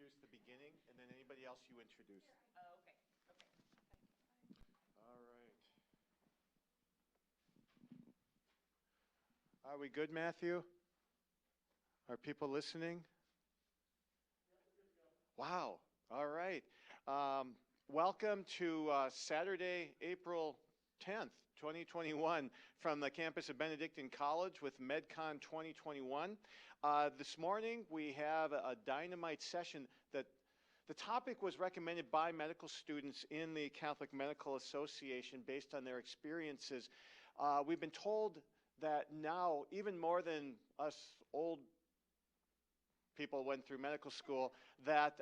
introduce the beginning, and then anybody else you introduce. Oh, okay. All right. Are we good, Matthew? Are people listening? Wow. All right. Welcome to Saturday, April 10th, 2021, from the campus of Benedictine College with MedCon 2021. This morning we have a dynamite session that the topic was recommended by medical students in the Catholic Medical Association based on their experiences. We've been told that now, even more than us old people went through medical school, that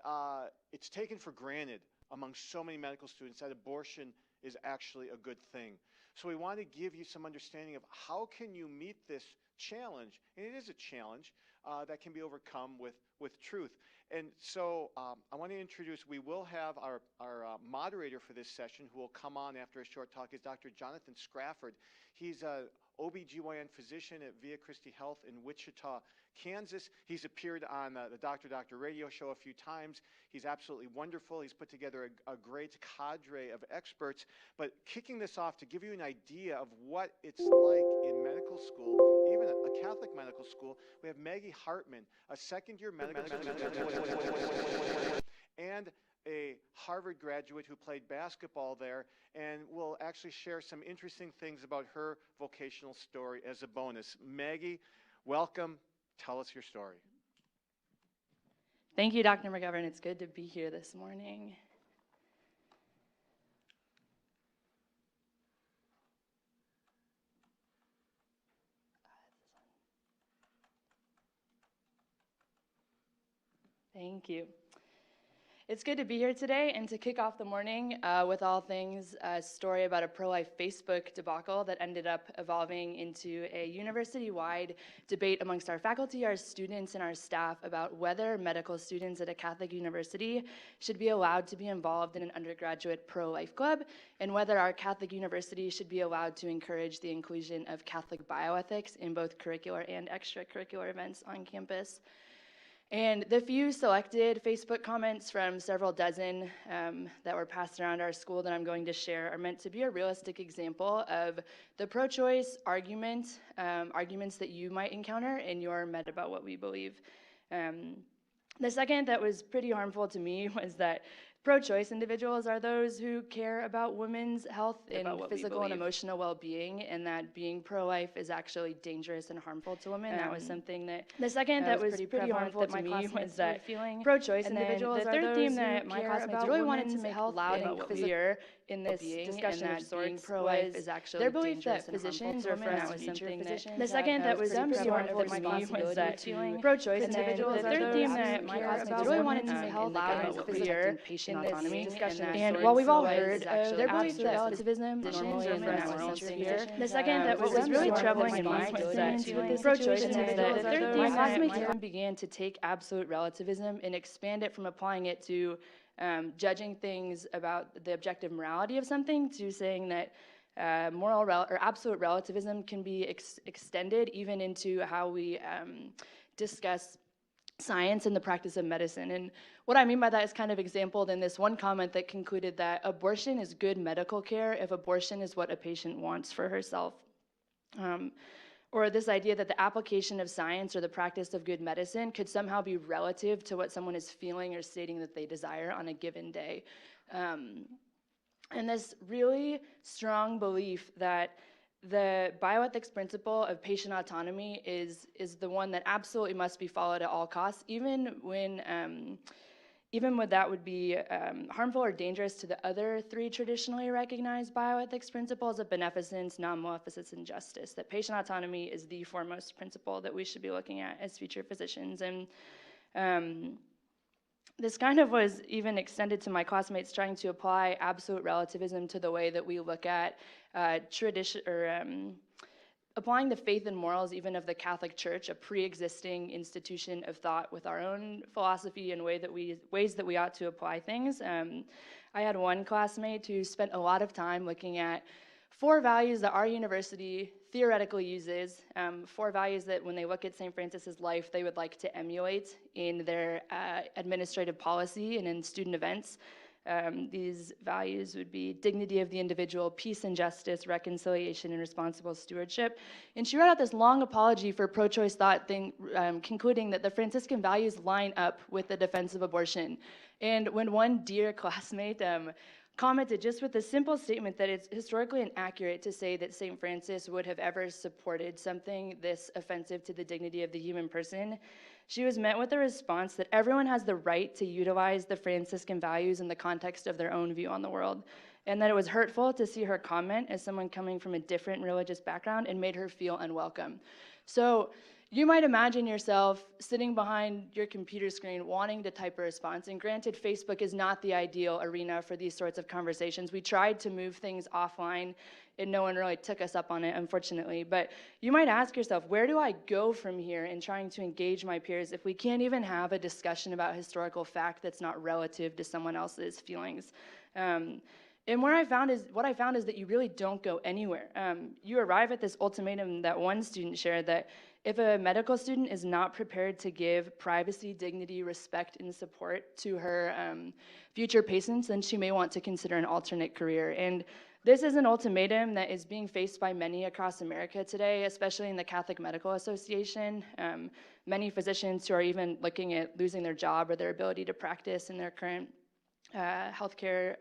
it's taken for granted among so many medical students that abortion is actually a good thing. So we want to give you some understanding of how can you meet this challenge, and it is a challenge that can be overcome with truth. And so I want to introduce, we will have our moderator for this session who will come on after a short talk is Dr. Jonathan Scrafford. He's a OBGYN physician at Via Christi Health in Wichita, Kansas. He's appeared on the Dr. radio show a few times. He's absolutely wonderful. He's put together a great cadre of experts. But kicking this off to give you an idea of what it's like in medical school, even a Catholic medical school, we have Maggie Hartman, a second-year medical student and a Harvard graduate who played basketball there, and will actually share some interesting things about her vocational story as a bonus. Maggie, welcome. Tell us your story. Thank you, Dr. McGovern. It's good to be here this morning. Thank you. It's good to be here today and to kick off the morning with all things a story about a pro-life Facebook debacle that ended up evolving into a university-wide debate amongst our faculty, our students, and our staff about whether medical students at a Catholic university should be allowed to be involved in an undergraduate pro-life club, and whether our Catholic university should be allowed to encourage the inclusion of Catholic bioethics in both curricular and extracurricular events on campus. And the few selected Facebook comments from several dozen that were passed around our school that I'm going to share are meant to be a realistic example of the pro-choice arguments that you might encounter in your med about what we believe. The second that was pretty harmful to me was that pro-choice individuals are those who care about women's health and physical and emotional well-being, and that being pro-life is actually dangerous and harmful to women. That was something that the second that was pretty harmful to me was that pro-choice individuals are those theme that my classmates really wanted to make loud and clear in this discussion of sorts pro-life is actually their belief that physicians are friends to future physicians. The second that was pretty harmful to me was that pro-choice individuals are those theme that my classmates really wanted to make loud and clear in autonomy discussion. And while we've all heard their belief that relativism normally is not here, the second that what was really troubling in my experience with this pro-choice is that my classmates even began to take absolute relativism and expand it from applying it to judging things about the objective morality of something to saying that absolute relativism can be extended even into how we discuss science and the practice of medicine. And what I mean by that is kind of exampled in this one comment that concluded that abortion is good medical care if abortion is what a patient wants for herself. Or this idea that the application of science or the practice of good medicine could somehow be relative to what someone is feeling or stating that they desire on a given day. And this really strong belief that the bioethics principle of patient autonomy is the one that absolutely must be followed at all costs, even when that would be harmful or dangerous to the other three traditionally recognized bioethics principles of beneficence, non-maleficence, and justice. That patient autonomy is the foremost principle that we should be looking at as future physicians. And this kind of was even extended to my classmates trying to apply absolute relativism to the way that we look at tradition or applying the faith and morals even of the Catholic Church, a pre-existing institution of thought, with our own philosophy and ways that we ought to apply things. I had one classmate who spent a lot of time looking at 4 values that our university theoretically uses, 4 values that when they look at St. Francis's life, they would like to emulate in their administrative policy and in student events. These values would be dignity of the individual, peace and justice, reconciliation, and responsible stewardship. And she wrote out this long apology for pro-choice thought thing, concluding that the Franciscan values line up with the defense of abortion. And when one dear classmate commented just with a simple statement that it's historically inaccurate to say that St. Francis would have ever supported something this offensive to the dignity of the human person, she was met with a response that everyone has the right to utilize the Franciscan values in the context of their own view on the world, and that it was hurtful to see her comment as someone coming from a different religious background and made her feel unwelcome. So you might imagine yourself sitting behind your computer screen wanting to type a response, and granted, Facebook is not the ideal arena for these sorts of conversations. We tried to move things offline, and no one really took us up on it, unfortunately. But you might ask yourself, where do I go from here in trying to engage my peers if we can't even have a discussion about historical fact that's not relative to someone else's feelings? And what I found is that you really don't go anywhere. You arrive at this ultimatum that one student shared, that if a medical student is not prepared to give privacy, dignity, respect, and support to her future patients, then she may want to consider an alternate career. And this is an ultimatum that is being faced by many across America today, especially in the Catholic Medical Association. Many physicians who are even looking at losing their job or their ability to practice in their current healthcare,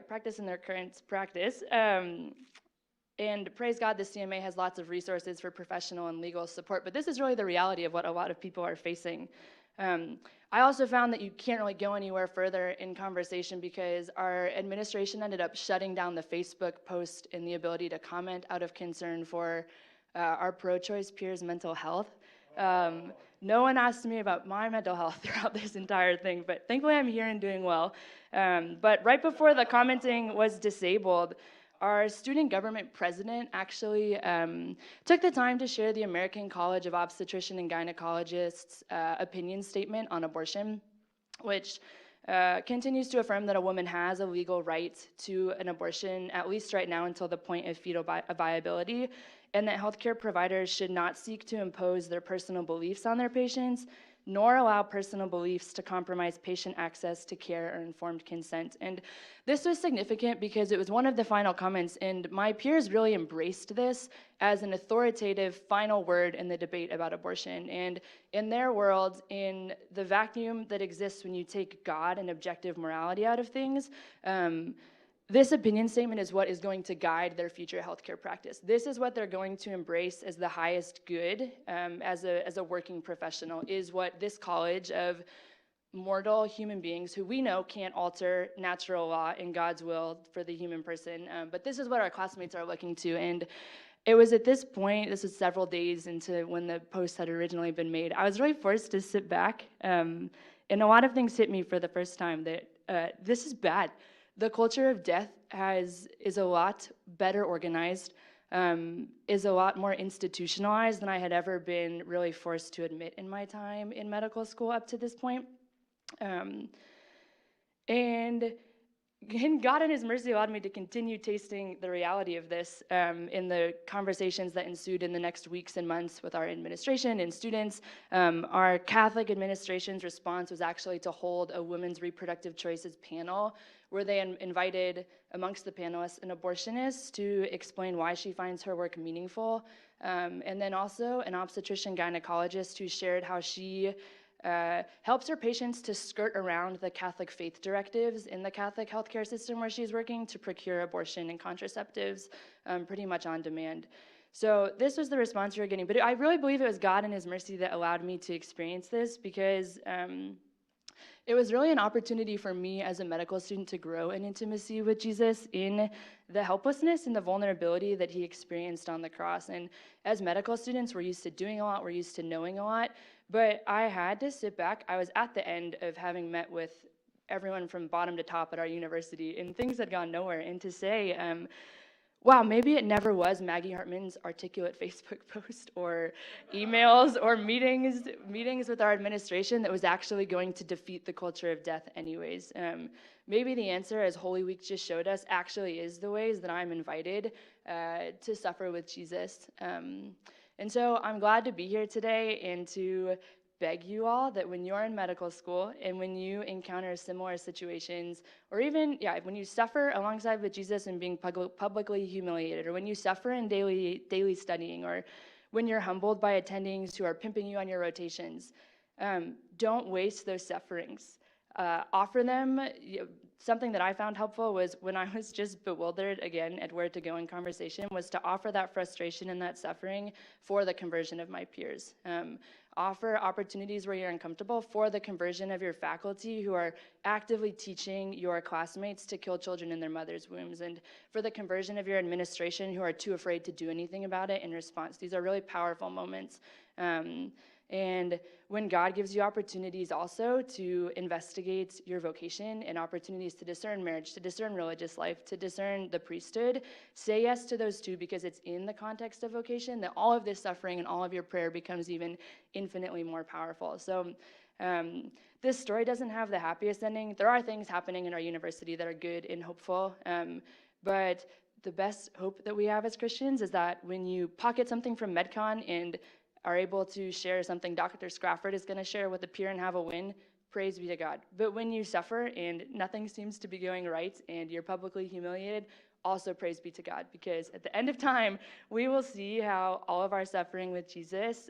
practice in their current practice. And praise God, the CMA has lots of resources for professional and legal support, but this is really the reality of what a lot of people are facing. I also found that you can't really go anywhere further in conversation because our administration ended up shutting down the Facebook post and the ability to comment out of concern for our pro-choice peers' mental health. No one asked me about my mental health throughout this entire thing, but thankfully I'm here and doing well. But right before the commenting was disabled, our student government president actually took the time to share the American College of Obstetrician and Gynecologists' opinion statement on abortion, which continues to affirm that a woman has a legal right to an abortion, at least right now until the point of fetal viability, and that healthcare providers should not seek to impose their personal beliefs on their patients, nor allow personal beliefs to compromise patient access to care or informed consent. And this was significant because it was one of the final comments, and my peers really embraced this as an authoritative final word in the debate about abortion. And in their world, in the vacuum that exists when you take God and objective morality out of things, this opinion statement is what is going to guide their future healthcare practice. This is what they're going to embrace as the highest good as a working professional, is what this college of mortal human beings who we know can't alter natural law and God's will for the human person. But this is what our classmates are looking to. And it was at this point, this was several days into when the post had originally been made, I was really forced to sit back. And a lot of things hit me for the first time that this is bad. The culture of death is a lot better organized, is a lot more institutionalized than I had ever been really forced to admit in my time in medical school up to this point. And God in His mercy allowed me to continue tasting the reality of this in the conversations that ensued in the next weeks and months with our administration and students. Our Catholic administration's response was actually to hold a women's reproductive choices panel where they invited, amongst the panelists, an abortionist to explain why she finds her work meaningful, and then also an obstetrician gynecologist who shared how she helps her patients to skirt around the Catholic faith directives in the Catholic healthcare system where she's working to procure abortion and contraceptives pretty much on demand. So this was the response we were getting. But I really believe it was God in His mercy that allowed me to experience this, because it was really an opportunity for me as a medical student to grow in intimacy with Jesus in the helplessness and the vulnerability that He experienced on the cross. And as medical students, we're used to doing a lot, we're used to knowing a lot, but I had to sit back. I was at the end of having met with everyone from bottom to top at our university, and things had gone nowhere. And to say, wow, maybe it never was Maggie Hartman's articulate Facebook post or emails or meetings with our administration that was actually going to defeat the culture of death anyways. Maybe the answer, as Holy Week just showed us, actually is the ways that I'm invited to suffer with Jesus. And so I'm glad to be here today and to beg you all that when you're in medical school and when you encounter similar situations, or even, when you suffer alongside with Jesus and being publicly humiliated, or when you suffer in daily studying, or when you're humbled by attendings who are pimping you on your rotations, don't waste those sufferings. Offer them. Something that I found helpful was when I was just bewildered again at where to go in conversation was to offer that frustration and that suffering for the conversion of my peers. Offer opportunities where you're uncomfortable for the conversion of your faculty who are actively teaching your classmates to kill children in their mother's wombs, and for the conversion of your administration who are too afraid to do anything about it in response. These are really powerful moments. And when God gives you opportunities also to investigate your vocation and opportunities to discern marriage, to discern religious life, to discern the priesthood, say yes to those too, because it's in the context of vocation that all of this suffering and all of your prayer becomes even infinitely more powerful. So this story doesn't have the happiest ending. There are things happening in our university that are good and hopeful, but the best hope that we have as Christians is that when you pocket something from MedCon and are able to share something Dr. Scrafford is going to share with a peer and have a win, praise be to God. But when you suffer and nothing seems to be going right and you're publicly humiliated, also praise be to God, because at the end of time, we will see how all of our suffering with Jesus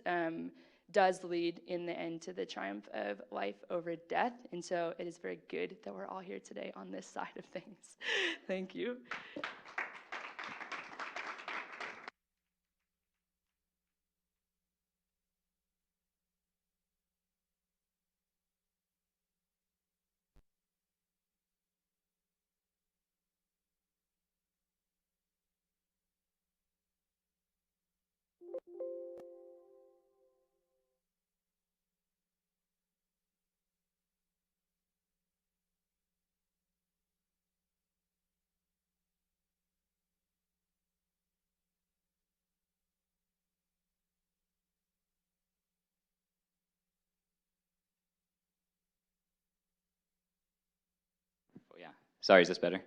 does lead in the end to the triumph of life over death. And so it is very good that we're all here today on this side of things. Thank you. Oh, yeah. Sorry, is this better?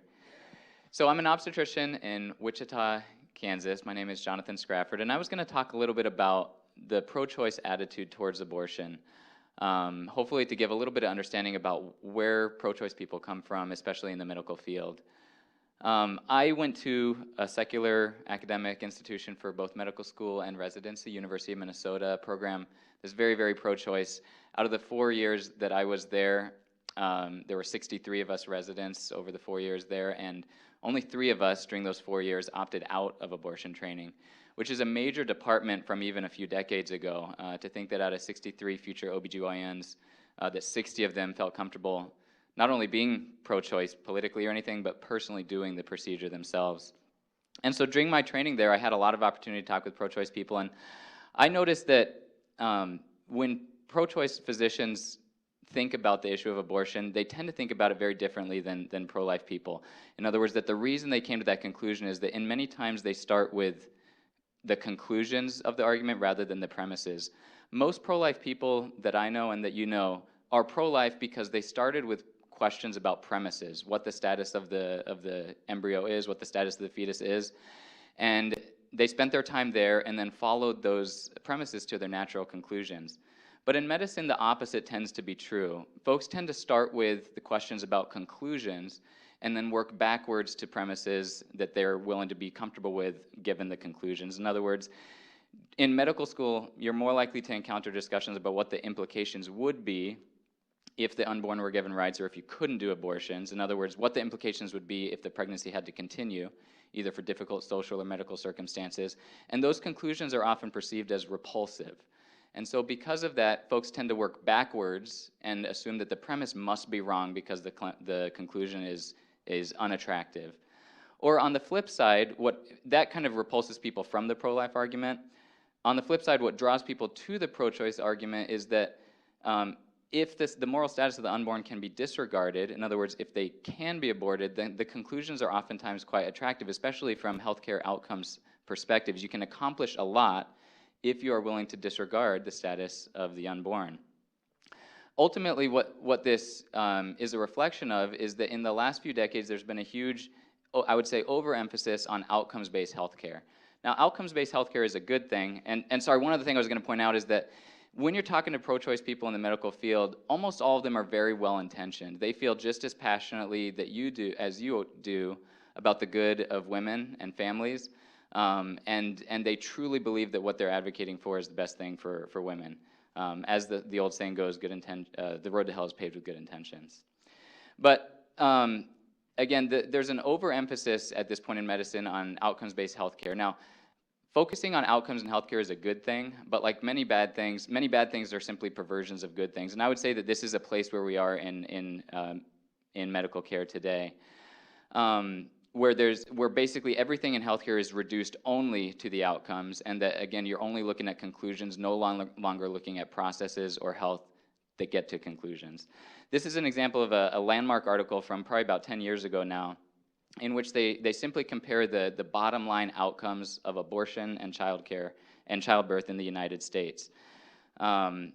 So I'm an obstetrician in Wichita, Kansas. My name is Jonathan Scrafford, and I was going to talk a little bit about the pro-choice attitude towards abortion, hopefully to give a little bit of understanding about where pro-choice people come from, especially in the medical field. I went to a secular academic institution for both medical school and residency, University of Minnesota program that's very, very pro-choice. Out of the 4 years that I was there were 63 of us residents over the 4 years there, and only 3 of us during those 4 years opted out of abortion training, which is a major department from even a few decades ago. To think that out of 63 future OBGYNs, that 60 of them felt comfortable not only being pro-choice politically or anything, but personally doing the procedure themselves. And so during my training there, I had a lot of opportunity to talk with pro-choice people, and I noticed that when pro-choice physicians think about the issue of abortion, they tend to think about it very differently than pro-life people. In other words, that the reason they came to that conclusion is that in many times they start with the conclusions of the argument rather than the premises. Most pro-life people that I know and that you know are pro-life because they started with questions about premises, what the status of the embryo is, what the status of the fetus is, and they spent their time there and then followed those premises to their natural conclusions. But in medicine, the opposite tends to be true. Folks tend to start with the questions about conclusions and then work backwards to premises that they're willing to be comfortable with given the conclusions. In other words, in medical school, you're more likely to encounter discussions about what the implications would be if the unborn were given rights or if you couldn't do abortions. In other words, what the implications would be if the pregnancy had to continue, either for difficult social or medical circumstances. And those conclusions are often perceived as repulsive. And so because of that, folks tend to work backwards and assume that the premise must be wrong because the conclusion is unattractive. Or on the flip side, that kind of repulses people from the pro-life argument. On the flip side, what draws people to the pro-choice argument is that if the moral status of the unborn can be disregarded, in other words, if they can be aborted, then the conclusions are oftentimes quite attractive, especially from healthcare outcomes perspectives. You can accomplish a lot if you are willing to disregard the status of the unborn. Ultimately, what this is a reflection of is that in the last few decades, there's been a huge, I would say, overemphasis on outcomes-based healthcare. Now, outcomes-based healthcare is a good thing, and sorry, one other thing I was going to point out is that when you're talking to pro-choice people in the medical field, almost all of them are very well-intentioned. They feel just as passionately that you do about the good of women and families, and they truly believe that what they're advocating for is the best thing for women. As the old saying goes, the road to hell is paved with good intentions. But again, there's an overemphasis at this point in medicine on outcomes-based healthcare. Now, focusing on outcomes in healthcare is a good thing, but like many bad things are simply perversions of good things. And I would say that this is a place where we are in medical care today, where basically everything in healthcare is reduced only to the outcomes, and that again, you're only looking at conclusions, no longer looking at processes or health that get to conclusions. This is an example of a landmark article from probably about 10 years ago now, in which they simply compare the bottom line outcomes of abortion and childcare and childbirth in the United States. And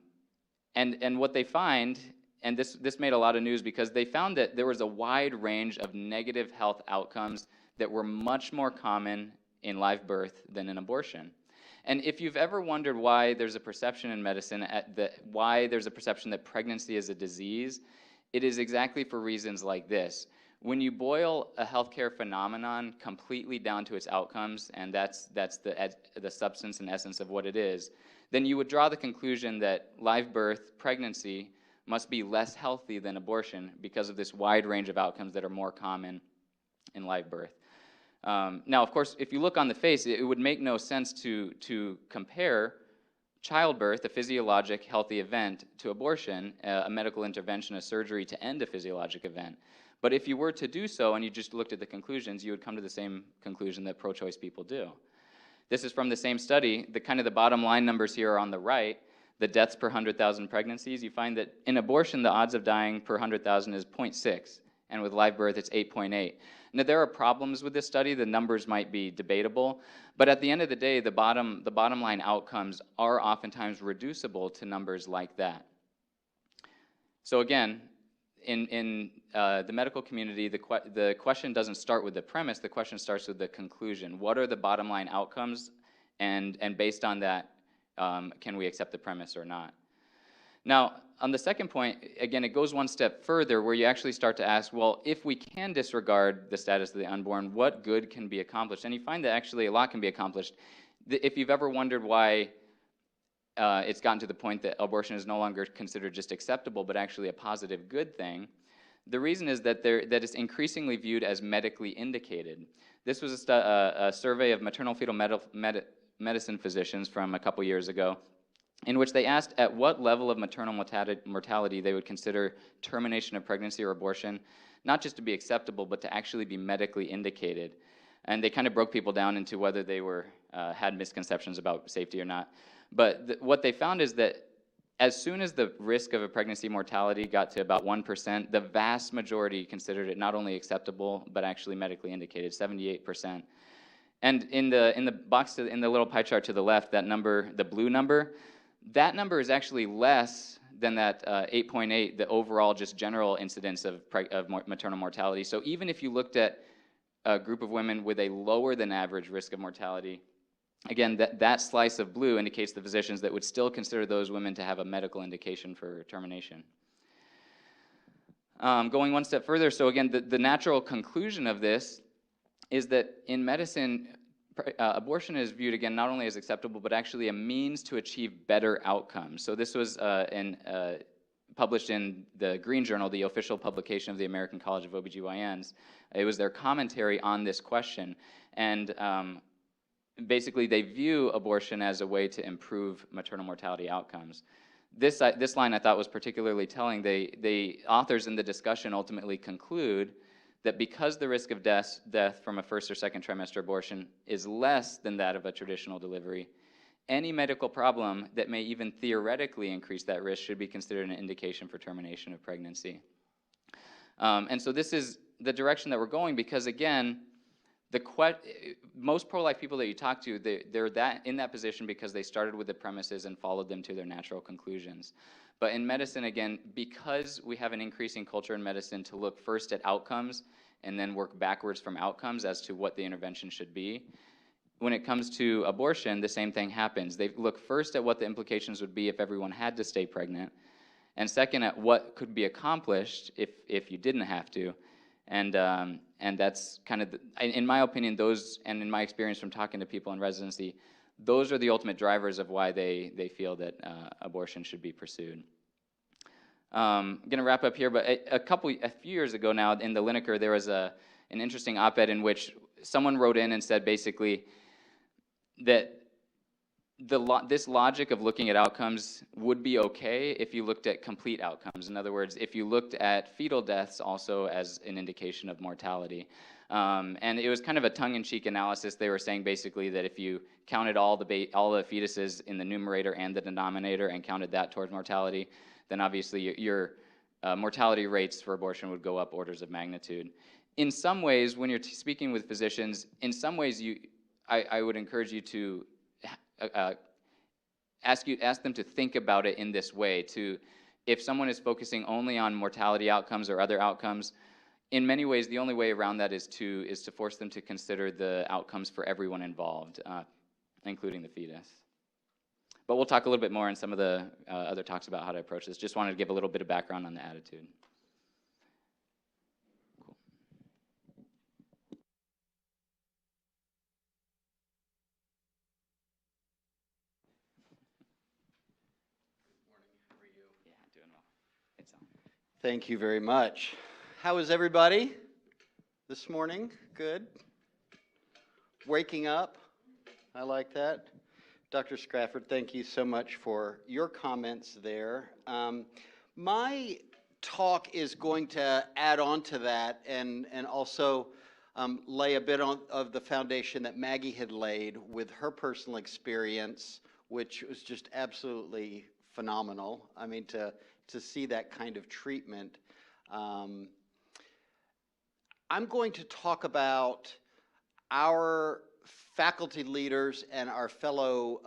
what they find, and this made a lot of news because they found that there was a wide range of negative health outcomes that were much more common in live birth than in abortion. And if you've ever wondered why there's a perception in medicine, why there's a perception that pregnancy is a disease, it is exactly for reasons like this. When you boil a healthcare phenomenon completely down to its outcomes, and that's the substance and essence of what it is, then you would draw the conclusion that live birth, pregnancy, must be less healthy than abortion because of this wide range of outcomes that are more common in live birth. Now, of course, if you look on the face, it would make no sense to compare childbirth, a physiologic healthy event, to abortion, a medical intervention, a surgery to end a physiologic event. But if you were to do so and you just looked at the conclusions, you would come to the same conclusion that pro-choice people do. This is from the same study. The bottom line numbers here are on the right, the deaths per 100,000 pregnancies. You find that in abortion, the odds of dying per 100,000 is 0.6, and with live birth, it's 8.8. Now, there are problems with this study. The numbers might be debatable, but at the end of the day, the bottom line outcomes are oftentimes reducible to numbers like that. So again, in the medical community, the question doesn't start with the premise, the question starts with the conclusion. What are the bottom line outcomes? And based on that, can we accept the premise or not? Now, on the second point, again, it goes one step further where you actually start to ask, well, if we can disregard the status of the unborn, what good can be accomplished? And you find that actually a lot can be accomplished. If you've ever wondered why it's gotten to the point that abortion is no longer considered just acceptable, but actually a positive good thing, the reason is that it's increasingly viewed as medically indicated. This was a survey of maternal-fetal medicine physicians from a couple years ago, in which they asked at what level of maternal mortality they would consider termination of pregnancy or abortion, not just to be acceptable, but to actually be medically indicated. And they kind of broke people down into whether they had misconceptions about safety or not. But what they found is that as soon as the risk of a pregnancy mortality got to about 1%, the vast majority considered it not only acceptable, but actually medically indicated, 78%. And in the box, in the little pie chart to the left, that number, the blue number, that number is actually less than that 8.8, the overall just general incidence of maternal mortality. So even if you looked at a group of women with a lower than average risk of mortality, again, that slice of blue indicates the physicians that would still consider those women to have a medical indication for termination. Going one step further, so again, the natural conclusion of this is that in medicine, abortion is viewed, again, not only as acceptable, but actually a means to achieve better outcomes. So this was published in the Green Journal, the official publication of the American College of OBGYNs. It was their commentary on this question. And basically, they view abortion as a way to improve maternal mortality outcomes. This line I thought was particularly telling. The authors in the discussion ultimately conclude that because the risk of death from a first or second trimester abortion is less than that of a traditional delivery, any medical problem that may even theoretically increase that risk should be considered an indication for termination of pregnancy. And so this is the direction that we're going, because again, most pro-life people that you talk to, they're in that position because they started with the premises and followed them to their natural conclusions. But in medicine, again, because we have an increasing culture in medicine to look first at outcomes and then work backwards from outcomes as to what the intervention should be, when it comes to abortion, the same thing happens. They look first at what the implications would be if everyone had to stay pregnant, and second at what could be accomplished if you didn't have to. And that's kind of, in my opinion, those, and in my experience from talking to people in residency, those are the ultimate drivers of why they feel that abortion should be pursued. I'm going to wrap up here, but a few years ago now in the Lineker, there was an interesting op-ed in which someone wrote in and said basically that this logic of looking at outcomes would be okay if you looked at complete outcomes. In other words, if you looked at fetal deaths also as an indication of mortality. And it was kind of a tongue-in-cheek analysis. They were saying basically that if you counted all the fetuses in the numerator and the denominator and counted that towards mortality, then obviously your mortality rates for abortion would go up orders of magnitude. In some ways, when you're speaking with physicians, in some ways I would encourage you to ask them to think about it in this way. If someone is focusing only on mortality outcomes or other outcomes, in many ways the only way around that is to force them to consider the outcomes for everyone involved, including the fetus. But we'll talk a little bit more in some of the other talks about how to approach this. Just wanted to give a little bit of background on the attitude. Thank you very much. How is everybody this morning? Good? Waking up? I like that. Dr. Scrafford, thank you so much for your comments there. My talk is going to add on to that and also lay a bit of the foundation that Maggie had laid with her personal experience, which was just absolutely phenomenal. I mean, to see that kind of treatment. I'm going to talk about our faculty leaders and our fellow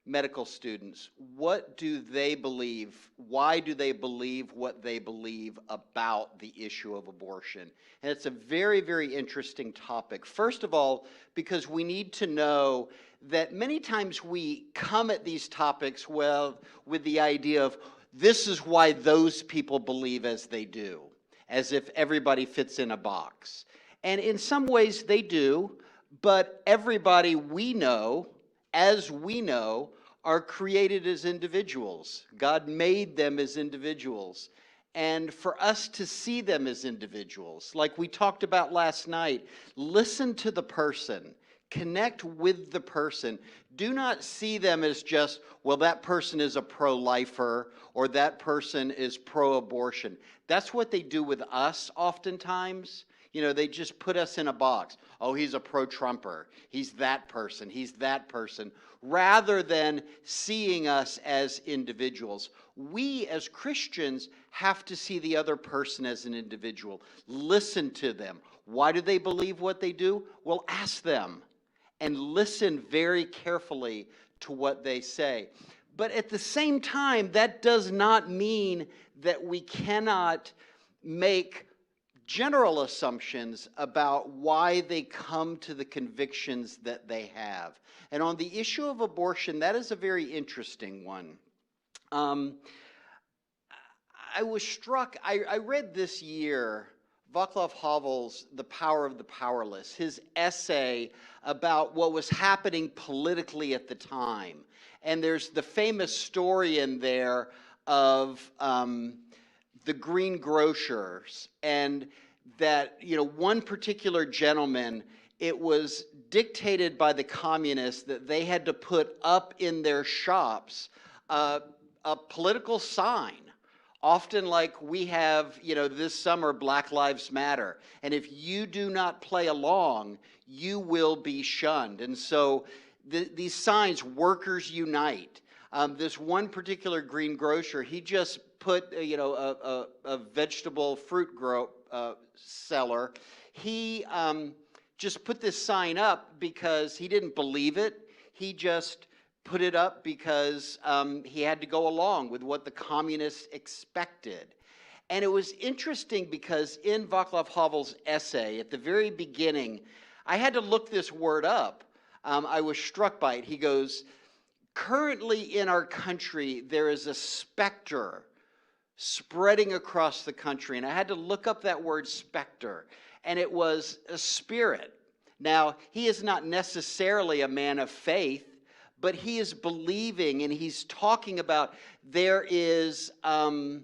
medical students. What do they believe? Why do they believe what they believe about the issue of abortion? And it's a very, very interesting topic. First of all, because we need to know that many times we come at these topics with the idea of this is why those people believe as they do, as if everybody fits in a box. And in some ways they do, but everybody we know, as we know, are created as individuals. God made them as individuals. And for us to see them as individuals, like we talked about last night, listen to the person. Connect with the person. Do not see them as just, well, that person is a pro-lifer or that person is pro-abortion. That's what they do with us oftentimes. You know, they just put us in a box. Oh, he's a pro-Trumper. He's that person. He's that person. Rather than seeing us as individuals. We as Christians have to see the other person as an individual. Listen to them. Why do they believe what they do? Well, ask them. And listen very carefully to what they say. But at the same time, that does not mean that we cannot make general assumptions about why they come to the convictions that they have. And on the issue of abortion, that is a very interesting one. I was struck, I read this year Václav Havel's The Power of the Powerless, his essay about what was happening politically at the time. And there's the famous story in there of the greengrocers, and that, you know, one particular gentleman, it was dictated by the communists that they had to put up in their shops a political sign. Often like we have, you know, this summer, Black Lives Matter. And if you do not play along, you will be shunned. And so these signs, workers unite. This one particular green grocer, he just put a vegetable fruit seller. He just put this sign up because he didn't believe it. He just put it up because he had to go along with what the communists expected. And it was interesting because in Václav Havel's essay, at the very beginning, I had to look this word up. I was struck by it. He goes, currently in our country, there is a specter spreading across the country. And I had to look up that word specter, and it was a spirit. Now, he is not necessarily a man of faith, but he is believing, and he's talking about there is a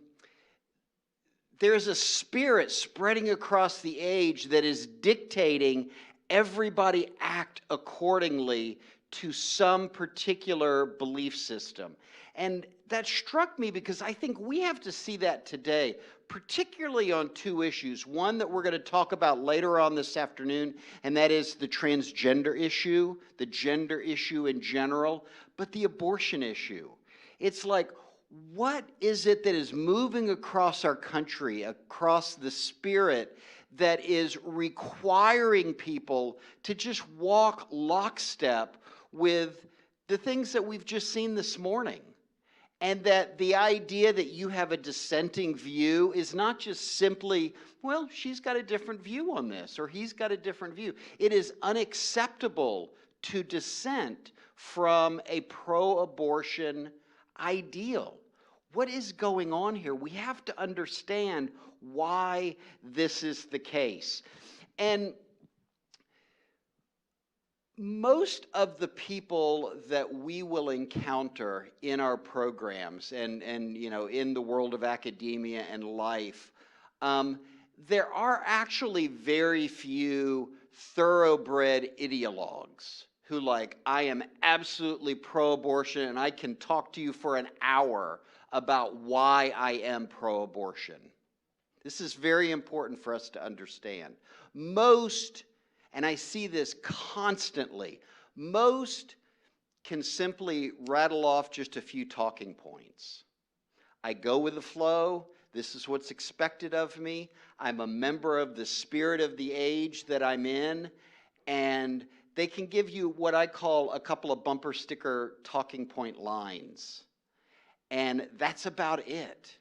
spirit spreading across the age that is dictating everybody act accordingly to some particular belief system. And that struck me because I think we have to see that today, particularly on two issues. One that we're going to talk about later on this afternoon, and that is the transgender issue, the gender issue in general, but the abortion issue. It's like, what is it that is moving across our country, across the spirit, that is requiring people to just walk lockstep with the things that we've just seen this morning? And that the idea that you have a dissenting view is not just simply, well, she's got a different view on this, or he's got a different view. It is unacceptable to dissent from a pro-abortion ideal. What is going on here? We have to understand why this is the case. And most of the people that we will encounter in our programs and in the world of academia and life, there are actually very few thoroughbred ideologues who I am absolutely pro-abortion and I can talk to you for an hour about why I am pro-abortion. This is very important for us to understand. Most, and I see this constantly, most can simply rattle off just a few talking points. I go with the flow. This is what's expected of me. I'm a member of the spirit of the age that I'm in. And they can give you what I call a couple of bumper sticker talking point lines. And that's about it,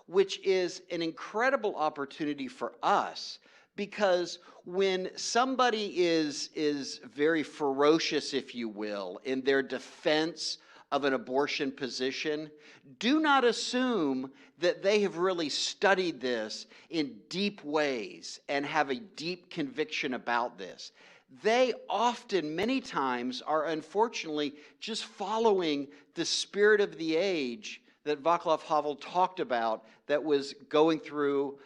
which is an incredible opportunity for us. Because when somebody is very ferocious, if you will, in their defense of an abortion position, do not assume that they have really studied this in deep ways and have a deep conviction about this. They often, many times, are unfortunately just following the spirit of the age that Václav Havel talked about that was going through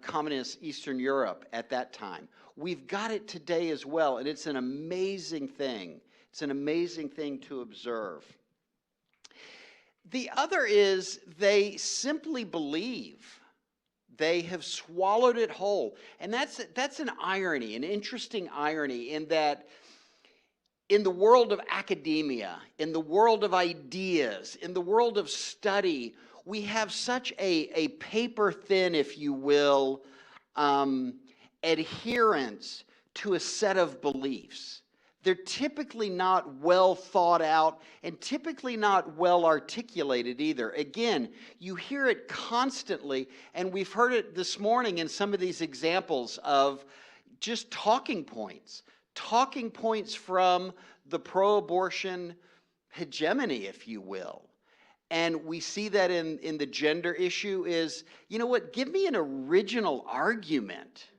communist Eastern Europe at that time. We've got it today as well, and it's an amazing thing. It's an amazing thing to observe. The other is they simply believe. They have swallowed it whole. And that's an irony, an interesting irony, in that in the world of academia, in the world of ideas, in the world of study, we have such a paper-thin, if you will, adherence to a set of beliefs. They're typically not well thought out and typically not well articulated either. Again, you hear it constantly, and we've heard it this morning in some of these examples of just talking points from the pro-abortion hegemony, if you will. And we see that in the gender issue is, you know what, give me an original argument,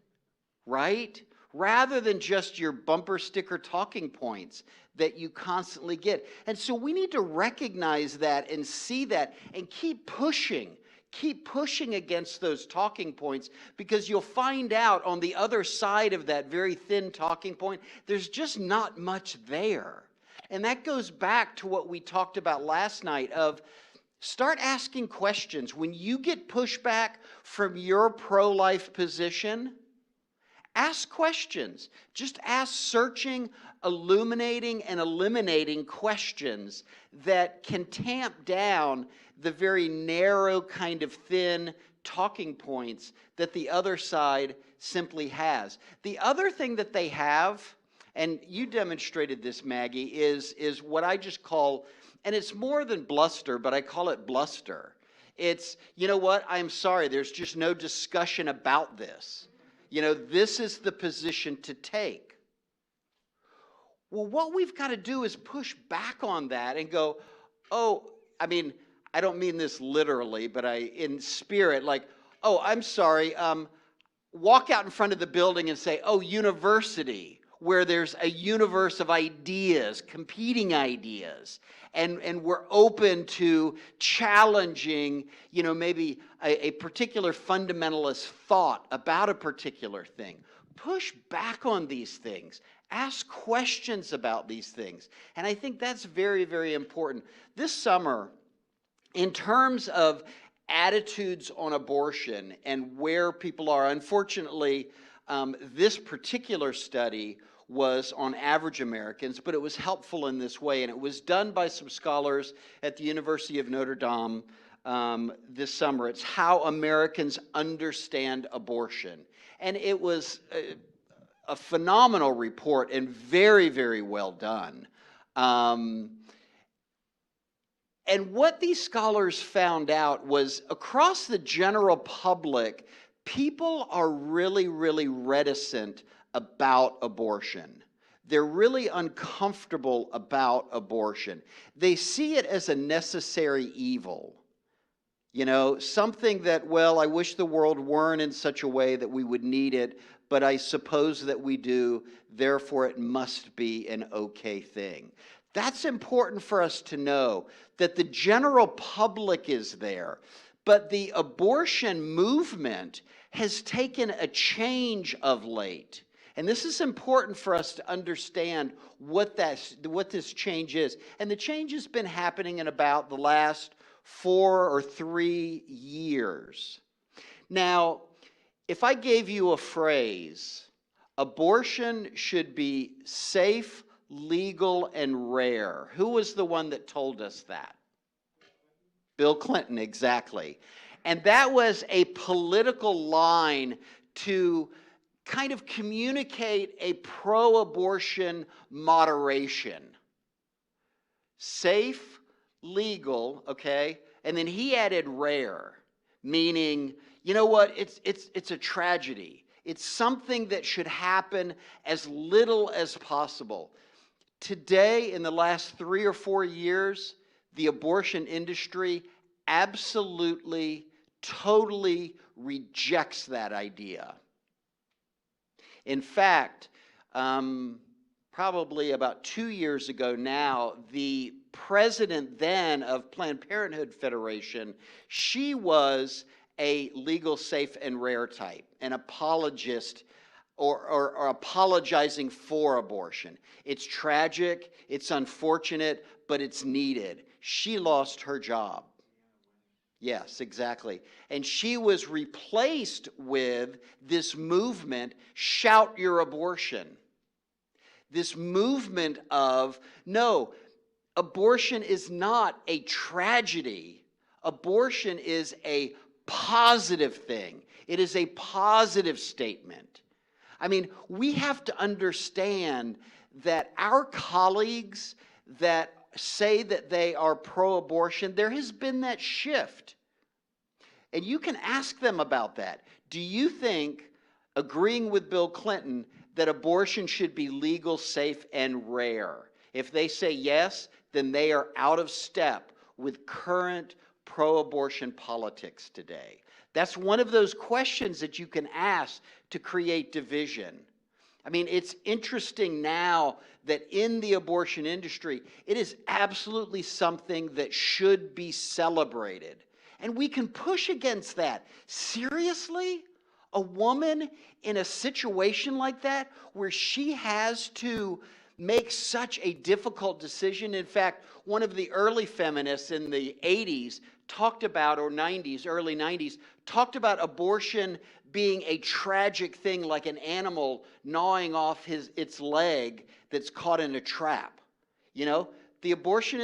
right? Rather than just your bumper sticker talking points that you constantly get. And so we need to recognize that and see that and keep pushing against those talking points, because you'll find out on the other side of that very thin talking point, there's just not much there. And that goes back to what we talked about last night of start asking questions. When you get pushback from your pro-life position, ask questions. Just ask searching, illuminating and eliminating questions that can tamp down the very narrow kind of thin talking points that the other side simply has. The other thing that they have, and you demonstrated this, Maggie, is what I just call, and it's more than bluster, but I call it bluster. It's, you know what, I'm sorry, there's just no discussion about this. You know, this is the position to take. Well, what we've got to do is push back on that and go, oh, I mean, I don't mean this literally, but in spirit, like, oh, I'm sorry, walk out in front of the building and say, oh, university, where there's a universe of ideas, competing ideas, and we're open to challenging, you know, maybe a particular fundamentalist thought about a particular thing. Push back on these things. Ask questions about these things. And I think that's very, very important. This summer, in terms of attitudes on abortion and where people are, unfortunately, this particular study was on average Americans, but it was helpful in this way, and it was done by some scholars at the University of Notre Dame this summer. It's How Americans Understand Abortion. And it was a phenomenal report and very, very well done. And what these scholars found out was across the general public, people are really, really reticent about abortion. They're really uncomfortable about abortion. They see it as a necessary evil. You know, something that, well, I wish the world weren't in such a way that we would need it, but I suppose that we do, therefore it must be an okay thing. That's important for us to know, that the general public is there, but the abortion movement has taken a change of late. And this is important for us to understand what this change is. And the change has been happening in about the last 4 or 3 years. Now, if I gave you a phrase, abortion should be safe, legal, and rare, who was the one that told us that? Bill Clinton, exactly. And that was a political line to kind of communicate a pro-abortion moderation. Safe, legal, okay? And then he added rare, meaning, you know what, it's a tragedy. It's something that should happen as little as possible. Today, in the last 3 or 4 years, the abortion industry absolutely, totally rejects that idea. In fact, probably about 2 years ago now, the president then of Planned Parenthood Federation, she was a legal, safe, and rare type, an apologist or apologizing for abortion. It's tragic, it's unfortunate, but it's needed. She lost her job. Yes, exactly. And she was replaced with this movement, Shout Your Abortion. This movement of, no, abortion is not a tragedy. Abortion is a positive thing. It is a positive statement. I mean, we have to understand that our colleagues that say that they are pro-abortion, there has been that shift. And you can ask them about that. Do you think, agreeing with Bill Clinton, that abortion should be legal, safe, and rare? If they say yes, then they are out of step with current pro-abortion politics today. That's one of those questions that you can ask to create division. I mean, it's interesting now that in the abortion industry, it is absolutely something that should be celebrated. And we can push against that. Seriously? A woman in a situation like that where she has to make such a difficult decision. In fact, one of the early feminists in the 80s talked about, or 90s, early 90s, talked about abortion being a tragic thing, like an animal gnawing off its leg that's caught in a trap. You know, the abortion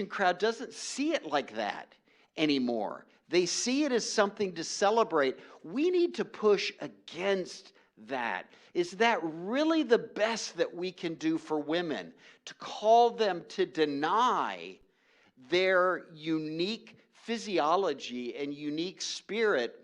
crowd doesn't see it like that anymore. They see it as something to celebrate. We need to push against that. Is that really the best that we can do for women? To call them to deny their unique physiology and unique spirit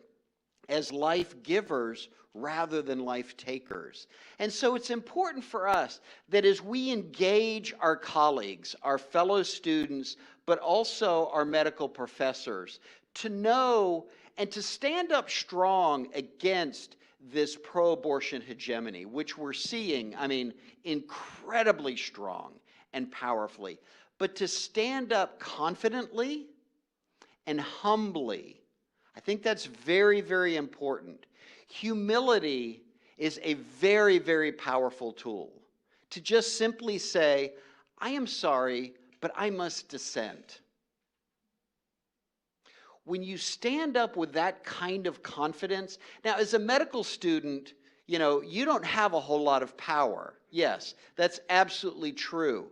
as life givers rather than life takers. And so it's important for us that as we engage our colleagues, our fellow students, but also our medical professors, to know and to stand up strong against this pro-abortion hegemony, which we're seeing, I mean, incredibly strong and powerfully, but to stand up confidently and humbly. I think that's very, very important. Humility is a very, very powerful tool. To just simply say, I am sorry, but I must dissent. When you stand up with that kind of confidence, now as a medical student, you know, you don't have a whole lot of power. Yes, that's absolutely true.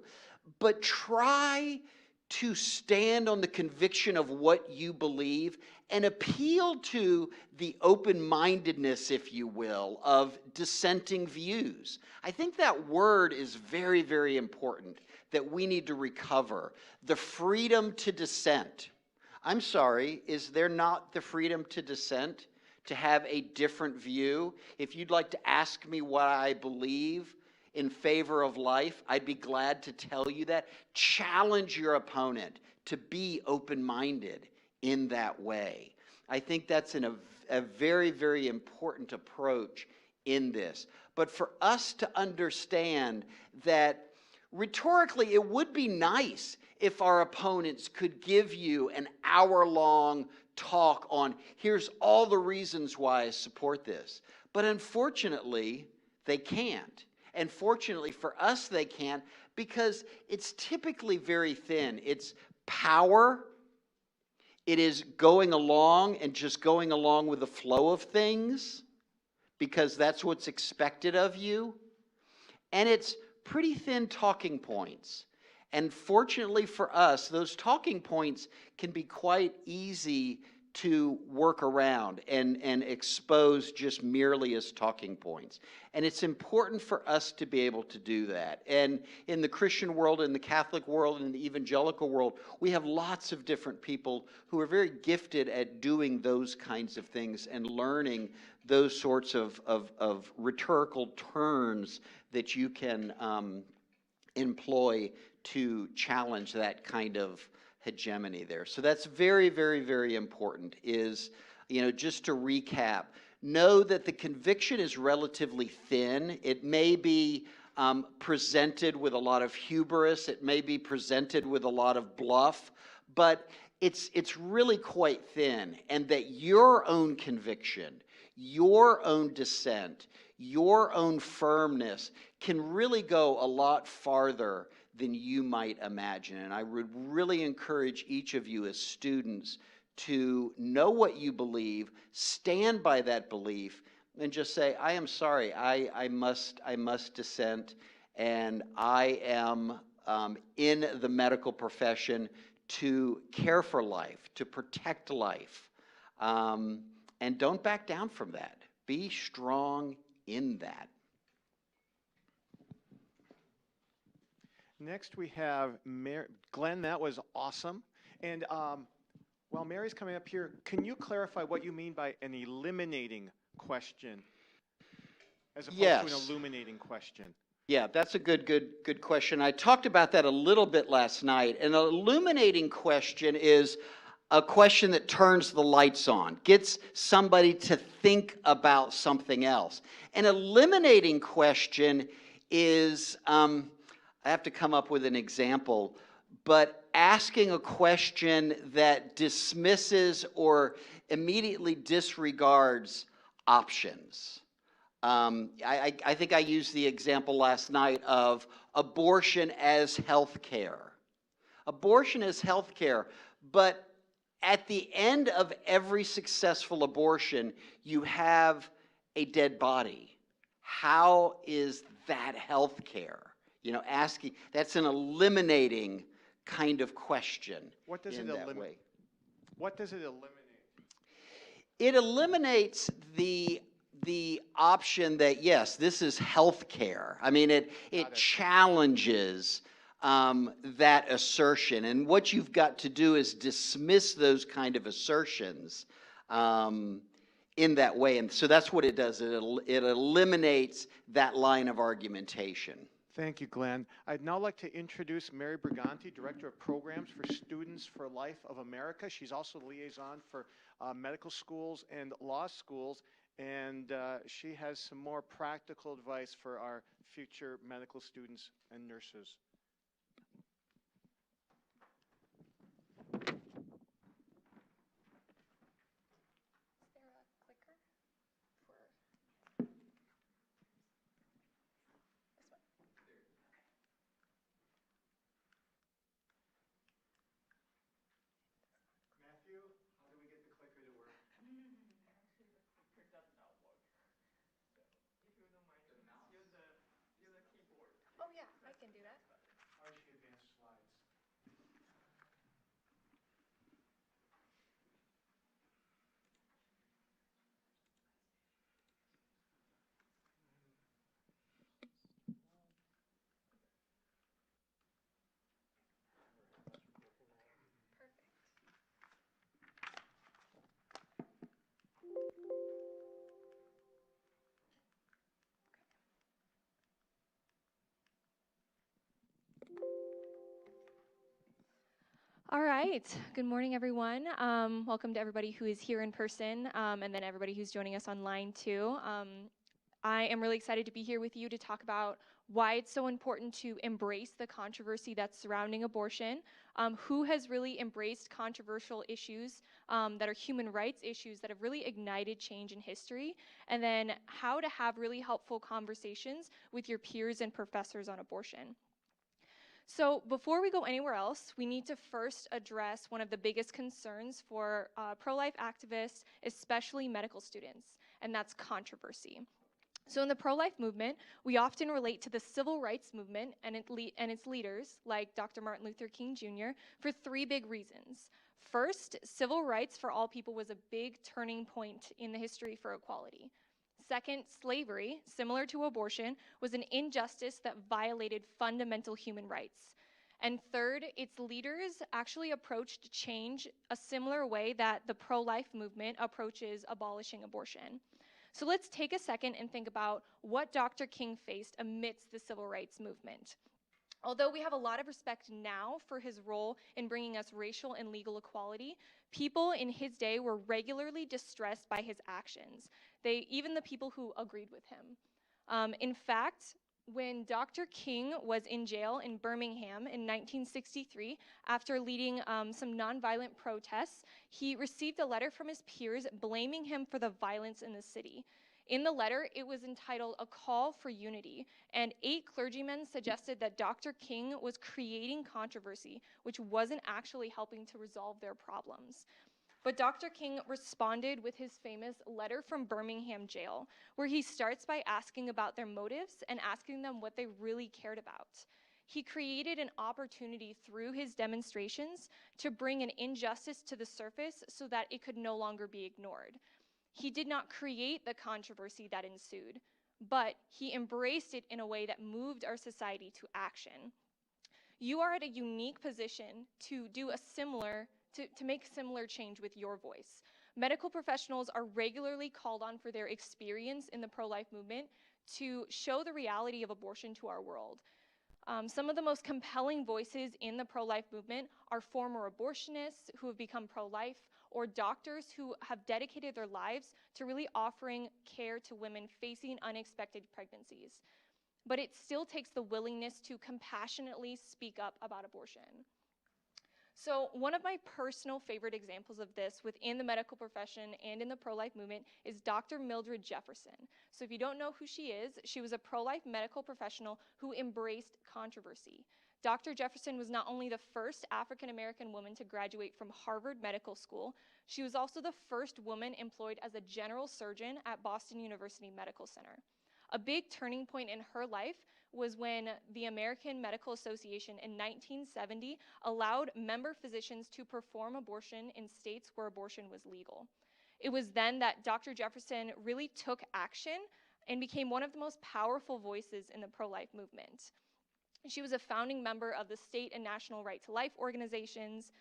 But try to stand on the conviction of what you believe and appeal to the open-mindedness, if you will, of dissenting views. I think that word is very, very important that we need to recover. The freedom to dissent. I'm sorry, is there not the freedom to dissent, to have a different view? If you'd like to ask me what I believe in favor of life, I'd be glad to tell you that. Challenge your opponent to be open-minded in that way. I think that's a very, very important approach in this. But for us to understand that rhetorically, it would be nice if our opponents could give you an hour-long talk on, here's all the reasons why I support this. But unfortunately, they can't. And fortunately for us, they can't, because it's typically very thin. It's power. It is going along and just going along with the flow of things, because that's what's expected of you. And it's pretty thin talking points. And fortunately for us, those talking points can be quite easy to work around and expose just merely as talking points. And it's important for us to be able to do that. And in the Christian world, in the Catholic world, and in the evangelical world, we have lots of different people who are very gifted at doing those kinds of things and learning those sorts of rhetorical turns that you can employ to challenge that kind of hegemony there. So that's very, very, very important, is, you know, just to recap, know that the conviction is relatively thin. It may be presented with a lot of hubris. It may be presented with a lot of bluff, but it's really quite thin, and that your own conviction, your own dissent, your own firmness can really go a lot farther than you might imagine. And I would really encourage each of you as students to know what you believe, stand by that belief, and just say, I am sorry, I must dissent, and I am in the medical profession to care for life, to protect life. And don't back down from that. Be strong in that. Next we have Glenn. That was awesome. And while Mary's coming up here, can you clarify what you mean by an eliminating question as opposed to an illuminating question? Yeah, that's a good question. I talked about that a little bit last night. An illuminating question is a question that turns the lights on, gets somebody to think about something else. An eliminating question is, I have to come up with an example, but asking a question that dismisses or immediately disregards options. I think I used the example last night of abortion as health care. Abortion is health care, but at the end of every successful abortion, you have a dead body. How is that health care? You know, asking, that's an eliminating kind of question. What does in it that eliminate? way. What does it eliminate? It eliminates the option that, yes, this is health care. I mean, it challenges that assertion. And what you've got to do is dismiss those kind of assertions in that way. And so that's what it does. It eliminates that line of argumentation. Thank you, Glenn. I'd now like to introduce Mary Briganti, Director of Programs for Students for Life of America. She's also the liaison for medical schools and law schools, and she has some more practical advice for our future medical students and nurses. All right. Good morning, everyone. Welcome to everybody who is here in person, and then everybody who's joining us online too. I am really excited to be here with you to talk about why it's so important to embrace the controversy that's surrounding abortion, who has really embraced controversial issues that are human rights issues that have really ignited change in history, and then how to have really helpful conversations with your peers and professors on abortion. So before we go anywhere else, we need to first address one of the biggest concerns for pro-life activists, especially medical students, and that's controversy. So in the pro-life movement, we often relate to the civil rights movement and its leaders, like Dr. Martin Luther King Jr., for three big reasons. First, civil rights for all people was a big turning point in the history for equality. Second, slavery, similar to abortion, was an injustice that violated fundamental human rights. And third, its leaders actually approached change a similar way that the pro-life movement approaches abolishing abortion. So let's take a second and think about what Dr. King faced amidst the civil rights movement. Although we have a lot of respect now for his role in bringing us racial and legal equality, people in his day were regularly distressed by his actions. Even the people who agreed with him. In fact, when Dr. King was in jail in Birmingham in 1963, after leading some nonviolent protests, he received a letter from his peers blaming him for the violence in the city. In the letter, it was entitled A Call for Unity, and 8 clergymen suggested that Dr. King was creating controversy, which wasn't actually helping to resolve their problems. But Dr. King responded with his famous letter from Birmingham jail, where he starts by asking about their motives and asking them what they really cared about. He created an opportunity through his demonstrations to bring an injustice to the surface so that it could no longer be ignored. He did not create the controversy that ensued, but he embraced it in a way that moved our society to action. You are at a unique position to do to make similar change with your voice. Medical professionals are regularly called on for their experience in the pro-life movement to show the reality of abortion to our world. Some of the most compelling voices in the pro-life movement are former abortionists who have become pro-life, or doctors who have dedicated their lives to really offering care to women facing unexpected pregnancies. But it still takes the willingness to compassionately speak up about abortion. So one of my personal favorite examples of this within the medical profession and in the pro-life movement is Dr. Mildred Jefferson. So if you don't know who she is, she was a pro-life medical professional who embraced controversy. Dr. Jefferson was not only the first African-American woman to graduate from Harvard Medical School, she was also the first woman employed as a general surgeon at Boston University Medical Center. A big turning point in her life was when the American Medical Association in 1970 allowed member physicians to perform abortion in states where abortion was legal. It was then that Dr. Jefferson really took action and became one of the most powerful voices in the pro-life movement. She was a founding member of the state and national Right to Life organizations.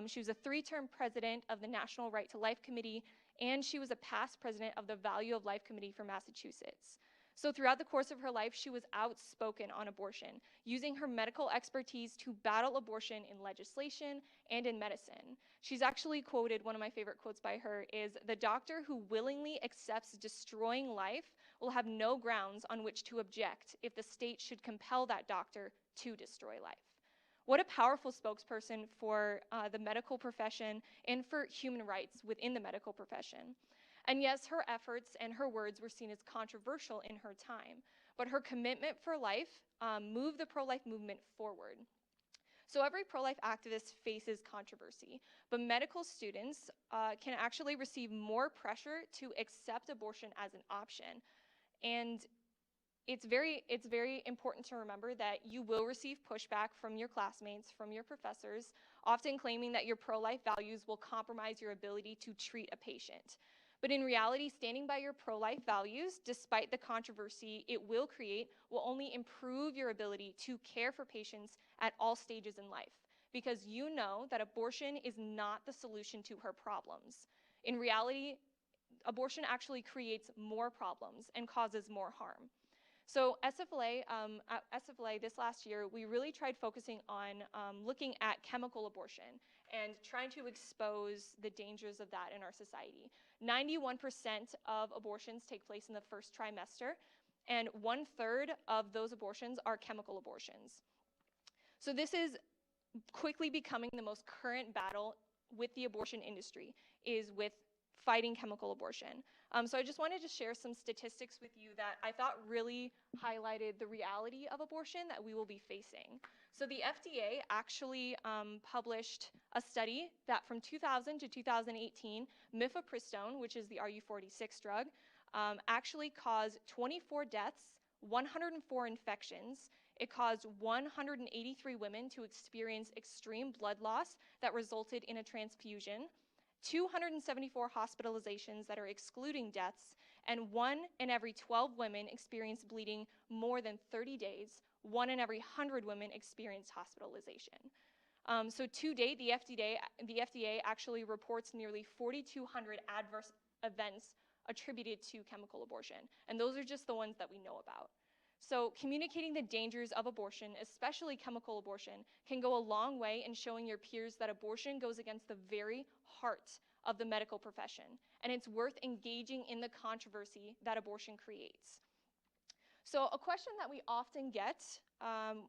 She was a 3-term president of the National Right to Life Committee, and she was a past president of the Value of Life Committee for Massachusetts. So throughout the course of her life, she was outspoken on abortion, using her medical expertise to battle abortion in legislation and in medicine. She's actually quoted, one of my favorite quotes by her is, "The doctor who willingly accepts destroying life will have no grounds on which to object if the state should compel that doctor to destroy life." What a powerful spokesperson for the medical profession and for human rights within the medical profession. And yes, her efforts and her words were seen as controversial in her time, but her commitment for life moved the pro-life movement forward. So every pro-life activist faces controversy, but medical students can actually receive more pressure to accept abortion as an option. And it's very important to remember that you will receive pushback from your classmates, from your professors, often claiming that your pro-life values will compromise your ability to treat a patient. But in reality, standing by your pro-life values, despite the controversy it will create, will only improve your ability to care for patients at all stages in life, because you know that abortion is not the solution to her problems. In reality, abortion actually creates more problems and causes more harm. So SFLA, at SFLA this last year, we really tried focusing on looking at chemical abortion and trying to expose the dangers of that in our society. 91% of abortions take place in the first trimester, and 1/3 of those abortions are chemical abortions. So this is quickly becoming the most current battle with the abortion industry, is with fighting chemical abortion. So I just wanted to share some statistics with you that I thought really highlighted the reality of abortion that we will be facing. So the FDA actually published a study that from 2000 to 2018, mifepristone, which is the RU46 drug, actually caused 24 deaths, 104 infections. It caused 183 women to experience extreme blood loss that resulted in a transfusion, 274 hospitalizations that are excluding deaths, and 1 in every 12 women experienced bleeding more than 30 days. 1 in every 100 women experienced hospitalization. So to date, the FDA actually reports nearly 4,200 adverse events attributed to chemical abortion, and those are just the ones that we know about. So communicating the dangers of abortion, especially chemical abortion, can go a long way in showing your peers that abortion goes against the very heart of the medical profession, and it's worth engaging in the controversy that abortion creates. So a question that we often get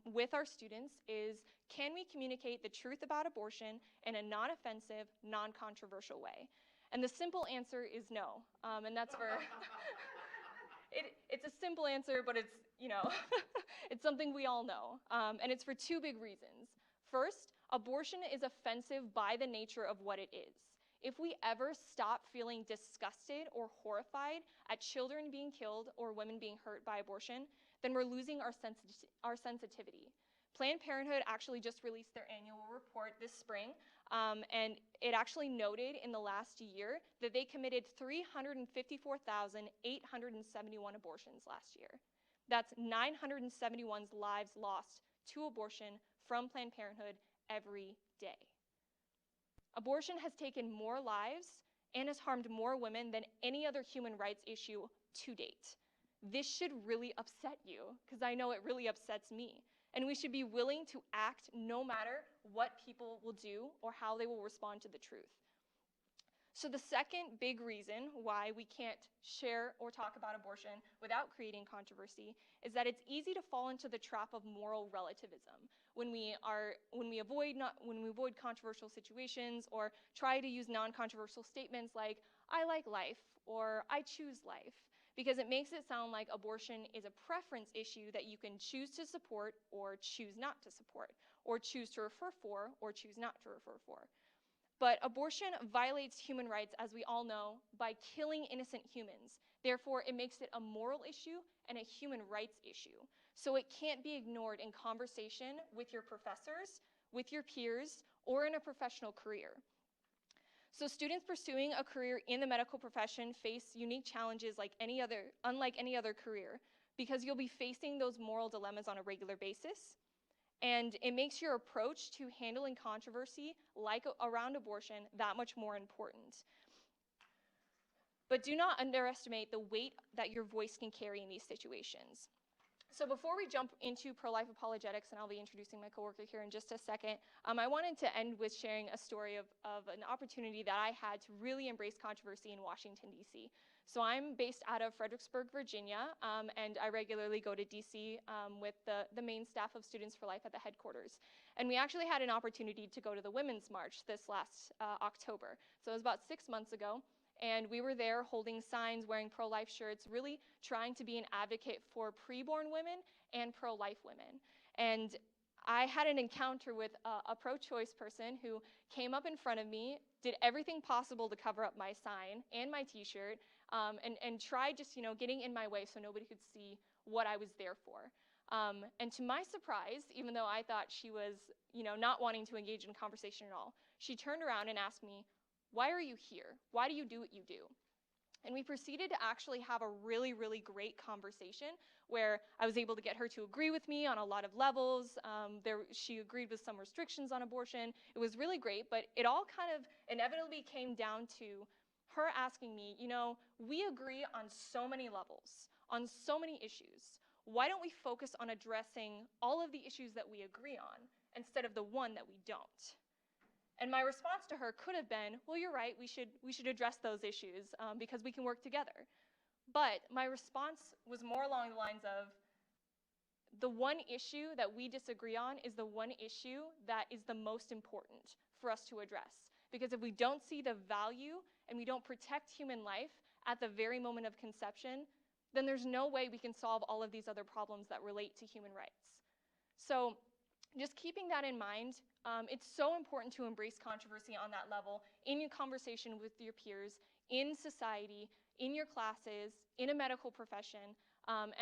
with our students is, can we communicate the truth about abortion in a non-offensive, non-controversial way? And the simple answer is no, and that's for... It's a simple answer, but it's, it's something we all know. And it's for 2 big reasons. First, abortion is offensive by the nature of what it is. If we ever stop feeling disgusted or horrified at children being killed or women being hurt by abortion, then we're losing our sensitivity. Planned Parenthood actually just released their annual report this spring, and it actually noted in the last year that they committed 354,871 abortions last year. That's 971's lives lost to abortion from Planned Parenthood every day. Abortion has taken more lives and has harmed more women than any other human rights issue to date. This should really upset you, because I know it really upsets me. And we should be willing to act no matter what people will do or how they will respond to the truth. So the second big reason why we can't share or talk about abortion without creating controversy is that it's easy to fall into the trap of moral relativism when we avoid controversial situations or try to use non-controversial statements like I like life or I choose life, because it makes it sound like abortion is a preference issue that you can choose to support or choose not to support, or choose to refer for or choose not to refer for. But abortion violates human rights, as we all know, by killing innocent humans. Therefore, it makes it a moral issue and a human rights issue. So it can't be ignored in conversation with your professors, with your peers, or in a professional career. So students pursuing a career in the medical profession face unique challenges unlike any other career, because you'll be facing those moral dilemmas on a regular basis. And it makes your approach to handling controversy, like around abortion, that much more important. But do not underestimate the weight that your voice can carry in these situations. So before we jump into pro-life apologetics, and I'll be introducing my coworker here in just a second, I wanted to end with sharing a story of an opportunity that I had to really embrace controversy in Washington, D.C. So I'm based out of Fredericksburg, Virginia, and I regularly go to D.C. With the main staff of Students for Life at the headquarters. And we actually had an opportunity to go to the Women's March this last October. So it was about 6 months ago. And we were there holding signs, wearing pro-life shirts, really trying to be an advocate for preborn women and pro-life women. And I had an encounter with a pro-choice person who came up in front of me, did everything possible to cover up my sign and my t-shirt, and tried just, getting in my way so nobody could see what I was there for. And to my surprise, even though I thought she was, not wanting to engage in conversation at all, she turned around and asked me, "Why are you here? Why do you do what you do?" And we proceeded to actually have a really, really great conversation where I was able to get her to agree with me on a lot of levels. She agreed with some restrictions on abortion. It was really great, but it all kind of inevitably came down to her asking me, we agree on so many levels, on so many issues. Why don't we focus on addressing all of the issues that we agree on instead of the one that we don't? And my response to her could have been, well, you're right, we should address those issues because we can work together. But my response was more along the lines of, the one issue that we disagree on is the one issue that is the most important for us to address. Because if we don't see the value and we don't protect human life at the very moment of conception, then there's no way we can solve all of these other problems that relate to human rights. So just keeping that in mind, it's so important to embrace controversy on that level in your conversation with your peers, in society, in your classes, in a medical profession. And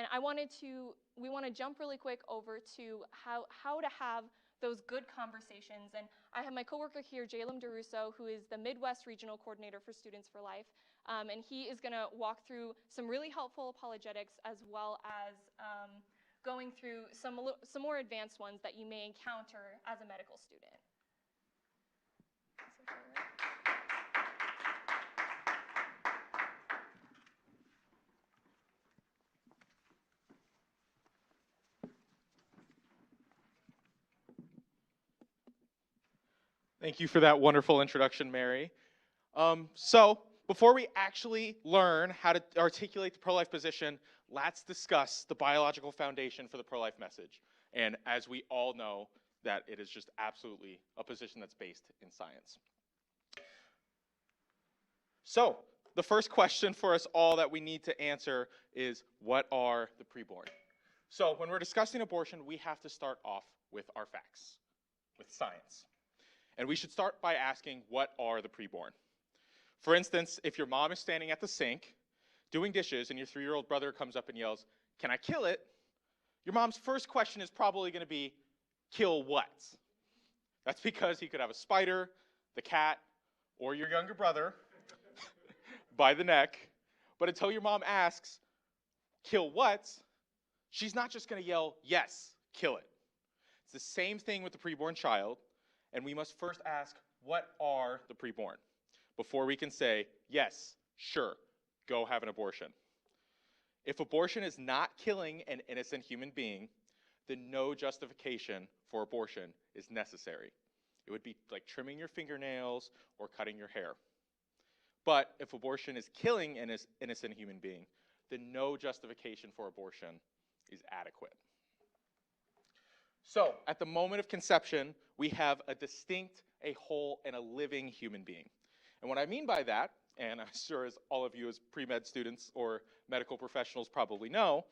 we want to jump really quick over to how to have those good conversations. And I have my coworker here, Jalem DeRusso, who is the Midwest Regional Coordinator for Students for Life. And he is going to walk through some really helpful apologetics as well as going through some more advanced ones that you may encounter as a medical student. Thank you for that wonderful introduction, Mary. So before we actually learn how to articulate the pro-life position, let's discuss the biological foundation for the pro-life message. And as we all know, that it is just absolutely a position that's based in science. So the first question for us all that we need to answer is, what are the preborn? So when we're discussing abortion, we have to start off with our facts, with science. And we should start by asking, what are the preborn? For instance, if your mom is standing at the sink doing dishes and your 3-year-old brother comes up and yells, "Can I kill it?" Your mom's first question is probably going to be, kill what? That's because he could have a spider, the cat, or your younger brother by the neck. But until your mom asks, kill what? She's not just going to yell, yes, kill it. It's the same thing with the preborn child. And we must first ask, what are the preborn? Before we can say, yes, sure, go have an abortion. If abortion is not killing an innocent human being, then no justification for abortion is necessary. It would be like trimming your fingernails or cutting your hair. But if abortion is killing an innocent human being, then no justification for abortion is adequate. So, at the moment of conception, we have a distinct, a whole, and a living human being. And what I mean by that, and I'm sure as all of you as pre-med students or medical professionals probably know,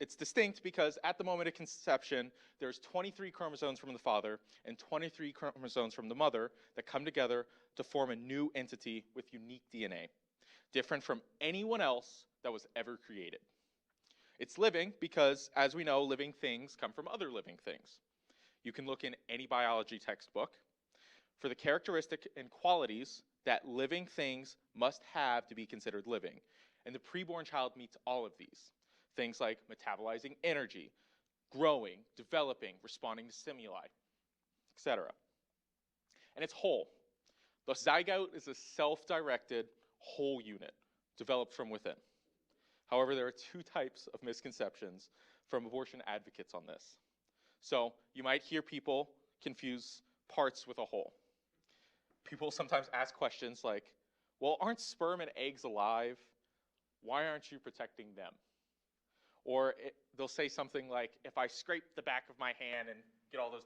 it's distinct because at the moment of conception, there's 23 chromosomes from the father and 23 chromosomes from the mother that come together to form a new entity with unique DNA, different from anyone else that was ever created. It's living because, as we know, living things come from other living things. You can look in any biology textbook for the characteristic and qualities that living things must have to be considered living. And the preborn child meets all of these. Things like metabolizing energy, growing, developing, responding to stimuli, etc. And it's whole. The zygote is a self-directed whole unit developed from within. However, there are two types of misconceptions from abortion advocates on this. So you might hear people confuse parts with a whole. People sometimes ask questions like, well, aren't sperm and eggs alive? Why aren't you protecting them? Or they'll say something like, if I scrape the back of my hand and get all those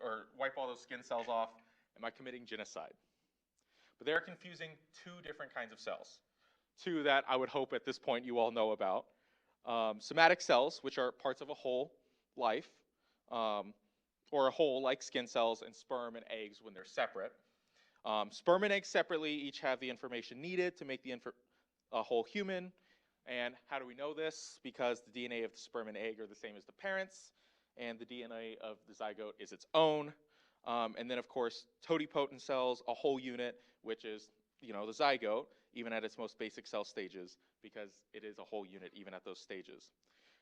or wipe all those skin cells off, am I committing genocide? But they're confusing two different kinds of cells. Two that I would hope at this point you all know about. Somatic cells, which are parts of a whole life, or a whole like skin cells, and sperm and eggs when they're separate. Sperm and eggs separately each have the information needed to make a whole human. And how do we know this? Because the DNA of the sperm and egg are the same as the parents, and the DNA of the zygote is its own. And then, of course, totipotent cells, a whole unit, which is, the zygote, even at its most basic cell stages, because it is a whole unit even at those stages.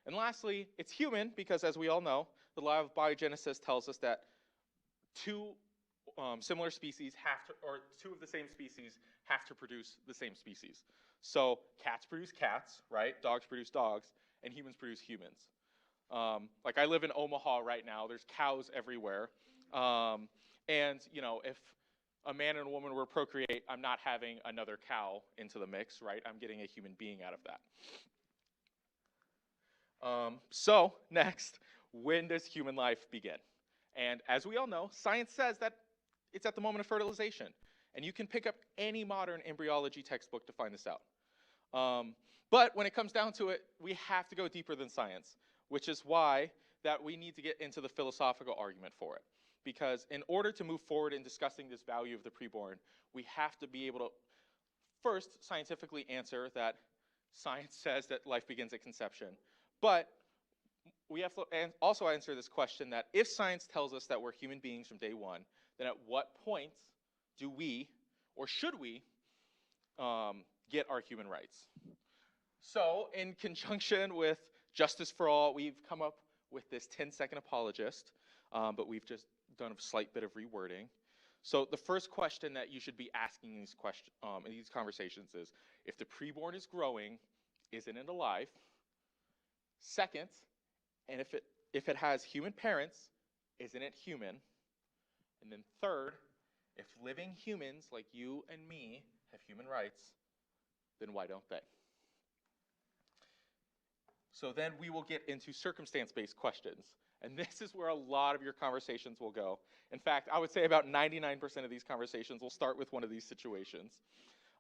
And lastly, it's human, because as we all know, the law of biogenesis tells us that two similar species or two of the same species have to produce the same species. So cats produce cats, right? Dogs produce dogs, and humans produce humans. Like I live in Omaha right now. There's cows everywhere. And, if a man and a woman were to procreate, I'm not having another cow into the mix, right? I'm getting a human being out of that. So next, when does human life begin? And as we all know, science says that it's at the moment of fertilization. And you can pick up any modern embryology textbook to find this out. But when it comes down to it, we have to go deeper than science, which is why that we need to get into the philosophical argument for it. Because in order to move forward in discussing this value of the preborn, we have to be able to first scientifically answer that science says that life begins at conception. But we have to also answer this question that if science tells us that we're human beings from day one, then at what point do we, or should we, get our human rights? So in conjunction with Justice for All, we've come up with this 10-second apologist, but we've just done a slight bit of rewording. So the first question that you should be asking in these conversations is, if the preborn is growing, isn't it alive? Second, and if it has human parents, isn't it human? And then third, if living humans like you and me have human rights, then why don't they? So then we will get into circumstance-based questions. And this is where a lot of your conversations will go. In fact, I would say about 99% of these conversations will start with one of these situations.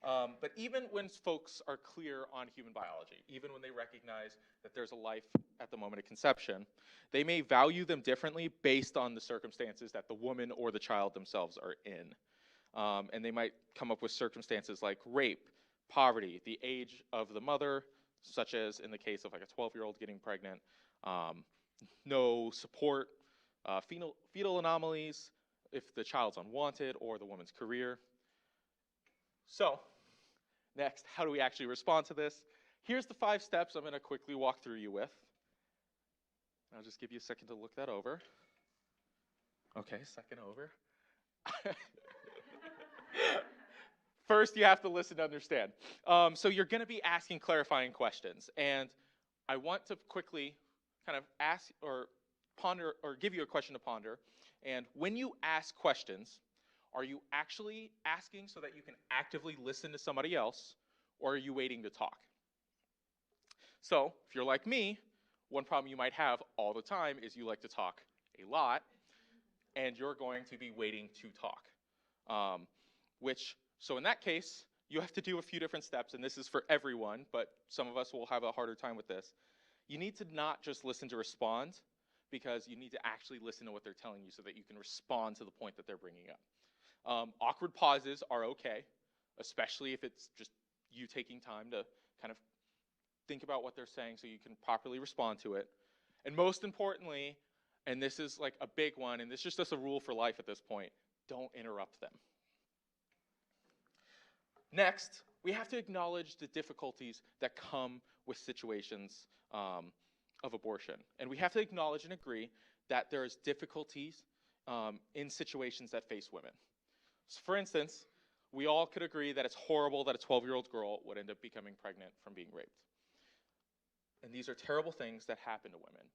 But even when folks are clear on human biology, even when they recognize that there's a life at the moment of conception, they may value them differently based on the circumstances that the woman or the child themselves are in. And they might come up with circumstances like rape, poverty, the age of the mother, such as in the case of like a 12-year-old getting pregnant, no support, fetal anomalies, if the child's unwanted, or the woman's career. So, next, how do we actually respond to this? Here's the 5 steps I'm going to quickly walk through you with. I'll just give you a second to look that over. Okay, second over. First, you have to listen to understand. So you're going to be asking clarifying questions, and I want to quickly kind of ask or ponder or give you a question to ponder. And when you ask questions, Are you actually asking so that you can actively listen to somebody else, or are you waiting to talk? So, if you're like me, one problem you might have all the time is you like to talk a lot, and you're going to be waiting to talk. So in that case, you have to do a few different steps, and this is for everyone, but some of us will have a harder time with this. You need to not just listen to respond, because you need to actually listen to what they're telling you so that you can respond to the point that they're bringing up. Awkward pauses are okay, especially if it's just you taking time to kind of think about what they're saying so you can properly respond to it. And most importantly, and this is like a big one, and this is just a rule for life at this point, don't interrupt them. Next, we have to acknowledge the difficulties that come with situations of abortion. And we have to acknowledge and agree that there is difficulties in situations that face women. So for instance, we all could agree that it's horrible that a 12-year-old girl would end up becoming pregnant from being raped. And these are terrible things that happen to women.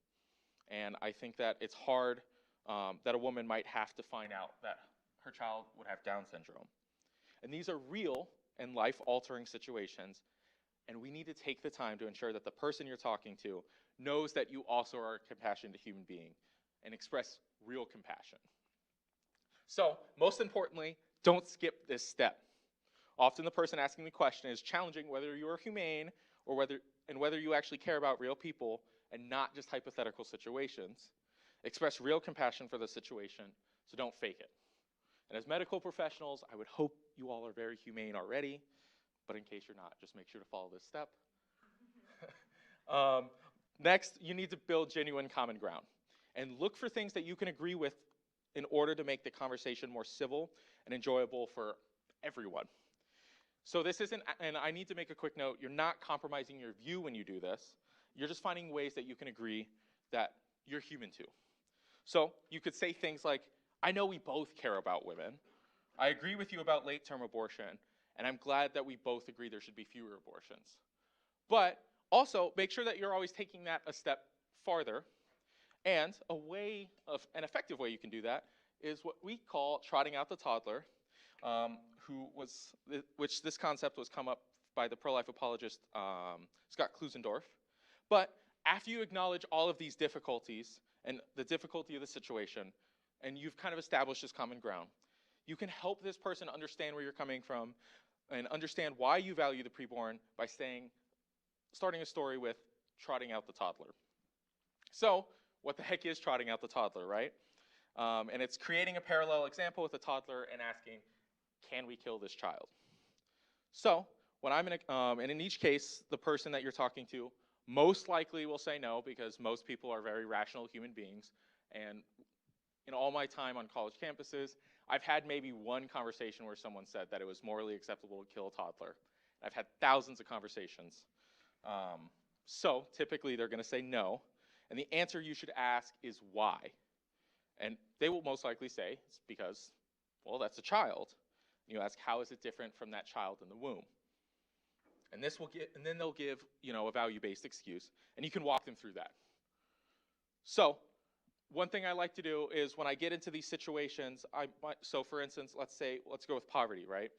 And I think that it's hard that a woman might have to find out that her child would have Down syndrome. And these are real and life-altering situations, and we need to take the time to ensure that the person you're talking to knows that you also are a compassionate human being and express real compassion. So, most importantly, don't skip this step. Often the person asking the question is challenging whether you are humane or whether you actually care about real people and not just hypothetical situations. Express real compassion for the situation, so don't fake it. And as medical professionals, I would hope you all are very humane already, but in case you're not, just make sure to follow this step. Next, you need to build genuine common ground and look for things that you can agree with in order to make the conversation more civil and enjoyable for everyone. So this isn't, and I need to make a quick note, you're not compromising your view when you do this. You're just finding ways that you can agree that you're human too. So you could say things like, I know we both care about women. I agree with you about late-term abortion, and I'm glad that we both agree there should be fewer abortions. But also, make sure that you're always taking that a step farther. And an effective way you can do that is what we call trotting out the toddler, which this concept was come up by the pro-life apologist Scott Klusendorf. But after you acknowledge all of these difficulties and the difficulty of the situation, and you've kind of established this common ground, you can help this person understand where you're coming from and understand why you value the preborn by starting a story with trotting out the toddler. So, what the heck is trotting out the toddler, right? And it's creating a parallel example with a toddler and asking, can we kill this child? So, when and in each case, the person that you're talking to most likely will say no, because most people are very rational human beings. And in all my time on college campuses, I've had maybe one conversation where someone said that it was morally acceptable to kill a toddler. I've had thousands of conversations. So typically they're going to say no. And the answer you should ask is why. And they will most likely say it's because, well, that's a child. And you ask, how is it different from that child in the womb? And then they'll give, a value-based excuse, and you can walk them through that. So, one thing I like to do is when I get into these situations, so for instance, let's go with poverty, right?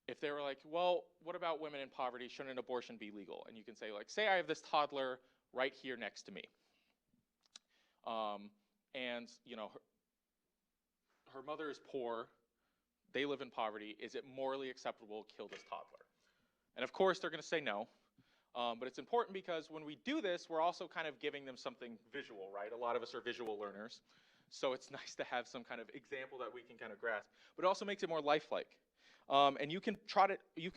If they were like, well, what about women in poverty? Shouldn't an abortion be legal? And you can say, like, say I have this toddler right here next to me. And, her mother is poor. They live in poverty. Is it morally acceptable to kill this toddler? And of course, they're going to say no. But it's important because when we do this, we're also kind of giving them something visual, right? A lot of us are visual learners. So it's nice to have some kind of example that we can kind of grasp. But it also makes it more lifelike. And you can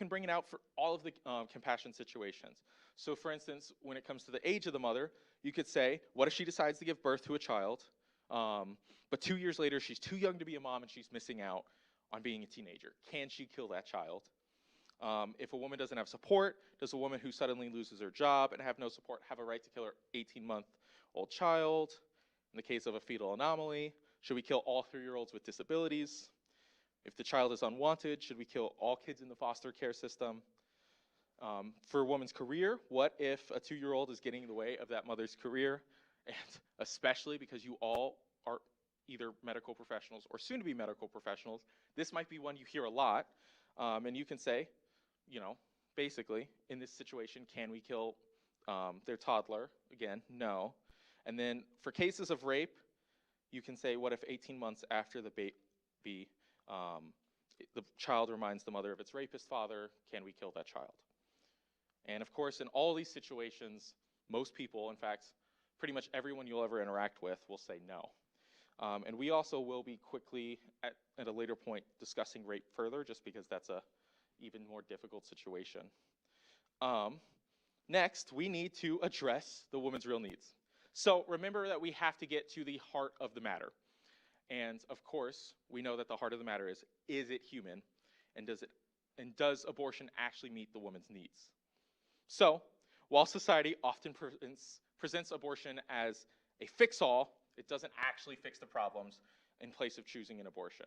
bring it out for all of the compassion situations. So for instance, when it comes to the age of the mother, you could say, what if she decides to give birth to a child, but 2 years later she's too young to be a mom and she's missing out on being a teenager? Can she kill that child? If a woman doesn't have support, does a woman who suddenly loses her job and have no support have a right to kill her 18-month-old child? In the case of a fetal anomaly, should we kill all 3-year-olds with disabilities? If the child is unwanted, should we kill all kids in the foster care system? For a woman's career, what if a 2-year-old is getting in the way of that mother's career? And especially because you all are either medical professionals or soon-to-be medical professionals, this might be one you hear a lot, and you can say, basically, in this situation, can we kill their toddler? Again, no. And then for cases of rape, you can say, what if 18 months after the baby, the child reminds the mother of its rapist father? Can we kill that child? And of course, in all these situations, most people, in fact, pretty much everyone you'll ever interact with will say no. And we also will be quickly, at a later point, discussing rape further, just because that's a even more difficult situation. Next, we need to address the woman's real needs. So remember that we have to get to the heart of the matter. And of course, we know that the heart of the matter is it human? And does abortion actually meet the woman's needs? So, while society often presents abortion as a fix-all, it doesn't actually fix the problems in place of choosing an abortion.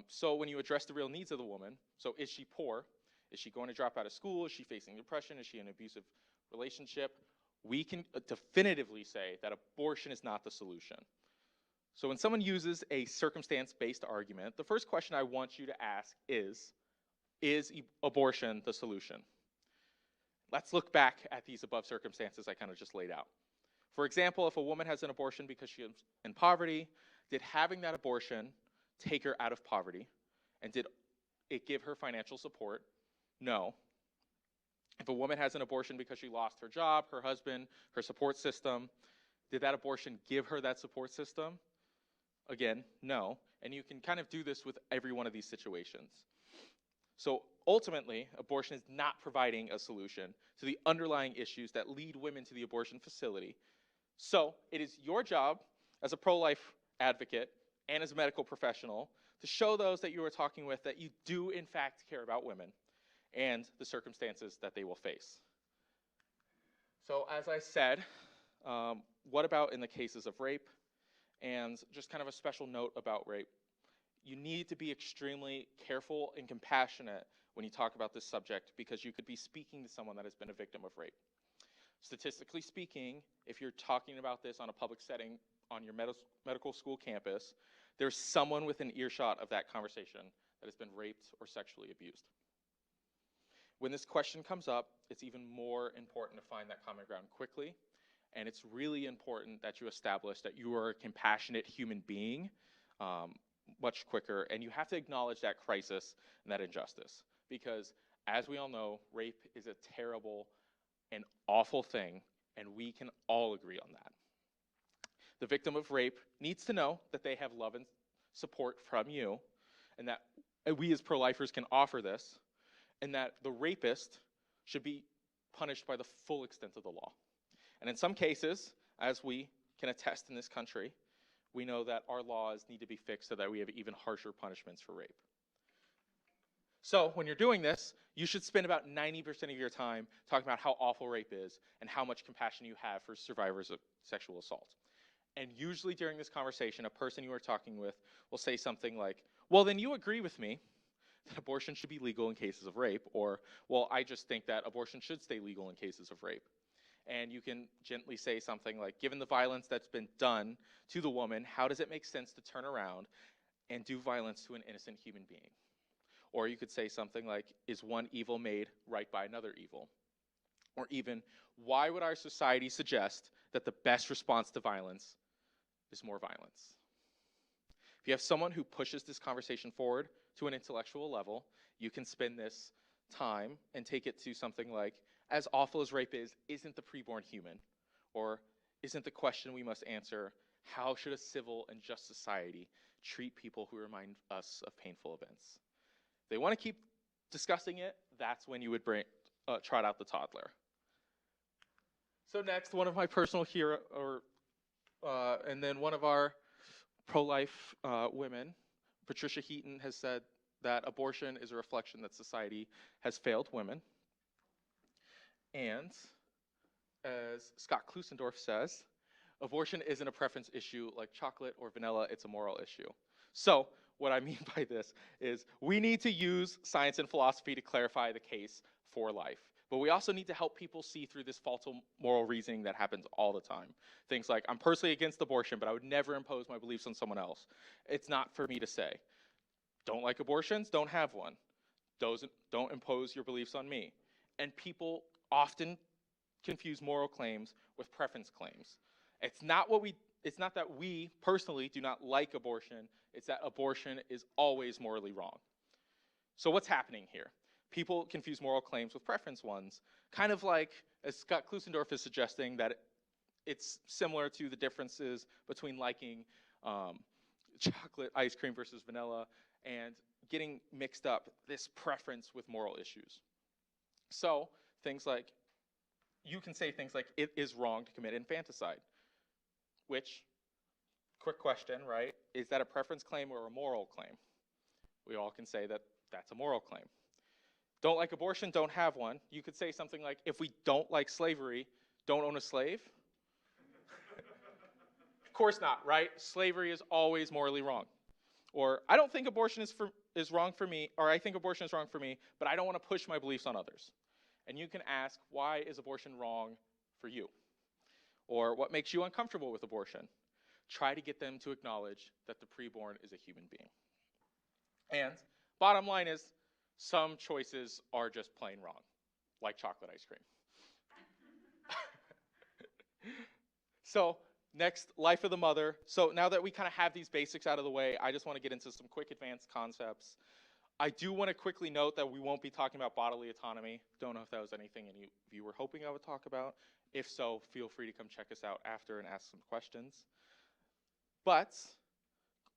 So when you address the real needs of the woman, so is she poor? Is she going to drop out of school? Is she facing depression? Is she in an abusive relationship? We can definitively say that abortion is not the solution. So when someone uses a circumstance-based argument, the first question I want you to ask is abortion the solution? Let's look back at these above circumstances I kind of just laid out. For example, if a woman has an abortion because she is in poverty, did having that abortion take her out of poverty? And did it give her financial support? No. If a woman has an abortion because she lost her job, her husband, her support system, did that abortion give her that support system? Again, no. And you can kind of do this with every one of these situations. So ultimately, abortion is not providing a solution to the underlying issues that lead women to the abortion facility. So it is your job as a pro-life advocate and as a medical professional to show those that you are talking with that you do in fact care about women and the circumstances that they will face. So as I said, what about in the cases of rape? And just kind of a special note about rape. You need to be extremely careful and compassionate when you talk about this subject, because you could be speaking to someone that has been a victim of rape. Statistically speaking, if you're talking about this on a public setting on your medical school campus, there's someone within earshot of that conversation that has been raped or sexually abused. When this question comes up, it's even more important to find that common ground quickly, and it's really important that you establish that you are a compassionate human being much quicker, and you have to acknowledge that crisis and that injustice, because as we all know, rape is a terrible and awful thing, and we can all agree on that. The victim of rape needs to know that they have love and support from you, and that we as pro-lifers can offer this, and that the rapist should be punished by the full extent of the law. And in some cases, as we can attest in this country, we know that our laws need to be fixed so that we have even harsher punishments for rape. So when you're doing this, you should spend about 90% of your time talking about how awful rape is and how much compassion you have for survivors of sexual assault. And usually during this conversation, a person you are talking with will say something like, well, then you agree with me that abortion should be legal in cases of rape, or, well, I just think that abortion should stay legal in cases of rape. And you can gently say something like, given the violence that's been done to the woman, how does it make sense to turn around and do violence to an innocent human being? Or you could say something like, is one evil made right by another evil? Or even, why would our society suggest that the best response to violence is more violence? If you have someone who pushes this conversation forward to an intellectual level, you can spend this time and take it to something like, as awful as rape is, isn't the preborn human? Or isn't the question we must answer, how should a civil and just society treat people who remind us of painful events? If they want to keep discussing it, that's when you would trot out the toddler. So next, one of my personal heroes, and then one of our pro-life women, Patricia Heaton, has said that abortion is a reflection that society has failed women. And as Scott Klusendorf says, abortion isn't a preference issue like chocolate or vanilla, it's a moral issue. So what I mean by this is we need to use science and philosophy to clarify the case for life. But we also need to help people see through this false moral reasoning that happens all the time. Things like, I'm personally against abortion, but I would never impose my beliefs on someone else. It's not for me to say. Don't like abortions? Don't have one. Don't impose your beliefs on me. And people often confuse moral claims with preference claims. It's not that we personally do not like abortion, it's that abortion is always morally wrong. So what's happening here? People confuse moral claims with preference ones, kind of like, as Scott Klusendorf is suggesting, that it's similar to the differences between liking chocolate ice cream versus vanilla and getting mixed up this preference with moral issues. So you can say things like, it is wrong to commit infanticide, which, quick question, right? Is that a preference claim or a moral claim? We all can say that that's a moral claim. Don't like abortion, don't have one. You could say something like, if we don't like slavery, don't own a slave. Of course not, right? Slavery is always morally wrong. Or, I don't think abortion is wrong for me, or I think abortion is wrong for me, but I don't want to push my beliefs on others. And you can ask, why is abortion wrong for you? Or, what makes you uncomfortable with abortion? Try to get them to acknowledge that the preborn is a human being. And bottom line is, some choices are just plain wrong, like chocolate ice cream. So next, life of the mother. So now that we kind of have these basics out of the way, I just want to get into some quick advanced concepts. I do want to quickly note that we won't be talking about bodily autonomy. Don't know if that was anything any of you were hoping I would talk about. If so, feel free to come check us out after and ask some questions. But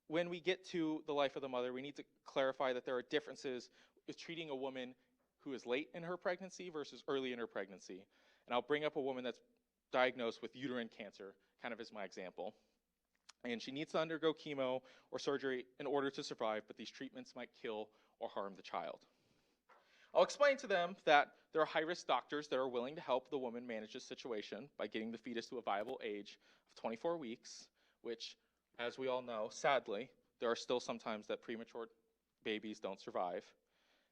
when we get to the life of the mother, we need to clarify that there are differences with treating a woman who is late in her pregnancy versus early in her pregnancy. And I'll bring up a woman that's diagnosed with uterine cancer, kind of as my example. And she needs to undergo chemo or surgery in order to survive, but these treatments might kill or harm the child. I'll explain to them that there are high-risk doctors that are willing to help the woman manage this situation by getting the fetus to a viable age of 24 weeks, which, as we all know, sadly, there are still some times that premature babies don't survive,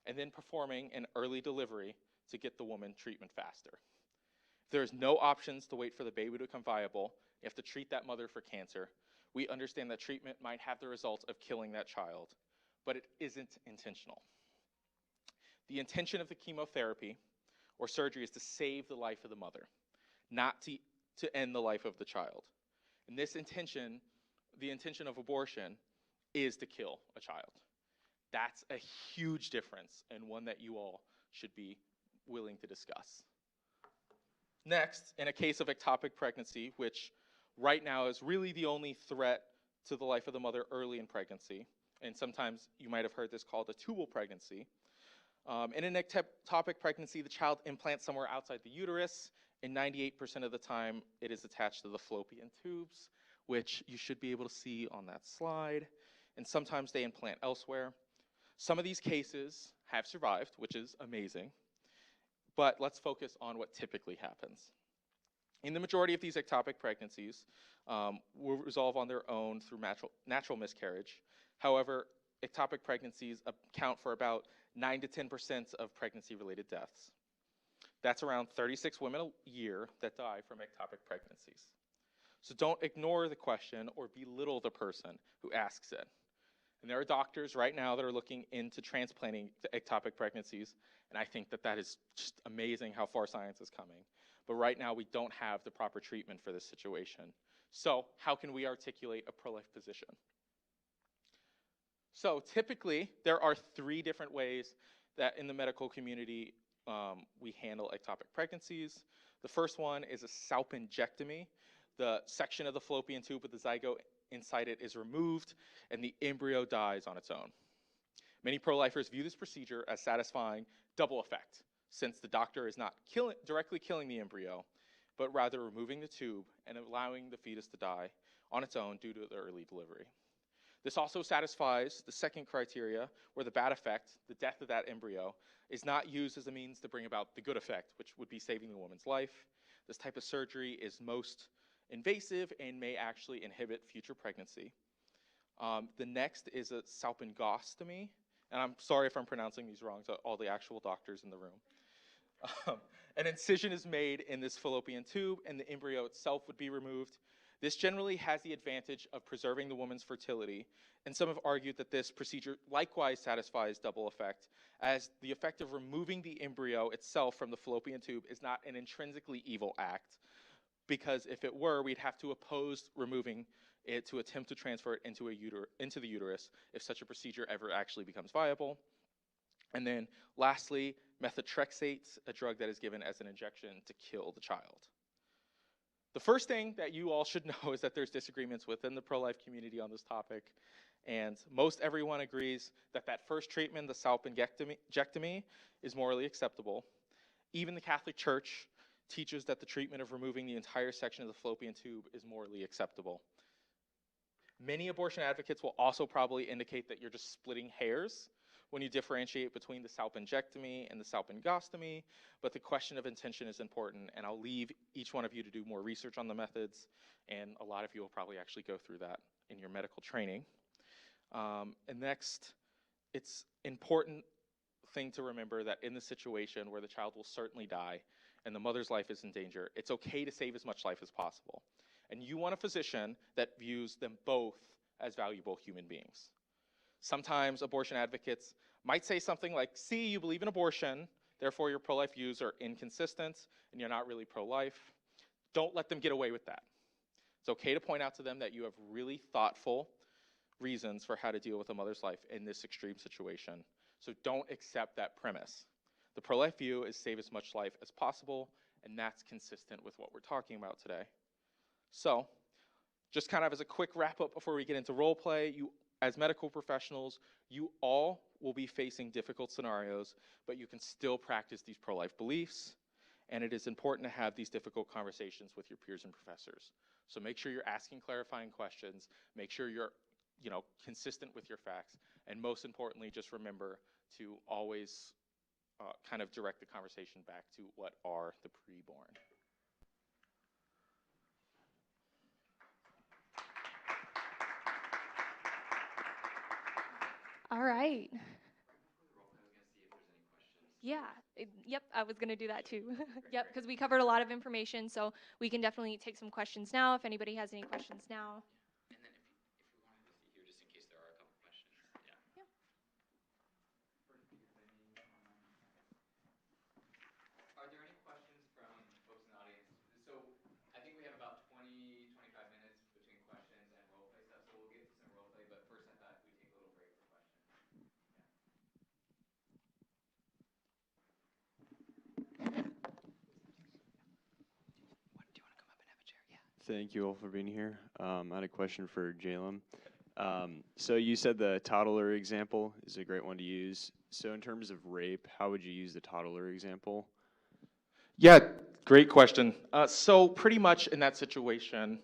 and then performing an early delivery to get the woman treatment faster. If there's no options to wait for the baby to become viable, you have to treat that mother for cancer. We understand that treatment might have the result of killing that child, but it isn't intentional. The intention of the chemotherapy or surgery is to save the life of the mother, not to end the life of the child. And this intention, the intention of abortion, is to kill a child. That's a huge difference, and one that you all should be willing to discuss. Next, in a case of ectopic pregnancy, which right now is really the only threat to the life of the mother early in pregnancy, and sometimes you might have heard this called a tubal pregnancy. In an ectopic pregnancy, the child implants somewhere outside the uterus, and 98% of the time it is attached to the fallopian tubes, which you should be able to see on that slide, and sometimes they implant elsewhere. Some of these cases have survived, which is amazing, but let's focus on what typically happens. In the majority of these ectopic pregnancies, will resolve on their own through natural miscarriage. However, ectopic pregnancies account for about 9 to 10% of pregnancy-related deaths. That's around 36 women a year that die from ectopic pregnancies. So don't ignore the question or belittle the person who asks it. And there are doctors right now that are looking into transplanting the ectopic pregnancies, and I think that that is just amazing how far science is coming. But right now we don't have the proper treatment for this situation. So how can we articulate a pro-life position? So typically there are 3 different ways that in the medical community we handle ectopic pregnancies. The first one is a salpingectomy. The section of the fallopian tube with the zygote inside it is removed, and the embryo dies on its own. Many pro-lifers view this procedure as satisfying double effect, since the doctor is not directly killing the embryo, but rather removing the tube and allowing the fetus to die on its own due to the early delivery. This also satisfies the second criteria, where the bad effect, the death of that embryo, is not used as a means to bring about the good effect, which would be saving the woman's life. This type of surgery is most invasive and may actually inhibit future pregnancy. The next is a salpingostomy, and I'm sorry if I'm pronouncing these wrong to all the actual doctors in the room. An incision is made in this fallopian tube, and the embryo itself would be removed. This generally has the advantage of preserving the woman's fertility, and some have argued that this procedure likewise satisfies double effect, as the effect of removing the embryo itself from the fallopian tube is not an intrinsically evil act, because if it were, we'd have to oppose removing it to attempt to transfer it into the uterus if such a procedure ever actually becomes viable. And then lastly, methotrexate, a drug that is given as an injection to kill the child. The first thing that you all should know is that there's disagreements within the pro-life community on this topic, and most everyone agrees that that first treatment, the salpingectomy, is morally acceptable. Even the Catholic Church teaches that the treatment of removing the entire section of the fallopian tube is morally acceptable. Many abortion advocates will also probably indicate that you're just splitting hairs when you differentiate between the salpingectomy and the salpingostomy, but the question of intention is important, and I'll leave each one of you to do more research on the methods, and a lot of you will probably actually go through that in your medical training. And next, it's important thing to remember that in the situation where the child will certainly die and the mother's life is in danger, it's okay to save as much life as possible. And you want a physician that views them both as valuable human beings. Sometimes abortion advocates might say something like, see, you believe in abortion, therefore your pro-life views are inconsistent and you're not really pro-life. Don't let them get away with that. It's okay to point out to them that you have really thoughtful reasons for how to deal with a mother's life in this extreme situation. So don't accept that premise. The pro-life view is save as much life as possible, and that's consistent with what we're talking about today. So, just kind of as a quick wrap up before we get into role play, you, as medical professionals, you all will be facing difficult scenarios, but you can still practice these pro-life beliefs, and it is important to have these difficult conversations with your peers and professors. So make sure you're asking clarifying questions, make sure you're consistent with your facts, and most importantly, just remember to always kind of direct the conversation back to what are the preborn. All right. Yeah, yep, I was going to do that too. Yep, because we covered a lot of information, so we can definitely take some questions now if anybody has any questions now. And then if we wanted to see here, just in case there are a couple questions. Yeah. Are there any questions from folks in the audience? So I think we have about 20, 25 minutes between questions and role play stuff, so we'll get to some role play, but first I thought we'd take a little break for questions. Do you want to come up and have a chair? Yeah. Thank you all for being here. I had a question for Jalem. So you said the toddler example is a great one to use. So in terms of rape, how would you use the toddler example? Yeah, great question. So pretty much in that situation,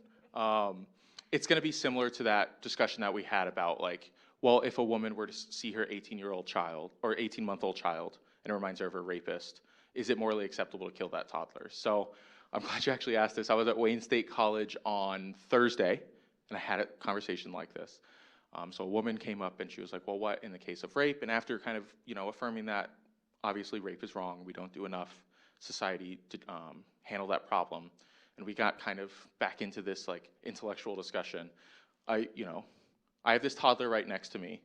it's going to be similar to that discussion that we had about, like, well, if a woman were to see her 18-year-old child or 18-month-old child and it reminds her of her rapist, is it morally acceptable to kill that toddler? So I'm glad you actually asked this. I was at Wayne State College on Thursday, and I had a conversation like this. So a woman came up and she was like, well, what in the case of rape? And after kind of, affirming that obviously rape is wrong, we don't do enough society to handle that problem, and we got kind of back into this like intellectual discussion. I have this toddler right next to me,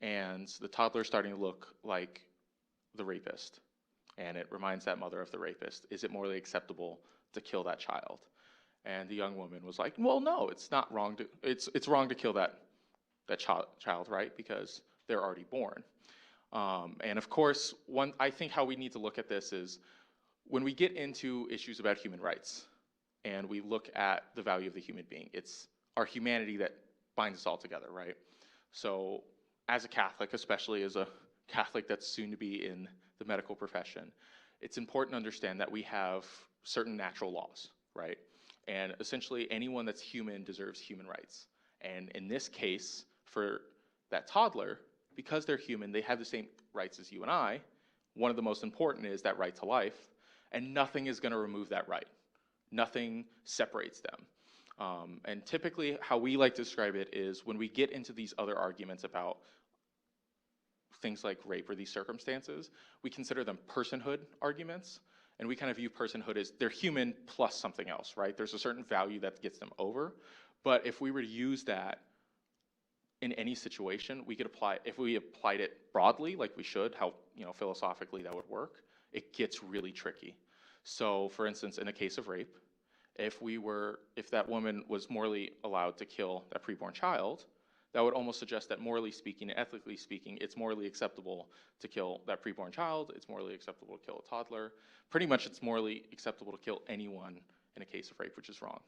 and the toddler is starting to look like the rapist, and it reminds that mother of the rapist. Is it morally acceptable to kill that child? And the young woman was like, well, no, it's not wrong to, it's wrong to kill that child, right? Because they're already born. And of course, I think how we need to look at this is when we get into issues about human rights and we look at the value of the human being, it's our humanity that binds us all together, right? So as a Catholic, especially as a Catholic that's soon to be in the medical profession, it's important to understand that we have certain natural laws, right? And essentially anyone that's human deserves human rights. And in this case, for that toddler, because they're human, they have the same rights as you and I. One of the most important is that right to life, and nothing is going to remove that right. Nothing separates them. And typically how we like to describe it is when we get into these other arguments about things like rape or these circumstances, we consider them personhood arguments. And we kind of view personhood as they're human plus something else, right? There's a certain value that gets them over. But if we were to use that in any situation, we could apply, if we applied it broadly, like we should, how, philosophically that would work, it gets really tricky. So for instance, in a case of rape, if that woman was morally allowed to kill that preborn child, that would almost suggest that morally speaking and ethically speaking, it's morally acceptable to kill that preborn child, it's morally acceptable to kill a toddler. Pretty much it's morally acceptable to kill anyone in a case of rape, which is wrong.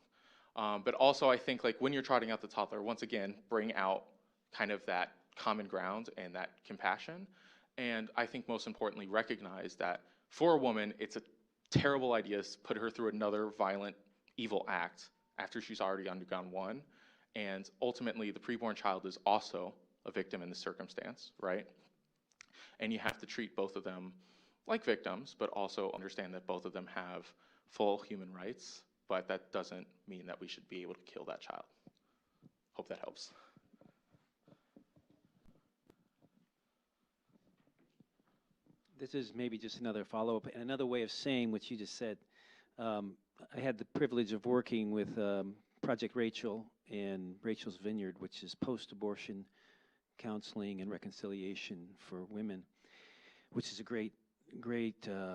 But also I think like when you're trotting out the toddler, once again, bring out kind of that common ground and that compassion. And I think most importantly, recognize that for a woman, it's a terrible idea to put her through another violent, evil act after she's already undergone one. And ultimately, the preborn child is also a victim in this circumstance, right? And you have to treat both of them like victims, but also understand that both of them have full human rights, but that doesn't mean that we should be able to kill that child. Hope that helps. This is maybe just another follow-up, and another way of saying what you just said. I had the privilege of working with Project Rachel and Rachel's Vineyard, which is post-abortion counseling and reconciliation for women, which is a great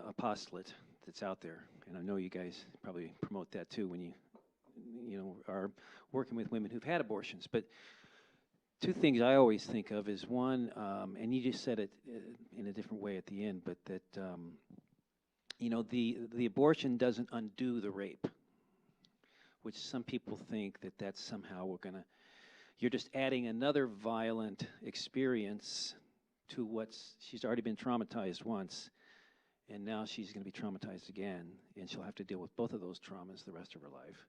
apostolate that's out there. And I know you guys probably promote that too when you are working with women who've had abortions. But two things I always think of is one, and you just said it in a different way at the end, but that the abortion doesn't undo the rape, which some people think that that's somehow you're just adding another violent experience to she's already been traumatized once, and now she's going to be traumatized again, and she'll have to deal with both of those traumas the rest of her life.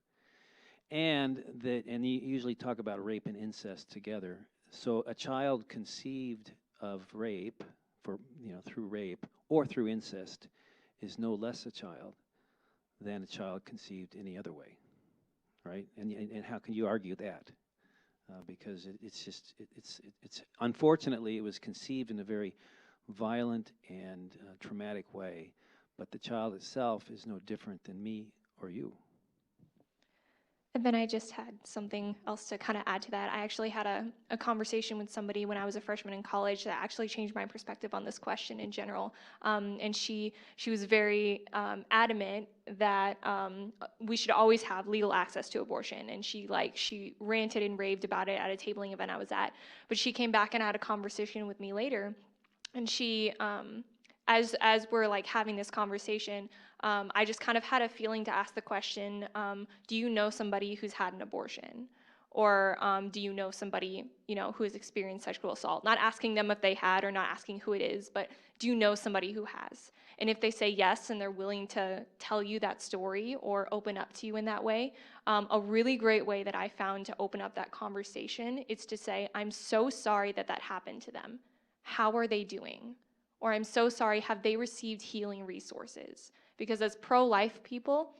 And you usually talk about rape and incest together. So a child conceived of rape through rape or through incest is no less a child than a child conceived any other way, right? And how can you argue that? Because it's unfortunately it was conceived in a very violent and traumatic way, but the child itself is no different than me or you. And then I just had something else to kind of add to that. I actually had a conversation with somebody when I was a freshman in college that actually changed my perspective on this question in general. And she was very adamant that we should always have legal access to abortion. And she ranted and raved about it at a tabling event I was at. But she came back and had a conversation with me later. And she, as we're like having this conversation, I just kind of had a feeling to ask the question, do you know somebody who's had an abortion? Or do you know somebody, who has experienced sexual assault? Not asking them if they had or not asking who it is, but do you know somebody who has? And if they say yes and they're willing to tell you that story or open up to you in that way, a really great way that I found to open up that conversation is to say, I'm so sorry that happened to them. How are they doing? Or I'm so sorry, have they received healing resources? Because as pro-life people,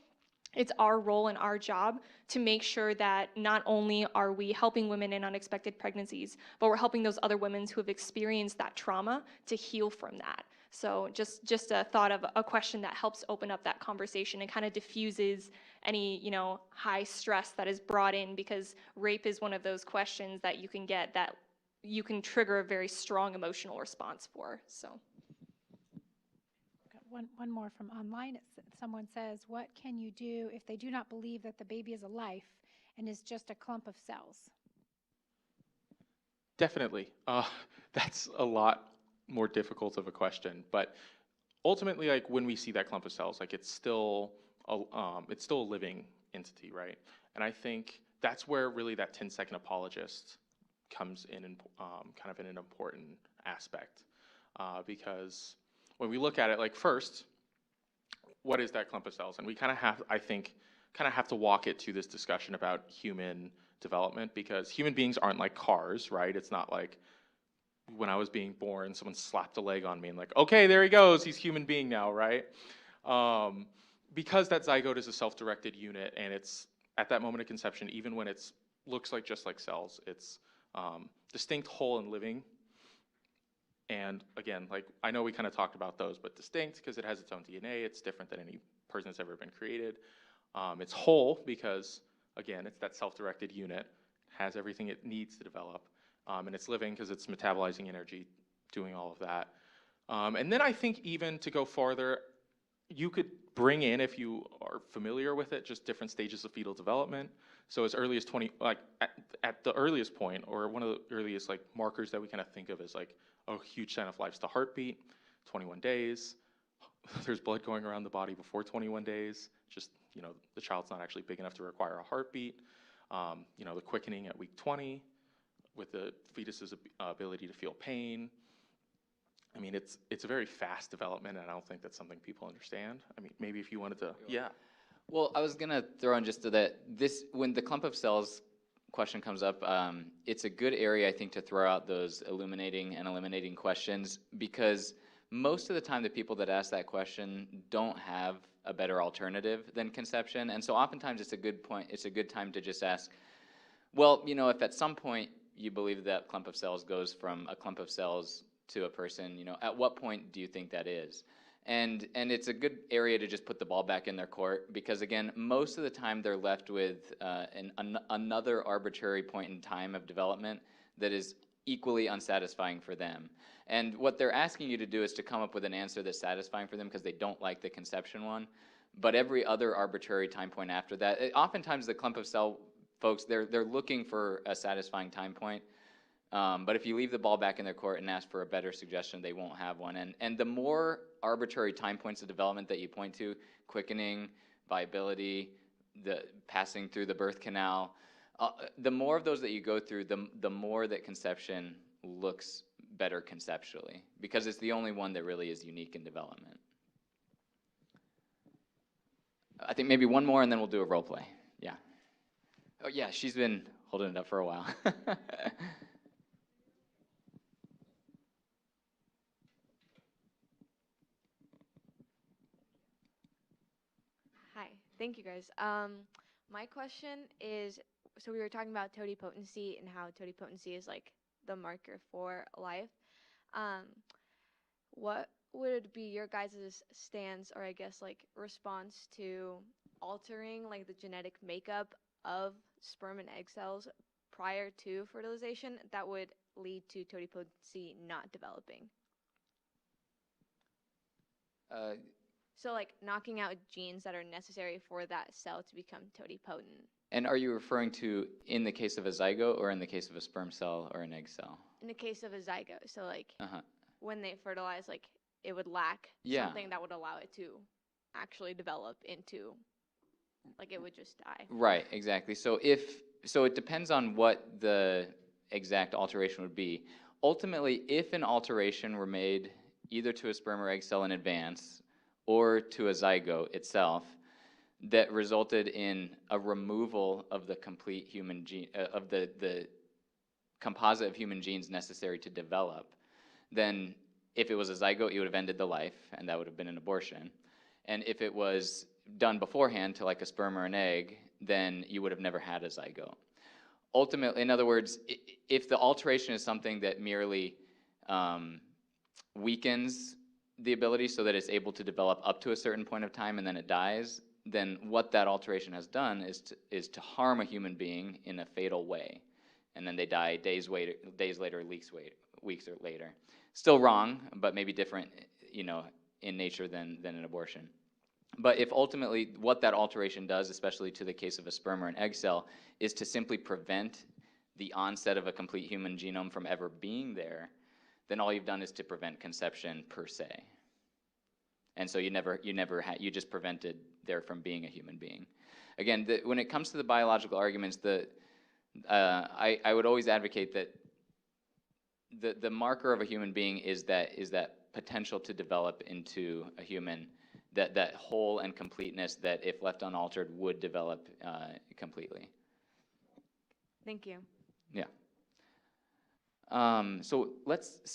it's our role and our job to make sure that not only are we helping women in unexpected pregnancies, but we're helping those other women who have experienced that trauma to heal from that. So just a thought of a question that helps open up that conversation and kind of diffuses any, high stress that is brought in, because rape is one of those questions that you can get that you can trigger a very strong emotional response for. So. One more from online. Someone says, what can you do if they do not believe that the baby is a life and is just a clump of cells? Definitely. That's a lot more difficult of a question. But ultimately, like when we see that clump of cells, like it's still a living entity, right? And I think that's where really that 10-second apologist comes in and kind of in an important aspect, because when we look at it, like first, what is that clump of cells? And we kind of have, I think, have to walk it to this discussion about human development, because human beings aren't like cars, right? It's not like when I was being born, someone slapped a leg on me and like, okay, there he goes, he's human being now, right? Because that zygote is a self-directed unit, and it's at that moment of conception, even when it looks like just like cells, it's distinct, whole, and living. And again, like I know we kind of talked about those, but distinct because it has its own DNA. It's different than any person that's ever been created. It's whole because, again, it's that self-directed unit, has everything it needs to develop. And it's living because it's metabolizing energy, doing all of that. And then I think even to go farther, you could bring in, if you are familiar with it, just different stages of fetal development. So as early as 20, like at the earliest point, or one of the earliest like markers that we kind of think of as like a huge sign of life's the heartbeat, 21 days. There's blood going around the body before 21 days. Just, you know, the child's not actually big enough to require a heartbeat. You know, the quickening at week 20 with the fetus's ability to feel pain. I mean, it's a very fast development, and I don't think that's something people understand. I mean, maybe if you wanted to, yeah. Well, I was gonna throw in just that when the clump of cells question comes up, it's a good area, I think, to throw out those illuminating and eliminating questions, because most of the time the people that ask that question don't have a better alternative than conception, and so oftentimes it's a good time to just ask, well, you know, if at some point you believe that clump of cells goes from a clump of cells to a person, you know, at what point do you think that is? And it's a good area to just put the ball back in their court, because again, most of the time they're left with another arbitrary point in time of development that is equally unsatisfying for them. And what they're asking you to do is to come up with an answer that's satisfying for them because they don't like the conception one. But every other arbitrary time point after that, oftentimes the clump of cell folks, they're looking for a satisfying time point. But if you leave the ball back in their court and ask for a better suggestion, they won't have one. And the more arbitrary time points of development that you point to, quickening, viability, the passing through the birth canal, the more of those that you go through, the more that conception looks better conceptually, because it's the only one that really is unique in development. I think maybe one more and then we'll do a role play. Yeah. Oh yeah, she's been holding it up for a while. Hi, thank you guys. My question is, so we were talking about totipotency and how totipotency is like the marker for life. What would be your guys' stance, or I guess like response to altering like the genetic makeup of sperm and egg cells prior to fertilization that would lead to totipotency not developing? So like knocking out genes that are necessary for that cell to become totipotent. And are you referring to in the case of a zygote or in the case of a sperm cell or an egg cell? In the case of a zygote, so like when they fertilize, like it would lack something that would allow it to actually develop into, like it would just die. Right, exactly. So it depends on what the exact alteration would be. Ultimately, if an alteration were made either to a sperm or egg cell in advance or to a zygote itself that resulted in a removal of the complete human gene, of the composite of human genes necessary to develop, then if it was a zygote, you would have ended the life, and that would have been an abortion. And if it was done beforehand to like a sperm or an egg, then you would have never had a zygote. Ultimately, in other words, if the alteration is something that merely weakens the ability so that it's able to develop up to a certain point of time and then it dies, then what that alteration has done is to harm a human being in a fatal way. And then they die days later, weeks or later. Still wrong, but maybe different, you know, in nature than an abortion. But if ultimately what that alteration does, especially to the case of a sperm or an egg cell, is to simply prevent the onset of a complete human genome from ever being there, then all you've done is to prevent conception per se. And so you just prevented there from being a human being. Again, when it comes to the biological arguments, I would always advocate that the marker of a human being is that potential to develop into a human, that whole and completeness that if left unaltered would develop completely. Thank you. Yeah. So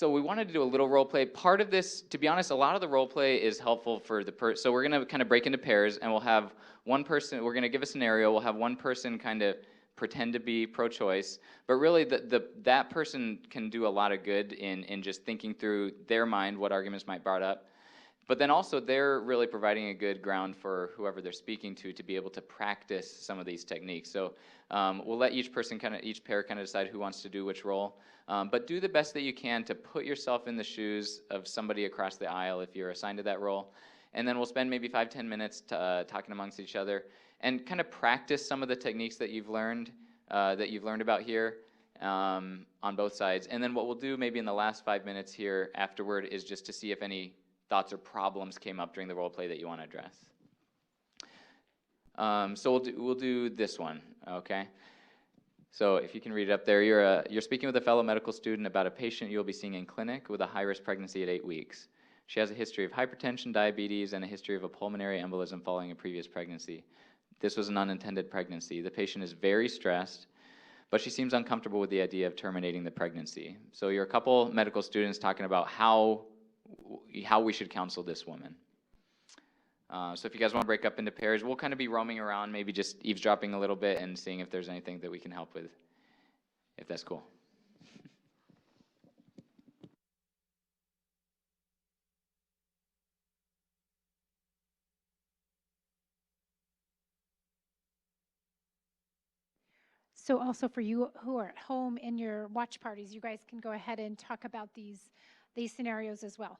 we wanted to do a little role play. Part of this, to be honest, a lot of the role play is helpful for so we're gonna kind of break into pairs, and we'll have one person, we're gonna give a scenario, we'll have one person kind of pretend to be pro-choice, but really that person can do a lot of good in just thinking through their mind what arguments might brought up. But then also they're really providing a good ground for whoever they're speaking to be able to practice some of these techniques. So we'll let each pair kind of decide who wants to do which role. But do the best that you can to put yourself in the shoes of somebody across the aisle if you're assigned to that role. And then we'll spend maybe 5-10 minutes talking amongst each other and kind of practice some of the techniques that you've learned about here on both sides. And then what we'll do maybe in the last 5 minutes here afterward is just to see if any thoughts or problems came up during the role play that you want to address. So we'll do this one, okay? So if you can read it up there, you're speaking with a fellow medical student about a patient you'll be seeing in clinic with a high-risk pregnancy at 8 weeks. She has a history of hypertension, diabetes, and a history of a pulmonary embolism following a previous pregnancy. This was an unintended pregnancy. The patient is very stressed, but she seems uncomfortable with the idea of terminating the pregnancy. So you're a couple medical students talking about how we should counsel this woman. So if you guys want to break up into pairs, we'll kind of be roaming around, maybe just eavesdropping a little bit and seeing if there's anything that we can help with, if that's cool. So also for you who are at home in your watch parties, you guys can go ahead and talk about these scenarios as well.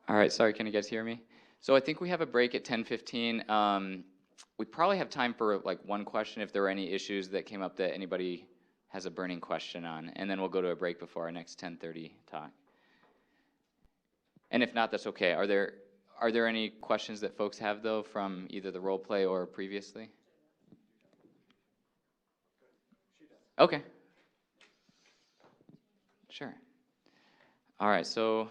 All right, sorry, can you guys hear me? So I think we have a break at 10:15. We probably have time for like one question if there are any issues that came up that anybody has a burning question on, and then we'll go to a break before our next 10:30 talk. And if not, that's okay. Are there any questions that folks have though from either the role play or previously? Okay. Sure. All right, so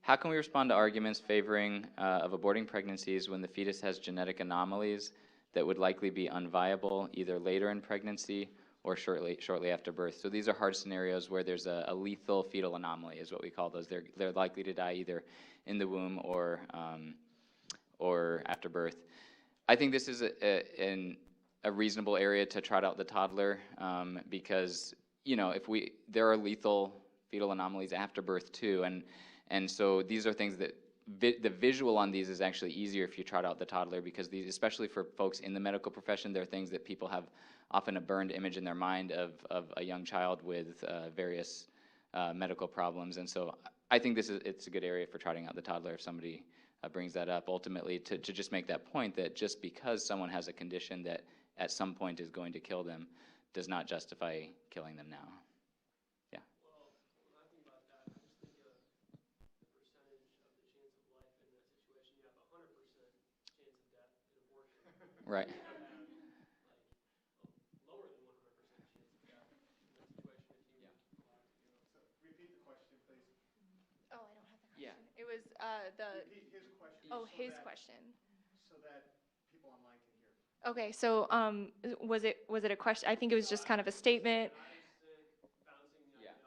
how can we respond to arguments favoring of aborting pregnancies when the fetus has genetic anomalies that would likely be unviable either later in pregnancy or shortly after birth? So these are hard scenarios where there's a lethal fetal anomaly, is what we call those. They're likely to die either in the womb or after birth. I think this is a reasonable area to trot out the toddler because there are lethal fetal anomalies after birth too, and so these are things that the visual on these is actually easier if you trot out the toddler, because these, especially for folks in the medical profession, they're things that people have often a burned image in their mind of a young child with various medical problems. And so I think it's a good area for trotting out the toddler if somebody brings that up, ultimately to just make that point that just because someone has a condition that at some point is going to kill them does not justify killing them now. Right. Repeat the question, please. Oh, I don't have the question. Yeah. It was Repeat his question. oh, his question. So that people online can hear. Okay, so was it a question? I think it was just kind of a statement.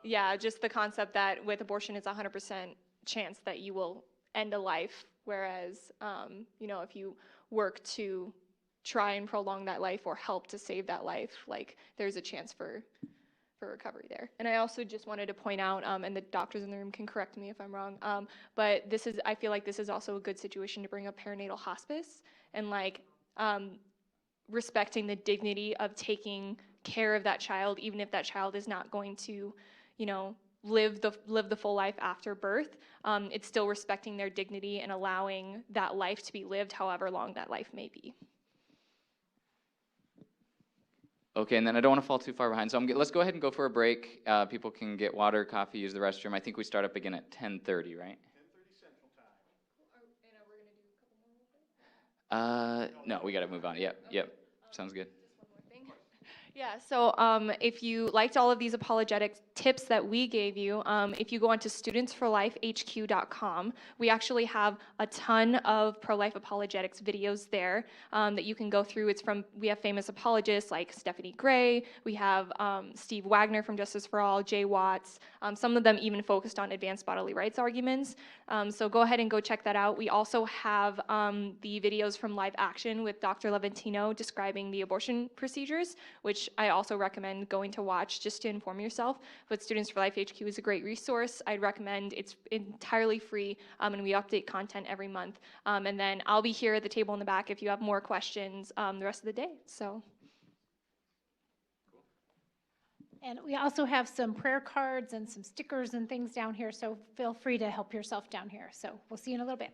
Yeah, just the concept that with abortion, it's 100% chance that you will end a life, whereas if you work to try and prolong that life or help to save that life, like there's a chance for recovery there. And I also just wanted to point out, and the doctors in the room can correct me if I'm wrong, but I feel like this is also a good situation to bring up perinatal hospice and respecting the dignity of taking care of that child, even if that child is not going to, live the full life after birth. It's still respecting their dignity and allowing that life to be lived however long that life may be. Okay, and then I don't want to fall too far behind, so let's go ahead and go for a break. People can get water, coffee, use the restroom. I think we start up again at 10:30, right? 10:30 Central Time. And are we going to do a couple more real quick? No, we got to move on. Yep. Sounds good. Just one more thing. Yeah, so if you liked all of these apologetic tips that we gave you, if you go onto studentsforlifehq.com, we actually have a ton of pro-life apologetics videos there that you can go through. We have famous apologists like Stephanie Gray, we have Steve Wagner from Justice for All, Jay Watts, some of them even focused on advanced bodily rights arguments. So go ahead and go check that out. We also have the videos from Live Action with Dr. Levantino describing the abortion procedures, which I also recommend going to watch just to inform yourself. But Students for Life HQ is a great resource. I'd recommend. It's entirely free, and we update content every month. And then I'll be here at the table in the back if you have more questions the rest of the day. So. And we also have some prayer cards and some stickers and things down here, so feel free to help yourself down here. So we'll see you in a little bit.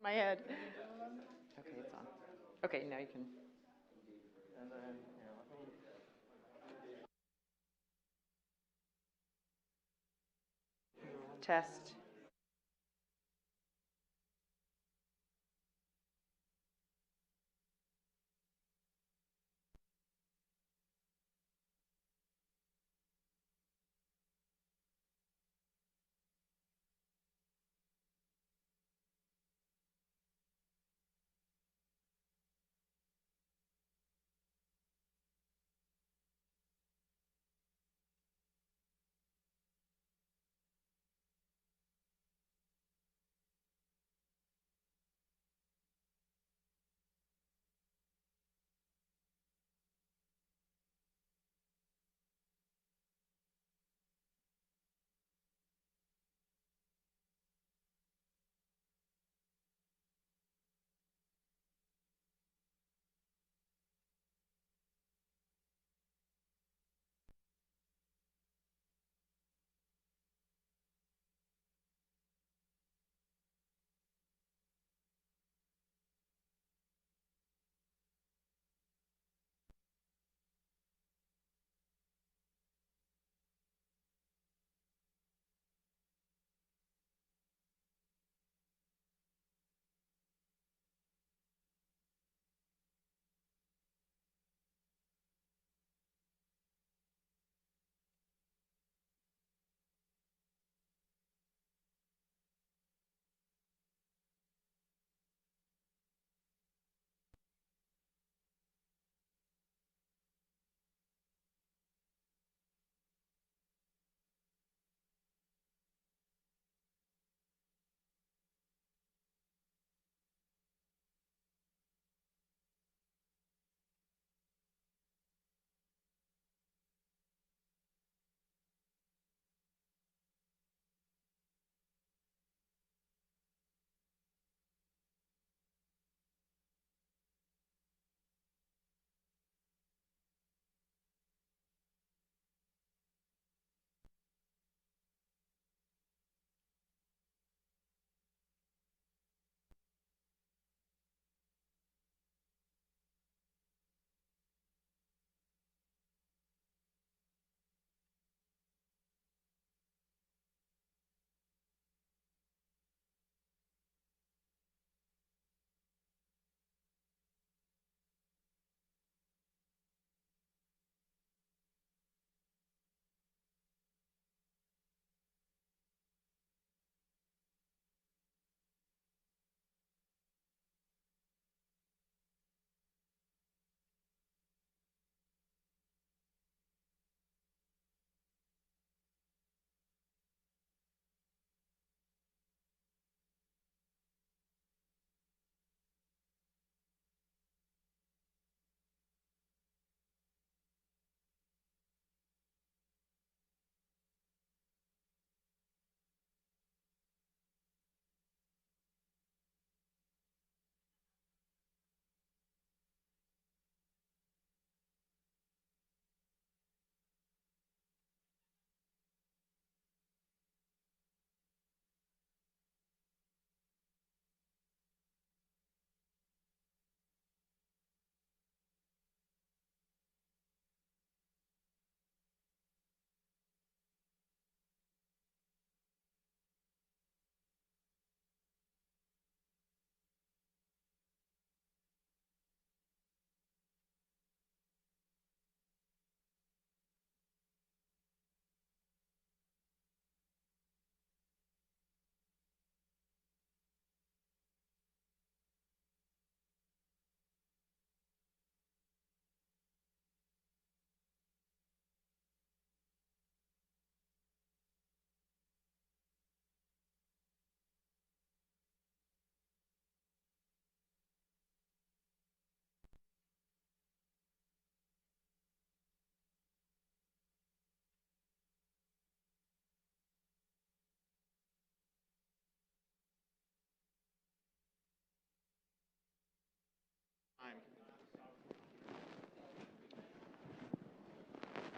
My head. Okay, it's on. Okay, now you can. Test.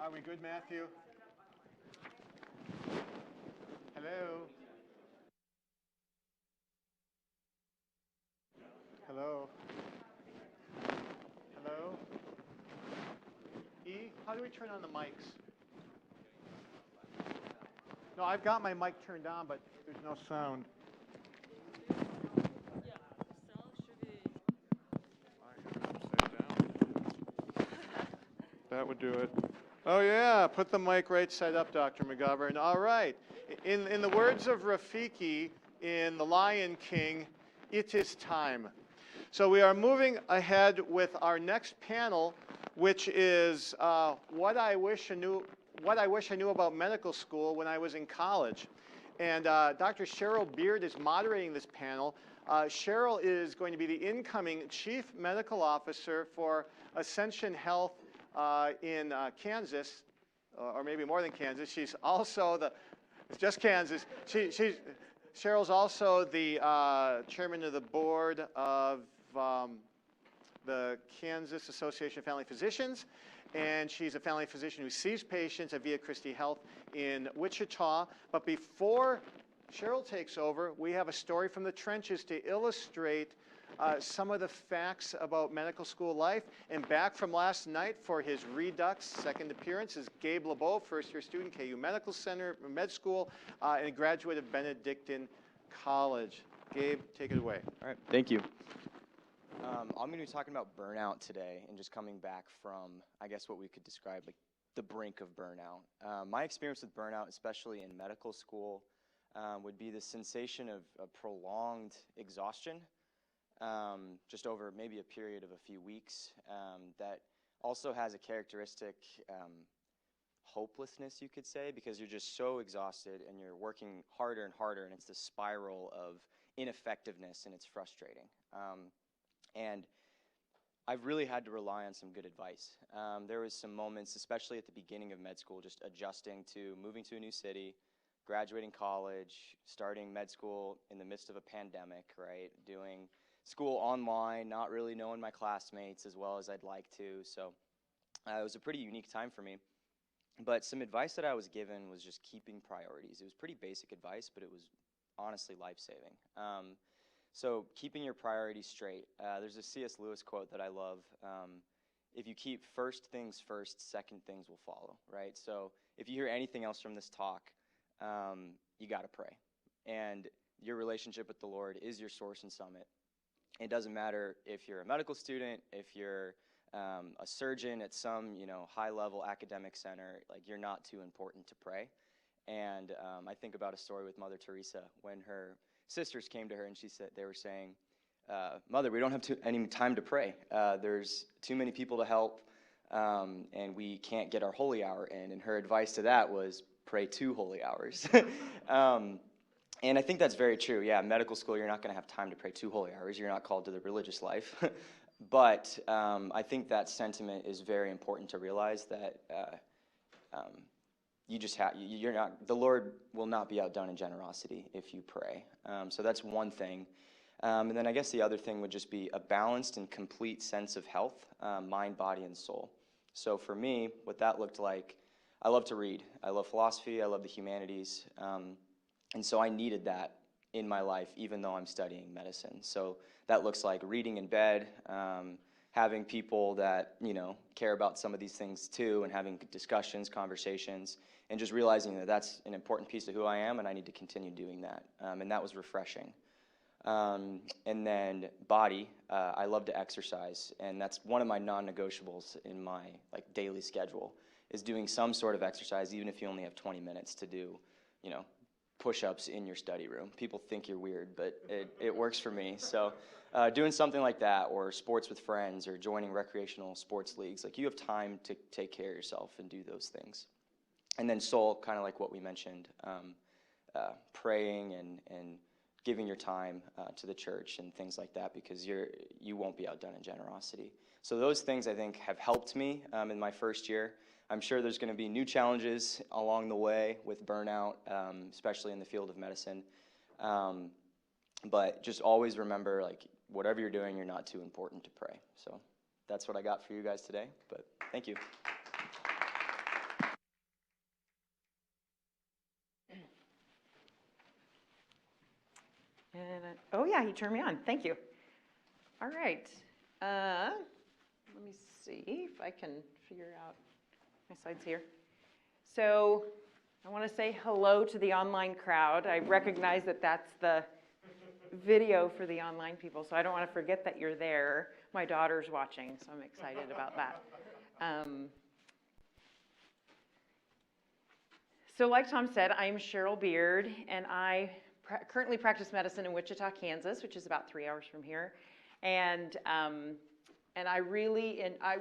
Are we good, Matthew? Hello? How do we turn on the mics? No, I've got my mic turned on, but there's no sound. That would do it. Oh yeah, put the mic right side up, Dr. McGovern. All right. In the words of Rafiki in The Lion King, it is time. So we are moving ahead with our next panel, which is what I wish I knew about medical school when I was in college. And Dr. Cheryl Beard is moderating this panel. Cheryl is going to be the incoming Chief Medical Officer for Ascension Health in Kansas, or maybe more than Kansas. She's also it's just Kansas. Cheryl's also the chairman of the board of the Kansas Association of Family Physicians, and she's a family physician who sees patients at Via Christi Health in Wichita. But before Cheryl takes over, we have a story from the trenches to illustrate some of the facts about medical school life. And back from last night for his Redux second appearance is Gabe LeBeau, first-year student, KU Medical Center, Med School, and a graduate of Benedictine College. Gabe, take it away. All right, thank you. I'm going to be talking about burnout today and just coming back from, I guess, what we could describe like the brink of burnout. My experience with burnout, especially in medical school, would be the sensation of prolonged exhaustion, just over maybe a period of a few weeks, that also has a characteristic hopelessness, you could say, because you're just so exhausted and you're working harder and harder, and it's this spiral of ineffectiveness, and it's frustrating. And I've really had to rely on some good advice. There was some moments, especially at the beginning of med school, just adjusting to moving to a new city, graduating college, starting med school in the midst of a pandemic, right? Doing school online, not really knowing my classmates as well as I'd like to. So it was a pretty unique time for me. But some advice that I was given was just keeping priorities. It was pretty basic advice, but it was honestly life-saving. So keeping your priorities straight. There's a C.S. Lewis quote that I love. If you keep first things first, second things will follow, right? So if you hear anything else from this talk, you got to pray. And your relationship with the Lord is your source and summit. It doesn't matter if you're a medical student, if you're a surgeon at some high-level academic center, like you're not too important to pray. And I think about a story with Mother Teresa when her sisters came to her and they were saying, Mother, we don't have any time to pray. There's too many people to help, and we can't get our holy hour in. And her advice to that was pray 2 holy hours. And I think that's very true. Yeah, medical school, you're not going to have time to pray 2 holy hours. You're not called to the religious life. But I think that sentiment is very important to realize that the Lord will not be outdone in generosity if you pray. So that's one thing. And then I guess the other thing would just be a balanced and complete sense of health, mind, body, and soul. So for me, what that looked like, I love to read. I love philosophy. I love the humanities. And so I needed that in my life, even though I'm studying medicine. So that looks like reading in bed, having people that, care about some of these things too, and having discussions, conversations, and just realizing that that's an important piece of who I am, and I need to continue doing that. And that was refreshing. And then body, I love to exercise, and that's one of my non-negotiables in my daily schedule, is doing some sort of exercise, even if you only have 20 minutes to do, push-ups in your study room. People think you're weird, but it works for me. So doing something like that, or sports with friends, or joining recreational sports leagues, you have time to take care of yourself and do those things. And then soul, kind of like what we mentioned, praying and giving your time to the church and things like that, because you won't be outdone in generosity. So those things, I think, have helped me in my first year. I'm sure there's going to be new challenges along the way with burnout, especially in the field of medicine. But just always remember, whatever you're doing, you're not too important to pray. So that's what I got for you guys today, but thank you. And, oh yeah, he turned me on. Thank you. All right. Let me see if I can figure out. My slide's here. So I want to say hello to the online crowd. I recognize that that's the video for the online people, so I don't want to forget that you're there. My daughter's watching, so I'm excited about that. So like Tom said, I'm Cheryl Beard, and I currently practice medicine in Wichita, Kansas, which is about 3 hours from here. And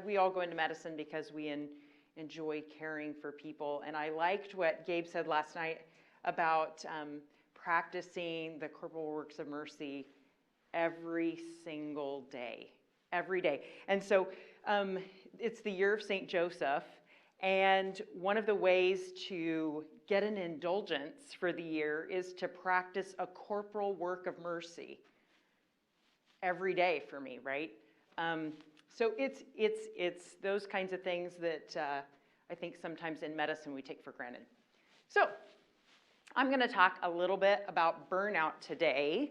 we all go into medicine because we enjoy caring for people. And I liked what Gabe said last night about practicing the corporal works of mercy every single day, every day. And so it's the year of St. Joseph. And one of the ways to get an indulgence for the year is to practice a corporal work of mercy every day for me, right? So it's those kinds of things that I think sometimes in medicine we take for granted. So I'm going to talk a little bit about burnout today.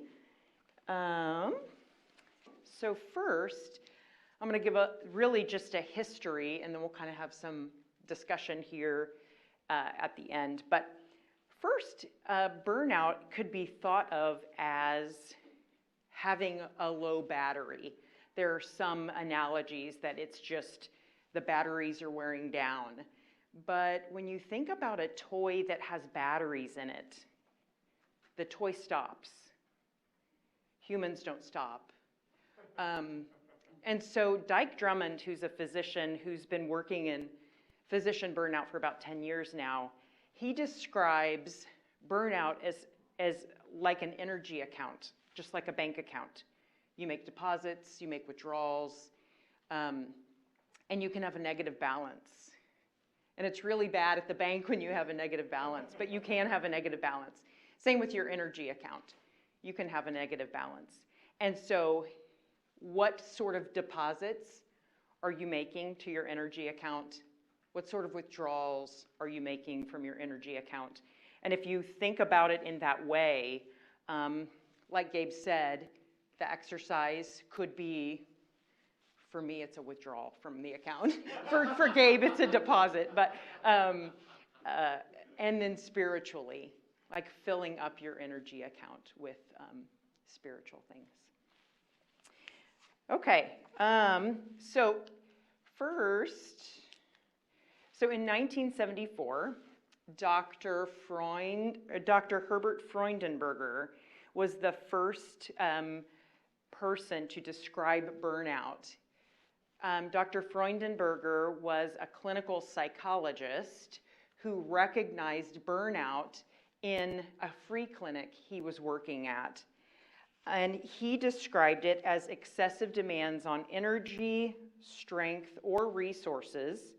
So first, I'm going to give really just a history, and then we'll kind of have some discussion here at the end. But first, burnout could be thought of as having a low battery. There are some analogies that it's just the batteries are wearing down. But when you think about a toy that has batteries in it, the toy stops. Humans don't stop. And so Dyke Drummond, who's a physician who's been working in physician burnout for about 10 years now, he describes burnout as like an energy account, just like a bank account. You make deposits, you make withdrawals, and you can have a negative balance. And it's really bad at the bank when you have a negative balance, but you can have a negative balance. Same with your energy account. You can have a negative balance. And so what sort of deposits are you making to your energy account? What sort of withdrawals are you making from your energy account? And if you think about it in that way, like Gabe said, the exercise could be, for me, it's a withdrawal from the account. For Gabe, it's a deposit. But and then spiritually, like filling up your energy account with spiritual things. Okay, so first, so in 1974, Dr. Herbert Freudenberger was the first person to describe burnout. Dr. Freudenberger was a clinical psychologist who recognized burnout in a free clinic he was working at. And he described it as excessive demands on energy, strength, or resources,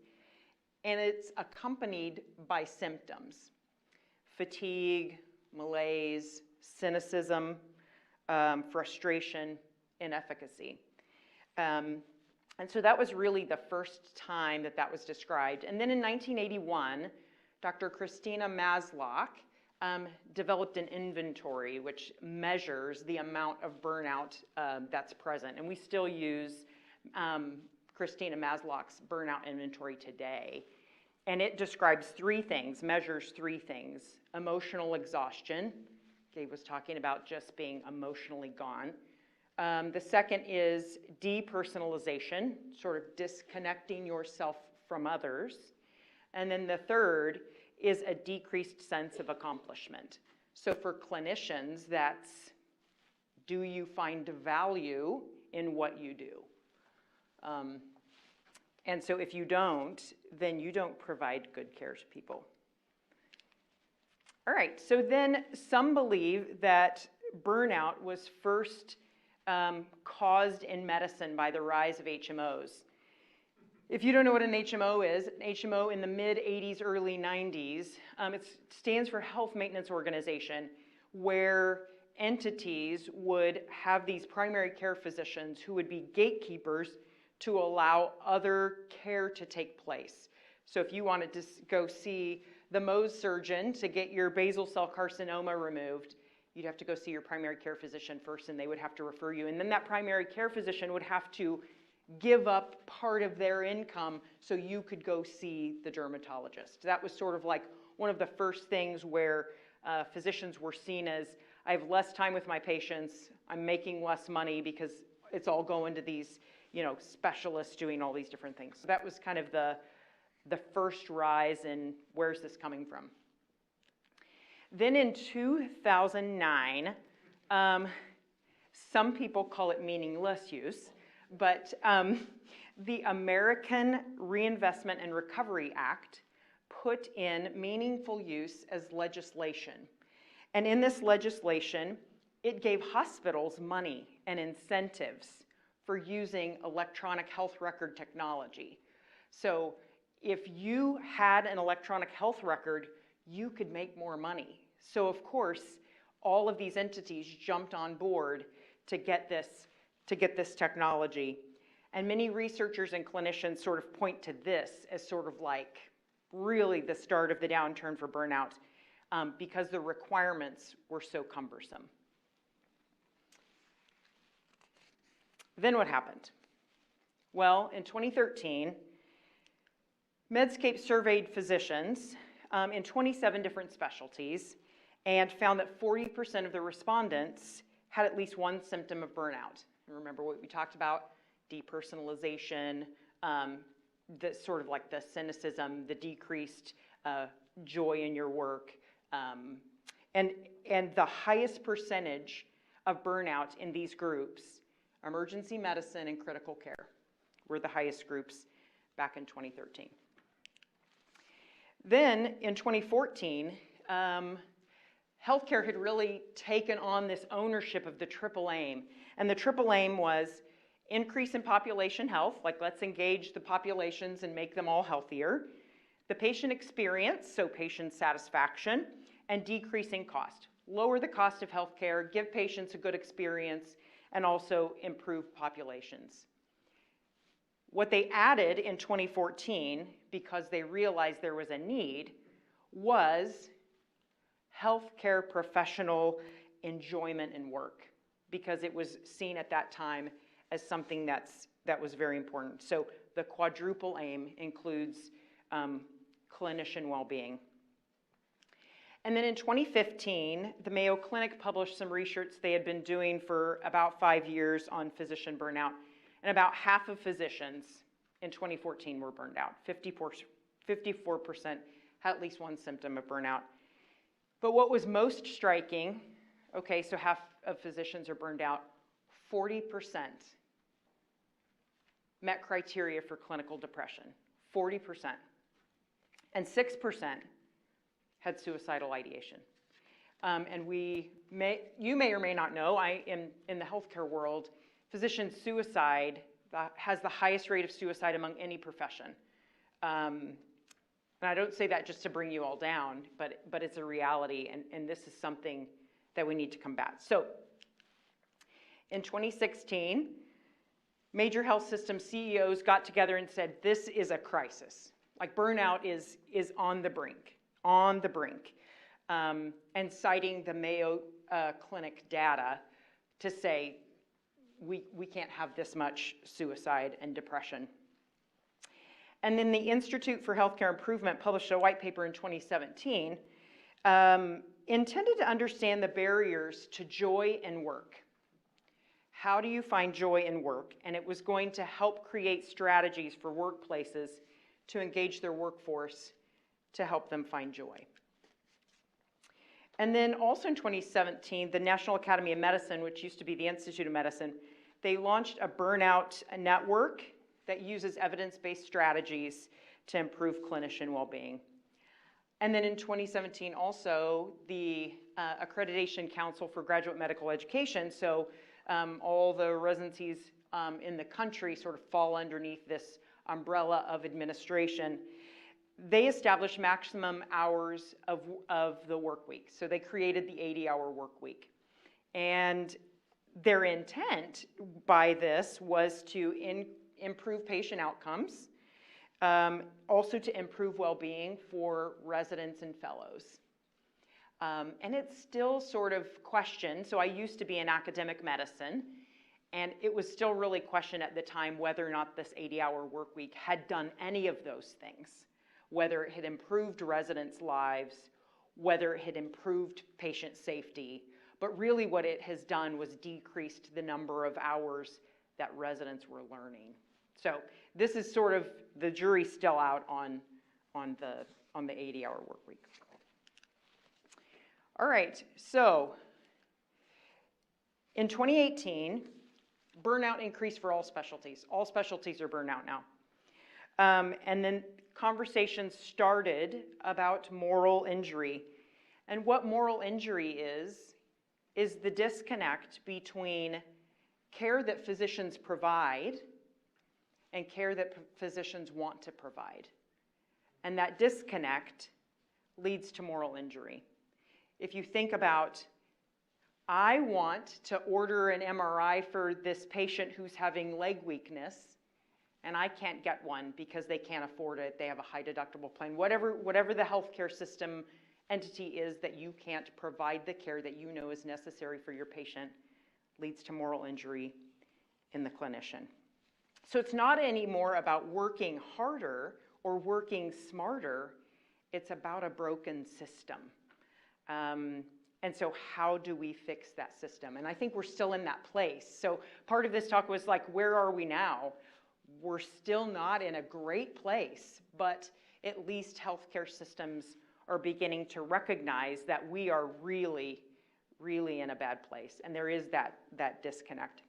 and it's accompanied by symptoms: fatigue, malaise, cynicism, frustration, inefficacy. And so that was really the first time that was described. And then in 1981, Dr. Christina Maslach developed an inventory which measures the amount of burnout that's present. And we still use Christina Maslach's burnout inventory today. And it describes three things, measures three things: emotional exhaustion. Gabe was talking about just being emotionally gone. The second is depersonalization, sort of disconnecting yourself from others. And then the third is a decreased sense of accomplishment. So for clinicians, that's, do you find value in what you do? And so if you don't, then you don't provide good care to people. All right, so then some believe that burnout was first caused in medicine by the rise of HMOs. If you don't know what an HMO is, an HMO in the mid-'80s, early '90s, it stands for Health Maintenance Organization, where entities would have these primary care physicians who would be gatekeepers to allow other care to take place. So if you wanted to go see the Mohs surgeon to get your basal cell carcinoma removed, you'd have to go see your primary care physician first, and they would have to refer you. And then that primary care physician would have to give up part of their income so you could go see the dermatologist. That was sort of like one of the first things where physicians were seen as, I have less time with my patients, I'm making less money because it's all going to these, specialists doing all these different things. So that was kind of the first rise in where's this coming from. Then in 2009, some people call it meaningless use, but the American Reinvestment and Recovery Act put in meaningful use as legislation. And in this legislation, it gave hospitals money and incentives for using electronic health record technology. So if you had an electronic health record, you could make more money. So of course, all of these entities jumped on board to get this technology. And many researchers and clinicians sort of point to this as sort of like really the start of the downturn for burnout because the requirements were so cumbersome. Then what happened? Well, in 2013, Medscape surveyed physicians in 27 different specialties and found that 40% of the respondents had at least one symptom of burnout. And remember what we talked about, depersonalization, the sort of like the cynicism, the decreased joy in your work, and the highest percentage of burnout in these groups, emergency medicine and critical care, were the highest groups back in 2013. Then in 2014, healthcare had really taken on this ownership of the triple aim. And the triple aim was increase in population health, like let's engage the populations and make them all healthier. The patient experience, so patient satisfaction, and decreasing cost. Lower the cost of healthcare, give patients a good experience, and also improve populations. What they added in 2014, because they realized there was a need, was healthcare professional enjoyment in work, because it was seen at that time as something that was very important. So the quadruple aim includes clinician well-being. And then in 2015, the Mayo Clinic published some research they had been doing for about 5 years on physician burnout. And about half of physicians in 2014 were burned out. 54% had at least one symptom of burnout. But what was most striking, okay, so half of physicians are burned out, 40% met criteria for clinical depression, 40%. And 6% had suicidal ideation. And you may or may not know, in the healthcare world, physician suicide has the highest rate of suicide among any profession. And I don't say that just to bring you all down, but it's a reality, and this is something that we need to combat. So in 2016, major health system CEOs got together and said, this is a crisis. Like burnout is on the brink, and citing the Mayo Clinic data to say, we can't have this much suicide and depression. And then the Institute for Healthcare Improvement published a white paper in 2017 intended to understand the barriers to joy in work. How do you find joy in work? And it was going to help create strategies for workplaces to engage their workforce to help them find joy. And then also in 2017, the National Academy of Medicine, which used to be the Institute of Medicine, they launched a burnout network that uses evidence-based strategies to improve clinician well-being. And then in 2017 also, the Accreditation Council for Graduate Medical Education, so all the residencies in the country sort of fall underneath this umbrella of administration. They established maximum hours of the work week. So they created the 80-hour work week. And their intent by this was to improve patient outcomes, also to improve well-being for residents and fellows. And it's still sort of questioned. So I used to be in academic medicine, And it was still really questioned at the time whether or not this 80-hour work week had done any of those things, whether it had improved residents' lives, whether it had improved patient safety. But really what it has done was decreased the number of hours that residents were learning. So this is sort of, the jury's still out on the 80-hour work week. All right, so in 2018, burnout increased for all specialties. All specialties are burnout now. And then conversations started about moral injury. And what moral injury is the disconnect between care that physicians provide and care that physicians want to provide. And that disconnect leads to moral injury. If you think about, I want to order an MRI for this patient who's having leg weakness, and I can't get one because they can't afford it, they have a high deductible plan, whatever the healthcare system entity is that you can't provide the care that you know is necessary for your patient, leads to moral injury in the clinician. So it's not anymore about working harder or working smarter, it's about a broken system. And so how do we fix that system? And I think we're still in that place. So part of this talk was like, where are we now? We're still not in a great place, but at least healthcare systems are beginning to recognize that we are really, really in a bad place. And there is that disconnect.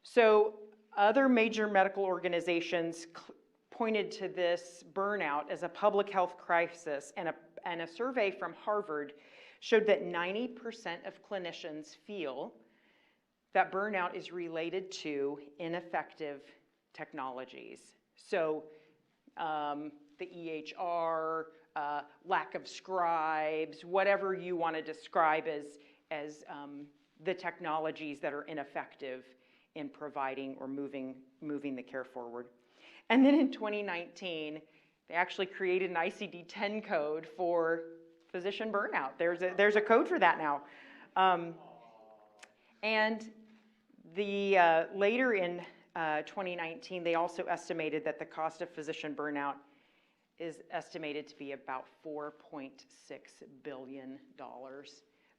So other major medical organizations pointed to this burnout as a public health crisis, and a survey from Harvard showed that 90% of clinicians feel that burnout is related to ineffective technologies. So the EHR, lack of scribes, whatever you want to describe as the technologies that are ineffective in providing or moving the care forward. And then in 2019, they actually created an ICD-10 code for physician burnout. There's a code for that now. And later in 2019, they also estimated that the cost of physician burnout is estimated to be about $4.6 billion,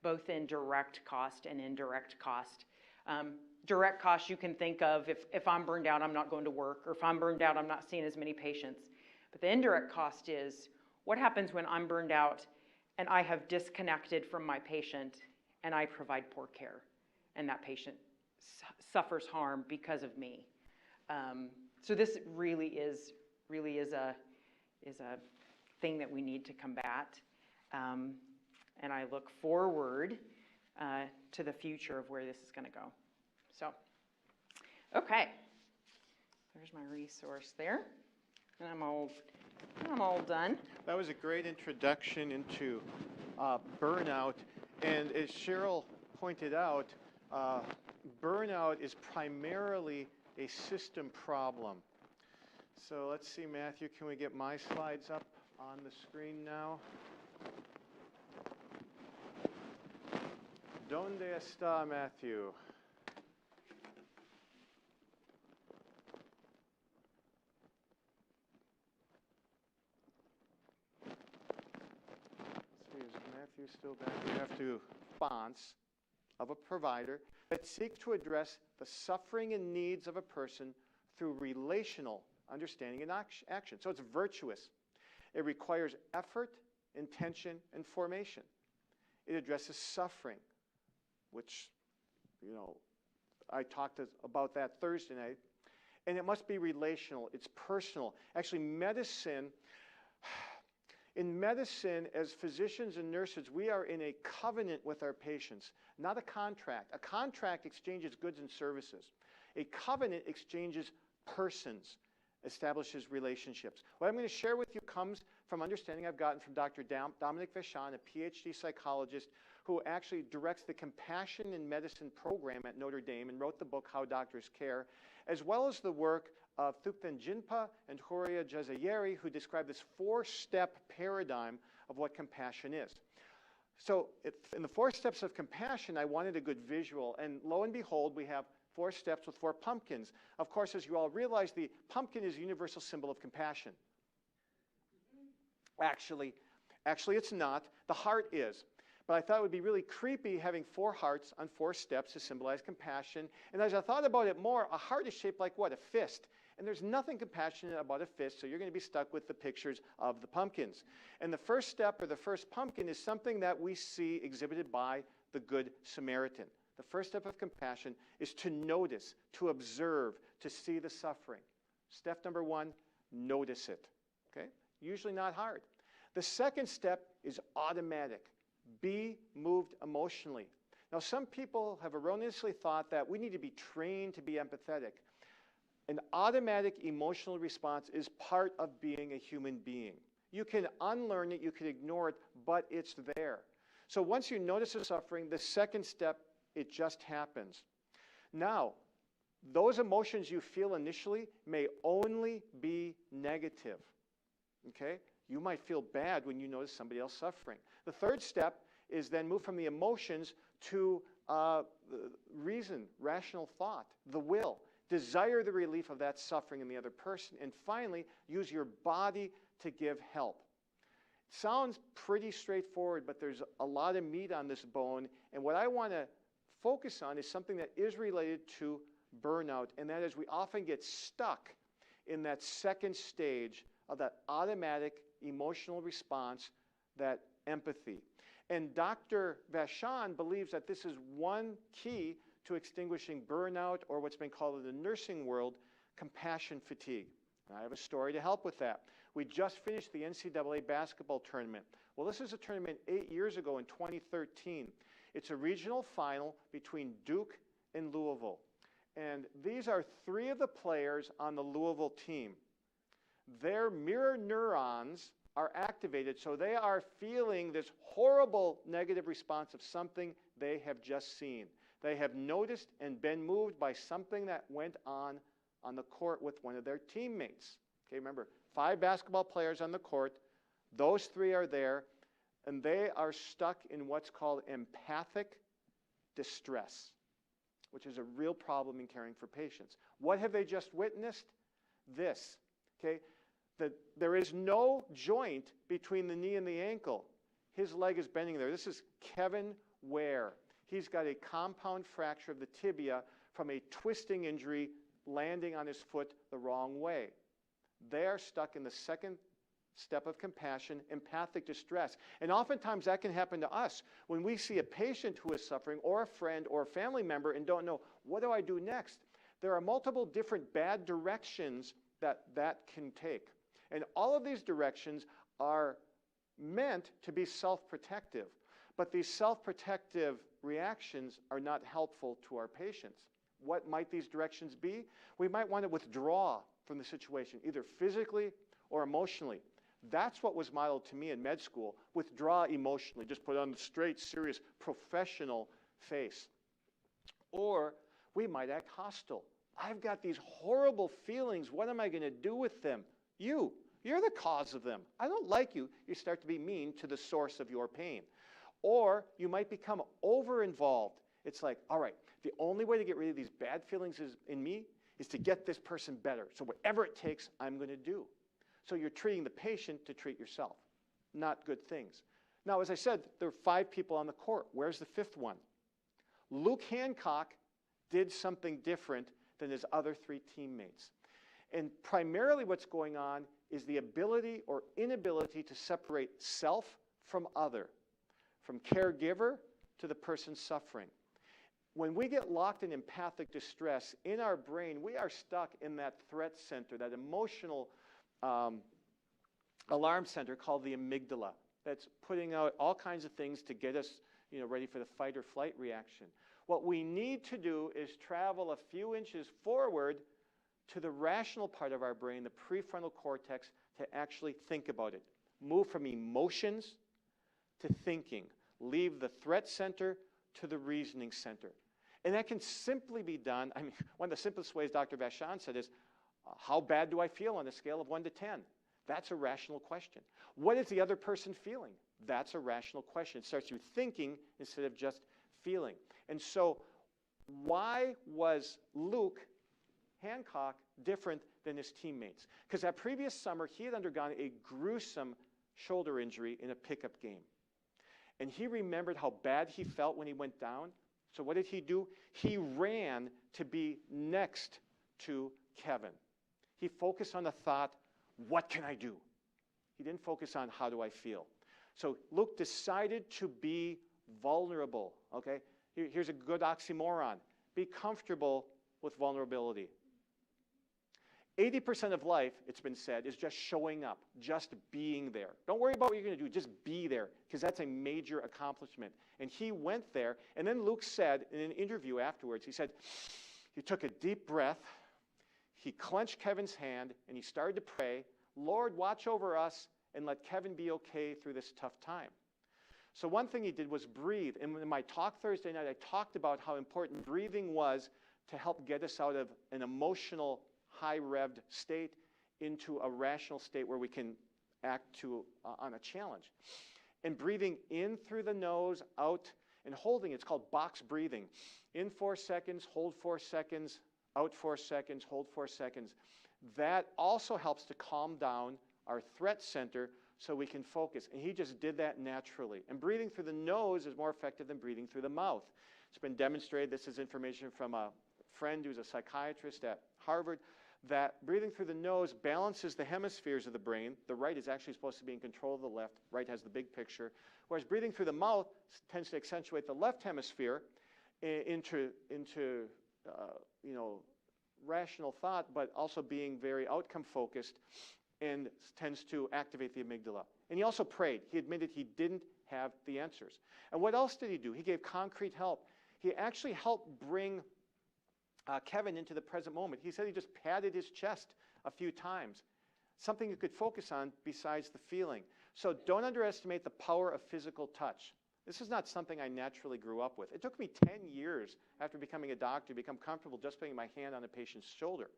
both in direct cost and indirect cost. Direct cost you can think of, if I'm burned out, I'm not going to work, or if I'm burned out, I'm not seeing as many patients. But the indirect cost is, what happens when I'm burned out and I have disconnected from my patient and I provide poor care and that patient suffers harm because of me. So this really is a thing that we need to combat. And I look forward to the future of where this is going to go. So, okay, there's my resource there, and I'm all done. That was a great introduction into burnout, and as Cheryl pointed out, burnout is primarily a system problem. So let's see, Matthew, can we get my slides up on the screen now? ¿Dónde está Matthew? Matthew still back. We have to response of a provider that seek to address the suffering and needs of a person through relational understanding and action. So it's virtuous. It requires effort, intention, and formation. It addresses suffering, which, I talked about that Thursday night. And it must be relational. It's personal. Actually, in medicine, as physicians and nurses, we are in a covenant with our patients, not a contract. A contract exchanges goods and services. A covenant exchanges persons, establishes relationships. What I'm going to share with you comes from understanding I've gotten from Dr. Dominic Vachon, a PhD psychologist who actually directs the Compassion in Medicine program at Notre Dame and wrote the book, How Doctors Care, as well as the work of Thupten Jinpa and Horia Jazayeri, who describe this four-step paradigm of what compassion is. So in the 4 steps of compassion, I wanted a good visual. And lo and behold, we have 4 steps with 4 pumpkins. Of course, as you all realize, the pumpkin is a universal symbol of compassion. Actually, it's not. The heart is. But I thought it would be really creepy having 4 hearts on 4 steps to symbolize compassion. And as I thought about it more, a heart is shaped like what? A fist. And there's nothing compassionate about a fist, so you're going to be stuck with the pictures of the pumpkins. And the first step, or the first pumpkin, is something that we see exhibited by the Good Samaritan. The first step of compassion is to notice, to observe, to see the suffering. Step number 1, notice it. Okay? Usually not hard. The second step is automatic. Be moved emotionally. Now, some people have erroneously thought that we need to be trained to be empathetic. An automatic emotional response is part of being a human being. You can unlearn it, you can ignore it, but it's there. So once you notice the suffering, the second step, it just happens. Now, those emotions you feel initially may only be negative. Okay? You might feel bad when you notice somebody else suffering. The third step is then move from the emotions to reason, rational thought, the will. Desire the relief of that suffering in the other person. And finally, use your body to give help. Sounds pretty straightforward, but there's a lot of meat on this bone. And what I want to focus on is something that is related to burnout, and that is we often get stuck in that second stage of that automatic emotional response, that empathy. And Dr. Vachon believes that this is one key to extinguishing burnout, or what's been called in the nursing world, compassion fatigue. And I have a story to help with that. We just finished the NCAA basketball tournament. Well, this is a tournament 8 years ago in 2013. It's a regional final between Duke and Louisville. And these are 3 of the players on the Louisville team. Their mirror neurons are activated, so they are feeling this horrible negative response of something they have just seen. They have noticed and been moved by something that went on the court with one of their teammates. Okay, remember, 5 basketball players on the court. Those 3 are there, and they are stuck in what's called empathic distress, which is a real problem in caring for patients. What have they just witnessed? This. Okay, that there is no joint between the knee and the ankle. His leg is bending there. This is Kevin Ware. He's got a compound fracture of the tibia from a twisting injury landing on his foot the wrong way. They are stuck in the second step of compassion, empathic distress. And oftentimes that can happen to us when we see a patient who is suffering, or a friend or a family member, and don't know, what do I do next? There are multiple different bad directions that can take. And all of these directions are meant to be self-protective. But these self-protective reactions are not helpful to our patients. What might these directions be? We might want to withdraw from the situation, either physically or emotionally. That's what was modeled to me in med school. Withdraw emotionally. Just put on the straight, serious, professional face. Or we might act hostile. I've got these horrible feelings. What am I going to do with them? You're the cause of them. I don't like you. You start to be mean to the source of your pain. Or you might become over-involved. It's like, all right, the only way to get rid of these bad feelings in me is to get this person better. So whatever it takes, I'm going to do. So you're treating the patient to treat yourself. Not good things. Now, as I said, there are 5 people on the court. Where's the 5th one? Luke Hancock did something different than his other 3 teammates. And primarily what's going on is the ability or inability to separate self from other, from caregiver to the person suffering. When we get locked in empathic distress, in our brain, we are stuck in that threat center, that emotional alarm center called the amygdala, that's putting out all kinds of things to get us ready for the fight or flight reaction. What we need to do is travel a few inches forward to the rational part of our brain, the prefrontal cortex, to actually think about it. Move from emotions to thinking. Leave the threat center to the reasoning center. And that can simply be done. I mean, one of the simplest ways Dr. Vachon said is, how bad do I feel on a scale of 1 to 10? That's a rational question. What is the other person feeling? That's a rational question. It starts you thinking instead of just feeling. And so why was Luke Hancock different than his teammates? Because that previous summer, he had undergone a gruesome shoulder injury in a pickup game. And he remembered how bad he felt when he went down. So what did he do? He ran to be next to Kevin. He focused on the thought, what can I do? He didn't focus on how do I feel. So Luke decided to be vulnerable, okay? Here's a good oxymoron. Be comfortable with vulnerability. 80% of life, it's been said, is just showing up, just being there. Don't worry about what you're going to do, just be there, because that's a major accomplishment. And he went there, and then Luke said in an interview afterwards, he said, he took a deep breath, he clenched Kevin's hand, and he started to pray, Lord, watch over us, and let Kevin be okay through this tough time. So one thing he did was breathe. And in my talk Thursday night, I talked about how important breathing was to help get us out of an emotional, high-revved state into a rational state where we can act on a challenge. And breathing in through the nose, out, and holding, it's called box breathing. In 4 seconds, hold 4 seconds, out 4 seconds, hold 4 seconds. That also helps to calm down our threat center so we can focus. And he just did that naturally. And breathing through the nose is more effective than breathing through the mouth. It's been demonstrated, this is information from a friend who's a psychiatrist at Harvard, that breathing through the nose balances the hemispheres of the brain. The right is actually supposed to be in control of the left. Right has the big picture. Whereas breathing through the mouth tends to accentuate the left hemisphere into rational thought, but also being very outcome focused, and tends to activate the amygdala. And he also prayed. He admitted he didn't have the answers. And what else did he do? He gave concrete help. He actually helped bring Kevin into the present moment. He said he just patted his chest a few times. Something you could focus on besides the feeling. So don't underestimate the power of physical touch. This is not something I naturally grew up with. It took me 10 years after becoming a doctor to become comfortable just putting my hand on a patient's shoulder.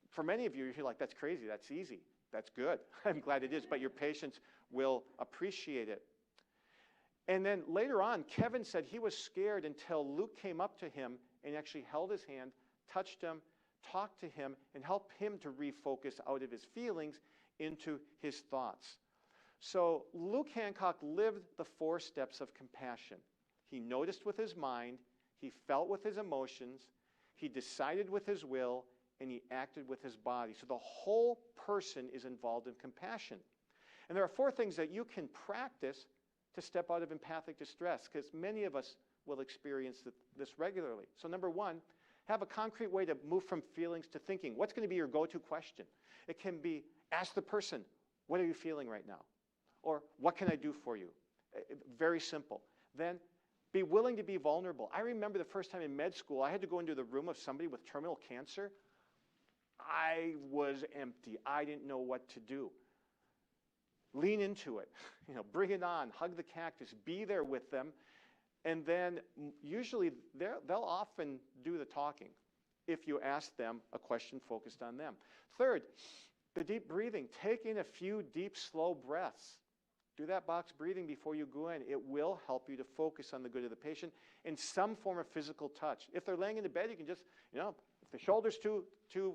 For many of you, you're like, that's crazy, that's easy. That's good. I'm glad it is, but your patients will appreciate it. And then later on, Kevin said he was scared until Luke came up to him and actually held his hand, touched him, talked to him, and helped him to refocus out of his feelings into his thoughts. So Luke Hancock lived the 4 steps of compassion. He noticed with his mind, he felt with his emotions, he decided with his will, and he acted with his body. So the whole person is involved in compassion. And there are 4 things that you can practice to step out of empathic distress, because many of us will experience this regularly. So number 1, have a concrete way to move from feelings to thinking. What's going to be your go-to question? It can be, ask the person, what are you feeling right now? Or, what can I do for you? Very simple. Then, be willing to be vulnerable. I remember the first time in med school, I had to go into the room of somebody with terminal cancer. I was empty. I didn't know what to do. Lean into it. Bring it on. Hug the cactus. Be there with them. And then usually they'll often do the talking if you ask them a question focused on them. Third, the deep breathing. Take in a few deep, slow breaths. Do that box breathing before you go in. It will help you to focus on the good of the patient in some form of physical touch. If they're laying in the bed, you can just, if the shoulder's too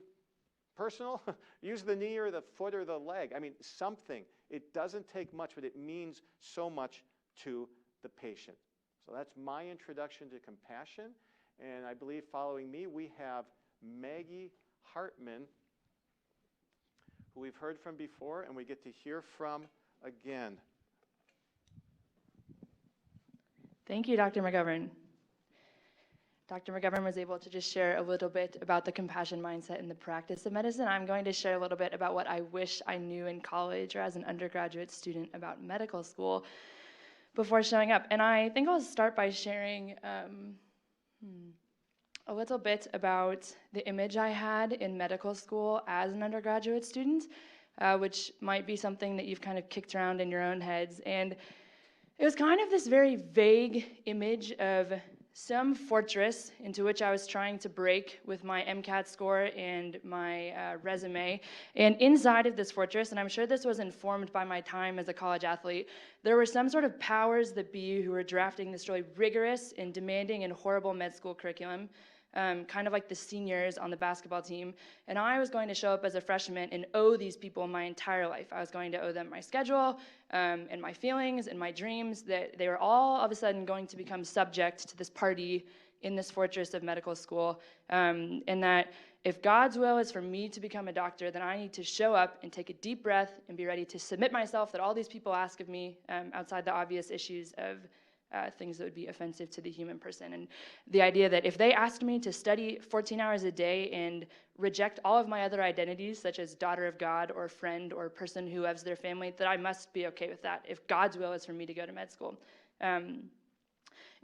personal, use the knee or the foot or the leg. I mean, something. It doesn't take much, but it means so much to the patient. So that's my introduction to compassion. And I believe following me, we have Maggie Hartman, who we've heard from before, and we get to hear from again. Thank you, Dr. McGovern. Dr. McGovern was able to just share a little bit about the compassion mindset in the practice of medicine. I'm going to share a little bit about what I wish I knew in college or as an undergraduate student about medical school before showing up. And I think I'll start by sharing a little bit about the image I had in medical school as an undergraduate student, which might be something that you've kind of kicked around in your own heads. And it was kind of this very vague image of some fortress into which I was trying to break with my MCAT score and my resume. And inside of this fortress, and I'm sure this was informed by my time as a college athlete, there were some sort of powers that be who were drafting this really rigorous and demanding and horrible med school curriculum, kind of like the seniors on the basketball team. And I was going to show up as a freshman and owe these people my entire life. I was going to owe them my schedule and my feelings and my dreams, that they were all of a sudden going to become subject to this party in this fortress of medical school. And that if God's will is for me to become a doctor, then I need to show up and take a deep breath and be ready to submit myself that all these people ask of me outside the obvious issues of things that would be offensive to the human person. And the idea that if they asked me to study 14 hours a day and reject all of my other identities, such as daughter of God or friend or person who loves their family, that I must be okay with that if God's will is for me to go to med school. And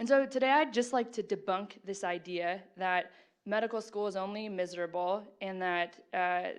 so today I'd just like to debunk this idea that medical school is only miserable, and that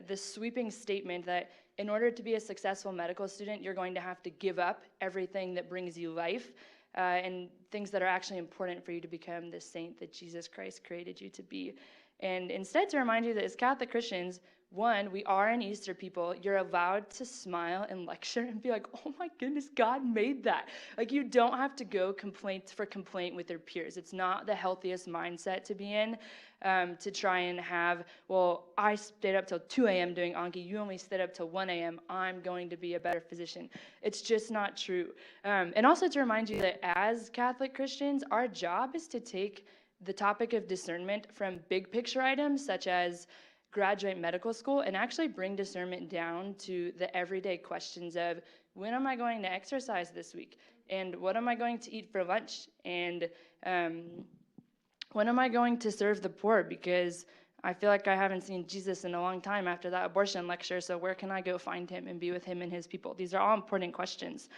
this sweeping statement that in order to be a successful medical student, you're going to have to give up everything that brings you life, and things that are actually important for you to become the saint that Jesus Christ created you to be. And instead, to remind you that as Catholic Christians, one, we are an Easter people. You're allowed to smile and lecture and be like, oh my goodness, God made that. Like, you don't have to go complaint for complaint with your peers. It's not the healthiest mindset to be in, to try and have, well, I stayed up till 2 a.m. doing Anki, you only stayed up till 1 a.m., I'm going to be a better physician. It's just not true. And also to remind you that as Catholic Christians, our job is to take the topic of discernment from big picture items such as graduate medical school and actually bring discernment down to the everyday questions of, when am I going to exercise this week? And what am I going to eat for lunch? And when am I going to serve the poor? Because I feel like I haven't seen Jesus in a long time after that abortion lecture, so where can I go find him and be with him and his people? These are all important questions.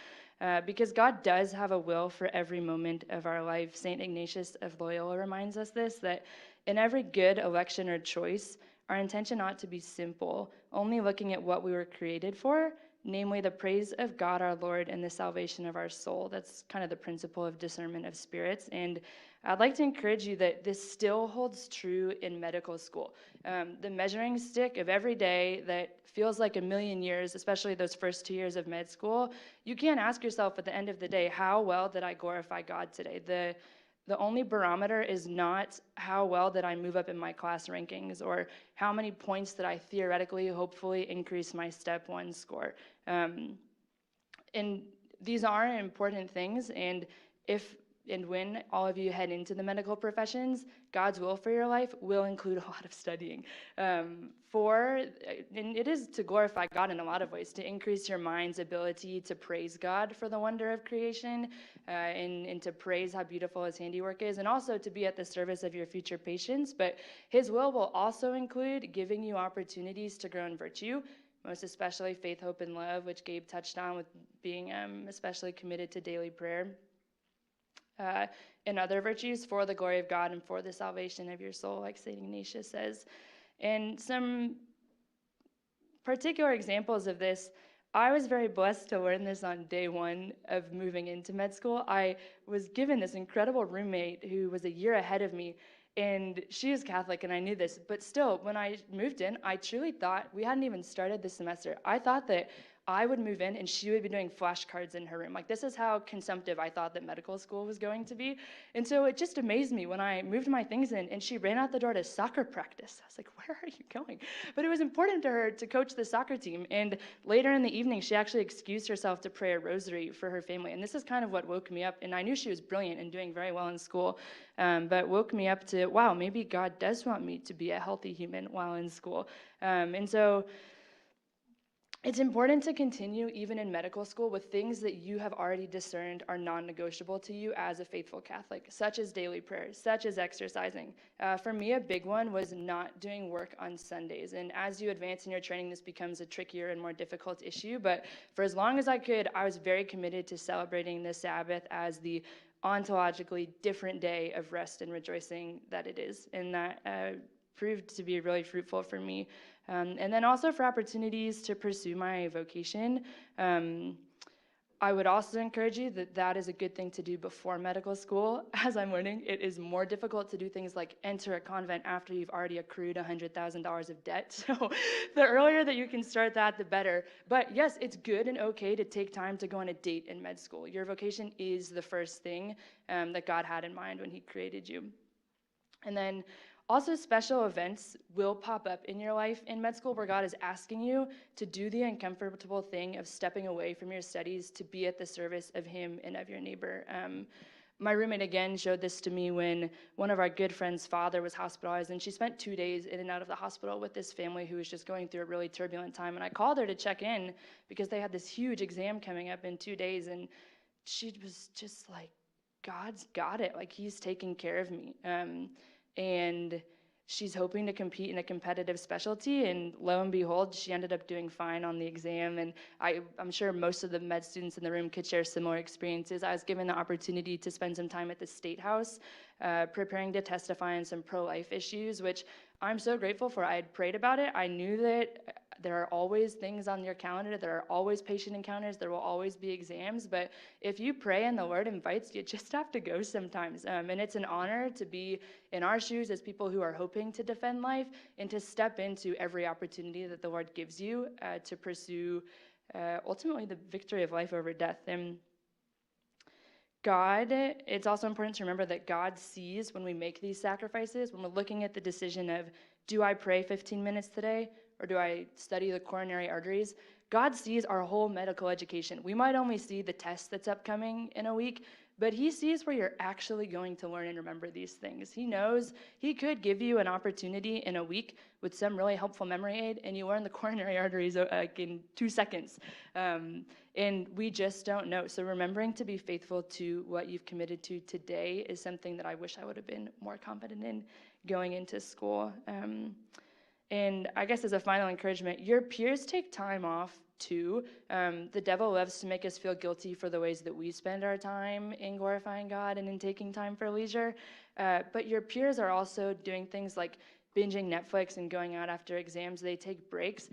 Because God does have a will for every moment of our life. St. Ignatius of Loyola reminds us this, that in every good election or choice, our intention ought to be simple, only looking at what we were created for, namely the praise of God our Lord and the salvation of our soul. That's kind of the principle of discernment of spirits. And I'd like to encourage you that this still holds true in medical school. The measuring stick of every day that feels like a million years, especially those first 2 years of med school, you can't ask yourself at the end of the day, how well did I glorify God today? The only barometer is not how well did I move up in my class rankings or how many points did I theoretically, hopefully, increase my step 1 score. And these are important things, and if and when all of you head into the medical professions, God's will for your life will include a lot of studying. And it is to glorify God in a lot of ways, to increase your mind's ability to praise God for the wonder of creation, and to praise how beautiful his handiwork is, and also to be at the service of your future patients. But his will also include giving you opportunities to grow in virtue, most especially faith, hope, and love, which Gabe touched on with being especially committed to daily prayer. And other virtues for the glory of God and for the salvation of your soul, like St. Ignatius says. And some particular examples of this, I was very blessed to learn this on day 1 of moving into med school. I was given this incredible roommate who was a year ahead of me, and she is Catholic, and I knew this. But still, when I moved in, I truly thought, we hadn't even started the semester, I thought that I would move in and she would be doing flashcards in her room. Like, this is how consumptive I thought that medical school was going to be. And so it just amazed me when I moved my things in and she ran out the door to soccer practice. I was like, where are you going? But it was important to her to coach the soccer team. And later in the evening, she actually excused herself to pray a rosary for her family. And this is kind of what woke me up. And I knew she was brilliant and doing very well in school, but woke me up to, wow, maybe God does want me to be a healthy human while in school. And so it's important to continue, even in medical school, with things that you have already discerned are non-negotiable to you as a faithful Catholic, such as daily prayers, such as exercising. For me, a big one was not doing work on Sundays. And as you advance in your training, this becomes a trickier and more difficult issue. But for as long as I could, I was very committed to celebrating the Sabbath as the ontologically different day of rest and rejoicing that it is. And that proved to be really fruitful for me. And then also for opportunities to pursue my vocation. I would also encourage you that that is a good thing to do before medical school. As I'm learning, it is more difficult to do things like enter a convent after you've already accrued $100,000 of debt. So the earlier that you can start that, the better. But yes, it's good and okay to take time to go on a date in med school. Your vocation is the first thing that God had in mind when he created you. And then also, special events will pop up in your life in med school where God is asking you to do the uncomfortable thing of stepping away from your studies to be at the service of him and of your neighbor. My roommate again showed this to me when one of our good friends' father was hospitalized, and she spent 2 days in and out of the hospital with this family who was just going through a really turbulent time. And I called her to check in because they had this huge exam coming up in 2 days, and she was just like, God's got it. Like, he's taking care of me. And she's hoping to compete in a competitive specialty, and lo and behold, she ended up doing fine on the exam. And I'm sure most of the med students in the room could share similar experiences. I was given the opportunity to spend some time at the State House preparing to testify on some pro-life issues, which I'm so grateful for. I had prayed about it. I knew that there are always things on your calendar. There are always patient encounters. There will always be exams. But if you pray and the Lord invites you, just have to go sometimes. And it's an honor to be in our shoes as people who are hoping to defend life and to step into every opportunity that the Lord gives you to pursue ultimately the victory of life over death. And God, it's also important to remember that God sees when we make these sacrifices, when we're looking at the decision of, do I pray 15 minutes today, or do I study the coronary arteries? God sees our whole medical education. We might only see the test that's upcoming in a week, but he sees where you're actually going to learn and remember these things. He knows he could give you an opportunity in a week with some really helpful memory aid, and you learn the coronary arteries in 2 seconds. And we just don't know. So remembering to be faithful to what you've committed to today is something that I wish I would have been more confident in going into school. And I guess as a final encouragement, your peers take time off too. The devil loves to make us feel guilty for the ways that we spend our time in glorifying God and in taking time for leisure. But your peers are also doing things like binging Netflix and going out after exams. They take breaks.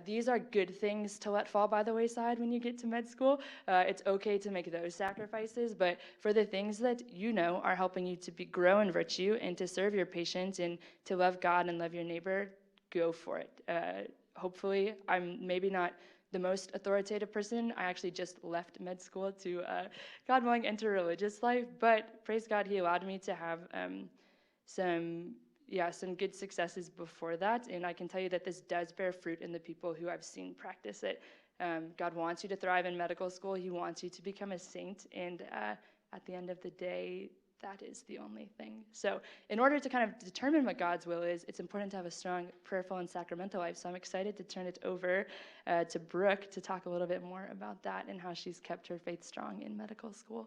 These are good things to let fall by the wayside when you get to med school. It's okay to make those sacrifices, but for the things that you know are helping you to grow in virtue and to serve your patients and to love God and love your neighbor, go for it. Hopefully, I'm maybe not the most authoritative person. I actually just left med school to, God willing, enter religious life, but praise God, he allowed me to have some good successes before that, and I can tell you that this does bear fruit in the people who I've seen practice it. God wants you to thrive in medical school. He wants you to become a saint, and at the end of the day, that is the only thing. So in order to kind of determine what God's will is, it's important to have a strong prayerful and sacramental life. So I'm excited to turn it over to Brooke to talk a little bit more about that and how she's kept her faith strong in medical school.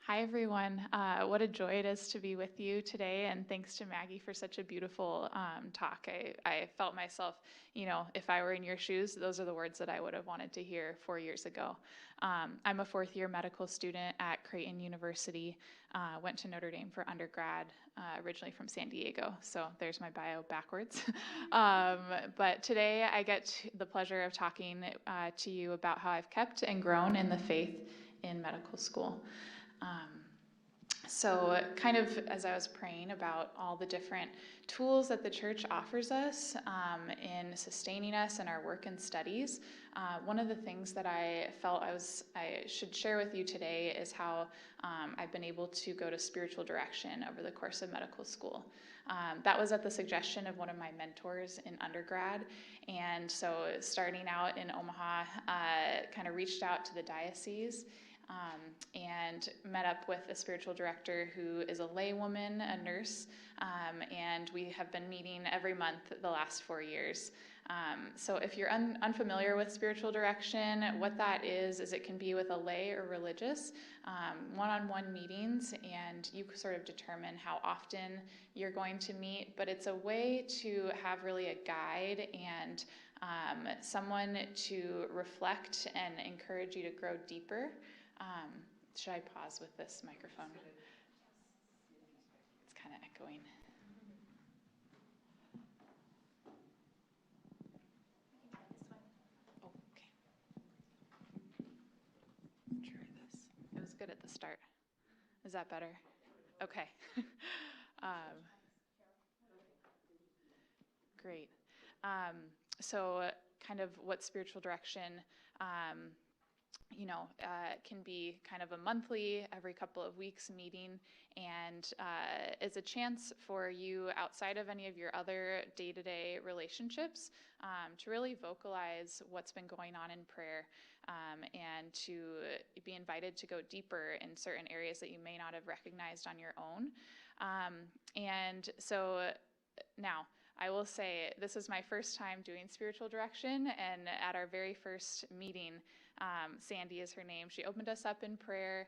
Hi, everyone. What a joy it is to be with you today, and thanks to Maggie for such a beautiful talk. I felt myself, if I were in your shoes, those are the words that I would have wanted to hear 4 years ago. I'm a fourth-year medical student at Creighton University, went to Notre Dame for undergrad, originally from San Diego, so there's my bio backwards. But today I get the pleasure of talking to you about how I've kept and grown in the faith in medical school. So kind of as I was praying about all the different tools that the church offers us in sustaining us in our work and studies, one of the things that I felt I should share with you today is how I've been able to go to spiritual direction over the course of medical school. That was at the suggestion of one of my mentors in undergrad, and so starting out in Omaha, kind of reached out to the diocese and met up with a spiritual director who is a laywoman, a nurse, and we have been meeting every month the last 4 years. So if you're unfamiliar with spiritual direction, what that is it can be with a lay or religious, one-on-one meetings, and you sort of determine how often you're going to meet, but it's a way to have really a guide and someone to reflect and encourage you to grow deeper. Should I pause with this microphone? It's kind of echoing. Oh, okay. Try this. It was good at the start. Is that better? Okay. um, Great. So kind of what spiritual direction, can be kind of a monthly, every couple of weeks meeting, and is a chance for you outside of any of your other day-to-day relationships to really vocalize what's been going on in prayer and to be invited to go deeper in certain areas that you may not have recognized on your own. And so now, I will say this is my first time doing spiritual direction, and at our very first meeting, Sandy is her name. She opened us up in prayer,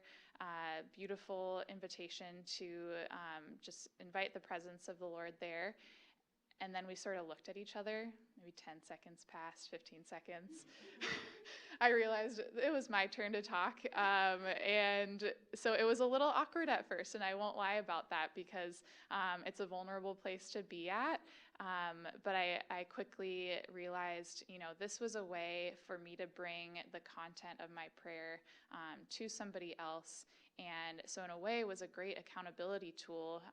beautiful invitation to just invite the presence of the Lord there. And then we sort of looked at each other, maybe 10 seconds passed, 15 seconds. I realized it was my turn to talk. And so it was a little awkward at first, and I won't lie about that because it's a vulnerable place to be at. But I quickly realized, this was a way for me to bring the content of my prayer to somebody else. And so in a way it was a great accountability tool.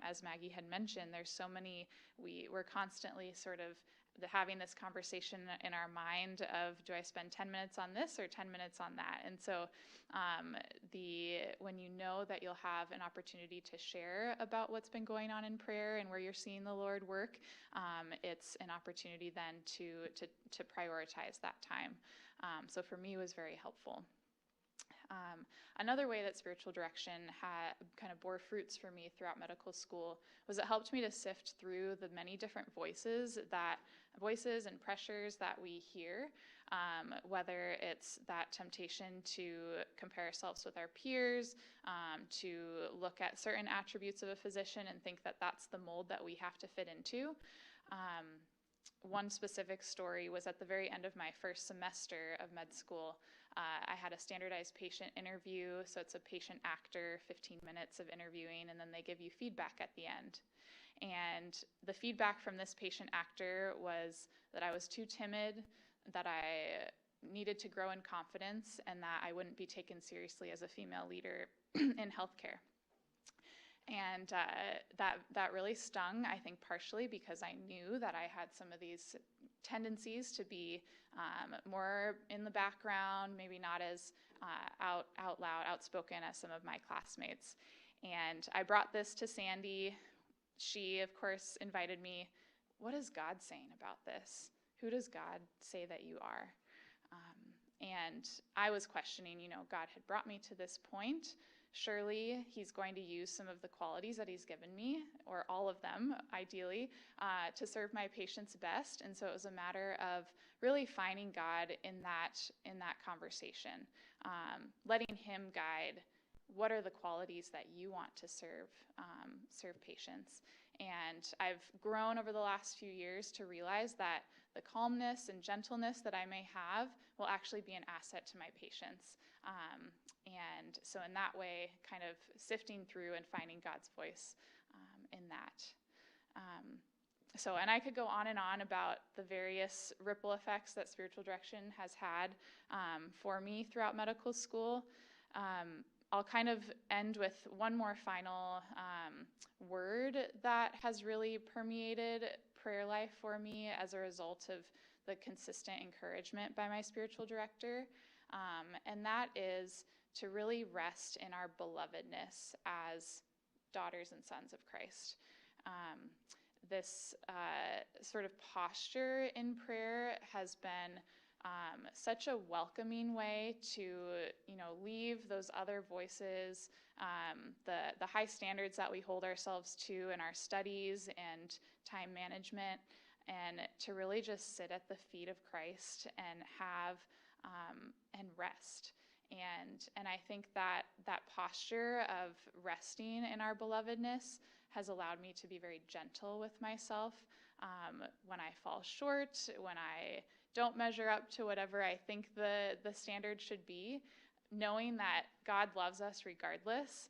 As Maggie had mentioned, there's so many, we're constantly sort of having this conversation in our mind of, do I spend 10 minutes on this or 10 minutes on that? And so when you know that you'll have an opportunity to share about what's been going on in prayer and where you're seeing the Lord work, it's an opportunity then to prioritize that time. So for me, it was very helpful. Another way that spiritual direction kind of bore fruits for me throughout medical school was it helped me to sift through the many different voices and pressures that we hear, whether it's that temptation to compare ourselves with our peers, to look at certain attributes of a physician and think that that's the mold that we have to fit into. One specific story was at the very end of my first semester of med school. I had a standardized patient interview, so it's a patient actor, 15 minutes of interviewing, and then they give you feedback at the end. And the feedback from this patient actor was that I was too timid, that I needed to grow in confidence, and that I wouldn't be taken seriously as a female leader in healthcare. And that really stung, I think, partially because I knew that I had some of these tendencies to be more in the background, maybe not as out loud, outspoken as some of my classmates. And I brought this to Sandy. She, of course, invited me. What is God saying about this? Who does God say that you are? And I was questioning, God had brought me to this point. Surely he's going to use some of the qualities that he's given me, or all of them, ideally, to serve my patients best. And so it was a matter of really finding God in that conversation, letting him guide what are the qualities that you want to serve patients. And I've grown over the last few years to realize that the calmness and gentleness that I may have will actually be an asset to my patients. And so in that way, kind of sifting through and finding God's voice in that. And I could go on and on about the various ripple effects that spiritual direction has had for me throughout medical school. I'll kind of end with one more final word that has really permeated prayer life for me as a result of the consistent encouragement by my spiritual director. And that is to really rest in our belovedness as daughters and sons of Christ. This sort of posture in prayer has been such a welcoming way to, leave those other voices, the high standards that we hold ourselves to in our studies and time management, and to really just sit at the feet of Christ and have and rest. And I think that posture of resting in our belovedness has allowed me to be very gentle with myself when I fall short, when I don't measure up to whatever I think the standard should be, knowing that God loves us regardless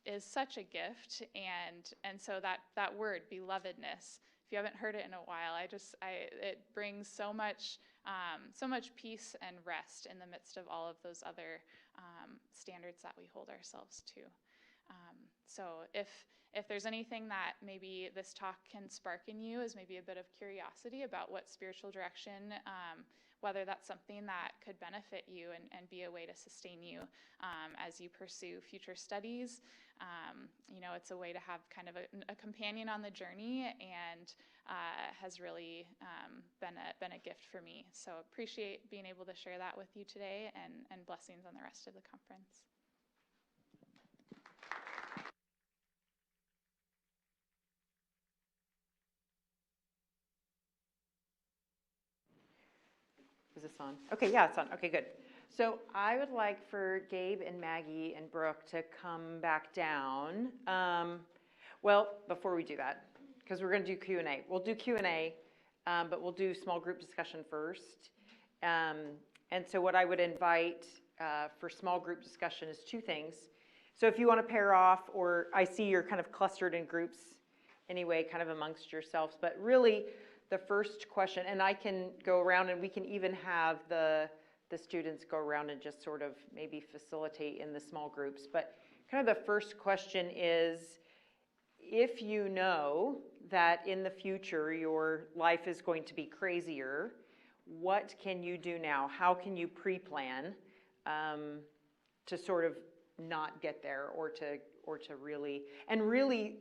is such a gift, and so that word belovedness. If you haven't heard it in a while, it brings so much peace and rest in the midst of all of those other standards that we hold ourselves to. So if there's anything that maybe this talk can spark in you is maybe a bit of curiosity about what spiritual direction, whether that's something that could benefit you and be a way to sustain you as you pursue future studies. It's a way to have kind of a companion on the journey, and has really been a gift for me. So appreciate being able to share that with you today, and blessings on the rest of the conference. Is this on? Okay, yeah, it's on. Okay, good. So I would like for Gabe and Maggie and Brooke to come back down. Well, before we do that, because we're going to do Q&A. We'll do Q&A, but we'll do small group discussion first. And so what I would invite for small group discussion is two things. So if you want to pair off, or I see you're kind of clustered in groups anyway, kind of amongst yourselves, but really the first question, and I can go around, and we can even have the students go around and just sort of maybe facilitate in the small groups. But kind of the first question is, if you know that in the future your life is going to be crazier, what can you do now? How can you pre-plan to sort of not get there, or to really, and really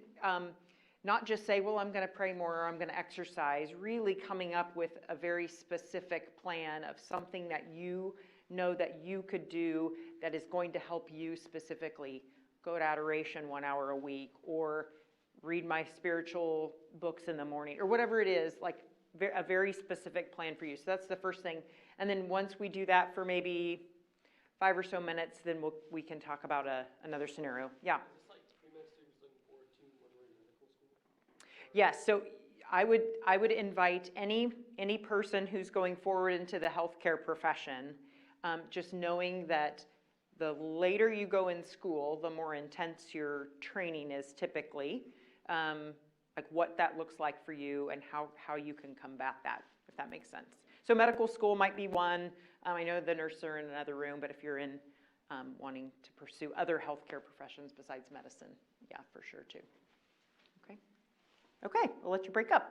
not just say, well, I'm going to pray more, or I'm going to exercise, really coming up with a very specific plan of something that you know that you could do that is going to help you specifically. Go to adoration 1 hour a week, or read my spiritual books in the morning, or whatever it is, like a very specific plan for you. So that's the first thing. And then once we do that for maybe 5 or so minutes, then we can talk about another scenario. Yeah. Yes, so I would invite any person who's going forward into the healthcare profession, just knowing that the later you go in school, the more intense your training is typically, like what that looks like for you and how you can combat that, if that makes sense. So medical school might be one. I know the nurses are in another room, but if you're in wanting to pursue other healthcare professions besides medicine, yeah, for sure too. Okay, I'll let you break up.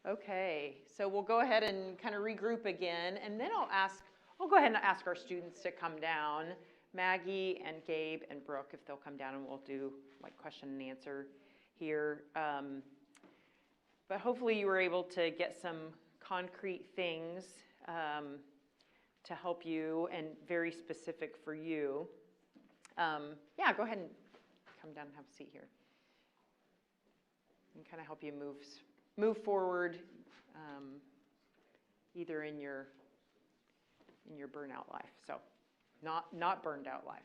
Okay, so we'll go ahead and kind of regroup again, and then I'll go ahead and ask our students to come down, Maggie and Gabe and Brooke, if they'll come down, and we'll do like question and answer here. But hopefully you were able to get some concrete things to help you and very specific for you. Yeah, go ahead and come down and have a seat here. And kind of help you move forward, either in your burnout life. So, not burned out life.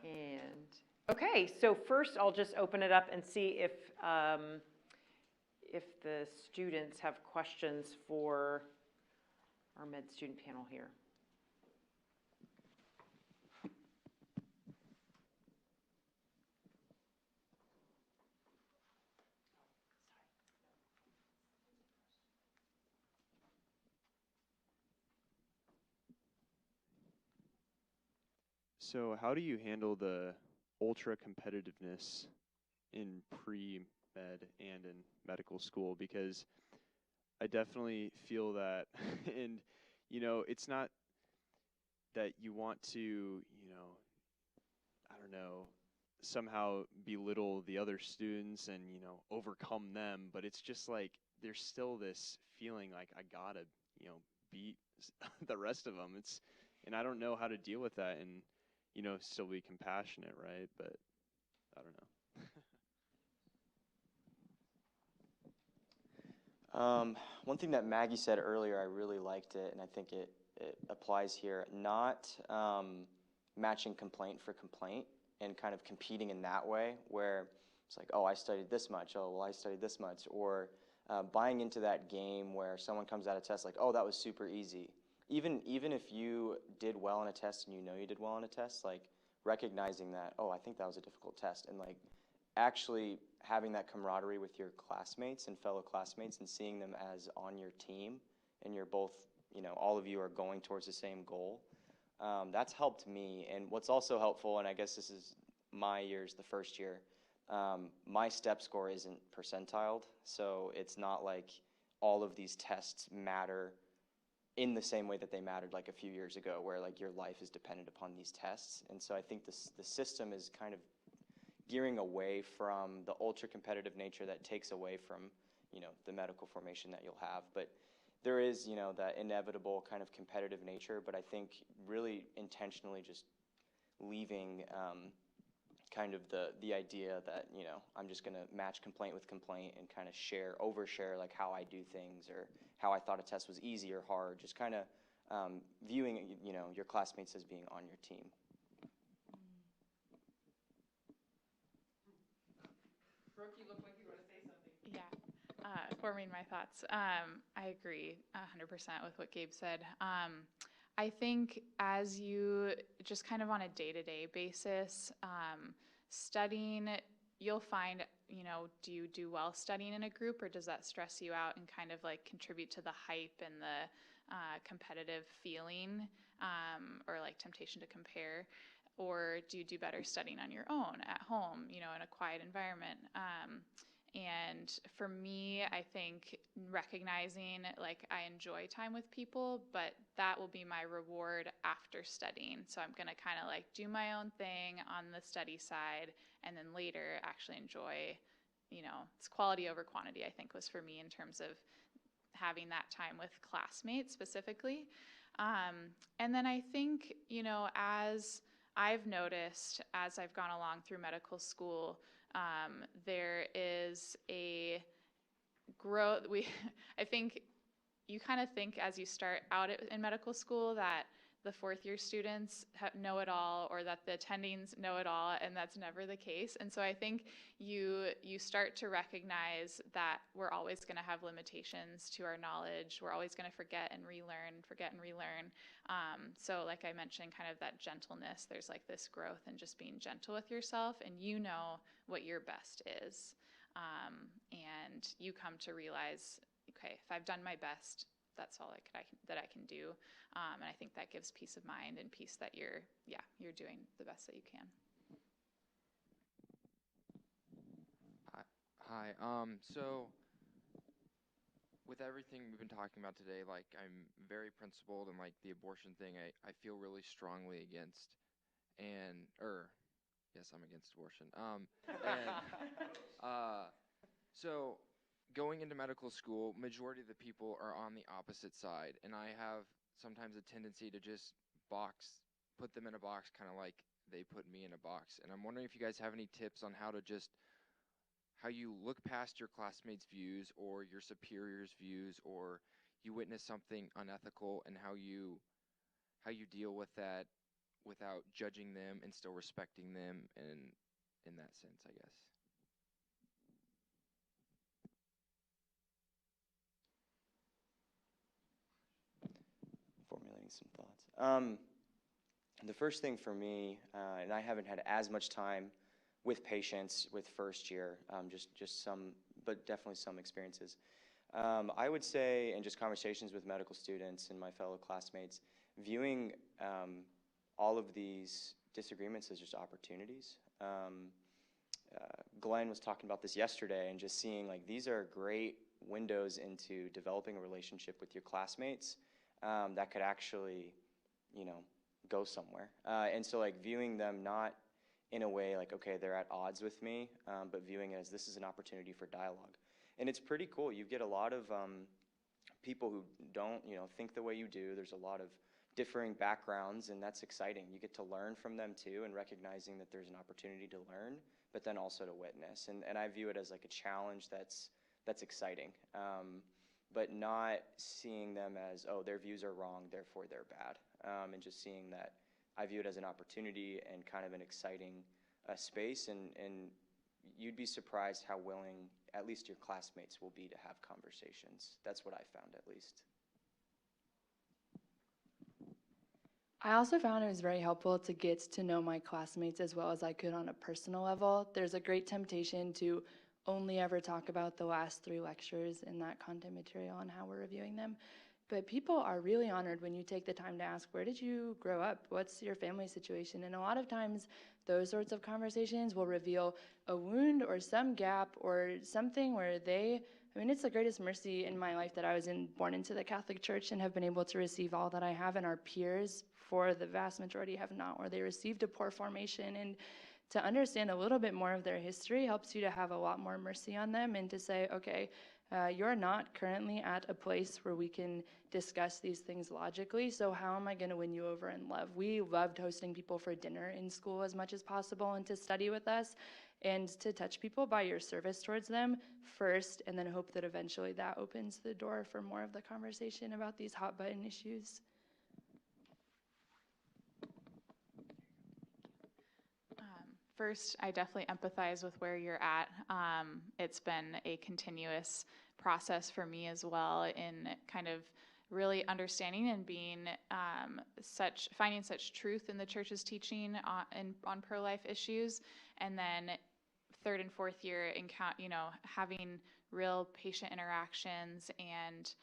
And okay, so first I'll just open it up and see if the students have questions for our med student panel here. So how do you handle the ultra competitiveness in pre-med and in medical school? Because I definitely feel that, and it's not that you want to, I don't know, somehow belittle the other students and, overcome them, but it's just like there's still this feeling like I gotta, beat the rest of them. And I don't know how to deal with that and, still be compassionate, right? But I don't know. One thing that Maggie said earlier, I really liked it, and I think it applies here. Not matching complaint for complaint and kind of competing in that way, where it's like, oh, I studied this much. Oh, well, I studied this much. Or buying into that game where someone comes out of test like, oh, that was super easy. Even if you did well on a test and you did well on a test, like recognizing that, oh, I think that was a difficult test, and like actually having that camaraderie with your classmates and fellow classmates and seeing them as on your team, and you're both, all of you are going towards the same goal. That's helped me. And what's also helpful, and I guess this is my year's the first year, my step score isn't percentiled, so it's not like all of these tests matter in the same way that they mattered like a few years ago, where like your life is dependent upon these tests. And so I think the system is kind of gearing away from the ultra competitive nature that takes away from, the medical formation that you'll have. But there is, that inevitable kind of competitive nature, but I think really intentionally just leaving kind of the idea that, I'm just going to match complaint with complaint and kind of overshare like how I do things or how I thought a test was easy or hard, just kind of viewing, your classmates as being on your team. Brooke, you look like you want to say something. Yeah, forming my thoughts. I agree 100% with what Gabe said. I think as you just kind of on a day-to-day basis, studying, you'll find, do you do well studying in a group, or does that stress you out and kind of like contribute to the hype and the competitive feeling, or like temptation to compare? Or do you do better studying on your own at home, in a quiet environment? And for me, I think recognizing like I enjoy time with people, but that will be my reward after studying. So I'm going to kind of like do my own thing on the study side, and then later actually enjoy, it's quality over quantity, I think, was for me in terms of having that time with classmates specifically. And then I think, as I've noticed as I've gone along through medical school, there is a growth. I think you kind of think as you start out in medical school that the fourth-year students know it all, or that the attendings know it all, and that's never the case. And so I think you start to recognize that we're always going to have limitations to our knowledge. We're always going to forget and relearn. So like I mentioned, kind of that gentleness, there's like this growth in just being gentle with yourself, and what your best is. And you come to realize, okay, if I've done my best, that's all that I can do. And I think that gives peace of mind and peace that you're doing the best that you can. Hi. So with everything we've been talking about today, like I'm very principled, and like the abortion thing, I feel really strongly against, and yes, I'm against abortion. So going into medical school, majority of the people are on the opposite side, and I have sometimes a tendency to just put them in a box, kind of like they put me in a box. And I'm wondering if you guys have any tips on how you look past your classmates' views or your superiors' views, or you witness something unethical, and how you deal with that without judging them and still respecting them, and in that sense, I guess. Formulating some thoughts. The first thing for me, and I haven't had as much time with patients with first year, just some, but definitely some experiences. I would say, and just conversations with medical students and my fellow classmates, viewing all of these disagreements as just opportunities. Glenn was talking about this yesterday, and just seeing like these are great windows into developing a relationship with your classmates that could actually, go somewhere. And so like viewing them not in a way like, okay, they're at odds with me, but viewing it as this is an opportunity for dialogue. And it's pretty cool. You get a lot of people who don't, think the way you do. There's a lot of differing backgrounds, and that's exciting. You get to learn from them too, and recognizing that there's an opportunity to learn, but then also to witness. And I view it as like a challenge that's exciting, but not seeing them as, oh, their views are wrong, therefore they're bad. And just seeing that I view it as an opportunity and kind of an exciting space, and you'd be surprised how willing at least your classmates will be to have conversations. That's what I found, at least. I also found it was very helpful to get to know my classmates as well as I could on a personal level. There's a great temptation to only ever talk about the last 3 lectures in that content material and how we're reviewing them. But people are really honored when you take the time to ask, where did you grow up? What's your family situation? And a lot of times those sorts of conversations will reveal a wound or some gap or something where it's the greatest mercy in my life that I was born into the Catholic Church and have been able to receive all that I have, and our peers, for the vast majority, have not, or they received a poor formation. And to understand a little bit more of their history helps you to have a lot more mercy on them, and to say, okay, you're not currently at a place where we can discuss these things logically, so how am I going to win you over in love? We loved hosting people for dinner in school as much as possible and to study with us, and to touch people by your service towards them first, and then hope that eventually that opens the door for more of the conversation about these hot button issues. First, I definitely empathize with where you're at. It's been a continuous process for me as well, in kind of really understanding and being finding such truth in the church's teaching on pro-life issues, and then 3rd and 4th year, having real patient interactions, and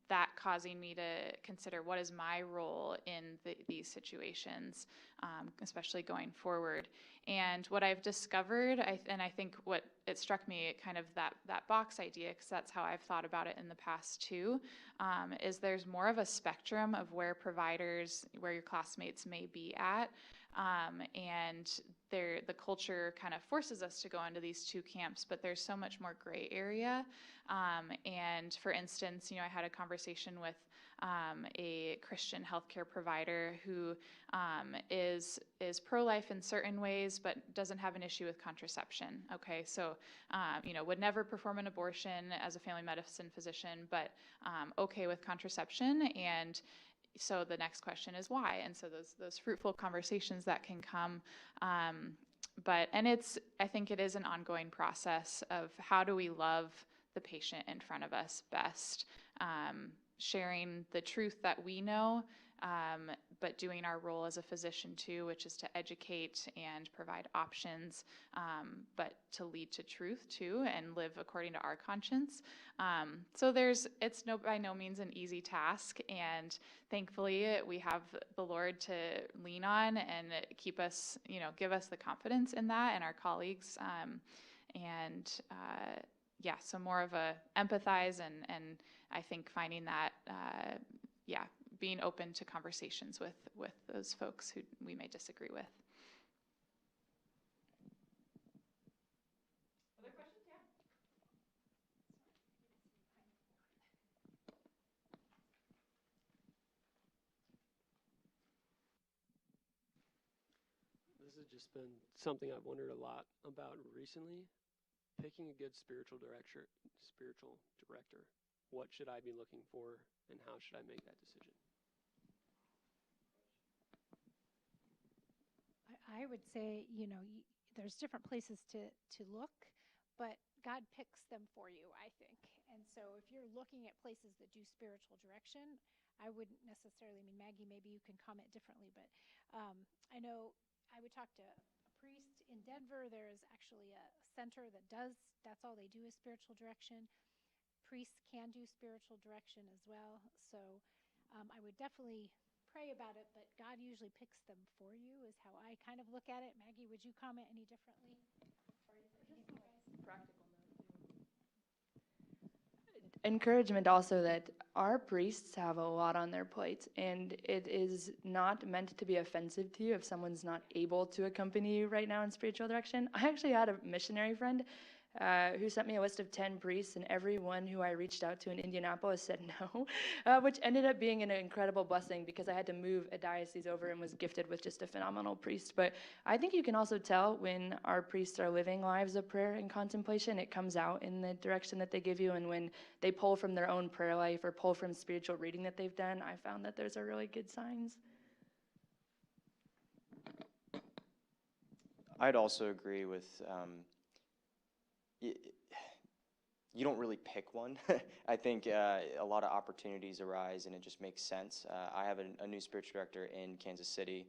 that causing me to consider what is my role in these situations, especially going forward. And what I've discovered, and I think what it struck me, kind of that box idea, because that's how I've thought about it in the past too, is there's more of a spectrum of where your classmates may be at. And the culture kind of forces us to go into these 2 camps, but there's so much more gray area. And for instance, I had a conversation with a Christian healthcare provider who is pro-life in certain ways, but doesn't have an issue with contraception. Okay, so would never perform an abortion as a family medicine physician, but okay with contraception. And so the next question is why, and so those fruitful conversations that can come, I think it is an ongoing process of how do we love the patient in front of us best, sharing the truth that we know, but doing our role as a physician too, which is to educate and provide options, but to lead to truth too, and live according to our conscience. So it's by no means an easy task, and thankfully we have the Lord to lean on and keep us, give us the confidence in that, and our colleagues, yeah, so more of a empathize and I think finding that, yeah, being open to conversations with those folks who we may disagree with. Other questions? Yeah. This has just been something I've wondered a lot about recently. Picking a good spiritual director. What should I be looking for, and how should I make that decision? I would say, there's different places to look, but God picks them for you, I think. And so if you're looking at places that do spiritual direction, I wouldn't necessarily, Maggie, maybe you can comment differently, but I know I would talk to a priest in Denver. There is actually a center that's all they do is spiritual direction. Priests can do spiritual direction as well. So I would definitely pray about it, but God usually picks them for you is how I kind of look at it. Maggie, would you comment any differently? Practical encouragement also that our priests have a lot on their plate, and it is not meant to be offensive to you if someone's not able to accompany you right now in spiritual direction. I actually had a missionary friend who sent me a list of 10 priests, and everyone who I reached out to in Indianapolis said no, which ended up being an incredible blessing because I had to move a diocese over and was gifted with just a phenomenal priest. But I think you can also tell when our priests are living lives of prayer and contemplation. It comes out in the direction that they give you, and when they pull from their own prayer life or pull from spiritual reading that they've done, I found that those are really good signs. I'd also agree with you don't really pick one. I think a lot of opportunities arise and it just makes sense. I have a new spiritual director in Kansas City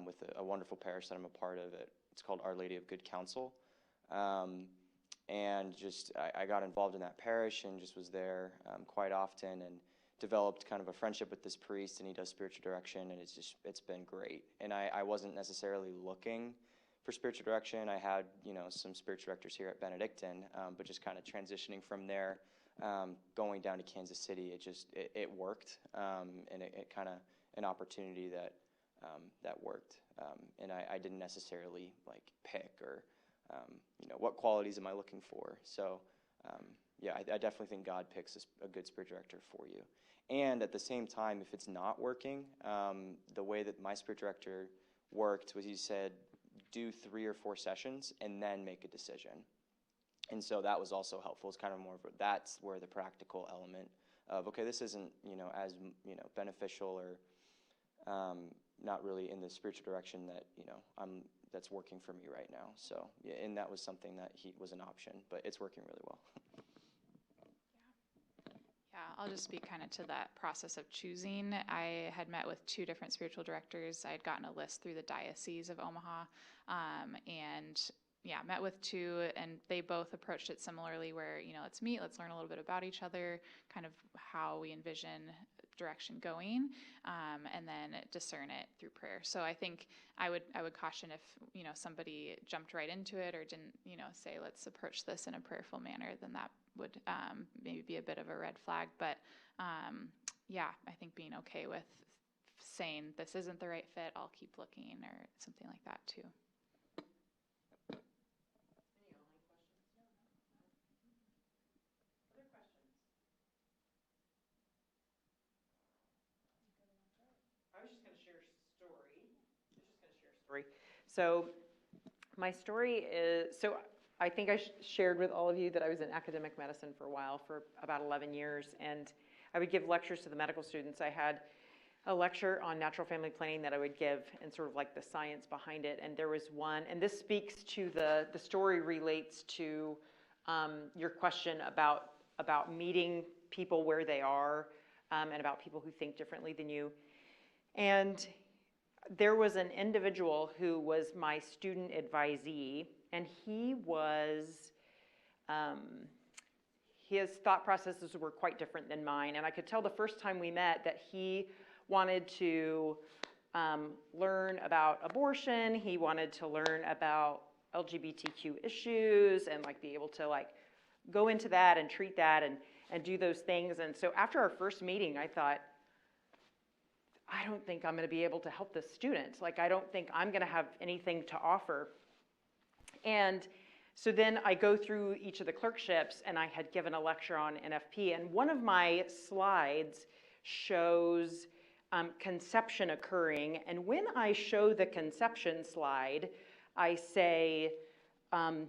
with a wonderful parish that I'm a part of. It's called Our Lady of Good Counsel. And just I got involved in that parish and just was there quite often and developed kind of a friendship with this priest, and he does spiritual direction, and it's been great. And I wasn't necessarily looking for spiritual direction. I had, some spiritual directors here at Benedictine, but just kind of transitioning from there, going down to Kansas City, it worked, and it kind of an opportunity that worked. And I didn't necessarily pick or, what qualities am I looking for? So, yeah, I definitely think God picks a good spiritual director for you. And at the same time, if it's not working, the way that my spiritual director worked was he said, do 3 or 4 sessions and then make a decision. And so that was also helpful. It's kind of more of that's where the practical element of, okay, this isn't, as, beneficial or not really in the spiritual direction that, that's working for me right now. So, yeah, and that was something that was an option, but it's working really well. Yeah, I'll just speak kind of to that process of choosing. I had met with 2 different spiritual directors. I had gotten a list through the Diocese of Omaha, and yeah, met with 2, and they both approached it similarly where, let's meet, let's learn a little bit about each other, kind of how we envision direction going, and then discern it through prayer. So I think I would caution if, somebody jumped right into it or didn't, say, let's approach this in a prayerful manner, then that would maybe be a bit of a red flag. But yeah, I think being okay with saying this isn't the right fit, I'll keep looking or something like that too. I was just going to share a story. So my story is, I think I shared with all of you that I was in academic medicine for a while, for about 11 years, and I would give lectures to the medical students. I had a lecture on natural family planning that I would give and sort of like the science behind it, and there was one, and this speaks to the story relates to your question about meeting people where they are, and about people who think differently than you. And there was an individual who was my student advisee, and he was, his thought processes were quite different than mine. And I could tell the first time we met that he wanted to learn about abortion. He wanted to learn about LGBTQ issues and be able to go into that and treat that and do those things. And so after our first meeting, I thought, I don't think I'm going to be able to help this student. Like, I don't think I'm going to have anything to offer. And so then I go through each of the clerkships, and I had given a lecture on NFP, and one of my slides shows conception occurring. And when I show the conception slide, I say, and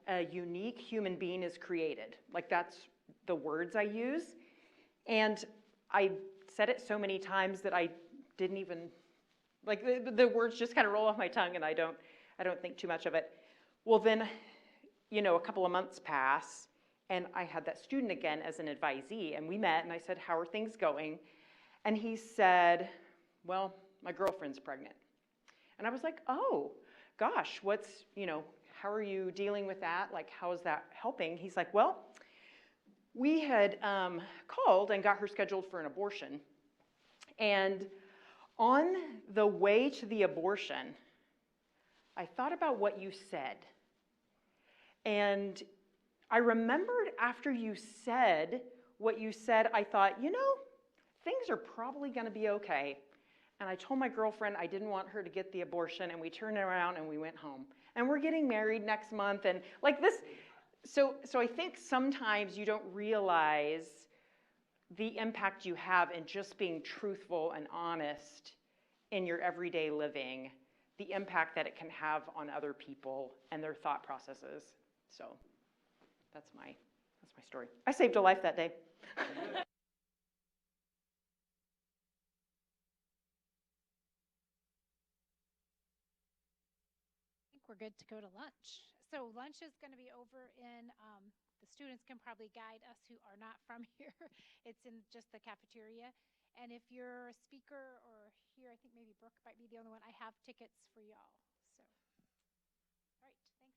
a unique human being is created. Like, that's the words I use. And I said it so many times that I didn't even, like, the words just kind of roll off my tongue, and I don't think too much of it. Well, then, you know, a couple of months pass, and I had that student again as an advisee, and we met, and I said, how are things going? And he said, well, my girlfriend's pregnant. And I was like, oh, gosh, how are you dealing with that? Like, how is that helping? He's like, well, we had called and got her scheduled for an abortion. And on the way to the abortion, I thought about what you said. And I remembered after you said what you said, I thought, you know, things are probably going to be okay. And I told my girlfriend I didn't want her to get the abortion, and we turned around and we went home. And we're getting married next month, and like this. So I think sometimes you don't realize the impact you have in just being truthful and honest in your everyday living, the impact that it can have on other people and their thought processes. So that's my story. I saved a life that day. We're good to go to lunch. So lunch is going to be over in, the students can probably guide us who are not from here. It's in just the cafeteria. And if you're a speaker or here, I think maybe Brooke might be the only one, I have tickets for y'all. So, all right, thanks guys.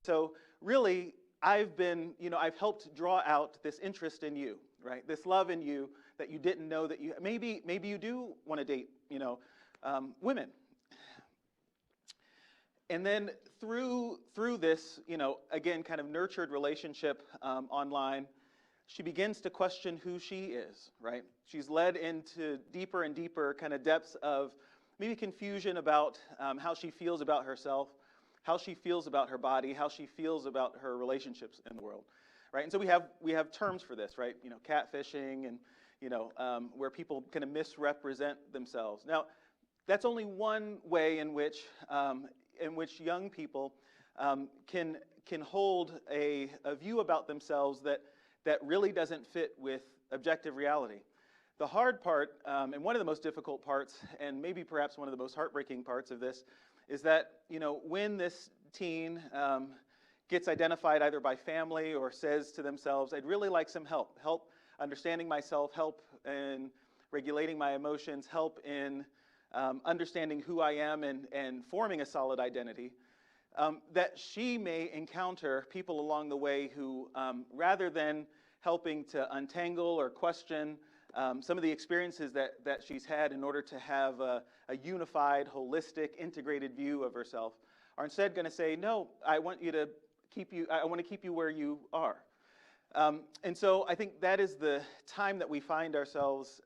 So really, I've been, I've helped draw out this interest in you, right? This love in you that you didn't know that you, maybe you do want to date, women. And then through this, again, kind of nurtured relationship online, she begins to question who she is, right? She's led into deeper and deeper kind of depths of maybe confusion about how she feels about herself, how she feels about her body, how she feels about her relationships in the world, right? And so we have terms for this, right? Catfishing and where people kind of misrepresent themselves. Now, that's only one way in which young people can hold a view about themselves that really doesn't fit with objective reality. The hard part, and one of the most difficult parts, and maybe perhaps one of the most heartbreaking parts of this, is that when this teen gets identified either by family or says to themselves, "I'd really like some help understanding myself, help in regulating my emotions, help in understanding who I am and forming a solid identity," that she may encounter people along the way who, rather than helping to untangle or question some of the experiences that she's had in order to have a unified, holistic, integrated view of herself, are instead going to say, "No, I want to keep you where you are." And so I think that is the time that we find ourselves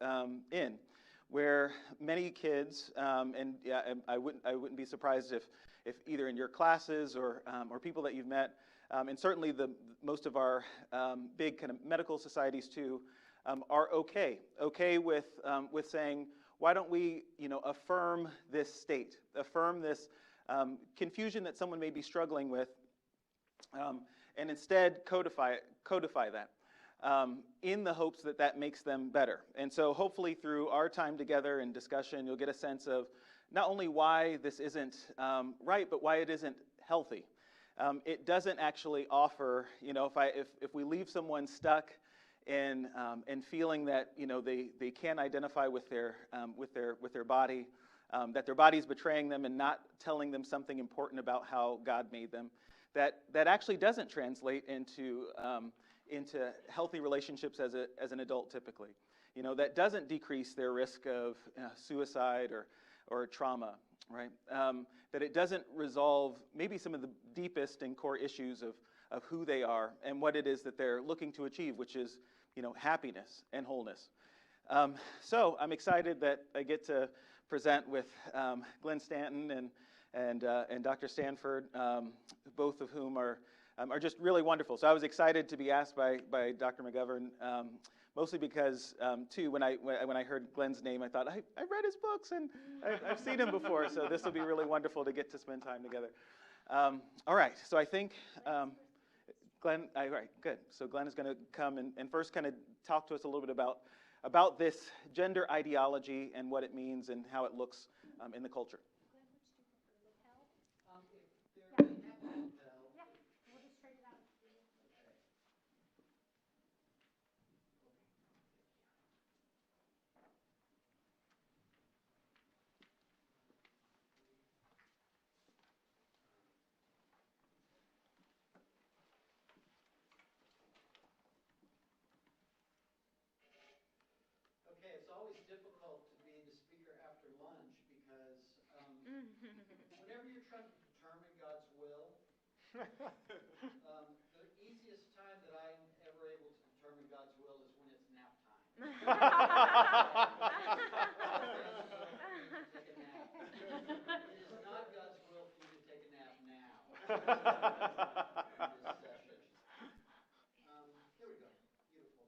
in, where many kids, and I wouldn't be surprised if either in your classes or people that you've met, and certainly most of our big kind of medical societies too, are okay with saying, why don't we affirm this state, affirm this confusion that someone may be struggling with, and instead codify that in the hopes that makes them better. And so hopefully through our time together and discussion, you'll get a sense of not only why this isn't right, but why it isn't healthy. It doesn't actually offer, if we leave someone stuck in feeling that they can't identify with their body, that their body's betraying them and not telling them something important about how God made them, that actually doesn't translate into healthy relationships as an adult typically. That doesn't decrease their risk of suicide or trauma, right? That it doesn't resolve maybe some of the deepest and core issues of who they are and what it is that they're looking to achieve, which is happiness and wholeness. So I'm excited that I get to present with Glenn Stanton and Dr. Stanford, both of whom are just really wonderful. So I was excited to be asked by Dr. McGovern, mostly because, too, when I heard Glenn's name, I thought, I read his books and I've seen him before, so this will be really wonderful to get to spend time together. All right, so I think, Glenn, all right, good. So Glenn is going to come and first kind of talk to us a little bit about this gender ideology and what it means and how it looks in the culture. Okay, it's always difficult to be the speaker after lunch because whenever you're trying to determine God's will, the easiest time that I'm ever able to determine God's will is when it's nap time. Take a nap. It is not God's will for you to take a nap now. In this session. Here we go. Beautiful.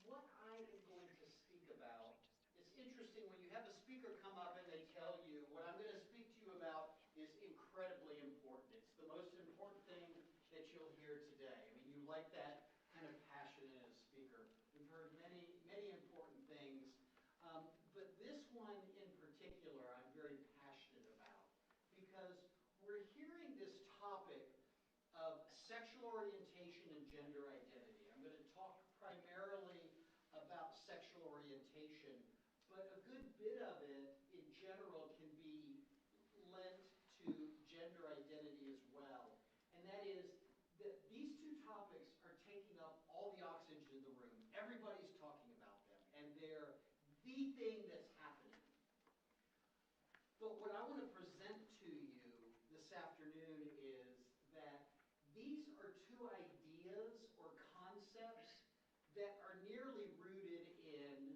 What I am going to speak about, it's interesting when you have a speaker come up and they tell you, what I'm going to speak to you about is incredibly important. It's the most important thing that you'll hear today. I mean, you like that kind of passion in a speaker. We've heard many, many important things. But this one in particular, I'm very passionate about because we're hearing this topic of sexual orientation and gender identity. I'm going to talk primarily about sexual orientation, but a good bit of it in general can be lent concepts that are nearly rooted in,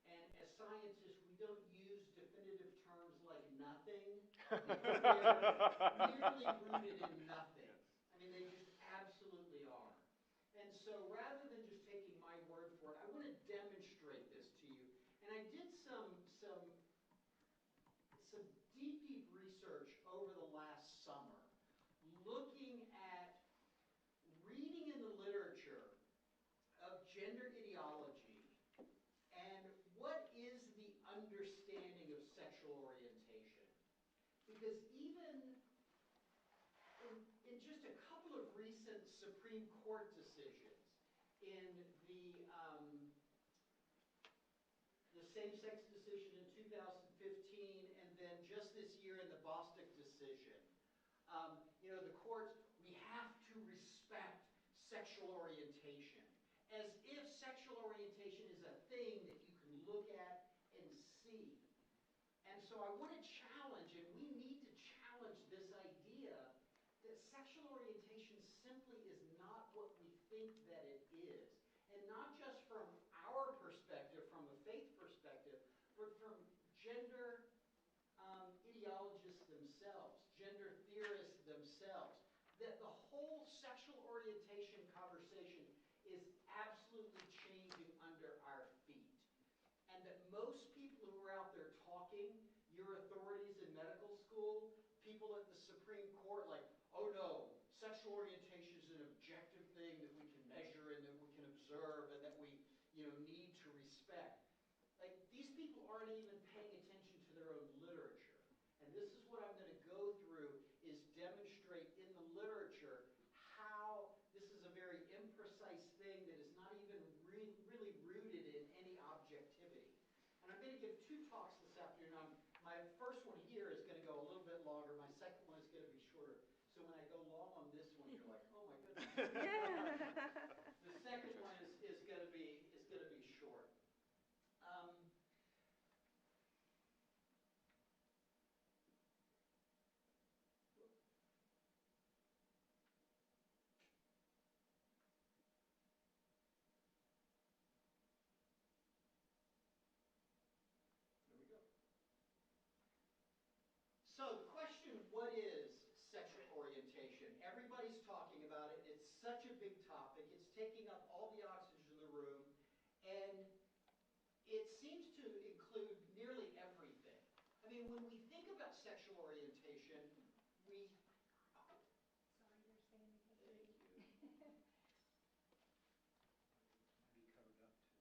and as scientists, we don't use definitive terms like nothing, because they're nearly rooted in nothing. I mean, they just absolutely are. And so rather than just taking my word for it, I want to demonstrate this to you. And I did some deep research over the last summer, looking at reading in the literature of gender ideology and what is the understanding of sexual orientation. Because even in just a couple of recent Supreme Court decisions, in the same-sex decision in 2015, and then just this year in the Bostock decision, the courts, we have to respect sexual orientation, as if sexual orientation is a thing that you can look at and see. And so I want to challenge, and we need to challenge this idea that sexual orientation simply is not what we think that it is. And not just from our perspective, from a faith perspective, but from gender ideologists themselves, gender theorists themselves, that the whole sexual orientation conversation is absolutely changing under our feet. And that most people who are out there talking, your authorities in medical school, people at the Supreme Court, like, oh no, sexual orientation is an objective thing that we can measure and that we can observe and that we need to respect. Like, these people aren't even paying attention to their own literature. And this is what I'm going to go through, is demonstrate in the literature how this is a very imprecise thing that is not even really rooted in any objectivity. And I'm going to give two talks this afternoon. My first one here is going to go a little bit longer. My second one is going to be shorter. So when I go long on this one, you're like, oh my goodness. The second one is going to be short. So the question, what is sexual orientation? Everybody's talking about it. It's such a big topic. It's taking up all the oxygen in the room. And it seems to include nearly everything. I mean, when we think about sexual orientation, we... Sorry, you're saying thank you. Might be covered up too.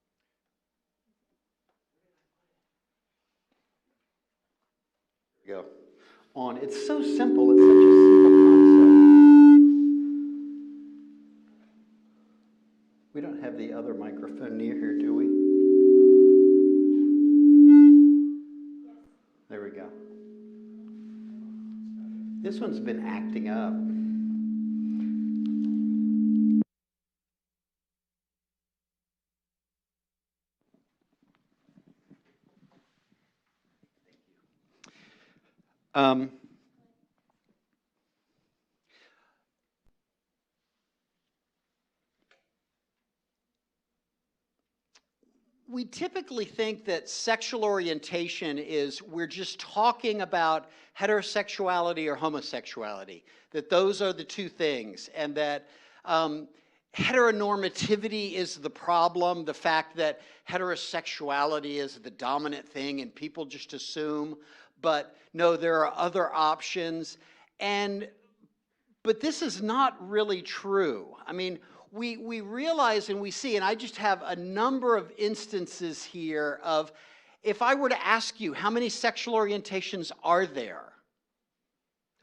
Where did I put it? There we go. On. It's so simple. It's such a simple concept. We don't have the other microphone near here, do we? Yes. There we go. This one's been acting up. We typically think that sexual orientation is we're just talking about heterosexuality or homosexuality, that those are the two things, and that heteronormativity is the problem, the fact that heterosexuality is the dominant thing and people just assume, but no, there are other options. But this is not really true. I mean, we realize and we see, and I just have a number of instances here of, if I were to ask you, how many sexual orientations are there?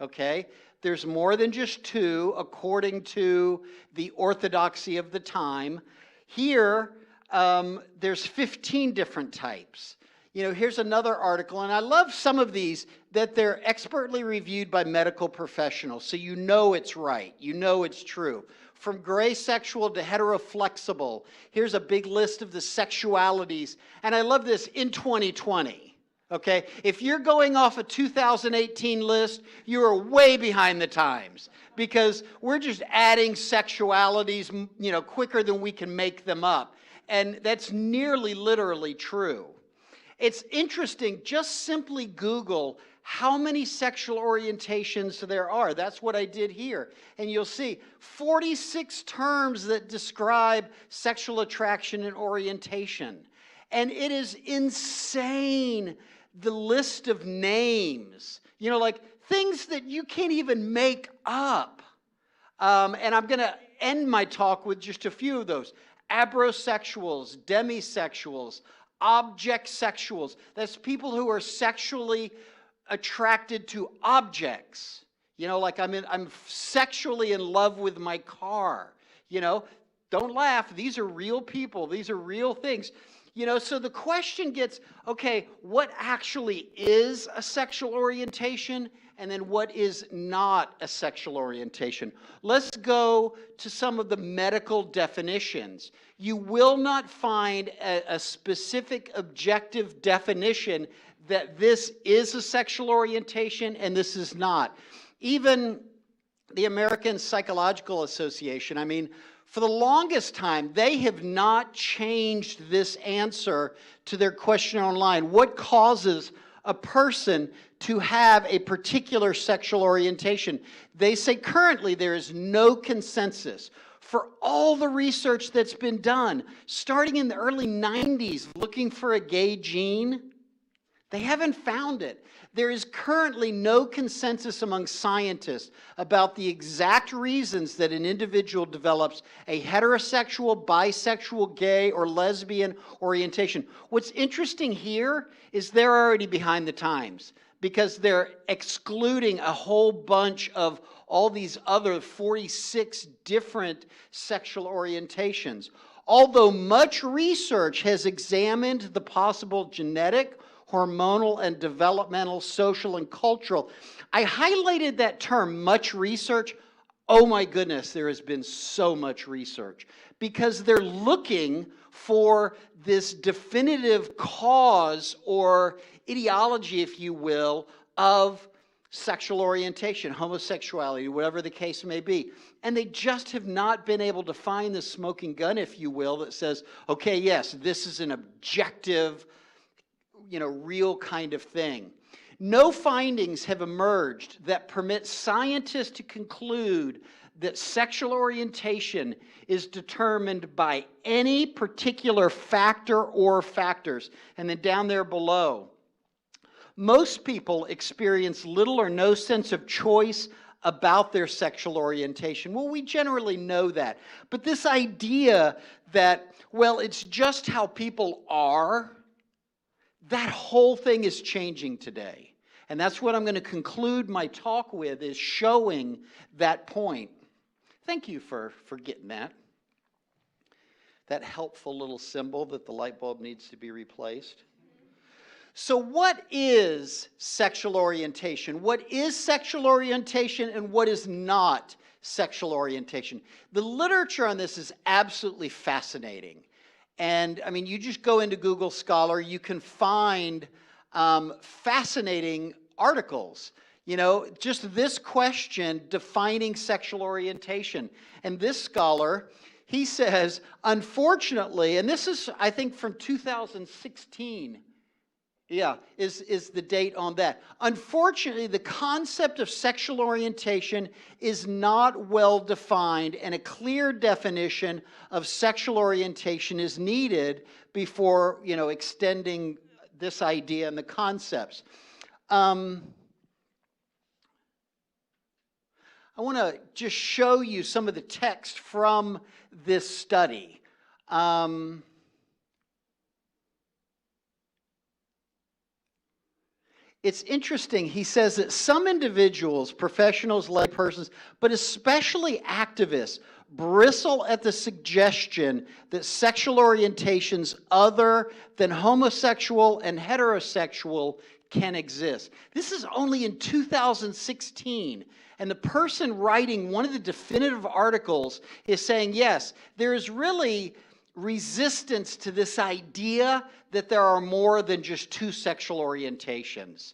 Okay, there's more than just two, according to the orthodoxy of the time. Here, there's 15 different types. Here's another article, and I love some of these, that they're expertly reviewed by medical professionals, so you know it's right, you know it's true. From gray sexual to heteroflexible, here's a big list of the sexualities, and I love this, in 2020. Okay? If you're going off a 2018 list, you are way behind the times because we're just adding sexualities, quicker than we can make them up. And that's nearly literally true. It's interesting, just simply Google how many sexual orientations there are. That's what I did here. And you'll see 46 terms that describe sexual attraction and orientation. And it is insane, the list of names, like things that you can't even make up. And I'm going to end my talk with just a few of those. Abrosexuals, demisexuals, object sexuals. That's people who are sexually attracted to objects. Like I'm sexually in love with my car. Don't laugh. These are real people. These are real things. So the question gets, okay, what actually is a sexual orientation? And then what is not a sexual orientation? Let's go to some of the medical definitions. You will not find a specific objective definition that this is a sexual orientation and this is not. Even the American Psychological Association, for the longest time, they have not changed this answer to their question online. What causes a person to have a particular sexual orientation? They say currently there is no consensus. For all the research that's been done, starting in the early 90s, looking for a gay gene, they haven't found it. There is currently no consensus among scientists about the exact reasons that an individual develops a heterosexual, bisexual, gay, or lesbian orientation. What's interesting here is they're already behind the times because they're excluding a whole bunch of all these other 46 different sexual orientations. Although much research has examined the possible genetic, hormonal, and developmental, social, and cultural. I highlighted that term, much research. Oh my goodness, there has been so much research because they're looking for this definitive cause or ideology, if you will, of sexual orientation, homosexuality, whatever the case may be. And they just have not been able to find the smoking gun, if you will, that says, okay, yes, this is an objective, real kind of thing. No findings have emerged that permit scientists to conclude that sexual orientation is determined by any particular factor or factors. And then down there below, most people experience little or no sense of choice about their sexual orientation. Well, we generally know that. But this idea that, well, it's just how people are, that whole thing is changing today. And that's what I'm going to conclude my talk with, is showing that point. Thank you for getting that. That helpful little symbol that the light bulb needs to be replaced. So what is sexual orientation? What is sexual orientation and what is not sexual orientation? The literature on this is absolutely fascinating. And you just go into Google Scholar, you can find fascinating articles. Just this question, defining sexual orientation. And this scholar, he says, unfortunately, and this is, I think, from 2016, is the date on that. Unfortunately, the concept of sexual orientation is not well defined, and a clear definition of sexual orientation is needed before, extending this idea and the concepts. I want to just show you some of the text from this study. It's interesting, he says that some individuals, professionals, laypersons, but especially activists, bristle at the suggestion that sexual orientations other than homosexual and heterosexual can exist. This is only in 2016, and the person writing one of the definitive articles is saying, yes, there is really resistance to this idea that there are more than just two sexual orientations.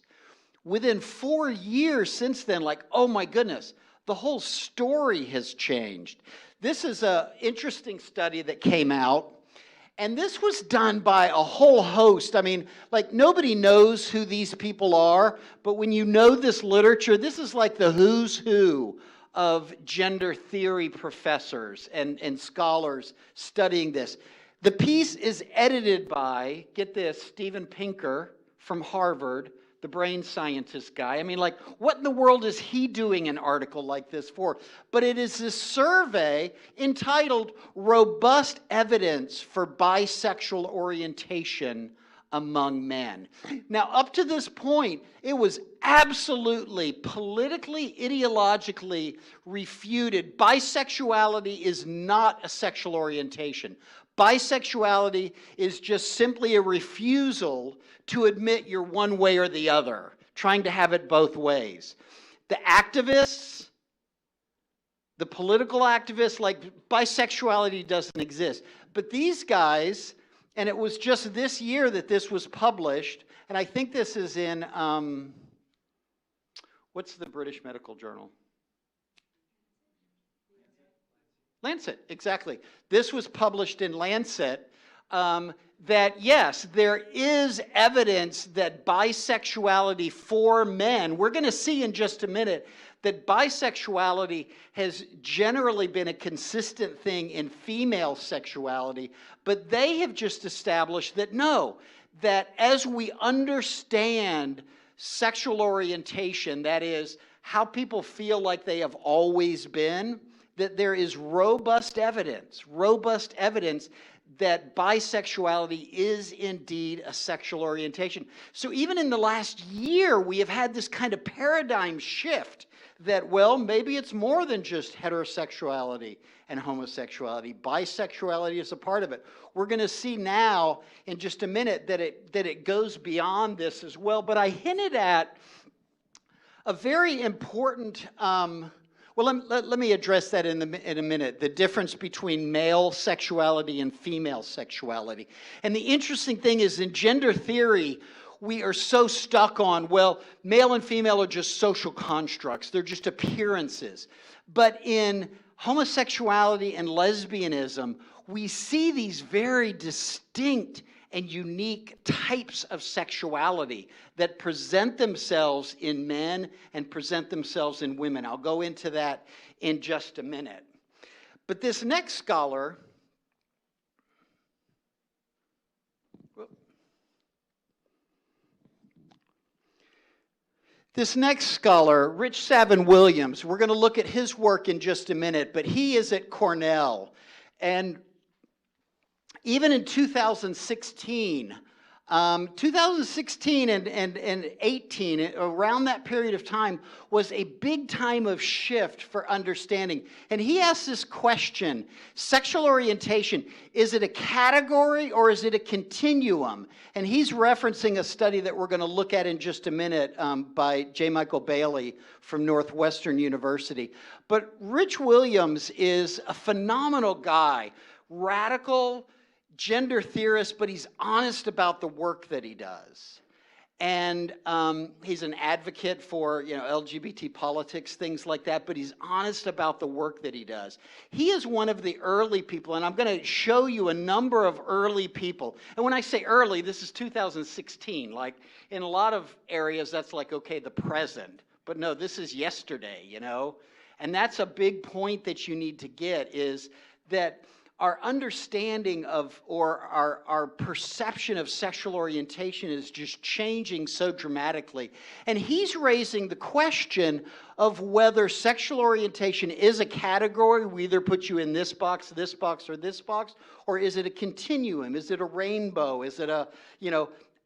Within 4 years since then, like, oh my goodness, the whole story has changed. This is an interesting study that came out, and this was done by a whole host. I mean, like, nobody knows who these people are, but when you know this literature, this is like the who's who of gender theory professors and scholars studying this. The piece is edited by, get this, Steven Pinker from Harvard, the brain scientist guy. I mean, like, what in the world is he doing an article like this for? But it is this survey entitled Robust Evidence for Bisexual Orientation Among Men. Now, up to this point, it was absolutely politically, ideologically refuted. Bisexuality is not a sexual orientation. Bisexuality is just simply a refusal to admit you're one way or the other, trying to have it both ways. The activists, the political activists, like, bisexuality doesn't exist. But these guys, and it was just this year that this was published, and I think this is in, what's the British medical journal? Lancet, exactly. This was published in Lancet, that yes, there is evidence that bisexuality for men, we're going to see in just a minute, that bisexuality has generally been a consistent thing in female sexuality, but they have just established that no, that as we understand sexual orientation, that is, how people feel like they have always been, that there is robust evidence that bisexuality is indeed a sexual orientation. So even in the last year, we have had this kind of paradigm shift that, well, maybe it's more than just heterosexuality and homosexuality. Bisexuality is a part of it. We're going to see now in just a minute that it goes beyond this as well. But I hinted at a very important well, let me address that in a minute, the difference between male sexuality and female sexuality. And the interesting thing is, in gender theory, we are so stuck on, well, male and female are just social constructs. They're just appearances. But in homosexuality and lesbianism, we see these very distinct and unique types of sexuality that present themselves in men and present themselves in women. I'll go into that in just a minute. But this next scholar, Rich Savin Williams, we're going to look at his work in just a minute, but he is at Cornell. And even in 2016 and 18, around that period of time, was a big time of shift for understanding. And he asked this question, sexual orientation, is it a category or is it a continuum? And he's referencing a study that we're going to look at in just a minute by J. Michael Bailey from Northwestern University. But Rich Williams is a phenomenal guy, radical gender theorist, but he's honest about the work that he does. And he's an advocate for, LGBT politics, things like that, but he's honest about the work that he does. He is one of the early people, and I'm going to show you a number of early people. And when I say early, this is 2016. Like, in a lot of areas, that's like, okay, the present. But no, this is yesterday, And that's a big point that you need to get, is that our understanding of, or our perception of sexual orientation is just changing so dramatically. And he's raising the question of whether sexual orientation is a category. We either put you in this box, or this box, or is it a continuum? Is it a rainbow? Is it a,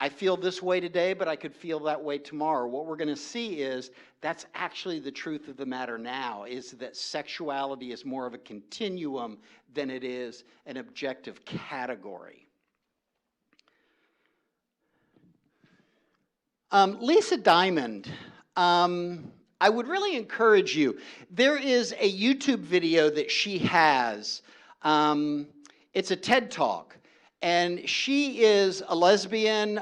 I feel this way today, but I could feel that way tomorrow. What we're going to see is that's actually the truth of the matter now, is that sexuality is more of a continuum than it is an objective category. Lisa Diamond, I would really encourage you. There is a YouTube video that she has. It's a TED Talk. And she is a lesbian,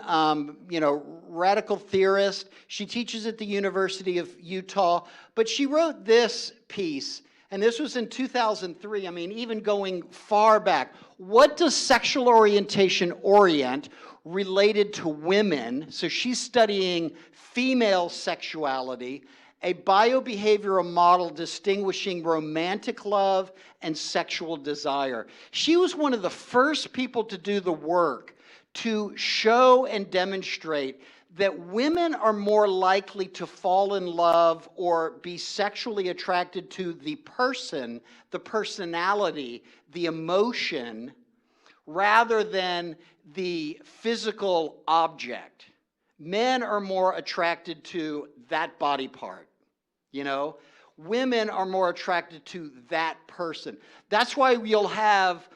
radical theorist. She teaches at the University of Utah. But she wrote this piece, and this was in 2003. I mean, even going far back. What does sexual orientation orient related to women? So she's studying female sexuality, a biobehavioral model distinguishing romantic love and sexual desire. She was one of the first people to do the work to show and demonstrate that women are more likely to fall in love or be sexually attracted to the person, the personality, the emotion, rather than the physical object. Men are more attracted to that body part. Women are more attracted to that person. That's why you'll have,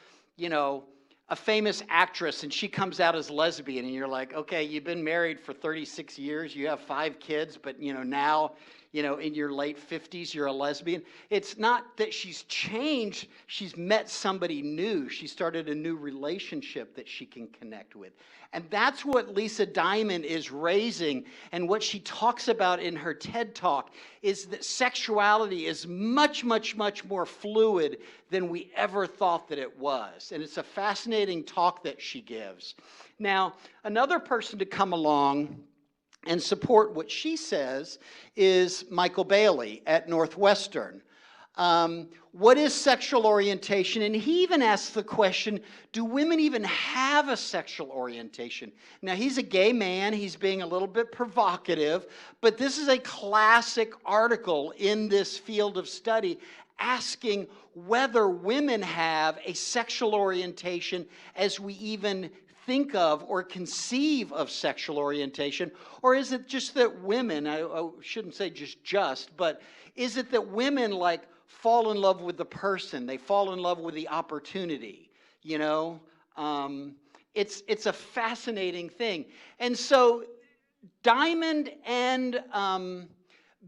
a famous actress and she comes out as lesbian and you're like, okay, you've been married for 36 years, you have 5 kids, but now, in your late 50s, you're a lesbian. It's not that she's changed, she's met somebody new. She started a new relationship that she can connect with. And that's what Lisa Diamond is raising, and what she talks about in her TED Talk is that sexuality is much, much, much more fluid than we ever thought that it was. And it's a fascinating talk that she gives. Now, another person to come along and support what she says is Michael Bailey at Northwestern. What is sexual orientation? And he even asks the question, do women even have a sexual orientation? Now, he's a gay man. He's being a little bit provocative, but this is a classic article in this field of study asking whether women have a sexual orientation as we even think of or conceive of sexual orientation, or is it just that women, I shouldn't say just, but is it that women fall in love with the person, they fall in love with the opportunity, It's a fascinating thing. And so Diamond and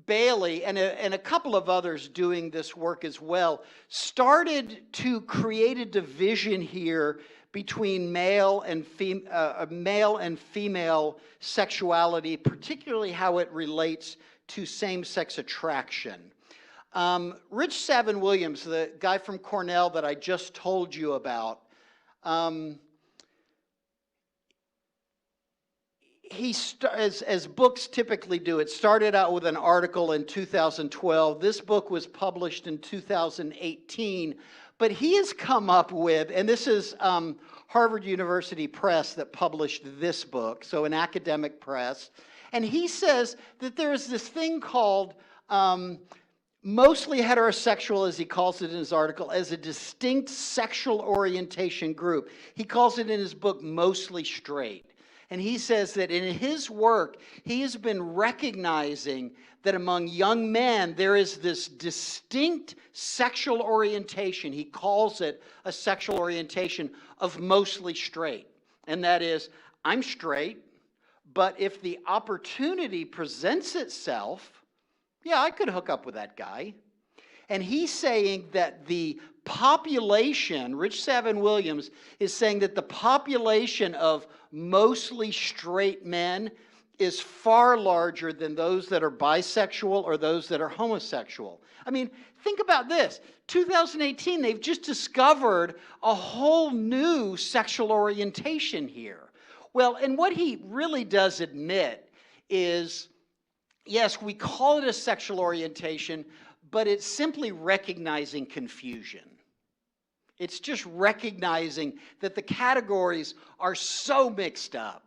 Bailey and a couple of others doing this work as well started to create a division here between male and female sexuality, particularly how it relates to same-sex attraction. Rich Savin Williams, the guy from Cornell that I just told you about, as books typically do, it started out with an article in 2012. This book was published in 2018. But he has come up with, and this is Harvard University Press that published this book, so an academic press, and he says that there is this thing called mostly heterosexual, as he calls it in his article, as a distinct sexual orientation group. He calls it in his book mostly straight. And he says that in his work, he has been recognizing that among young men, there is this distinct sexual orientation. He calls it a sexual orientation of mostly straight. And that is, I'm straight, but if the opportunity presents itself, yeah, I could hook up with that guy. And he's saying that the population, Rich Savin Williams is saying that the population of mostly straight men is far larger than those that are bisexual or those that are homosexual. I mean, think about this. 2018, they've just discovered a whole new sexual orientation here. Well, and what he really does admit is, yes, we call it a sexual orientation, but it's simply recognizing confusion. It's just recognizing that the categories are so mixed up.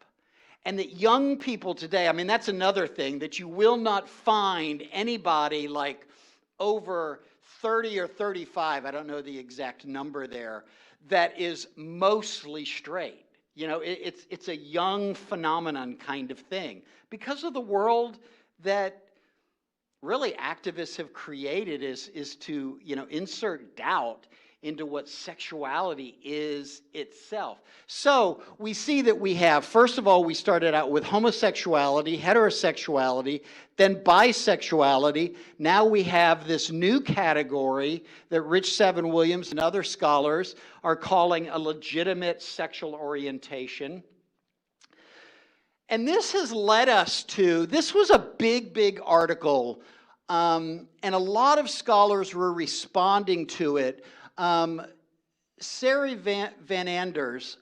And that young people today, I mean, that's another thing, that you will not find anybody over 30 or 35, I don't know the exact number there, that is mostly straight. It's a young phenomenon kind of thing. Because of the world that really activists have created is to, insert doubt into what sexuality is itself. So we see that we have, first of all, we started out with homosexuality, heterosexuality, then bisexuality. Now we have this new category that Rich Seven Williams and other scholars are calling a legitimate sexual orientation. And this has led us to, this was a big, big article, and a lot of scholars were responding to it. Sari Van Anders,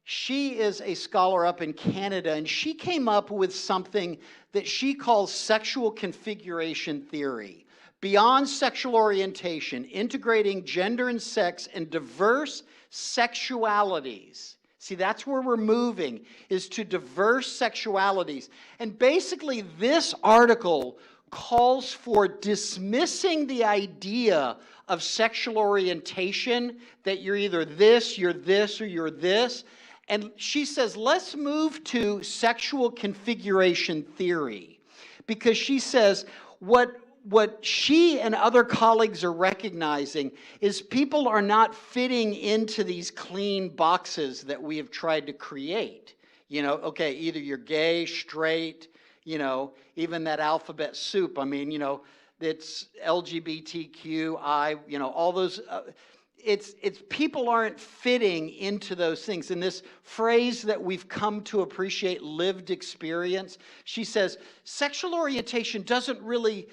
she is a scholar up in Canada, and she came up with something that she calls sexual configuration theory. Beyond sexual orientation, integrating gender and sex and diverse sexualities. See, that's where we're moving, is to diverse sexualities. And basically, this article calls for dismissing the idea of sexual orientation, that you're either this, or you're this. And she says, let's move to sexual configuration theory. Because she says, what she and other colleagues are recognizing is people are not fitting into these clean boxes that we have tried to create. You know, okay, either you're gay, straight, you know, even that alphabet soup. I mean, you know, it's LGBTQI, you know, all those. It's people aren't fitting into those things. And this phrase that we've come to appreciate, lived experience, she says, sexual orientation doesn't really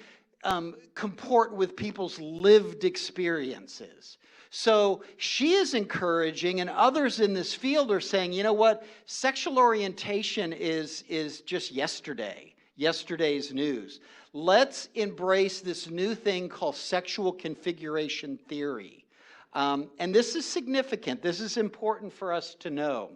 comport with people's lived experiences. So she is encouraging, and others in this field are saying, you know what, sexual orientation is just yesterday's news. Let's embrace this new thing called sexual configuration theory. And this is significant. This is important for us to know.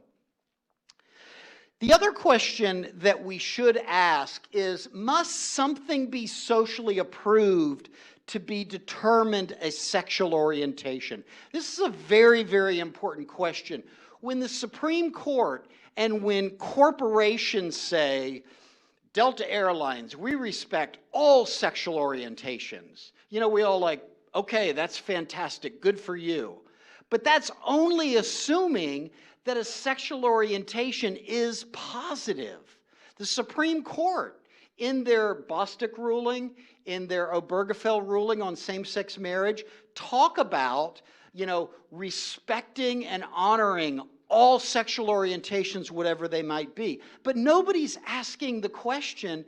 The other question that we should ask is, must something be socially approved to be determined a sexual orientation? This is a very, very important question. When the Supreme Court and when corporations say, Delta Airlines, we respect all sexual orientations, you know, we all like, okay, that's fantastic, good for you. But that's only assuming that a sexual orientation is positive. The Supreme Court, in their Bostock ruling, in their Obergefell ruling on same-sex marriage, talk about, you know, respecting and honoring all sexual orientations, whatever they might be. But nobody's asking the question,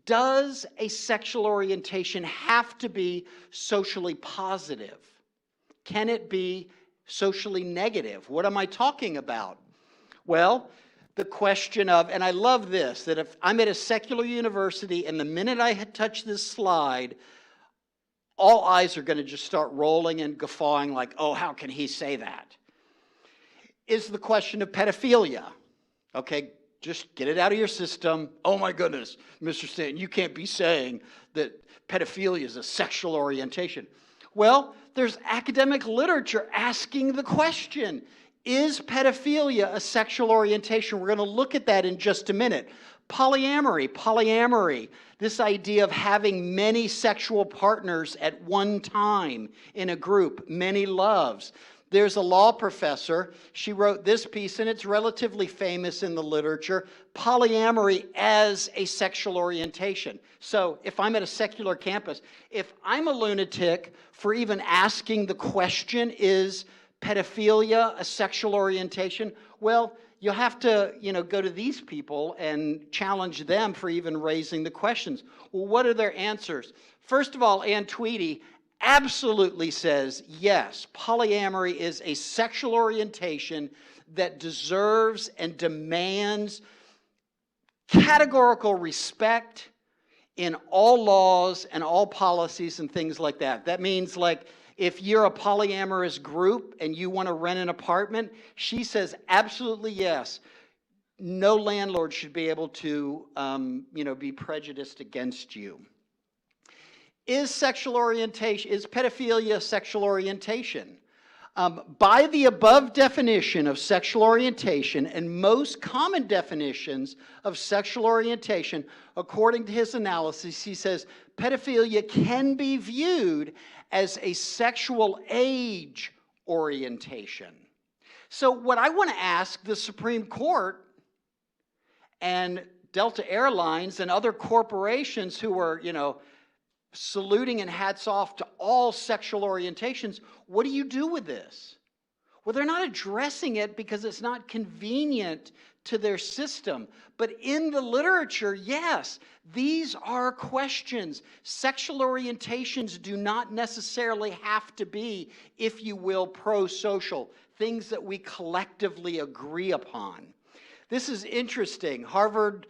does a sexual orientation have to be socially positive? Can it be socially negative? What am I talking about? Well, the question of, and I love this, that if I'm at a secular university and the minute I touch this slide, all eyes are going to just start rolling and guffawing like, oh, how can he say that? Is the question of pedophilia. Okay, just get it out of your system. Oh my goodness, Mr. Stanton, you can't be saying that pedophilia is a sexual orientation. Well, there's academic literature asking the question, is pedophilia a sexual orientation? We're going to look at that in just a minute. Polyamory, this idea of having many sexual partners at one time in a group, many loves. There's a law professor, she wrote this piece, and it's relatively famous in the literature, polyamory as a sexual orientation. So if I'm at a secular campus, if I'm a lunatic for even asking the question, is pedophilia a sexual orientation? Well, you'll have to, you know, go to these people and challenge them for even raising the questions. Well, what are their answers? First of all, Ann Tweedy absolutely says, yes, polyamory is a sexual orientation that deserves and demands categorical respect in all laws and all policies and things like that. That means, like, if you're a polyamorous group and you want to rent an apartment, she says absolutely yes. No landlord should be able to, be prejudiced against you. Is pedophilia sexual orientation? By the above definition of sexual orientation and most common definitions of sexual orientation, according to his analysis, he says pedophilia can be viewed as a sexual age orientation. So what I want to ask the Supreme Court and Delta Airlines and other corporations who are, saluting and hats off to all sexual orientations, what do you do with this? Well, they're not addressing it because it's not convenient to their system. But in the literature, yes, these are questions. Sexual orientations do not necessarily have to be, if you will, pro-social, things that we collectively agree upon. This is interesting. Harvard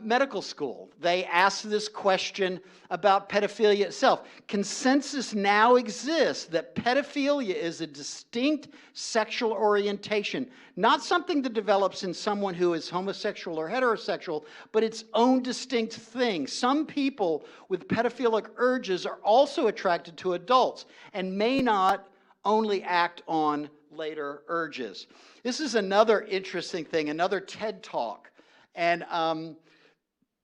Medical School, they asked this question about pedophilia itself. Consensus now exists that pedophilia is a distinct sexual orientation, not something that develops in someone who is homosexual or heterosexual, but its own distinct thing. Some people with pedophilic urges are also attracted to adults and may not only act on later urges. This is another interesting thing, another TED Talk. And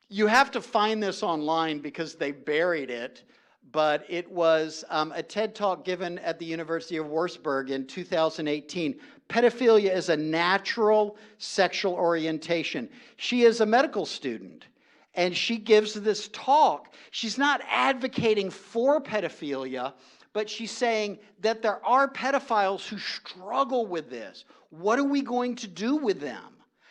you have to find this online because they buried it, but it was a TED Talk given at the University of Würzburg in 2018. Pedophilia is a natural sexual orientation. She is a medical student, and she gives this talk. She's not advocating for pedophilia, but she's saying that there are pedophiles who struggle with this. What are we going to do with them?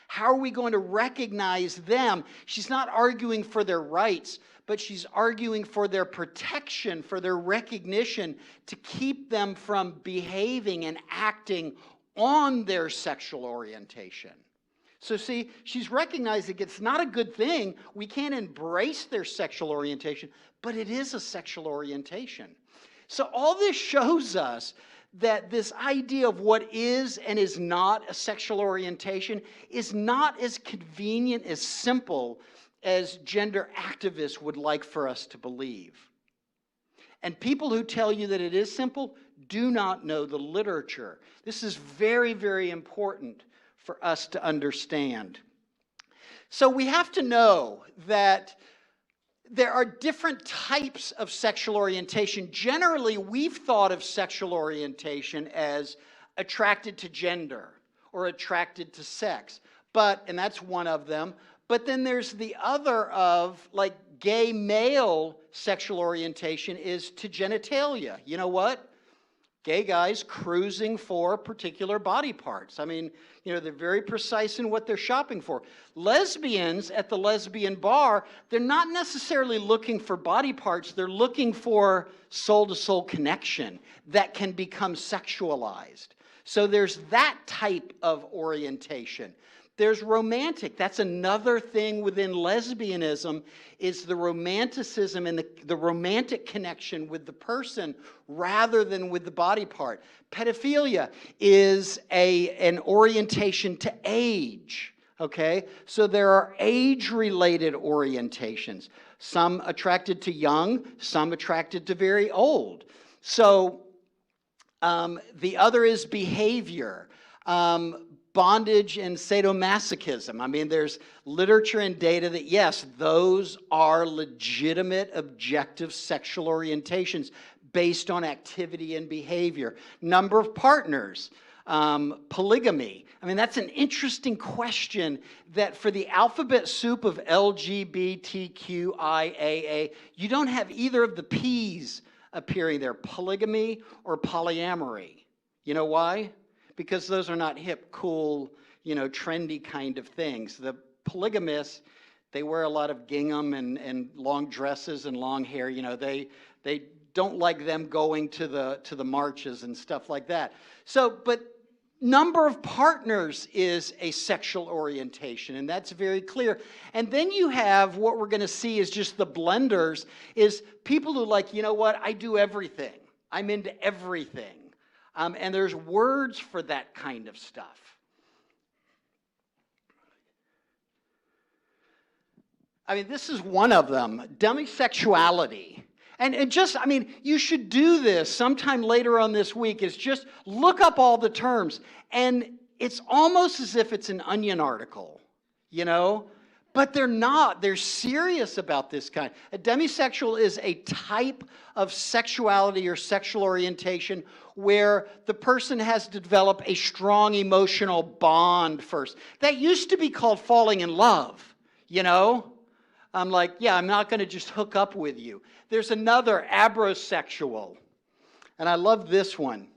How are we going to recognize them? She's not arguing for their rights, but she's arguing for their protection, for their recognition, to keep them from behaving and acting on their sexual orientation. So see, she's recognizing it's not a good thing. We can't embrace their sexual orientation, but it is a sexual orientation. So all this shows us that this idea of what is and is not a sexual orientation is not as convenient, as simple as gender activists would like for us to believe. And people who tell you that it is simple do not know the literature. This is very, very important for us to understand. So we have to know that there are different types of sexual orientation. Generally, we've thought of sexual orientation as attracted to gender or attracted to sex. And that's one of them. But then there's the other of, like, gay male sexual orientation is to genitalia. You know what? Gay guys cruising for particular body parts. I mean, they're very precise in what they're shopping for. Lesbians at the lesbian bar, they're not necessarily looking for body parts. They're looking for soul-to-soul connection that can become sexualized. So there's that type of orientation. There's romantic. That's another thing within lesbianism, is the romanticism and the romantic connection with the person rather than with the body part. Pedophilia is an orientation to age, okay? So there are age-related orientations. Some attracted to young, some attracted to very old. So the other is behavior. Bondage and sadomasochism. I mean, there's literature and data that, yes, those are legitimate, objective sexual orientations based on activity and behavior. Number of partners, polygamy. I mean, that's an interesting question that for the alphabet soup of LGBTQIAA, you don't have either of the P's appearing there, polygamy or polyamory. You know why? Because those are not hip, cool, trendy kind of things. The polygamists, they wear a lot of gingham and long dresses and long hair. They don't like them going to the marches and stuff like that. So, but number of partners is a sexual orientation, and that's very clear. And then you have what we're going to see is just the blenders, is people who like, I do everything. I'm into everything. And there's words for that kind of stuff. I mean, this is one of them, demisexuality. And you should do this sometime later on this week, is just look up all the terms. And it's almost as if it's an Onion article, But they're not. They're serious about this kind. A demisexual is a type of sexuality or sexual orientation where the person has to develop a strong emotional bond first. That used to be called falling in love, you know? I'm like, yeah, I'm not going to just hook up with you. There's another, abrosexual. And I love this one.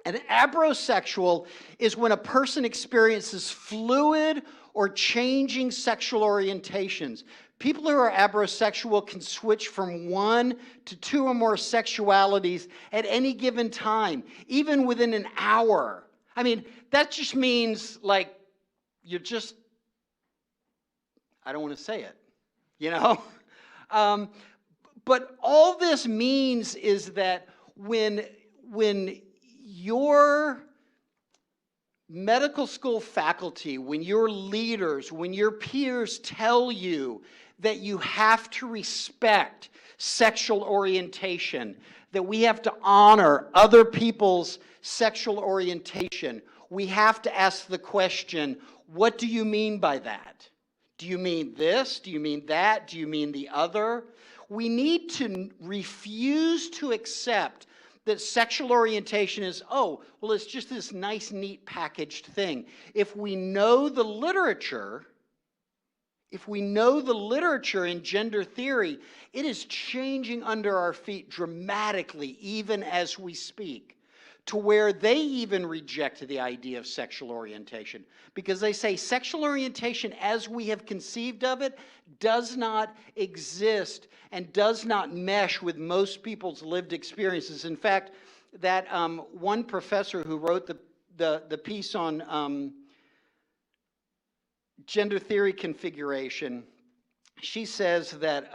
An abrosexual is when a person experiences fluid or changing sexual orientations. People who are abrosexual can switch from 1 to 2 or more sexualities at any given time, even within an hour. I mean, that just means like you're just, I don't want to say it, you know? But all this means is that when your medical school faculty, when your leaders, when your peers tell you that you have to respect sexual orientation, that we have to honor other people's sexual orientation, we have to ask the question, what do you mean by that? Do you mean this? Do you mean that? Do you mean the other? We need to refuse to accept that sexual orientation is, oh, well, it's just this nice, neat packaged thing. If we know the literature, in gender theory, it is changing under our feet dramatically, even as we speak, to where they even reject the idea of sexual orientation. Because they say sexual orientation as we have conceived of it does not exist and does not mesh with most people's lived experiences. In fact, that one professor who wrote the piece on gender theory configuration, she says that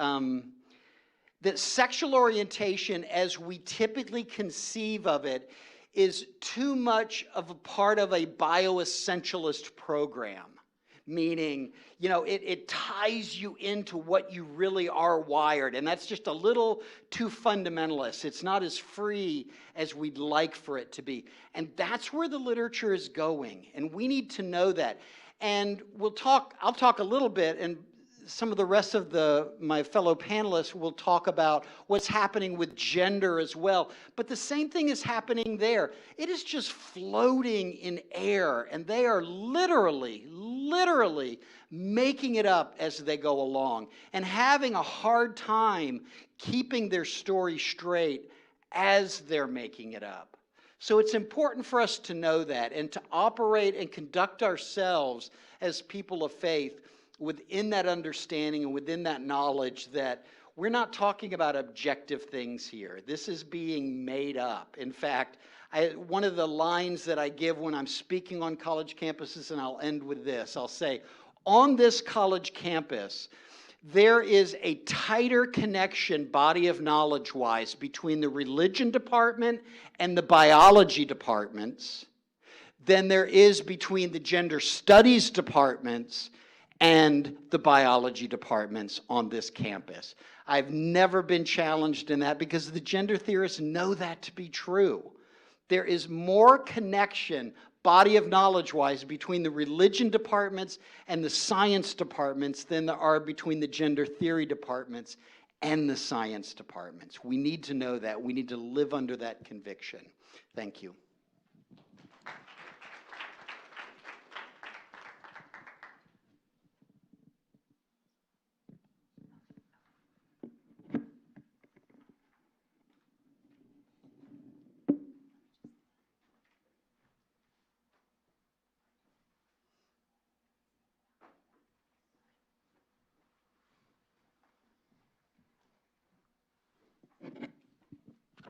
that sexual orientation as we typically conceive of it is too much of a part of a bioessentialist program. Meaning, you know, it ties you into what you really are wired. And that's just a little too fundamentalist. It's not as free as we'd like for it to be. And that's where the literature is going. And we need to know that. And I'll talk a little bit, and some of the rest of my fellow panelists will talk about what's happening with gender as well. But the same thing is happening there. It is just floating in air, and they are literally making it up as they go along and having a hard time keeping their story straight as they're making it up. So it's important for us to know that and to operate and conduct ourselves as people of faith within that understanding and within that knowledge that we're not talking about objective things here. This is being made up. In fact, one of the lines that I give when I'm speaking on college campuses, and I'll end with this, I'll say, on this college campus, there is a tighter connection, body of knowledge-wise, between the religion department and the biology departments than there is between the gender studies departments and the biology departments on this campus. I've never been challenged in that because the gender theorists know that to be true. There is more connection, body of knowledge-wise, between the religion departments and the science departments than there are between the gender theory departments and the science departments. We need to know that. We need to live under that conviction. Thank you.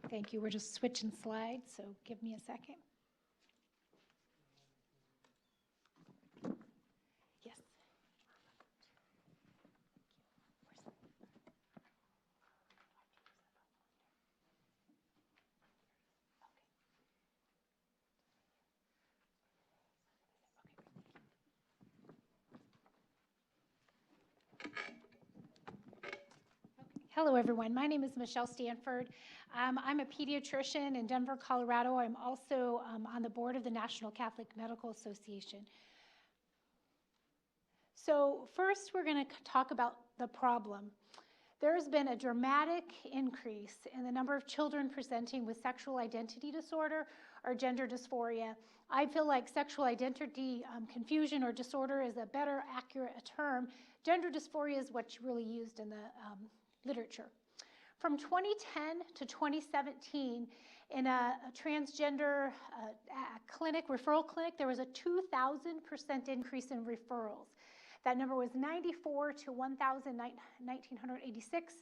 Thank you. We're just switching slides, so give me a second. Yes. Hello, everyone. My name is Michelle Stanford. I'm a pediatrician in Denver, Colorado. I'm also on the board of the National Catholic Medical Association. So first, we're going to talk about the problem. There has been a dramatic increase in the number of children presenting with sexual identity disorder or gender dysphoria. I feel like sexual identity confusion or disorder is a better, accurate term. Gender dysphoria is what's really used in the literature. From 2010 to 2017, in a transgender clinic, referral clinic, there was a 2,000% increase in referrals. That number was 94 to 1,986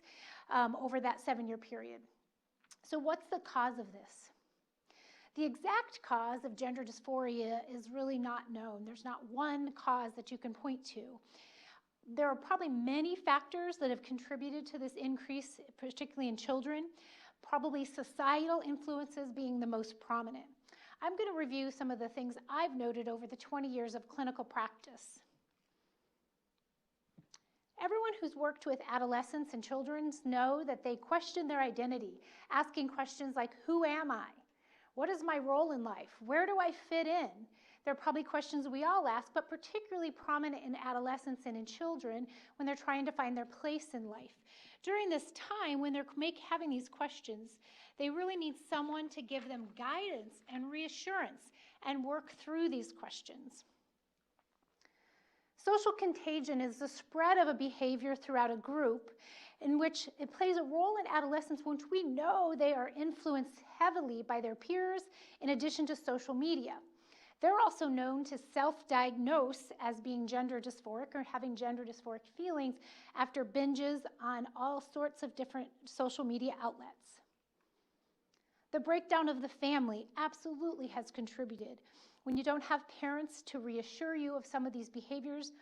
over that 7-year period. So what's the cause of this? The exact cause of gender dysphoria is really not known. There's not one cause that you can point to. There are probably many factors that have contributed to this increase, particularly in children, probably societal influences being the most prominent. I'm going to review some of the things I've noted over the 20 years of clinical practice. Everyone who's worked with adolescents and children know that they question their identity, asking questions like, who am I? What is my role in life? Where do I fit in? They're probably questions we all ask, but particularly prominent in adolescents and in children when they're trying to find their place in life. During this time, when they're having these questions, they really need someone to give them guidance and reassurance and work through these questions. Social contagion is the spread of a behavior throughout a group in which it plays a role in adolescents which we know they are influenced heavily by their peers in addition to social media. They're also known to self-diagnose as being gender dysphoric or having gender dysphoric feelings after binges on all sorts of different social media outlets. The breakdown of the family absolutely has contributed. When you don't have parents to reassure you of some of these behaviors,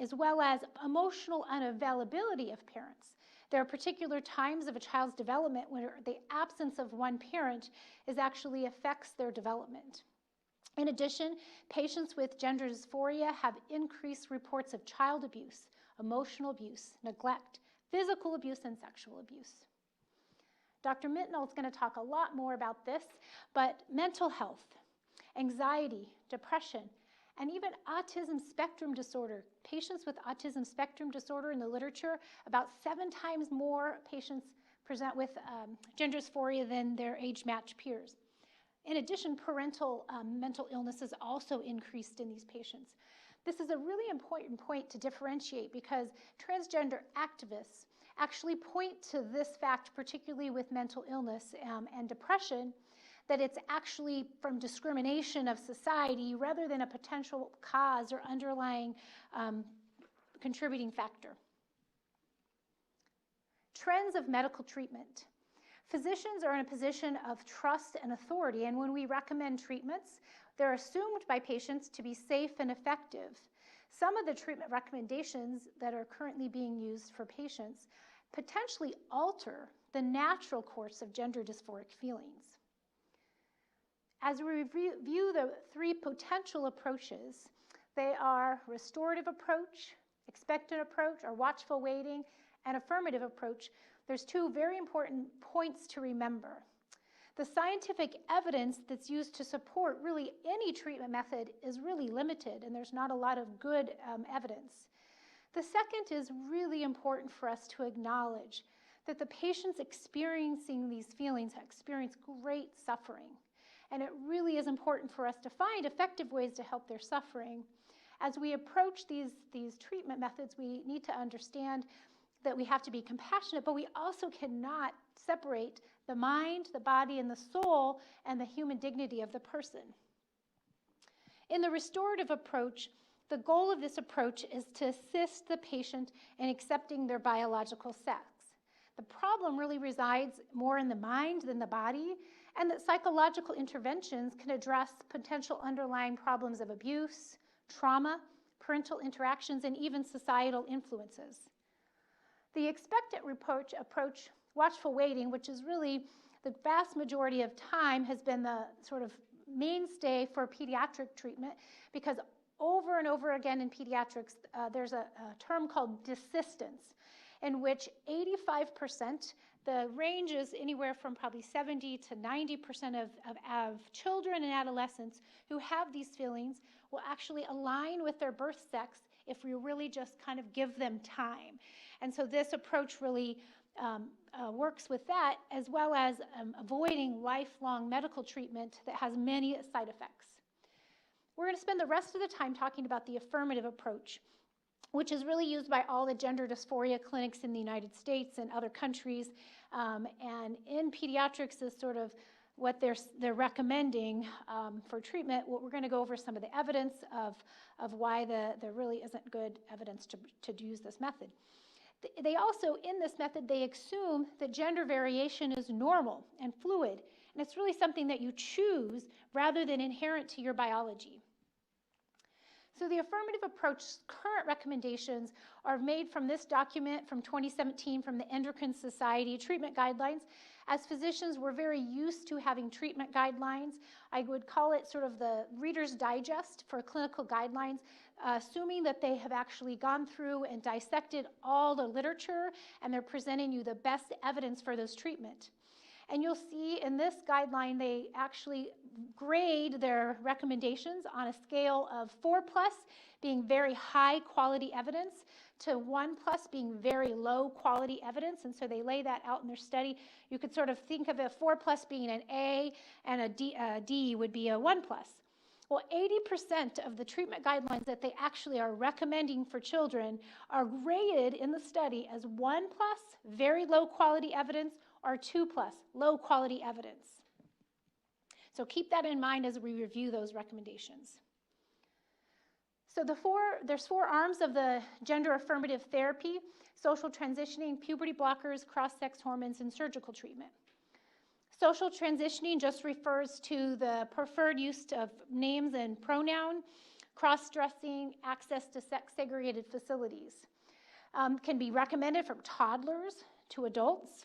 as well as emotional unavailability of parents. There are particular times of a child's development where the absence of one parent actually affects their development. In addition, patients with gender dysphoria have increased reports of child abuse, emotional abuse, neglect, physical abuse, and sexual abuse. Dr. Mittenall is going to talk a lot more about this, but mental health, anxiety, depression, and even autism spectrum disorder. Patients with autism spectrum disorder in the literature, about 7 times more patients present with gender dysphoria than their age-matched peers. In addition, parental mental illness is also increased in these patients. This is a really important point to differentiate because transgender activists actually point to this fact, particularly with mental illness and depression, that it's actually from discrimination of society rather than a potential cause or underlying contributing factor. Trends of medical treatment. Physicians are in a position of trust and authority, and when we recommend treatments, they're assumed by patients to be safe and effective. Some of the treatment recommendations that are currently being used for patients potentially alter the natural course of gender dysphoric feelings. As we review the 3 potential approaches, they are restorative approach, expectant approach, or watchful waiting, and affirmative approach. There's 2 very important points to remember. The scientific evidence that's used to support really any treatment method is really limited, and there's not a lot of good evidence. The second is really important for us to acknowledge that the patients experiencing these feelings experience great suffering. And it really is important for us to find effective ways to help their suffering. As we approach these treatment methods, we need to understand that we have to be compassionate, but we also cannot separate the mind, the body, and the soul, and the human dignity of the person. In the restorative approach, the goal of this approach is to assist the patient in accepting their biological sex. The problem really resides more in the mind than the body, and that psychological interventions can address potential underlying problems of abuse, trauma, parental interactions, and even societal influences. The expectant approach, watchful waiting, which is really the vast majority of time has been the sort of mainstay for pediatric treatment, because over and over again in pediatrics, there's a term called desistance, in which 85%, the range is anywhere from probably 70 to 90% of children and adolescents who have these feelings will actually align with their birth sex if we really just kind of give them time. And so this approach really works with that, as well as avoiding lifelong medical treatment that has many side effects. We're going to spend the rest of the time talking about the affirmative approach, which is really used by all the gender dysphoria clinics in the United States and other countries. And in pediatrics is sort of what they're recommending for treatment. We're going to go over some of the evidence of why there really isn't good evidence to use this method. They also, in this method, they assume that gender variation is normal and fluid, and it's really something that you choose rather than inherent to your biology. So the affirmative approach's current recommendations are made from this document from 2017 from the Endocrine Society treatment guidelines. As physicians, we're very used to having treatment guidelines. I would call it sort of the Reader's Digest for clinical guidelines, assuming that they have actually gone through and dissected all the literature and they're presenting you the best evidence for this treatment. And you'll see in this guideline, they actually grade their recommendations on a scale of 4+ being very high quality evidence to 1+ being very low quality evidence. And so they lay that out in their study. You could sort of think of a 4+ being an A and a D would be a 1+. Well, 80% of the treatment guidelines that they actually are recommending for children are graded in the study as 1+, very low quality evidence, or 2+, low quality evidence. So keep that in mind as we review those recommendations. So there's 4 arms of the gender affirmative therapy: social transitioning, puberty blockers, cross-sex hormones, and surgical treatment. Social transitioning just refers to the preferred use of names and pronoun, cross-dressing, access to sex-segregated facilities. Can be recommended from toddlers to adults.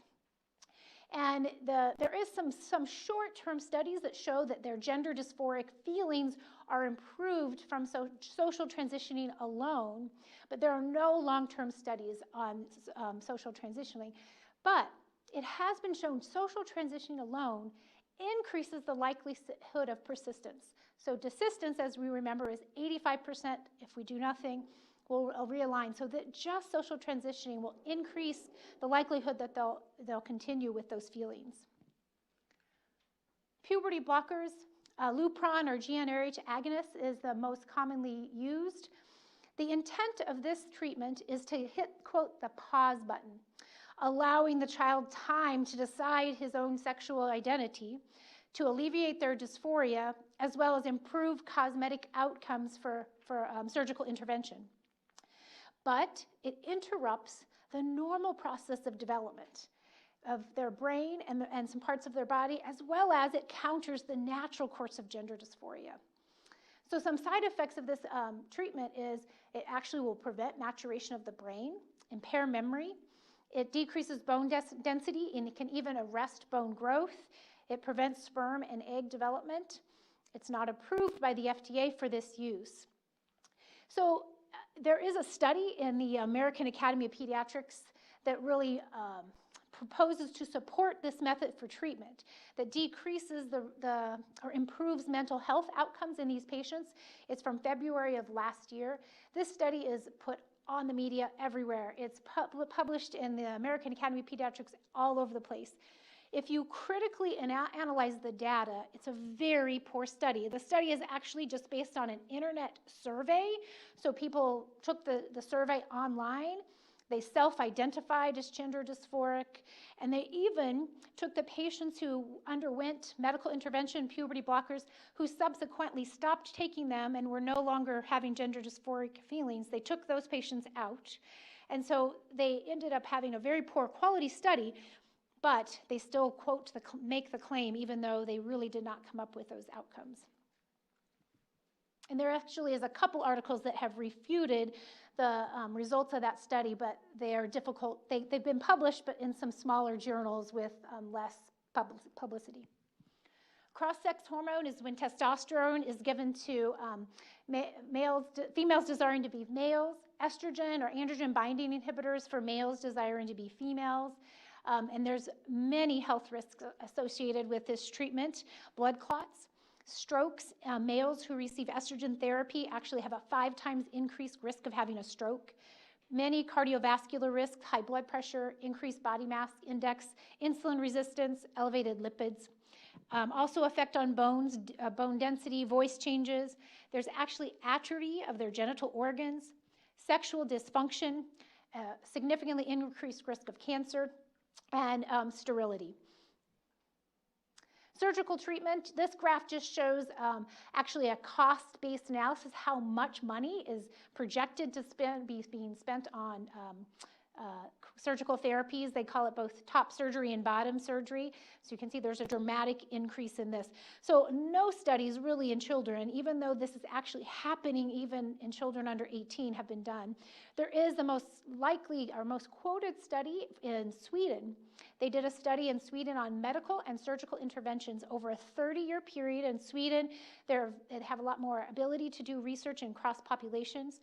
And there is some short-term studies that show that their gender dysphoric feelings are improved from social transitioning alone, but there are no long-term studies on social transitioning. But it has been shown social transitioning alone increases the likelihood of persistence. So desistance, as we remember, is 85% if we do nothing. Will realign, so that just social transitioning will increase the likelihood that they'll continue with those feelings. Puberty blockers, Lupron or GnRH agonist is the most commonly used. The intent of this treatment is to hit, quote, the pause button, allowing the child time to decide his own sexual identity, to alleviate their dysphoria, as well as improve cosmetic outcomes for surgical intervention. But it interrupts the normal process of development of their brain and some parts of their body, as well as it counters the natural course of gender dysphoria. So some side effects of this treatment is it actually will prevent maturation of the brain, impair memory, it decreases bone density, and it can even arrest bone growth. It prevents sperm and egg development. It's not approved by the FDA for this use. So there is a study in the American Academy of Pediatrics that really proposes to support this method for treatment that decreases or improves mental health outcomes in these patients. It's from February of last year. This study is put on the media everywhere. It's published in the American Academy of Pediatrics all over the place. If you critically analyze the data, it's a very poor study. The study is actually just based on an internet survey. So people took the survey online. They self-identified as gender dysphoric. And they even took the patients who underwent medical intervention, puberty blockers, who subsequently stopped taking them and were no longer having gender dysphoric feelings. They took those patients out. And so they ended up having a very poor quality study, but they still, quote, make the claim, even though they really did not come up with those outcomes. And there actually is a couple articles that have refuted the results of that study, but they are difficult. They've been published, but in some smaller journals with less publicity. Cross-sex hormone is when testosterone is given to females desiring to be males, estrogen or androgen binding inhibitors for males desiring to be females. And there's many health risks associated with this treatment: blood clots, Strokes, males who receive estrogen therapy actually have a 5 times increased risk of having a stroke. Many cardiovascular risks, high blood pressure, increased body mass index, insulin resistance, elevated lipids. Also effect on bones, bone density, voice changes. There's actually atrophy of their genital organs, sexual dysfunction, significantly increased risk of cancer, and sterility. Surgical treatment, this graph just shows actually a cost-based analysis, how much money is projected to be being spent on surgical therapies. They call it both top surgery and bottom surgery. So you can see there's a dramatic increase in this. So no studies really in children, even though this is actually happening even in children under 18, have been done. There is the most likely or most quoted study in Sweden. They did a study in Sweden on medical and surgical interventions over a 30-year period. In Sweden, they have a lot more ability to do research in cross populations.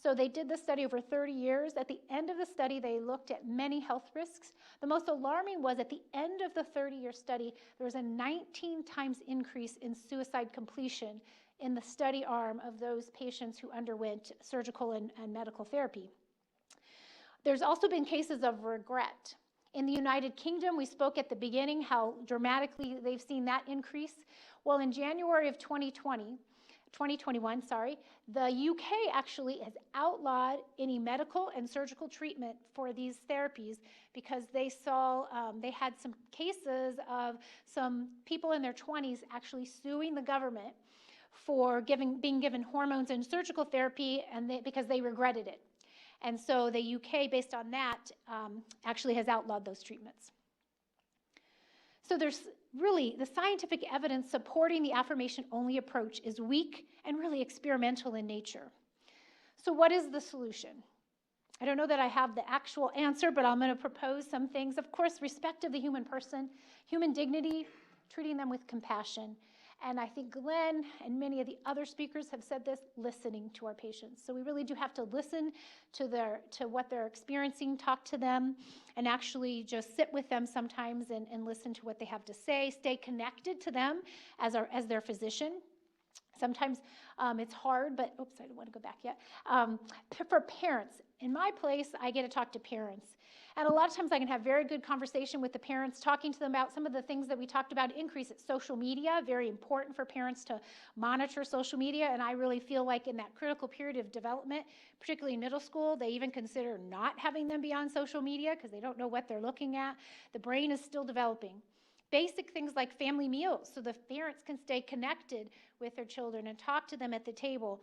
So they did the study over 30 years. At the end of the study, they looked at many health risks. The most alarming was at the end of the 30-year study, there was a 19 times increase in suicide completion in the study arm of those patients who underwent surgical and medical therapy. There's also been cases of regret. In the United Kingdom, we spoke at the beginning how dramatically they've seen that increase. Well, in January of 2021, the UK actually has outlawed any medical and surgical treatment for these therapies because they saw, they had some cases of some people in their 20s actually suing the government for being given hormones and surgical therapy because they regretted it. And so the UK, based on that, actually has outlawed those treatments. So there's really, the scientific evidence supporting the affirmation-only approach is weak and really experimental in nature. So what is the solution? I don't know that I have the actual answer, but I'm going to propose some things. Of course, respect of the human person, human dignity, treating them with compassion. And I think Glenn and many of the other speakers have said this, listening to our patients. So we really do have to listen to what they're experiencing, talk to them, and actually just sit with them sometimes and listen to what they have to say, stay connected to them as their physician. Sometimes it's hard, but, oops, I don't want to go back yet. For parents, in my place, I get to talk to parents. And a lot of times I can have very good conversation with the parents, talking to them about some of the things that we talked about, increase at social media, very important for parents to monitor social media. And I really feel like in that critical period of development, particularly in middle school, they even consider not having them be on social media because they don't know what they're looking at. The brain is still developing. Basic things like family meals, so the parents can stay connected with their children and talk to them at the table,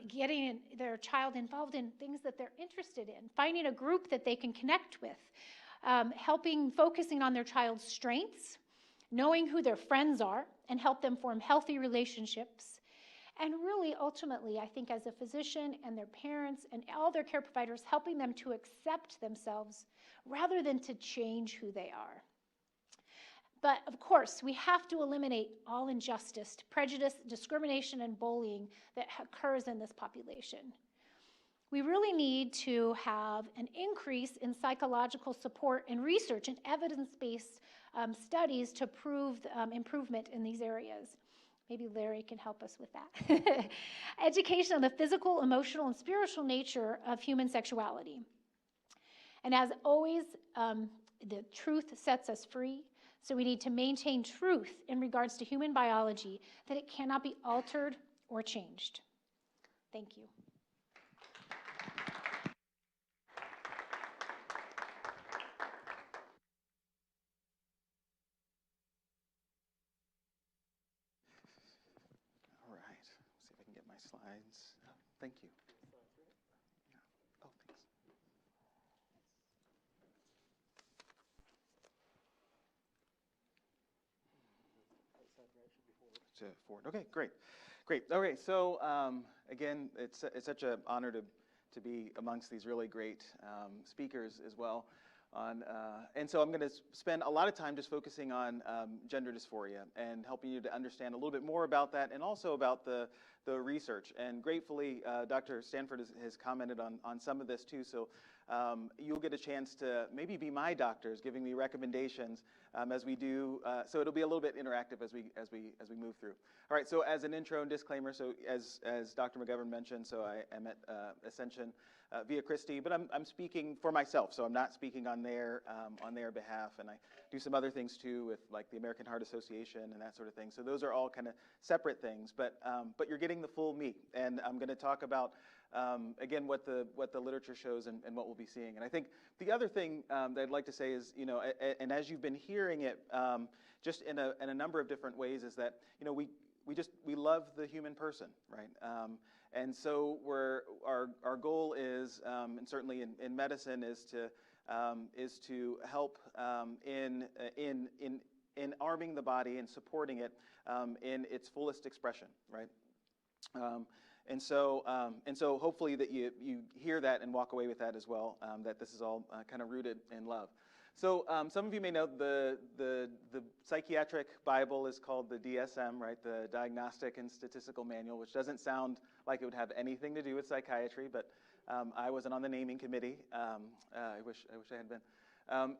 getting their child involved in things that they're interested in, finding a group that they can connect with, focusing on their child's strengths, knowing who their friends are, and help them form healthy relationships. And really, ultimately, I think as a physician and their parents and all their care providers, helping them to accept themselves rather than to change who they are. But of course, we have to eliminate all injustice, prejudice, discrimination, and bullying that occurs in this population. We really need to have an increase in psychological support and research and evidence-based studies to prove improvement in these areas. Maybe Larry can help us with that. Education on the physical, emotional, and spiritual nature of human sexuality. And as always, the truth sets us free. So we need to maintain truth in regards to human biology, that it cannot be altered or changed. Thank you. All right, let's see if I can get my slides. Thank you. Oh, thanks. Forward. Okay, great. Okay, so again, it's such an honor to be amongst these really great speakers as well. And so I'm going to spend a lot of time just focusing on gender dysphoria and helping you to understand a little bit more about that and also about the research. And gratefully, Dr. Stanford has commented on some of this too. So you'll get a chance to maybe be my doctors, giving me recommendations as we do. So it'll be a little bit interactive as we move through. All right. So as an intro and disclaimer, so as Dr. McGovern mentioned, so I am at Ascension via Christi, but I'm speaking for myself. So I'm not speaking on their behalf, and I do some other things too with like the American Heart Association and that sort of thing. So those are all kind of separate things, but you're getting the full meat, and I'm going to talk about. Again, what the literature shows and what we'll be seeing. And I think the other thing that I'd like to say is, and as you've been hearing it, just in a number of different ways, is that we love the human person, right? And so our goal is, and certainly in medicine, is to help in arming the body and supporting it in its fullest expression, right? And so hopefully that you hear that and walk away with that as well, that this is all kind of rooted in love. So some of you may know the psychiatric Bible is called the DSM, right? The Diagnostic and Statistical Manual, which doesn't sound like it would have anything to do with psychiatry, but I wasn't on the naming committee. I wish I had been.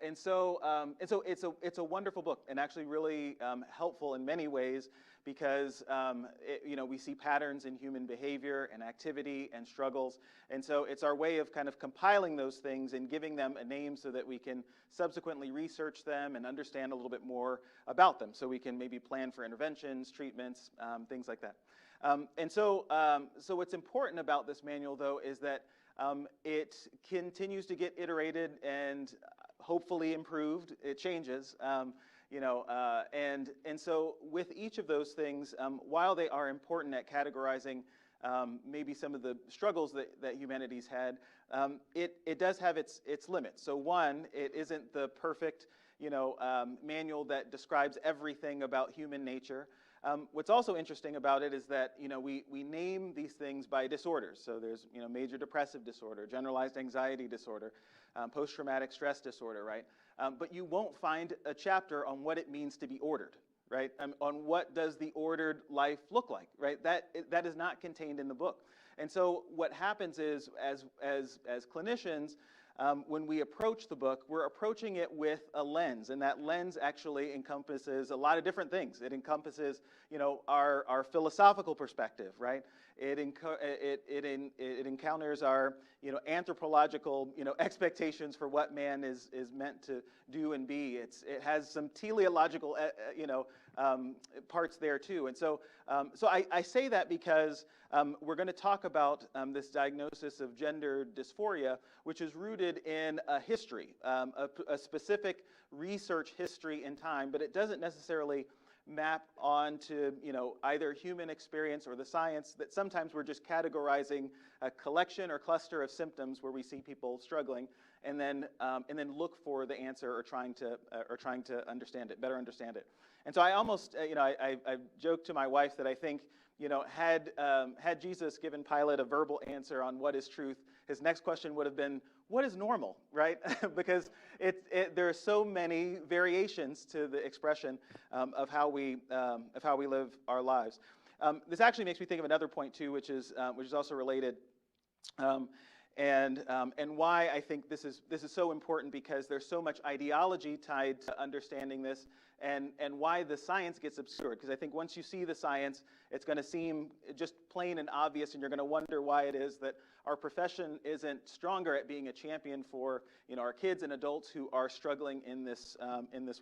And so it's a wonderful book, and actually really helpful in many ways, because we see patterns in human behavior and activity and struggles, and so it's our way of kind of compiling those things and giving them a name so that we can subsequently research them and understand a little bit more about them, so we can maybe plan for interventions, treatments, things like that. So what's important about this manual, though, is that it continues to get iterated and hopefully improved. It changes, and so with each of those things, while they are important at categorizing maybe some of the struggles that humanity's had, it does have its limits. So one, it isn't the perfect manual that describes everything about human nature. What's also interesting about it is that we name these things by disorders. So there's major depressive disorder, generalized anxiety disorder, post-traumatic stress disorder, right? But you won't find a chapter on what it means to be ordered, right? On what does the ordered life look like, right? That is not contained in the book. And so what happens is, as clinicians, when we approach the book, we're approaching it with a lens, and that lens actually encompasses a lot of different things. It encompasses, our philosophical perspective, right? It encounters our, anthropological, expectations for what man is meant to do and be. It has some teleological, parts there too. And so I say that because we're going to talk about this diagnosis of gender dysphoria, which is rooted in a history, a specific research history in time, but it doesn't necessarily map onto either human experience or the science. That sometimes we're just categorizing a collection or cluster of symptoms where we see people struggling, and then look for the answer or trying to understand it, better understand it. And so I almost I joked to my wife that I think had Jesus given Pilate a verbal answer on what is truth, his next question would have been, what is normal, right? Because there are so many variations to the expression of how we live our lives. This actually makes me think of another point too, which is also related, and why I think this is so important, because there's so much ideology tied to understanding this, and why the science gets obscured. Because I think once you see the science, it's going to seem just plain and obvious, and you're going to wonder why it is that our profession isn't stronger at being a champion for our kids and adults who are struggling in this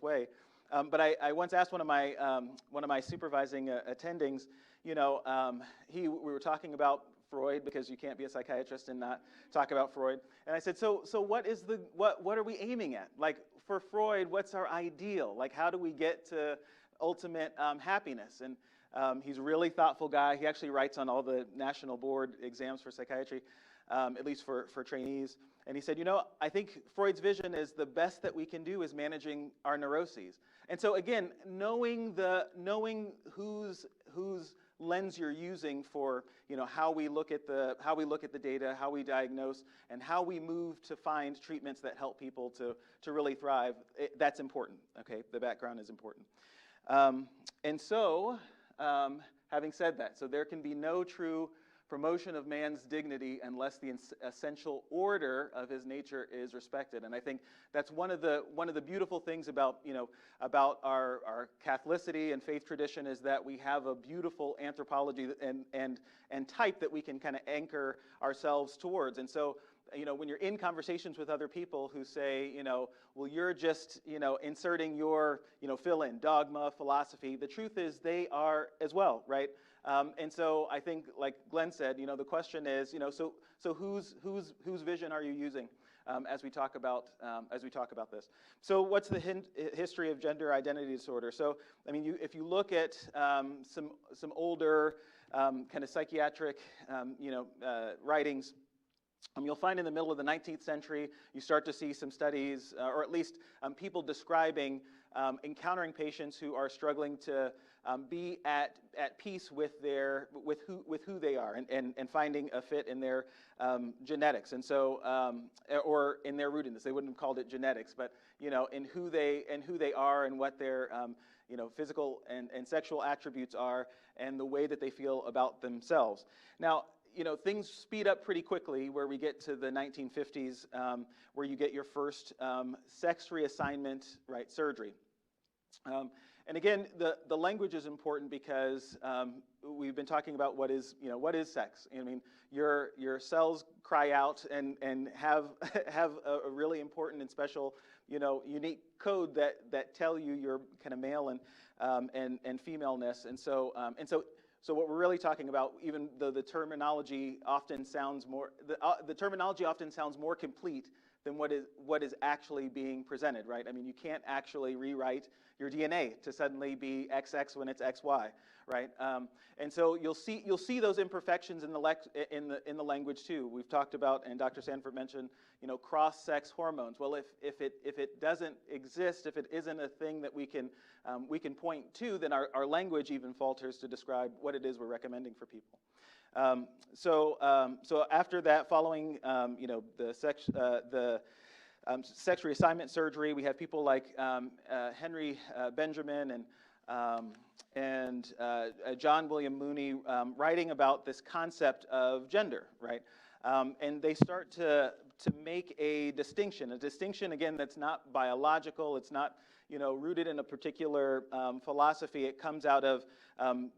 way. But I once asked one of my supervising attendings, we were talking about Freud, because you can't be a psychiatrist and not talk about Freud. And I said, so what are we aiming at? Like, for Freud, what's our ideal? Like, how do we get to ultimate happiness? And he's a really thoughtful guy. He actually writes on all the national board exams for psychiatry, at least for trainees. And he said, I think Freud's vision is the best that we can do is managing our neuroses. And so again, knowing whose lens you're using for how we look at the data, how we diagnose, and how we move to find treatments that help people to really thrive, that's important. Okay, the background is important. And so, having said that, so there can be no true promotion of man's dignity unless the essential order of his nature is respected. And I think that's one of the beautiful things about, about our Catholicity and faith tradition, is that we have a beautiful anthropology and type that we can kind of anchor ourselves towards. And so, when you're in conversations with other people who say, well, you're just, inserting your, fill in, dogma, philosophy, the truth is they are as well, right? And so I think, like Glenn said, the question is, so whose vision are you using as we talk about this? So what's the history of gender identity disorder? So I mean, if you look at some older kind of psychiatric writings. You'll find in the middle of the 19th century, you start to see some studies, or at least people describing encountering patients who are struggling to be at peace with who they are, and finding a fit in their genetics, and so or in their rootedness. They wouldn't have called it genetics, but in who they are and what their physical and sexual attributes are, and the way that they feel about themselves. Now, things speed up pretty quickly where we get to the 1950s, where you get your first sex reassignment, right, surgery. And again, the language is important because we've been talking about what is sex. I mean, your cells cry out and have a really important and special, unique code that tell you you're kind of male and femaleness, and so. So what we're really talking about, even though the terminology often sounds more complete than what is actually being presented, right? I mean, you can't actually rewrite your DNA to suddenly be XX when it's XY, right? And so you'll see those imperfections in the language too. We've talked about, and Dr. Sanford mentioned, cross-sex hormones. Well, if it doesn't exist, if it isn't a thing that we can point to, then our language even falters to describe what it is we're recommending for people. So after that, following the sex reassignment surgery, we have people like Henry Benjamin and John William Mooney writing about this concept of gender, right? And they start to make a distinction again that's not biological. It's not rooted in a particular philosophy. It comes out of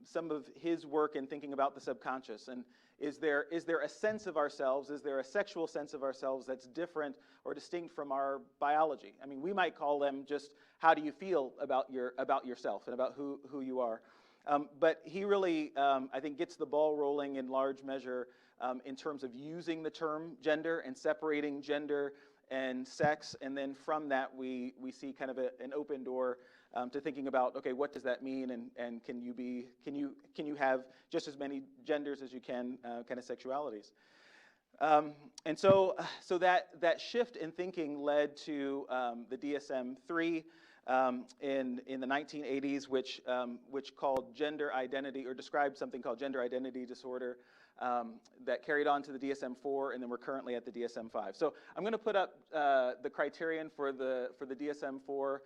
some of his work in thinking about the subconscious. And is there a sense of ourselves? Is there a sexual sense of ourselves that's different or distinct from our biology? I mean, we might call them just how do you feel about yourself and about who you are. But he really, I think, gets the ball rolling in large measure in terms of using the term gender and separating gender and sex, and then from that we see kind of an open door to thinking about, okay, what does that mean, and can you have just as many genders as you can kind of sexualities. And so that shift in thinking led to the DSM-3 in the 1980s, which called gender identity, or described something called gender identity disorder, that carried on to the DSM-4, and then we're currently at the DSM-5. So I'm going to put up the criterion for the DSM-4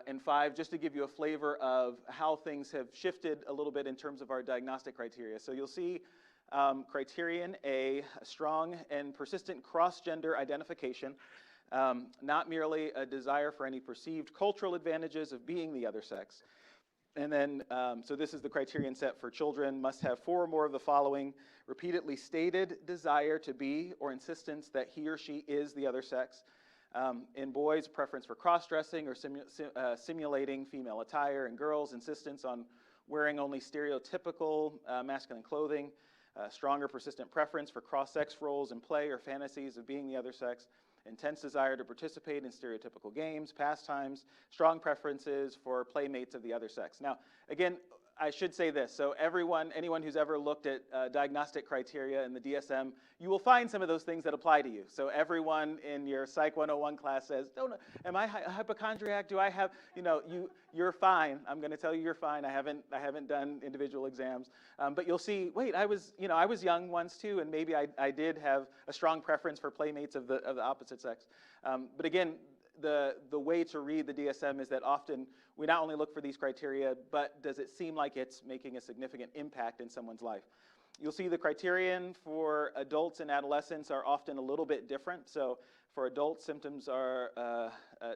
and 5, just to give you a flavor of how things have shifted a little bit in terms of our diagnostic criteria. So you'll see criterion A, a strong and persistent cross-gender identification, not merely a desire for any perceived cultural advantages of being the other sex. And then, so this is the criterion set for children, must have 4 or more of the following: repeatedly stated desire to be or insistence that he or she is the other sex. In boys, preference for cross-dressing or simulating female attire. In girls, insistence on wearing only stereotypical masculine clothing. Stronger persistent preference for cross-sex roles in play or fantasies of being the other sex. Intense desire to participate in stereotypical games, pastimes, strong preferences for playmates of the other sex. Now, again, I should say this. So anyone who's ever looked at diagnostic criteria in the DSM, you will find some of those things that apply to you. So everyone in your Psych 101 class says, am I a hypochondriac? Do I have, you're fine. I'm going to tell you you're fine. I haven't done individual exams. But you'll see, wait, I was young once too, and maybe I did have a strong preference for playmates of the opposite sex. But again, the way to read the DSM is that often we not only look for these criteria, but does it seem like it's making a significant impact in someone's life? You'll see the criterion for adults and adolescents are often a little bit different. So for adults, symptoms are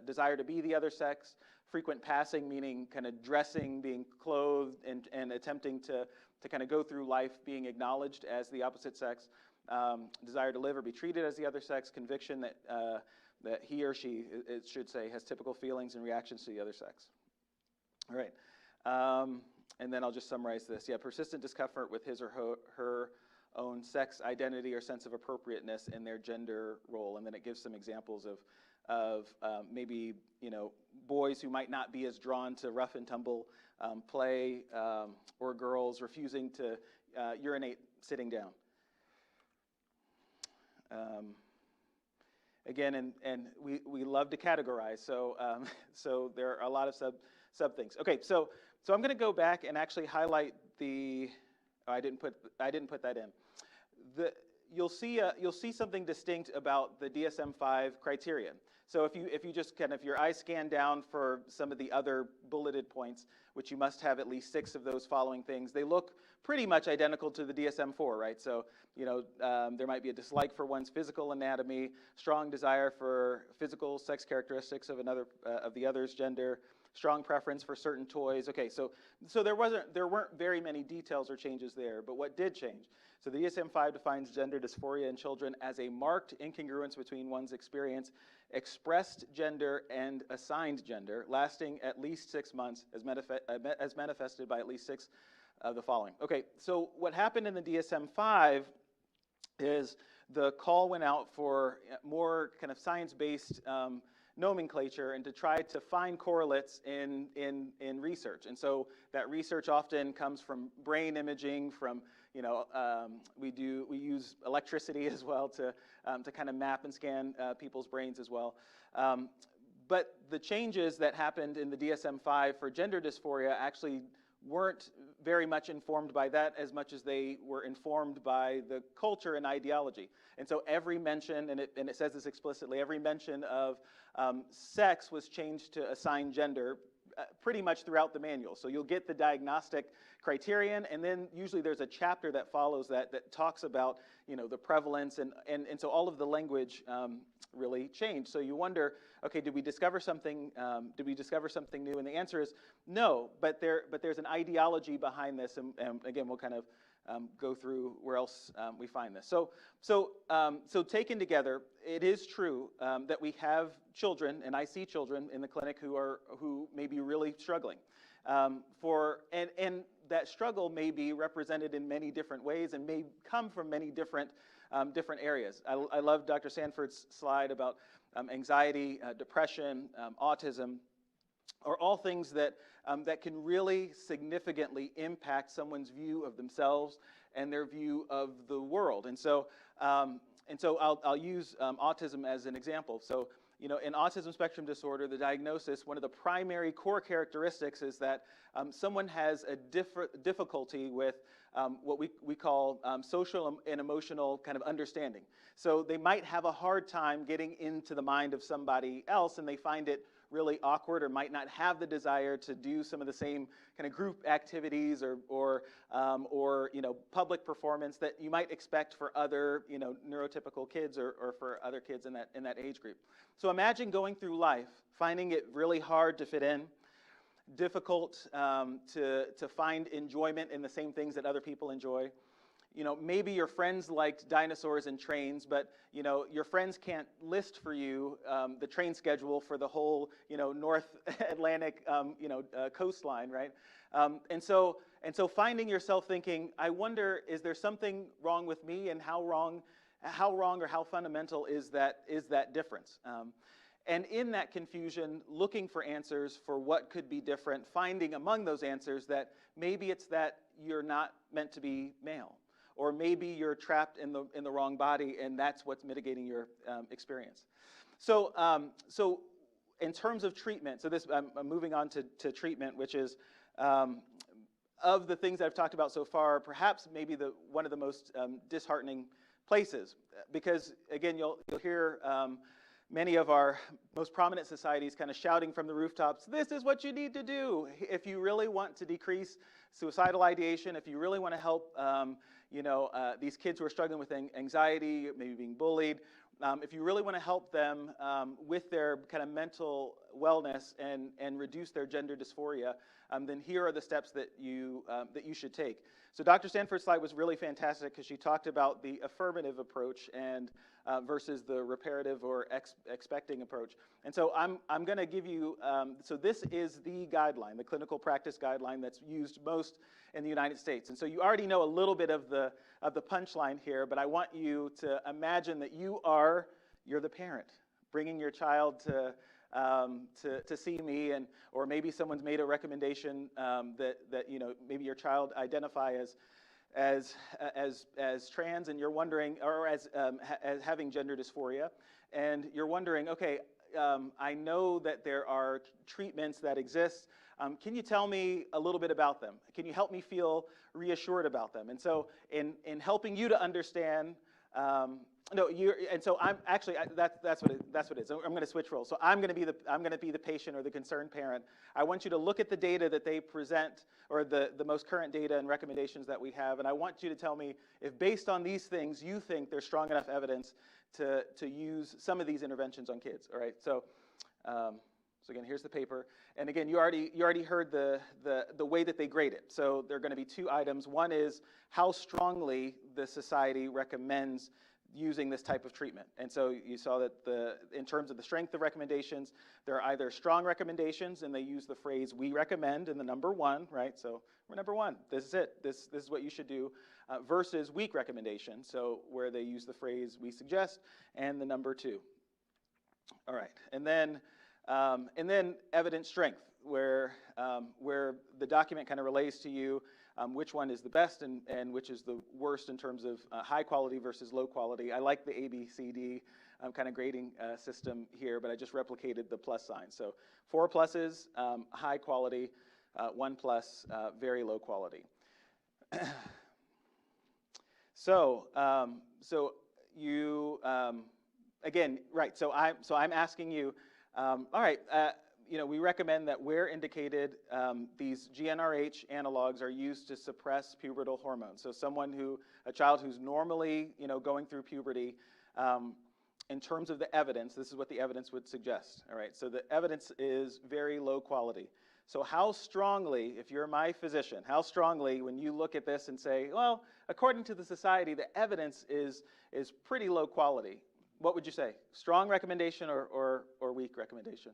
desire to be the other sex, frequent passing, meaning kind of dressing, being clothed, and attempting to kind of go through life being acknowledged as the opposite sex, desire to live or be treated as the other sex, conviction that, that he or she, it should say, has typical feelings and reactions to the other sex. All right. And then I'll just summarize this. Yeah, persistent discomfort with his or her own sex identity or sense of appropriateness in their gender role. And then it gives some examples of maybe, you know, boys who might not be as drawn to rough and tumble play, or girls refusing to urinate sitting down. Again, and we love to categorize, so so there are a lot of sub things. Okay, so I'm going to go back and actually highlight the. Oh, I didn't put that in. You'll see something distinct about the DSM-5 criteria. So if you just kind of your eyes scan down for some of the other bulleted points, which you must have at least 6 of those following things, they look pretty much identical to the DSM-4, right? So you know there might be a dislike for one's physical anatomy, strong desire for physical sex characteristics of the other's gender, strong preference for certain toys. Okay, so there weren't very many details or changes there, but what did change? So the DSM-5 defines gender dysphoria in children as a marked incongruence between one's experienced expressed gender and assigned gender, lasting at least 6 months, as manifested by at least 6 of the following. Okay, so what happened in the DSM-5 is the call went out for more kind of science-based nomenclature and to try to find correlates in research. And so that research often comes from brain imaging, from we use electricity as well to kind of map and scan people's brains as well. But the changes that happened in the DSM-5 for gender dysphoria actually weren't very much informed by that as much as they were informed by the culture and ideology. And so every mention, and it says this explicitly, every mention of sex was changed to assigned gender pretty much throughout the manual. So you'll get the diagnostic criterion, and then usually there's a chapter that follows that talks about the prevalence, and so all of the language really changed. So you wonder, okay, did we discover something? Did we discover something new? And the answer is no. But there's an ideology behind this, and again, we'll kind of go through where else we find this. So taken together, it is true that we have children, and I see children in the clinic who may be really struggling. And that struggle may be represented in many different ways and may come from many different areas. I love Dr. Sanford's slide about anxiety, depression, autism, are all things that can really significantly impact someone's view of themselves and their view of the world. And so I'll use autism as an example. So in autism spectrum disorder, the diagnosis, one of the primary core characteristics is that someone has a difficulty with what we call social and emotional kind of understanding. So they might have a hard time getting into the mind of somebody else, and they find it really awkward, or might not have the desire to do some of the same kind of group activities or public performance that you might expect for other neurotypical kids or for other kids in that age group. So imagine going through life, finding it really hard to fit in, difficult to find enjoyment in the same things that other people enjoy. Maybe your friends liked dinosaurs and trains, but your friends can't list for you the train schedule for the whole North Atlantic coastline, right? And so finding yourself thinking, I wonder, is there something wrong with me, and how wrong or how fundamental is that difference? And in that confusion, looking for answers for what could be different, finding among those answers that maybe it's that you're not meant to be male, or maybe you're trapped in the wrong body, and that's what's mitigating your experience. So in terms of treatment, so I'm moving on to treatment, which is of the things that I've talked about so far, perhaps maybe one of the most disheartening places, because again, you'll hear many of our most prominent societies kind of shouting from the rooftops, this is what you need to do if you really want to decrease suicidal ideation, if you really want to help these kids who are struggling with anxiety, maybe being bullied, if you really want to help them with their kind of mental wellness and reduce their gender dysphoria, then here are the steps that you should take. So Dr. Stanford's slide was really fantastic because she talked about the affirmative approach and versus the reparative or expecting approach. And so I'm going to give you, so this is the guideline, the clinical practice guideline that's used most in the United States. And so you already know a little bit of the punchline here, but I want you to imagine that you're the parent bringing your child to see me, or maybe someone's made a recommendation that maybe your child identify as trans, and you're wondering, or as having gender dysphoria, and you're wondering, okay, I know that there are treatments that exist. Can you tell me a little bit about them? Can you help me feel reassured about them? And so, in helping you to understand. So I'm actually that's what it is. I'm going to switch roles. So I'm going to be the patient or the concerned parent. I want you to look at the data that they present, or the most current data and recommendations that we have, and I want you to tell me if based on these things you think there's strong enough evidence to use some of these interventions on kids. All right. So again, here's the paper, and again, you already heard the way that they grade it. So there are going to be two items. One is how strongly the society recommends using this type of treatment. And so you saw that in terms of the strength of recommendations, there are either strong recommendations, and they use the phrase "we recommend" and the number 1, right? So we're number 1. This is it. This is what you should do. Versus weak recommendations, so where they use the phrase "we suggest" and the number 2. All right, and then evidence strength, where the document kind of relays to you which one is the best and which is the worst in terms of high quality versus low quality. I like the ABCD kind of grading system here, but I just replicated the plus sign. So 4 pluses, high quality, 1 plus, very low quality. So you again, right? So I'm asking you. All right. We recommend that where indicated, these GnRH analogs are used to suppress pubertal hormones. So a child who's normally, going through puberty, in terms of the evidence, this is what the evidence would suggest. All right. So the evidence is very low quality. So how strongly, if you're my physician, how strongly, when you look at this and say, well, according to the society, the evidence is pretty low quality, what would you say? Strong recommendation or weak recommendation?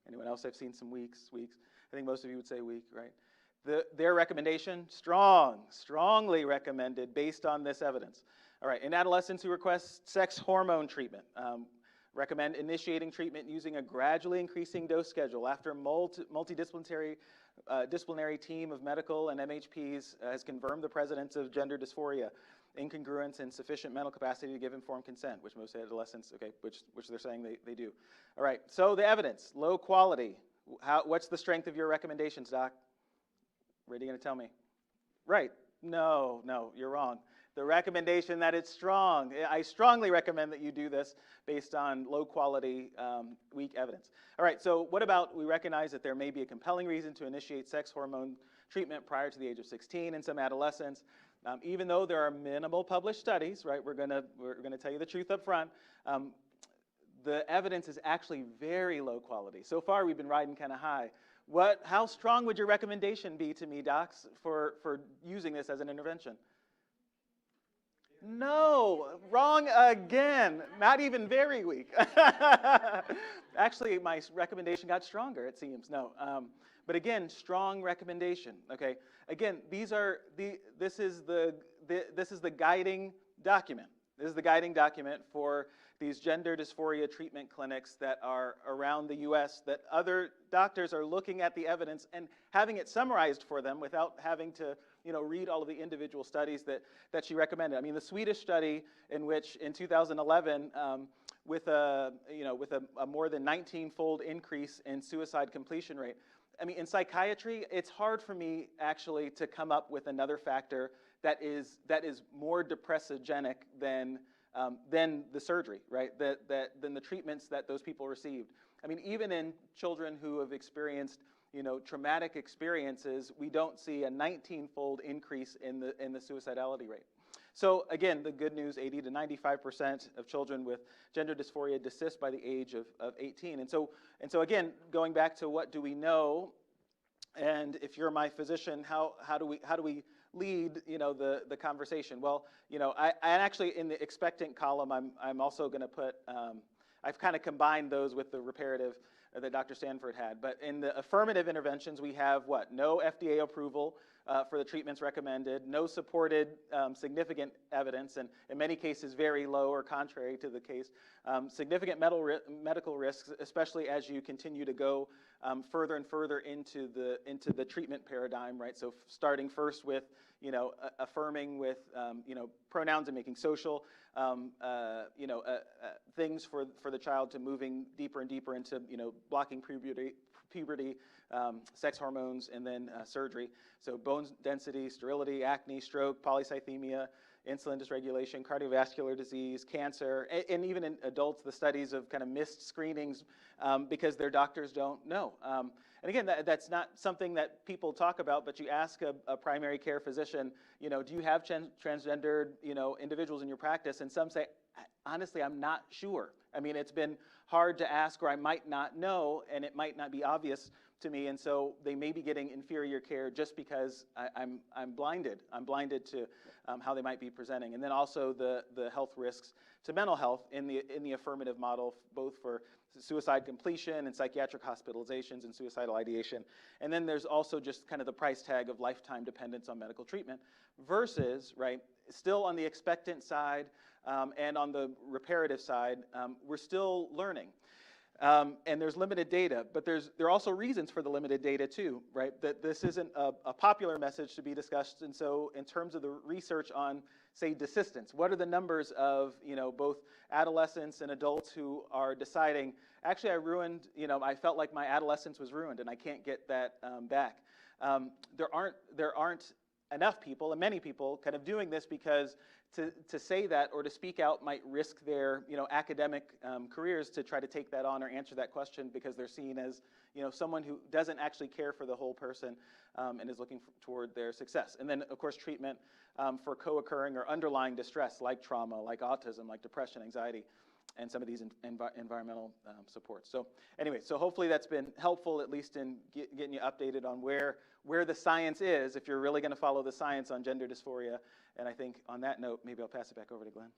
Anyone else? I've seen some weeks. I think most of you would say weak, right? Their recommendation, strongly recommended based on this evidence. All right, in adolescents who request sex hormone treatment, recommend initiating treatment using a gradually increasing dose schedule after multidisciplinary disciplinary team of medical and MHPs has confirmed the presence of gender dysphoria, incongruence, and sufficient mental capacity to give informed consent, which most adolescents, which they're saying they do. All right, so the evidence, low quality. What's the strength of your recommendations, Doc? What are you going to tell me? Right. No, you're wrong. The recommendation that it's strong. I strongly recommend that you do this based on low quality, weak evidence. All right, so what about we recognize that there may be a compelling reason to initiate sex hormone treatment prior to the age of 16 in some adolescents. Even though there are minimal published studies, right, we're gonna tell you the truth up front, the evidence is actually very low quality. So far, we've been riding kind of high. How strong would your recommendation be to me, docs, for using this as an intervention? No, wrong again. Not even very weak. Actually, my recommendation got stronger, it seems. No, but again, strong recommendation. Okay. Again, this is the guiding document. This is the guiding document for these gender dysphoria treatment clinics that are around the U.S. that other doctors are looking at the evidence and having it summarized for them without having to, read all of the individual studies that she recommended. I mean, the Swedish study in which in 2011, with a more than 19-fold increase in suicide completion rate. I mean, in psychiatry, it's hard for me actually to come up with another factor that is more depressogenic than the surgery, right? Than the treatments that those people received. I mean, even in children who have experienced traumatic experiences, we don't see a 19-fold increase in the suicidality rate. So again, the good news, 80 to 95% of children with gender dysphoria desist by the age of 18. And so again, going back to what do we know, and if you're my physician, how do we lead the conversation? Well, I actually, in the expectant column, I'm also going to put, I've kind of combined those with the reparative that Dr. Stanford had. But in the affirmative interventions, we have what? No FDA approval for the treatments recommended, no supported significant evidence, and in many cases very low or contrary to the case. Significant medical risks, especially as you continue to go further and further into the treatment paradigm, right? So starting first with affirming with pronouns and making social things for the child, to moving deeper and deeper into blocking puberty, sex hormones, and then surgery. So bone density, sterility, acne, stroke, polycythemia, insulin dysregulation, cardiovascular disease, cancer, and even in adults, the studies of kind of missed screenings because their doctors don't know. And again, that's not something that people talk about, but you ask a primary care physician, do you have transgendered, individuals in your practice? And some say, honestly, I'm not sure. I mean, it's been hard to ask, or I might not know, and it might not be obvious to me, and so they may be getting inferior care just because I'm blinded. I'm blinded to how they might be presenting, and then also the health risks to mental health in the affirmative model, both for suicide completion and psychiatric hospitalizations and suicidal ideation, and then there's also just kind of the price tag of lifetime dependence on medical treatment versus, right, still on the expectant side and on the reparative side, we're still learning. And there's limited data, but there are also reasons for the limited data too, right? That this isn't a popular message to be discussed, and so in terms of the research on, say, desistance, what are the numbers of, both adolescents and adults who are deciding, actually I felt like my adolescence was ruined and I can't get that back. There aren't enough people, and many people, kind of doing this because to say that or to speak out might risk their academic careers to try to take that on or answer that question because they're seen as someone who doesn't actually care for the whole person and is looking toward their success. And then of course treatment for co-occurring or underlying distress like trauma, like autism, like depression, anxiety, and some of these environmental supports. So anyway, so hopefully that's been helpful, at least in getting you updated on where the science is, if you're really going to follow the science on gender dysphoria. And I think on that note, maybe I'll pass it back over to Glenn.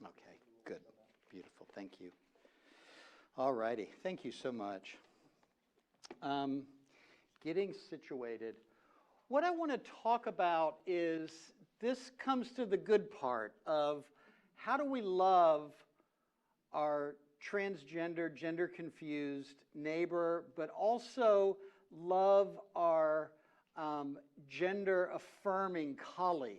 Okay, good, beautiful, thank you. All righty, thank you so much. Getting situated. What I want to talk about is, this comes to the good part of how do we love our transgender, gender confused neighbor, but also love our gender affirming colleague.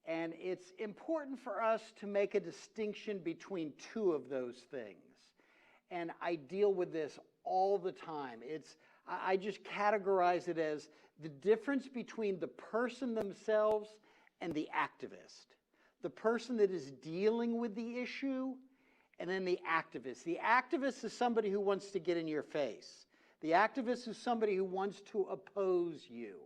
And it's important for us to make a distinction between two of those things. And I deal with this all the time. I just categorize it as the difference between the person themselves and the activist. The person that is dealing with the issue, and then the activist. The activist is somebody who wants to get in your face. The activist is somebody who wants to oppose you.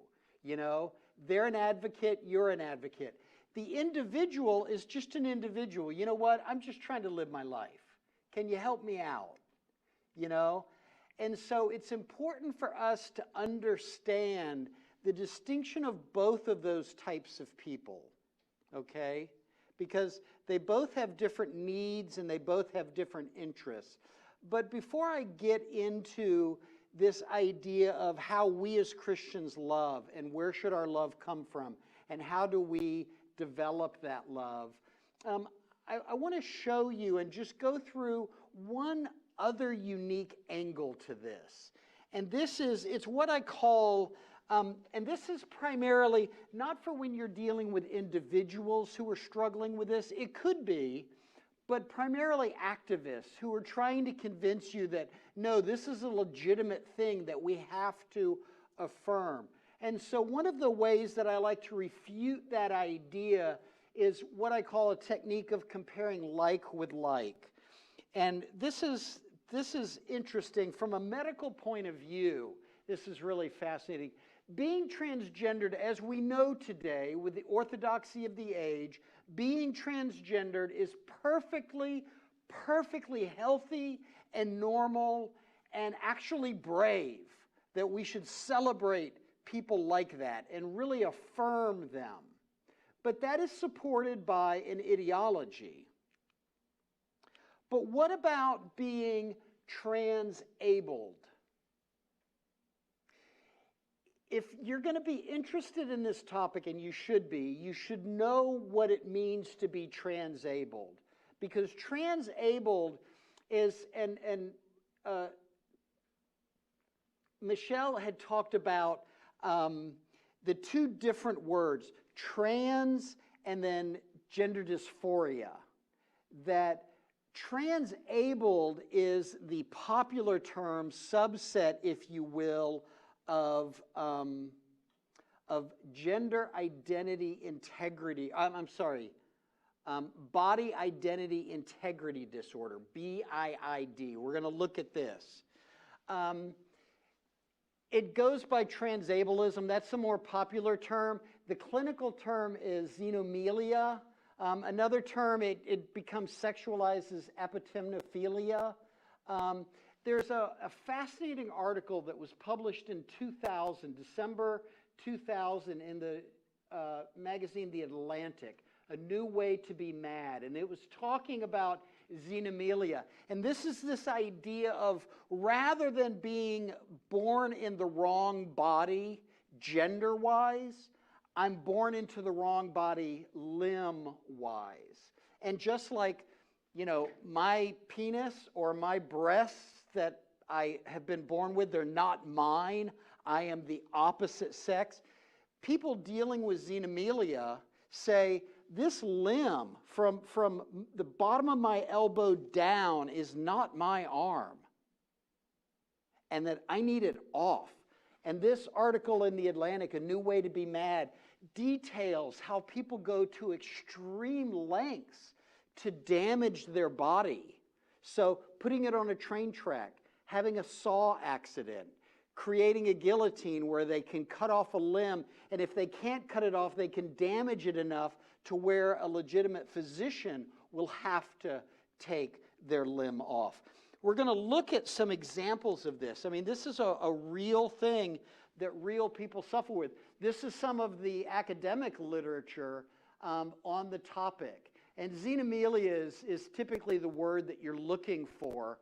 You know, they're an advocate, you're an advocate. The individual is just an individual. You know what? I'm just trying to live my life. Can you help me out? You know? And so it's important for us to understand the distinction of both of those types of people, okay? Because they both have different needs and they both have different interests. But before I get into this idea of how we as Christians love and where should our love come from and how do we develop that love, I want to show you and just go through one other unique angle to this. And it's what I call, and this is primarily not for when you're dealing with individuals who are struggling with this, it could be, but primarily activists who are trying to convince you that, no, this is a legitimate thing that we have to affirm. And so one of the ways that I like to refute that idea is what I call a technique of comparing like with like. And this is interesting from a medical point of view. This is really fascinating. Being transgendered, as we know today, with the orthodoxy of the age, being transgendered is perfectly healthy and normal and actually brave, that we should celebrate people like that and really affirm them. But that is supported by an ideology. But what about being transabled? If you're going to be interested in this topic, and you should know what it means to be transabled. Because transabled is, and Michelle had talked about the two different words, trans and then gender dysphoria. That transabled is the popular term, subset, if you will, of gender identity integrity. Body identity integrity disorder, BIID. We're going to look at this. It goes by transableism. That's the more popular term. The clinical term is xenomelia. Another term, it becomes sexualized as epitemnophilia. There's a fascinating article that was published in 2000, December 2000, in the magazine The Atlantic, A New Way to Be Mad. And it was talking about xenomelia. And this is this idea of, rather than being born in the wrong body gender-wise, I'm born into the wrong body limb-wise. And just like, you know, my penis or my breasts that I have been born with, they're not mine. I am the opposite sex. People dealing with xenomelia say, this limb from the bottom of my elbow down is not my arm, and that I need it off. And this article in The Atlantic, A New Way to Be Mad, details how people go to extreme lengths to damage their body. So putting it on a train track, having a saw accident, creating a guillotine where they can cut off a limb, and if they can't cut it off, they can damage it enough to where a legitimate physician will have to take their limb off. We're going to look at some examples of this. I mean, this is a real thing that real people suffer with. This is some of the academic literature on the topic. And xenomelia is typically the word that you're looking for.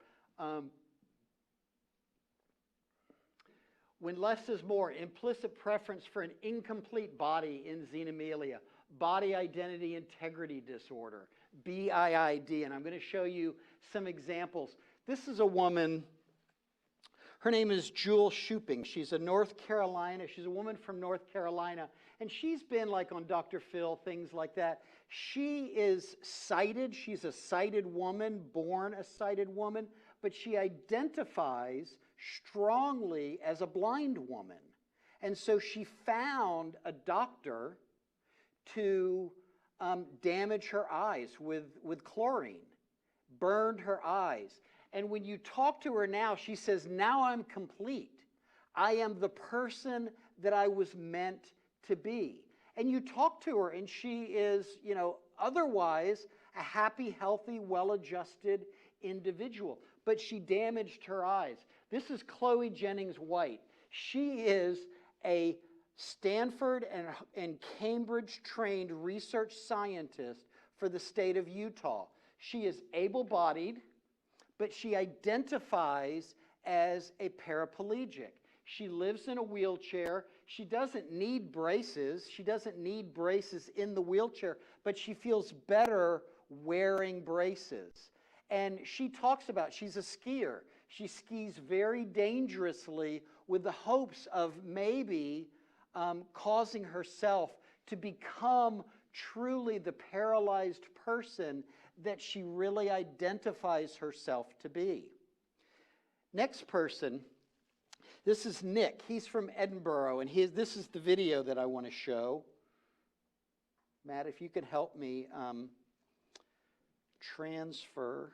When less is more, implicit preference for an incomplete body in xenomelia. Body identity integrity disorder, BIID. And I'm going to show you some examples. This is a woman, her name is Jewel Shuping. She's a woman from North Carolina, And she's been like on Dr. Phil, things like that. She is sighted. She's a sighted woman, born a sighted woman, but she identifies strongly as a blind woman. And so she found a doctor to damage her eyes with chlorine, burned her eyes. And when you talk to her now, she says, now I'm complete. I am the person that I was meant to be. And you talk to her and she is, you know, otherwise a happy, healthy, well-adjusted individual. But she damaged her eyes. This is Chloe Jennings White. She is a Stanford and Cambridge trained research scientist for the state of Utah. She is able-bodied, but she identifies as a paraplegic. She lives in a wheelchair. She doesn't need braces. She doesn't need braces in the wheelchair, but she feels better wearing braces. And she talks about, she's a skier. She skis very dangerously with the hopes of maybe causing herself to become truly the paralyzed person that she really identifies herself to be. Next person, this is Nick. He's from Edinburgh, and this is the video that I want to show. Matt, if you could help me transfer.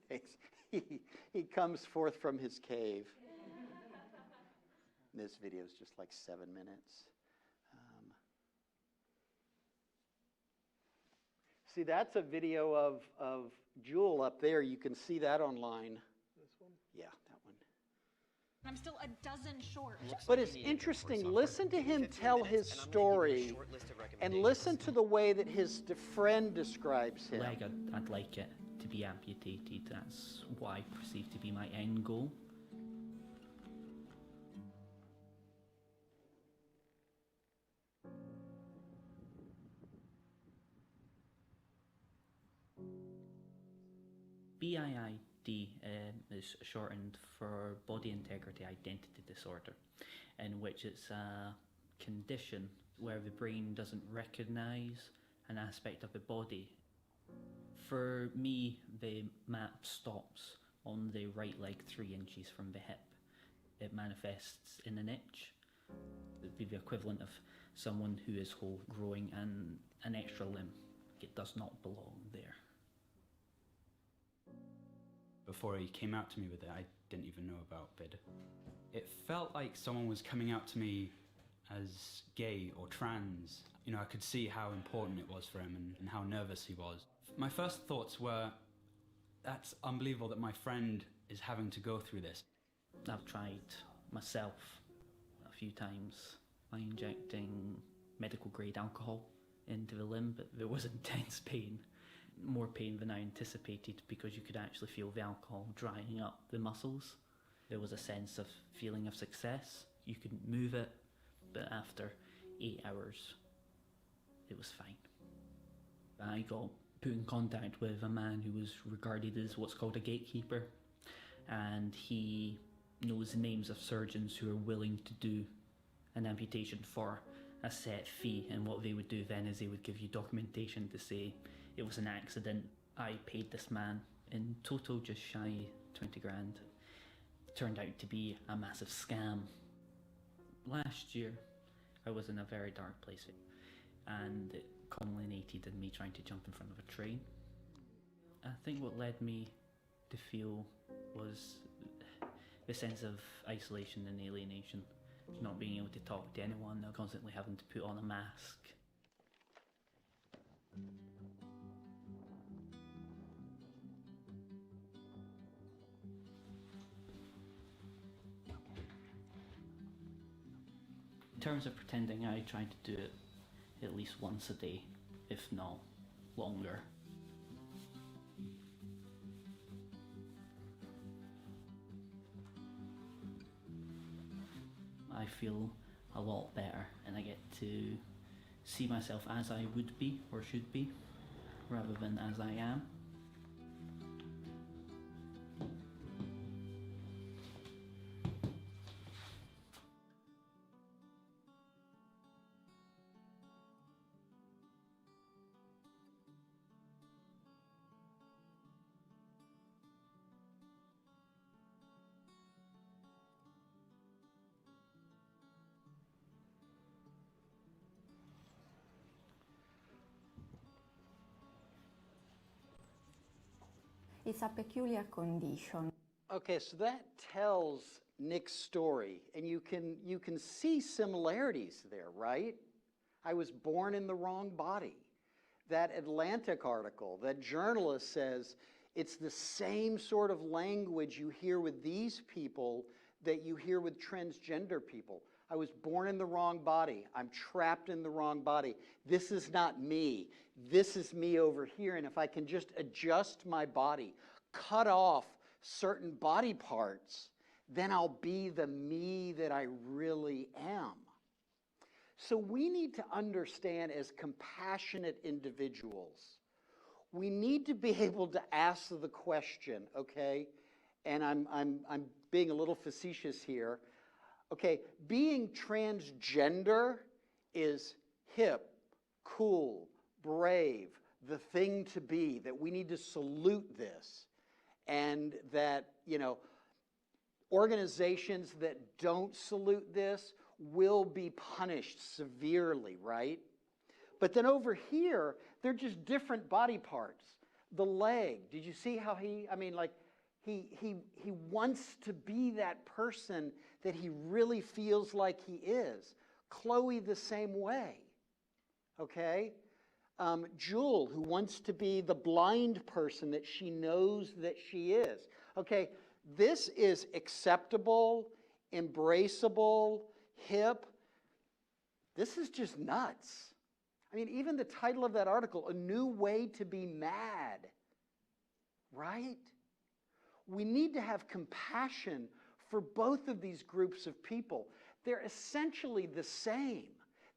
Thanks. He comes forth from his cave. This video is just like 7 minutes. See, that's a video of Jewel up there. You can see that online. This one? Yeah, that one. I'm still a dozen short. But it's interesting. Listen to him tell his story and listen to the way that his friend describes him. Leg, I'd like it to be amputated. That's what I perceive to be my end goal. BIID is shortened for Body Integrity Identity Disorder, in which it's a condition where the brain doesn't recognize an aspect of the body. For me, the map stops on the right leg 3 inches from the hip. It manifests in an itch. It would be the equivalent of someone who is whole growing an extra limb. It does not belong there. Before he came out to me with it, I didn't even know about VID. It felt like someone was coming out to me as gay or trans. You know, I could see how important it was for him and how nervous he was. My first thoughts were, that's unbelievable that my friend is having to go through this. I've tried myself a few times by injecting medical grade alcohol into the limb, but there was intense pain. More pain than I anticipated because you could actually feel the alcohol drying up the muscles. There was a sense of feeling of success. You couldn't move it, but after 8 hours, it was fine. I got put in contact with a man who was regarded as what's called a gatekeeper, and he knows the names of surgeons who are willing to do an amputation for a set fee, and what they would do then is they would give you documentation to say it was an accident. I paid this man in total just shy 20 grand. It turned out to be a massive scam. Last year, I was in a very dark place, and it culminated in me trying to jump in front of a train. I think what led me to feel was the sense of isolation and alienation, not being able to talk to anyone, constantly having to put on a mask. In terms of pretending, I try to do it at least once a day, if not longer. I feel a lot better, and I get to see myself as I would be or should be, rather than as I am. It's a peculiar condition. Okay, so that tells Nick's story, and you can see similarities there, right? I was born in the wrong body. That Atlantic article, that journalist says it's the same sort of language you hear with these people that you hear with transgender people. I was born in the wrong body. I'm trapped in the wrong body. This is not me. This is me over here. And if I can just adjust my body, cut off certain body parts, then I'll be the me that I really am. So we need to understand, as compassionate individuals, we need to be able to ask the question, okay? And I'm being a little facetious here. Okay, being transgender is hip, cool, brave, the thing to be, that we need to salute this. And that, you know, organizations that don't salute this will be punished severely, right? But then over here, they're just different body parts. The leg, did you see how he wants to be that person that he really feels like he is. Chloe the same way, okay? Jewel, who wants to be the blind person that she knows that she is. Okay, this is acceptable, embraceable, hip. This is just nuts. I mean, even the title of that article, A New Way to Be Mad, right? We need to have compassion for both of these groups of people. They're essentially the same.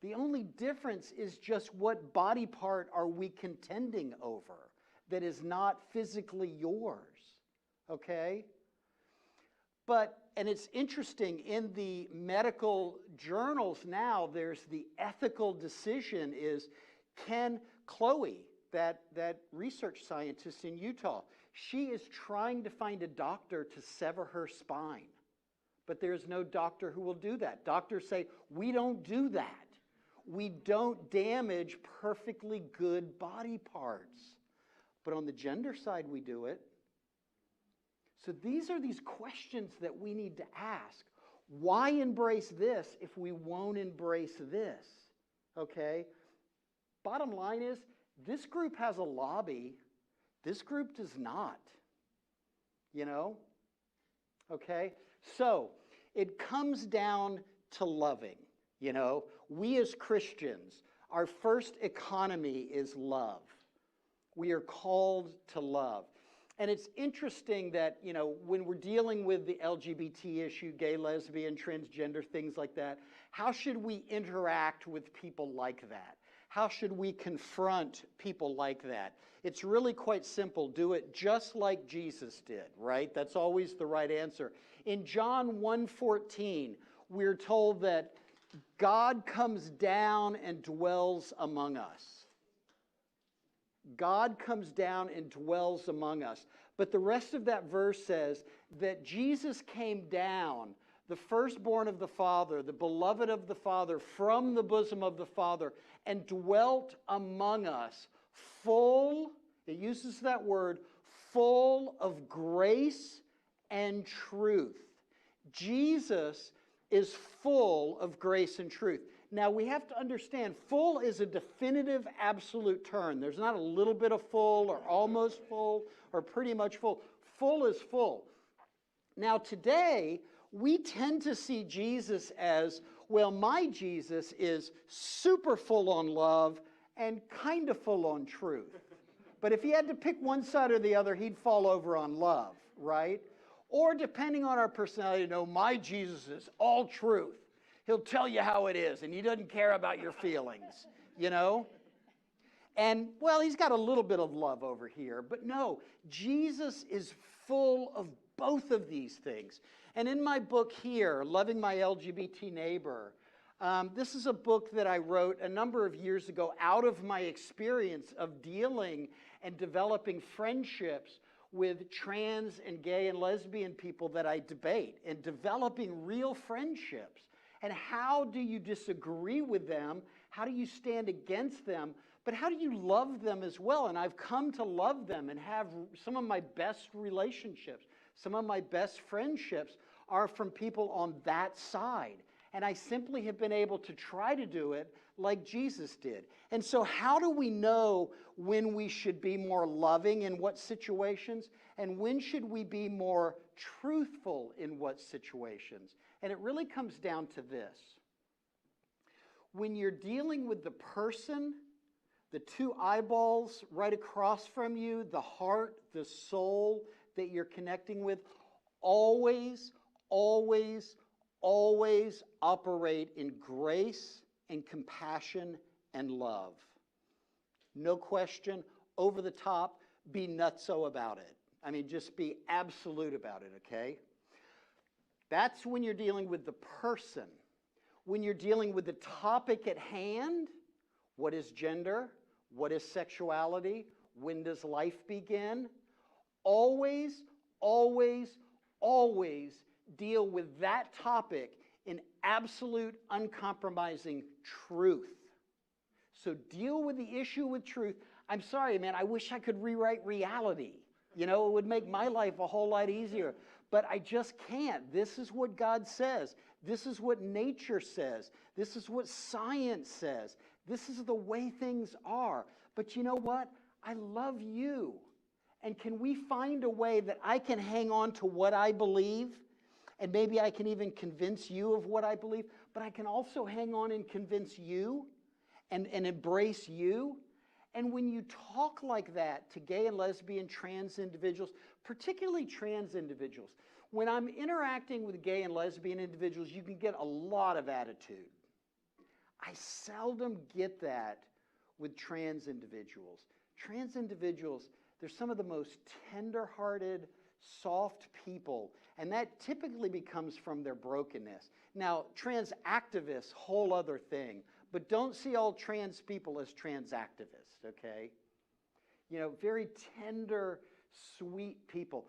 The only difference is just what body part are we contending over that is not physically yours, okay? But, and it's interesting, in the medical journals now, there's the ethical decision is, can Chloe, that research scientist in Utah, she is trying to find a doctor to sever her spine. But there's no doctor who will do that. Doctors say, we don't do that. We don't damage perfectly good body parts. But on the gender side, we do it. So these are these questions that we need to ask. Why embrace this if we won't embrace this? Okay? Bottom line is, this group has a lobby. This group does not. You know? Okay? So, it comes down to loving. You know? We as Christians, our first economy is love. We are called to love. And it's interesting that, you know, when we're dealing with the LGBT issue, gay, lesbian, transgender, things like that, how should we interact with people like that? How should we confront people like that? It's really quite simple. Do it just like Jesus did, right? That's always the right answer. In John 1:14, we're told that God comes down and dwells among us. God comes down and dwells among us. But the rest of that verse says that Jesus came down, the firstborn of the Father, the beloved of the Father, from the bosom of the Father, and dwelt among us, full, it uses that word, full of grace and truth. Jesus is full of grace and truth. Now, we have to understand, full is a definitive absolute term. There's not a little bit of full or almost full or pretty much full. Full is full. Now, today, we tend to see Jesus as, well, my Jesus is super full on love and kind of full on truth. But if he had to pick one side or the other, he'd fall over on love, right? Or depending on our personality, no, my Jesus is all truth. He'll tell you how it is, and he doesn't care about your feelings, you know? And, well, he's got a little bit of love over here, but no, Jesus is full of both of these things. And in my book here, Loving My LGBT Neighbor, this is a book that I wrote a number of years ago out of my experience of dealing and developing friendships with trans and gay and lesbian people that I debate, and developing real friendships. And how do you disagree with them? How do you stand against them? but how do you love them as well? And I've come to love them and have some of my best relationships, some of my best friendships are from people on that side. And I simply have been able to try to do it like Jesus did. And so how do we know when we should be more loving in what situations? And when should we be more truthful in what situations? And it really comes down to this. When you're dealing with the person, the two eyeballs right across from you, the heart, the soul that you're connecting with, always, always, always operate in grace and compassion and love. No question, over the top, be nutso about it. I mean, just be absolute about it, okay? That's when you're dealing with the person. When you're dealing with the topic at hand, what is gender? What is sexuality? When does life begin? Always, always, always deal with that topic in absolute, uncompromising truth. So deal with the issue with truth. I'm sorry, man, I wish I could rewrite reality. You know, it would make my life a whole lot easier. But I just can't. This is what God says. This is what nature says. This is what science says. This is the way things are. But you know what? I love you. And can we find a way that I can hang on to what I believe? And maybe I can even convince you of what I believe. But I can also hang on and convince you and embrace you. And when you talk like that to gay and lesbian, trans individuals, particularly trans individuals, when I'm interacting with gay and lesbian individuals, you can get a lot of attitude. I seldom get that with trans individuals. Trans individuals, they're some of the most tender-hearted, soft people, and that typically becomes from their brokenness. Now, trans activists, whole other thing, but don't see all trans people as trans activists, okay? You know, very tender, sweet people.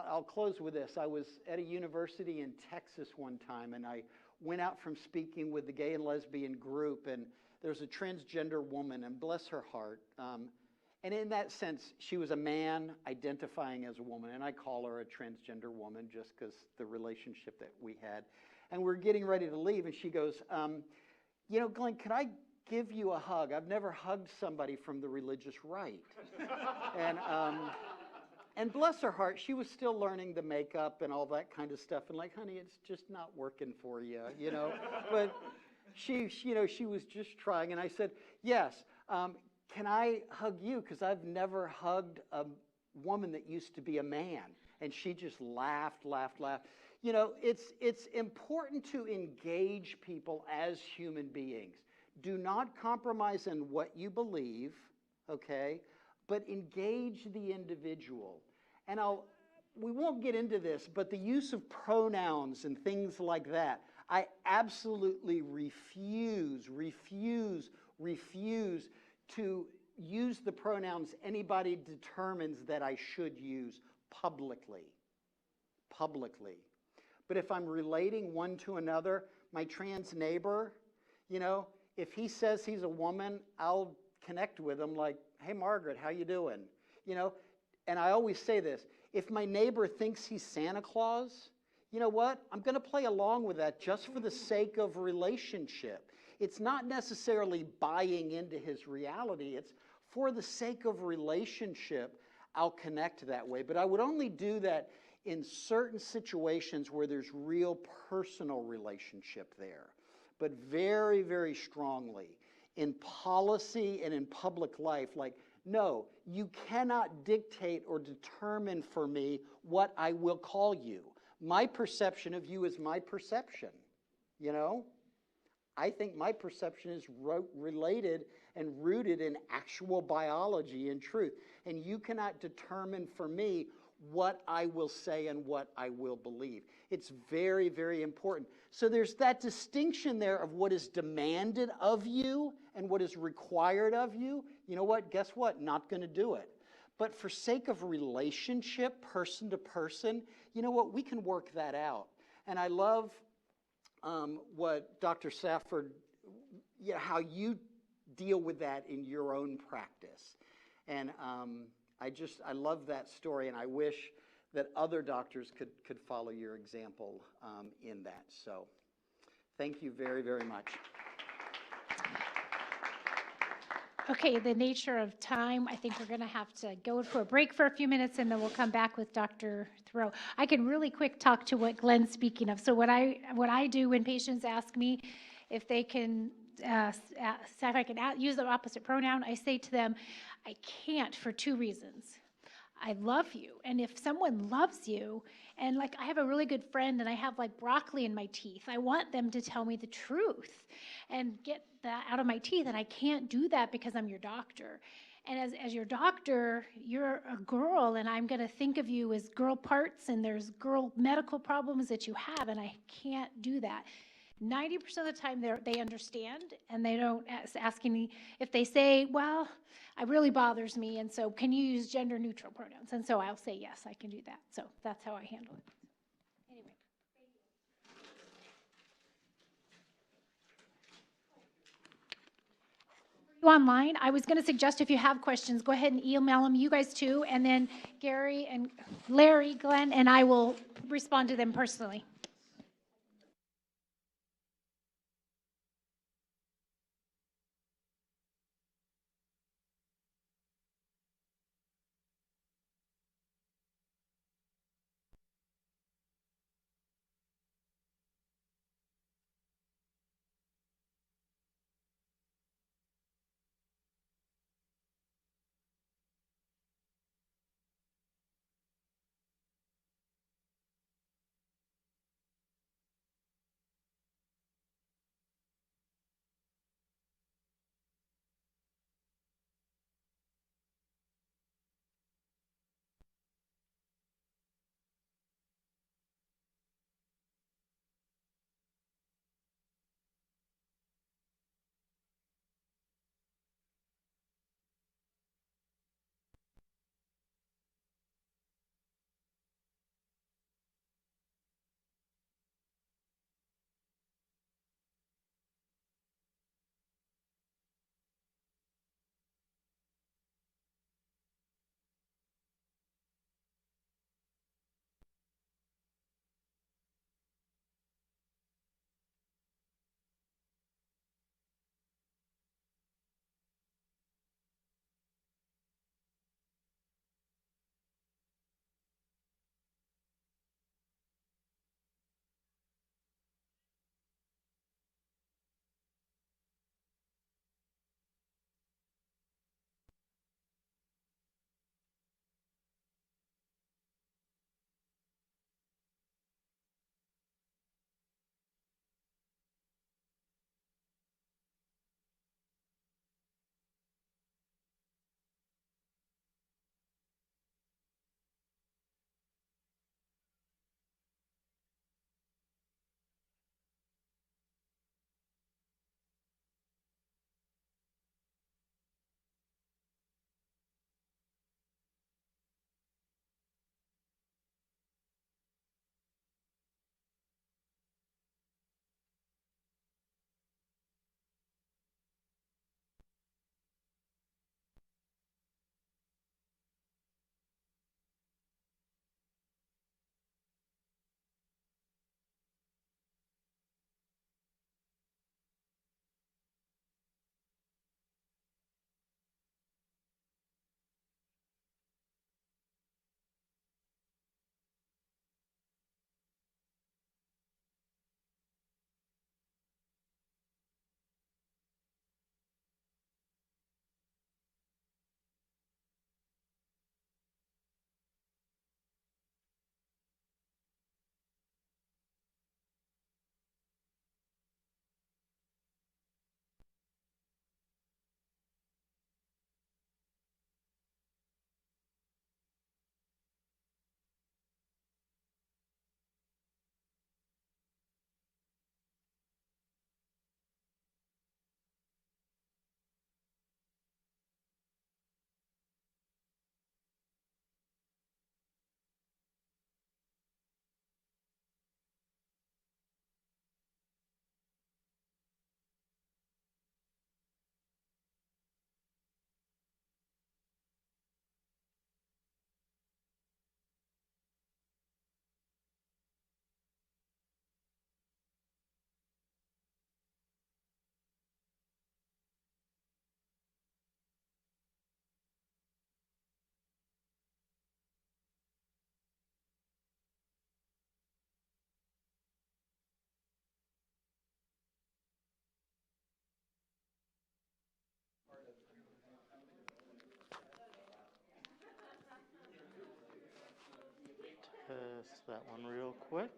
I'll close with this. I was at a university in Texas one time, and I went out from speaking with the gay and lesbian group, and there's a transgender woman, and bless her heart. And in that sense, she was a man identifying as a woman, and I call her a transgender woman just because the relationship that we had. And we're getting ready to leave, and she goes, you know, Glenn, could I give you a hug? I've never hugged somebody from the religious right. And bless her heart, she was still learning the makeup and all that kind of stuff. And like, honey, it's just not working for you, you know. But she was just trying. And I said, yes, can I hug you? Because I've never hugged a woman that used to be a man. And she just laughed. You know, it's important to engage people as human beings. Do not compromise in what you believe, okay? But engage the individual. And we won't get into this, but the use of pronouns and things like that, I absolutely refuse to use the pronouns anybody determines that I should use publicly. But if I'm relating one to another, my trans neighbor, you know, if he says he's a woman, I'll connect with him like, hey, Margaret, how you doing? You know, and I always say this, if my neighbor thinks he's Santa Claus, you know what? I'm going to play along with that just for the sake of relationship. It's not necessarily buying into his reality. It's for the sake of relationship, I'll connect that way. But I would only do that in certain situations where there's real personal relationship there. But very, very strongly in policy and in public life, like, no, you cannot dictate or determine for me what I will call you. My perception of you is my perception, you know? I think my perception is related and rooted in actual biology and truth. And you cannot determine for me what I will say and what I will believe. It's very, very important. So there's that distinction there of what is demanded of you and what is required of you. You know what? Guess what? Not going to do it. But for sake of relationship, person to person, you know what? We can work that out. And I love what Dr. Safford, how you deal with that in your own practice. And I love that story, and I wish that other doctors could follow your example in that. So thank you very, very much. Okay, the nature of time, I think we're going to have to go for a break for a few minutes, and then we'll come back with Dr. Thoreau. I can really quick talk to what Glenn's speaking of. So what I do when patients ask me if they can, if I can use the opposite pronoun, I say to them, I can't for two reasons. I love you, and if someone loves you, and like I have a really good friend and I have like broccoli in my teeth, I want them to tell me the truth and get that out of my teeth, and I can't do that because I'm your doctor. And as your doctor, you're a girl, and I'm going to think of you as girl parts, and there's girl medical problems that you have, and I can't do that. 90% of the time they understand, and they don't ask me. If they say, well, it really bothers me, and so can you use gender neutral pronouns? And so I'll say, yes, I can do that. So that's how I handle it. Anyway. Online, I was going to suggest if you have questions, go ahead and email them, you guys too, and then Gary and Larry, Glenn, and I will respond to them personally. test that one real quick.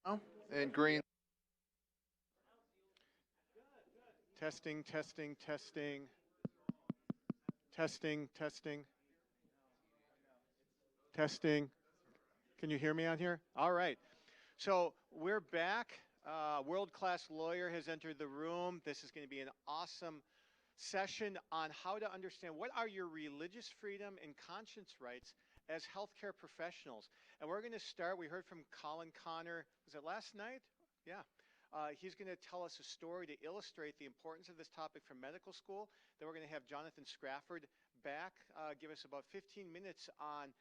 Oh, and green. Testing, testing, testing. Testing, testing. Testing. Can you hear me on here? All right. So we're back. World-class lawyer has entered the room. This is going to be an awesome session on how to understand what are your religious freedom and conscience rights as healthcare professionals. And we're going to start, we heard from Colin Connor, was it last night? Yeah. He's going to tell us a story to illustrate the importance of this topic from medical school. Then we're going to have Jonathan Scrafford back, give us about 15 minutes on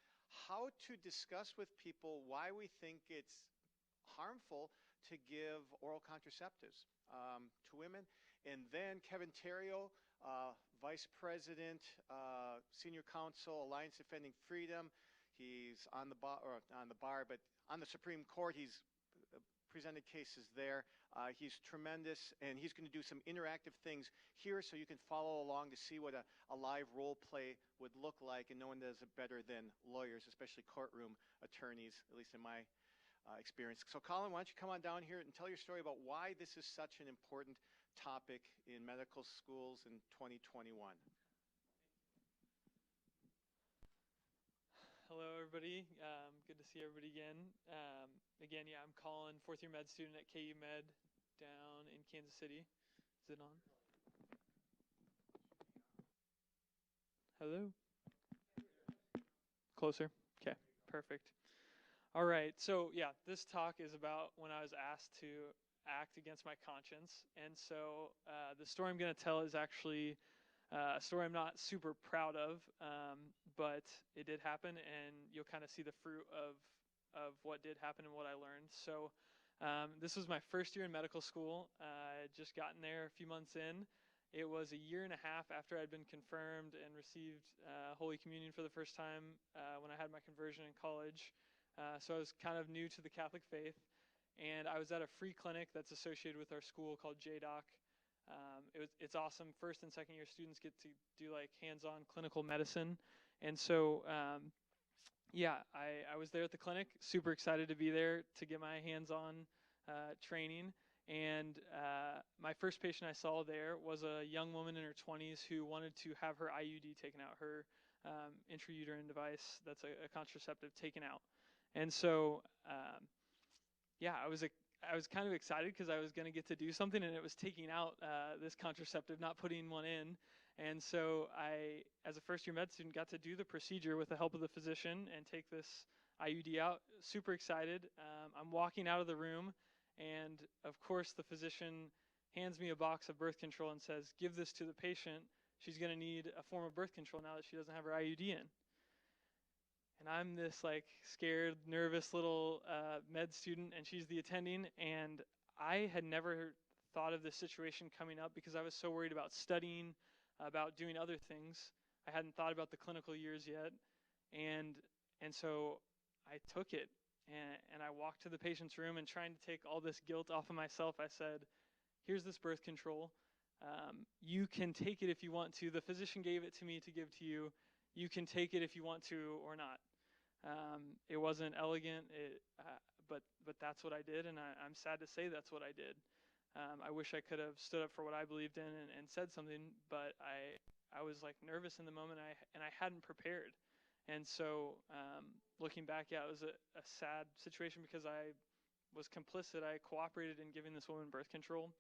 how to discuss with people why we think it's harmful to give oral contraceptives to women. And then Kevin Terrio, Vice President, Senior Counsel, Alliance Defending Freedom. He's on the bar, but on the Supreme Court, he's presented cases there. He's tremendous, and he's going to do some interactive things here so you can follow along to see what a live role play would look like, and no one does it better than lawyers, especially courtroom attorneys, at least in my experience. So Colin, why don't you come on down here and tell your story about why this is such an important topic in medical schools in 2021. Hello, everybody. Good to see everybody again. Again, yeah, I'm Colin, fourth year med student at KU Med down in Kansas City. Is it on? Hello? Closer? Okay, perfect. All right, so yeah, this talk is about when I was asked to act against my conscience. And so the story I'm going to tell is actually a story I'm not super proud of, but it did happen, and you'll kind of see the fruit of what did happen and what I learned. So this was my first year in medical school. I had just gotten there a few months in. It was a year and a half after I'd been confirmed and received Holy Communion for the first time when I had my conversion in college. So I was kind of new to the Catholic faith, and I was at a free clinic that's associated with our school called JDoc. It's awesome. First and second year students get to do like hands-on clinical medicine. And so, yeah, I was there at the clinic, super excited to be there to get my hands-on training. And my first patient I saw there was a young woman in her 20s who wanted to have her IUD taken out, her intrauterine device that's a contraceptive taken out. And so, yeah, I was kind of excited because I was going to get to do something, and it was taking out this contraceptive, not putting one in. And so I, as a first-year med student, got to do the procedure with the help of the physician and take this IUD out. Super excited. I'm walking out of the room, and of course the physician hands me a box of birth control and says, "Give this to the patient. She's going to need a form of birth control now that she doesn't have her IUD in." And I'm this like scared, nervous little med student, and she's the attending. And I had never thought of this situation coming up because I was so worried about studying, about doing other things. I hadn't thought about the clinical years yet, and so I took it, and I walked to the patient's room, and trying to take all this guilt off of myself, I said, "Here's this birth control. You can take it if you want to. The physician gave it to me to give to you. You can take it if you want to or not." It wasn't elegant, but that's what I did, and I'm sad to say that's what I did. I wish I could have stood up for what I believed in and said something, but I was like nervous in the moment, and I hadn't prepared. And so looking back, yeah, it was a sad situation because I was complicit. I cooperated in giving this woman birth control.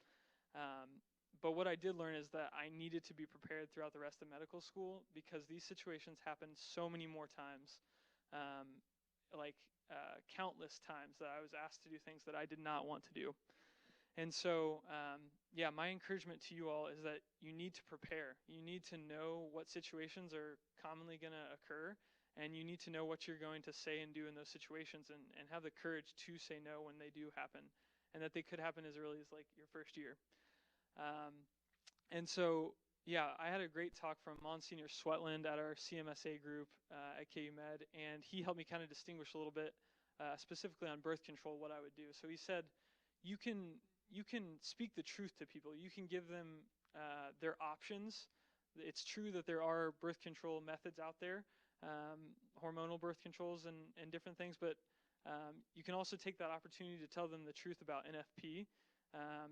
But what I did learn is that I needed to be prepared throughout the rest of medical school because these situations happen so many more times, countless times that I was asked to do things that I did not want to do. And so, yeah, my encouragement to you all is that you need to prepare. You need to know what situations are commonly going to occur, and you need to know what you're going to say and do in those situations and have the courage to say no when they do happen, and that they could happen as early as like your first year. And so, yeah, I had a great talk from Monsignor Sweatland at our CMSA group at KU Med, and he helped me kind of distinguish a little bit, specifically on birth control, what I would do. So he said, you can speak the truth to people. You can give them their options. It's true that there are birth control methods out there, hormonal birth controls and different things, but you can also take that opportunity to tell them the truth about NFP,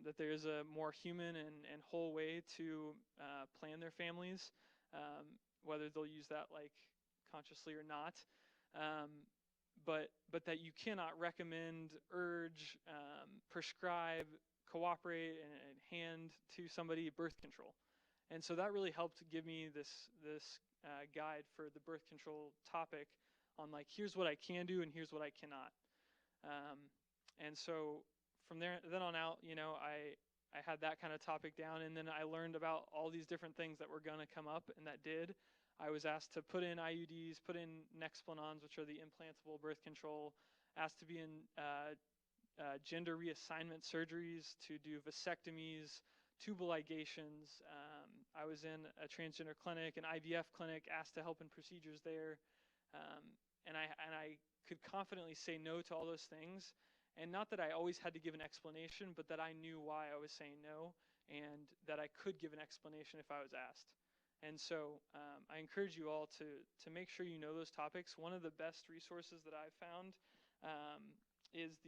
that there is a more human and whole way to plan their families, whether they'll use that like consciously or not, but that you cannot recommend, urge, prescribe, cooperate, and hand to somebody birth control. And so that really helped give me this guide for the birth control topic on like, here's what I can do and here's what I cannot. And so from then on out, you know, I had that kind of topic down, and then I learned about all these different things that were going to come up, and that did. I was asked to put in IUDs, put in Nexplanons, which are the implantable birth control, asked to be in gender reassignment surgeries, to do vasectomies, tubal ligations. I was in a transgender clinic, an IVF clinic, asked to help in procedures there. And I could confidently say no to all those things. And not that I always had to give an explanation, but that I knew why I was saying no, and that I could give an explanation if I was asked. And so I encourage you all to make sure you know those topics. One of the best resources that I've found is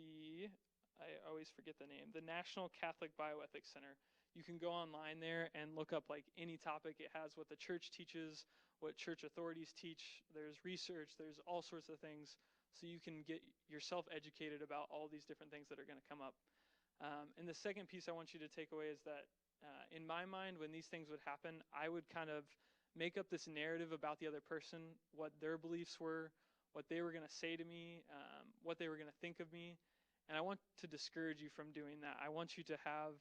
I always forget the name, the National Catholic Bioethics Center. You can go online there and look up like any topic. It has what the church teaches, what church authorities teach. There's research, there's all sorts of things. So you can get yourself educated about all these different things that are going to come up. And the second piece I want you to take away is that in my mind, when these things would happen, I would kind of make up this narrative about the other person, what their beliefs were, what they were going to say to me, what they were going to think of me. And I want to discourage you from doing that. I want you to have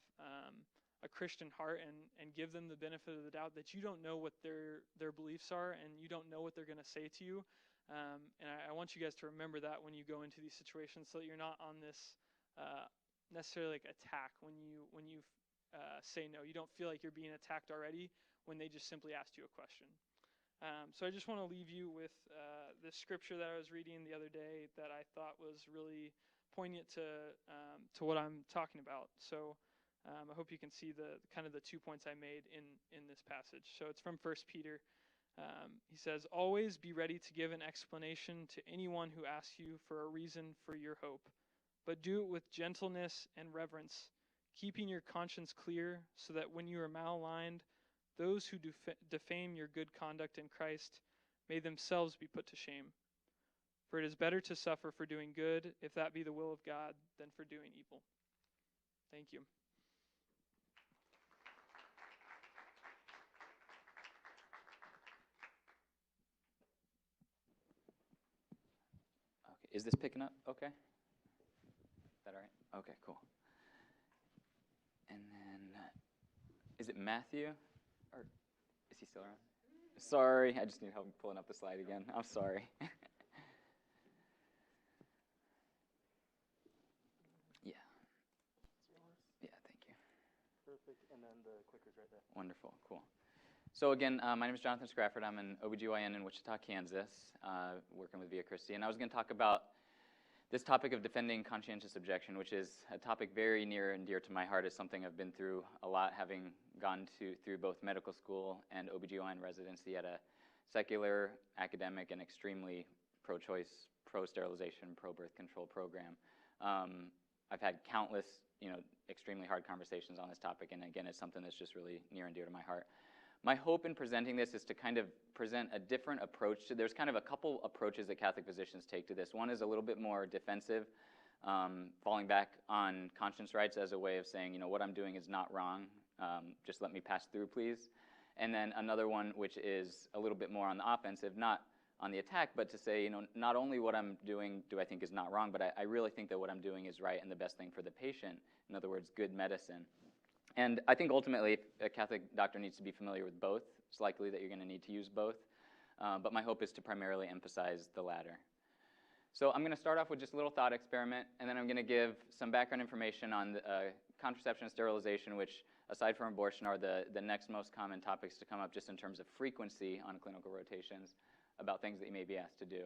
a Christian heart and give them the benefit of the doubt that you don't know what their beliefs are, and you don't know what they're going to say to you. And I want you guys to remember that when you go into these situations, so that you're not on this necessarily like attack when you say no. You don't feel like you're being attacked already when they just simply asked you a question. So I just want to leave you with this scripture that I was reading the other day that I thought was really poignant to what I'm talking about. So I hope you can see the kind of the 2 points I made in this passage. So it's from 1 Peter. He says, "Always be ready to give an explanation to anyone who asks you for a reason for your hope, but do it with gentleness and reverence, keeping your conscience clear, so that when you are malaligned, those who defame your good conduct in Christ may themselves be put to shame. For it is better to suffer for doing good, if that be the will of God, than for doing evil." Thank you. Okay, is this picking up okay? Is that all right? Okay, cool. And then, is it Matthew? Or is he still around? Sorry, I just need help pulling up the slide again. I'm sorry. Yeah. Yeah, thank you. Perfect, and then the clicker's right there. Wonderful, cool. So again, my name is Jonathan Scrafford. I'm an OBGYN in Wichita, Kansas, working with Via Christi. And I was going to talk about this topic of defending conscientious objection, which is a topic very near and dear to my heart. It's something I've been through a lot, having gone through both medical school and OBGYN residency at a secular, academic, and extremely pro-choice, pro-sterilization, pro-birth control program. I've had countless, extremely hard conversations on this topic, and again, it's something that's just really near and dear to my heart. My hope in presenting this is to kind of present a different approach to, there's kind of a couple approaches that Catholic physicians take to this. One is a little bit more defensive, falling back on conscience rights as a way of saying, what I'm doing is not wrong, just let me pass through, please. And then another one which is a little bit more on the offensive, not on the attack, but to say, not only what I'm doing do I think is not wrong, but I really think that what I'm doing is right and the best thing for the patient. In other words, good medicine. And I think ultimately a Catholic doctor needs to be familiar with both. It's likely that you're going to need to use both. But my hope is to primarily emphasize the latter. So I'm going to start off with just a little thought experiment, and then I'm going to give some background information on contraception and sterilization, which, aside from abortion, are the next most common topics to come up just in terms of frequency on clinical rotations, about things that you may be asked to do.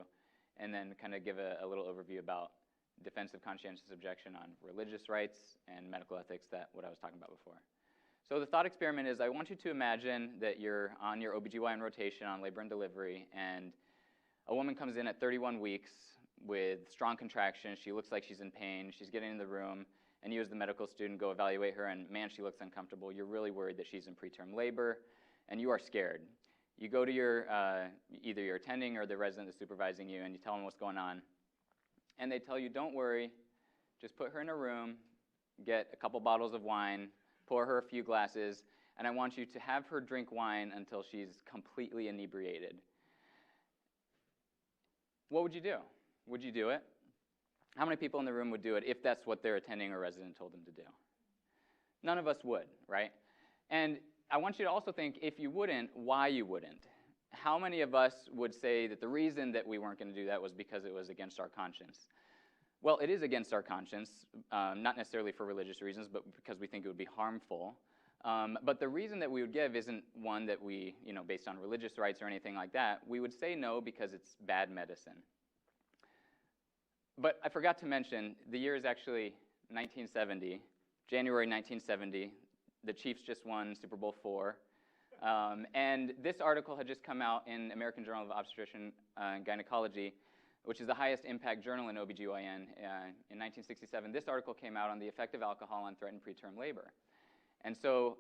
And then kind of give a little overview about defensive conscientious objection on religious rights and medical ethics, what I was talking about before. So the thought experiment is I want you to imagine that you're on your OBGYN rotation on labor and delivery, and a woman comes in at 31 weeks with strong contractions. She looks like she's in pain. She's getting in the room, and you as the medical student go evaluate her, and man, she looks uncomfortable. You're really worried that she's in preterm labor, and you are scared. You go to either your attending or the resident that's supervising you, and you tell them what's going on. And they tell you, don't worry, just put her in a room, get a couple bottles of wine, pour her a few glasses, and I want you to have her drink wine until she's completely inebriated. What would you do? Would you do it? How many people in the room would do it if that's what their attending or resident told them to do? None of us would, right? And I want you to also think, if you wouldn't, why you wouldn't. How many of us would say that the reason that we weren't going to do that was because it was against our conscience? Well, it is against our conscience, not necessarily for religious reasons, but because we think it would be harmful. But the reason that we would give isn't one that we, based on religious rights or anything like that. We would say no because it's bad medicine. But I forgot to mention, the year is actually 1970, January 1970. The Chiefs just won Super Bowl IV. And this article had just come out in American Journal of Obstetrician and Gynecology, which is the highest impact journal in OBGYN. In 1967, this article came out on the effect of alcohol on threatened preterm labor. And so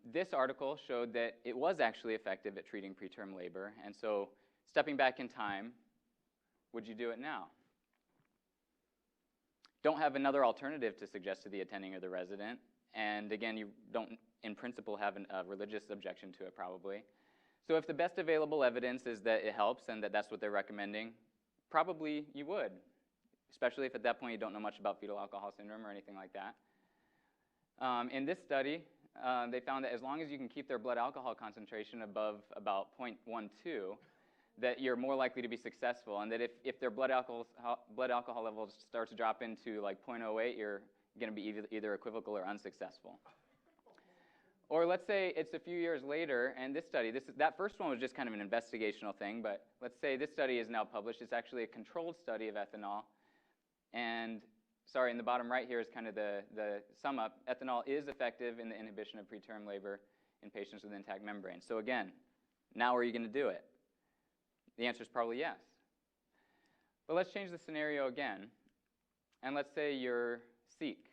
this article showed that it was actually effective at treating preterm labor. And so stepping back in time, would you do it now? Don't have another alternative to suggest to the attending or the resident. And again, you don't, in principle, have a religious objection to it, probably. So if the best available evidence is that it helps and that that's what they're recommending, probably you would, especially if at that point you don't know much about fetal alcohol syndrome or anything like that. In this study, they found that as long as you can keep their blood alcohol concentration above about 0.12, that you're more likely to be successful, and that if their blood alcohol levels start to drop into like 0.08, you're going to be either equivocal or unsuccessful. Or let's say it's a few years later, and that first one was just kind of an investigational thing, but let's say this study is now published. It's actually a controlled study of ethanol. And in the bottom right here is kind of the sum up. Ethanol is effective in the inhibition of preterm labor in patients with intact membranes. So again, now are you going to do it? The answer is probably yes. But let's change the scenario again. And let's say you're Sikh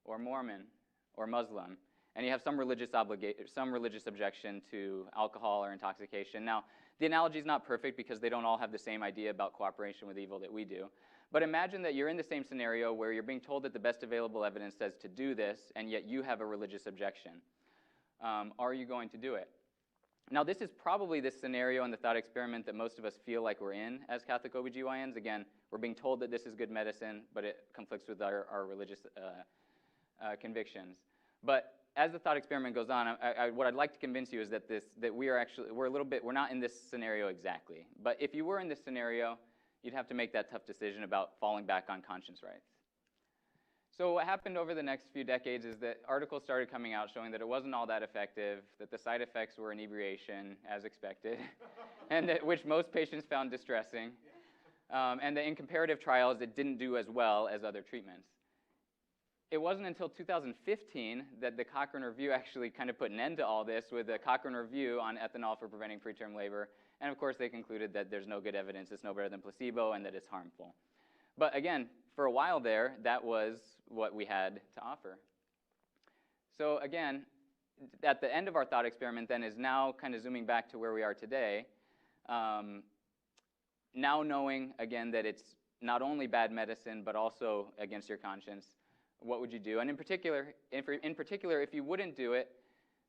or Mormon or Muslim, and you have some religious objection to alcohol or intoxication. Now, the analogy is not perfect because they don't all have the same idea about cooperation with evil that we do. But imagine that you're in the same scenario where you're being told that the best available evidence says to do this, and yet you have a religious objection. Are you going to do it? Now, this is probably the scenario in the thought experiment that most of us feel like we're in as Catholic OBGYNs. Again, we're being told that this is good medicine, but it conflicts with our religious convictions. But as the thought experiment goes on, what I'd like to convince you is that we're not in this scenario exactly. But if you were in this scenario, you'd have to make that tough decision about falling back on conscience rights. So what happened over the next few decades is that articles started coming out showing that it wasn't all that effective, that the side effects were inebriation, as expected, and which most patients found distressing, and that in comparative trials it didn't do as well as other treatments. It wasn't until 2015 that the Cochrane Review actually kind of put an end to all this with the Cochrane Review on ethanol for preventing preterm labor, and of course they concluded that there's no good evidence, it's no better than placebo, and that it's harmful. But again, for a while there, that was what we had to offer. So again, at the end of our thought experiment then is now kind of zooming back to where we are today, now knowing again that it's not only bad medicine but also against your conscience, what would you do? And in particular, if you wouldn't do it,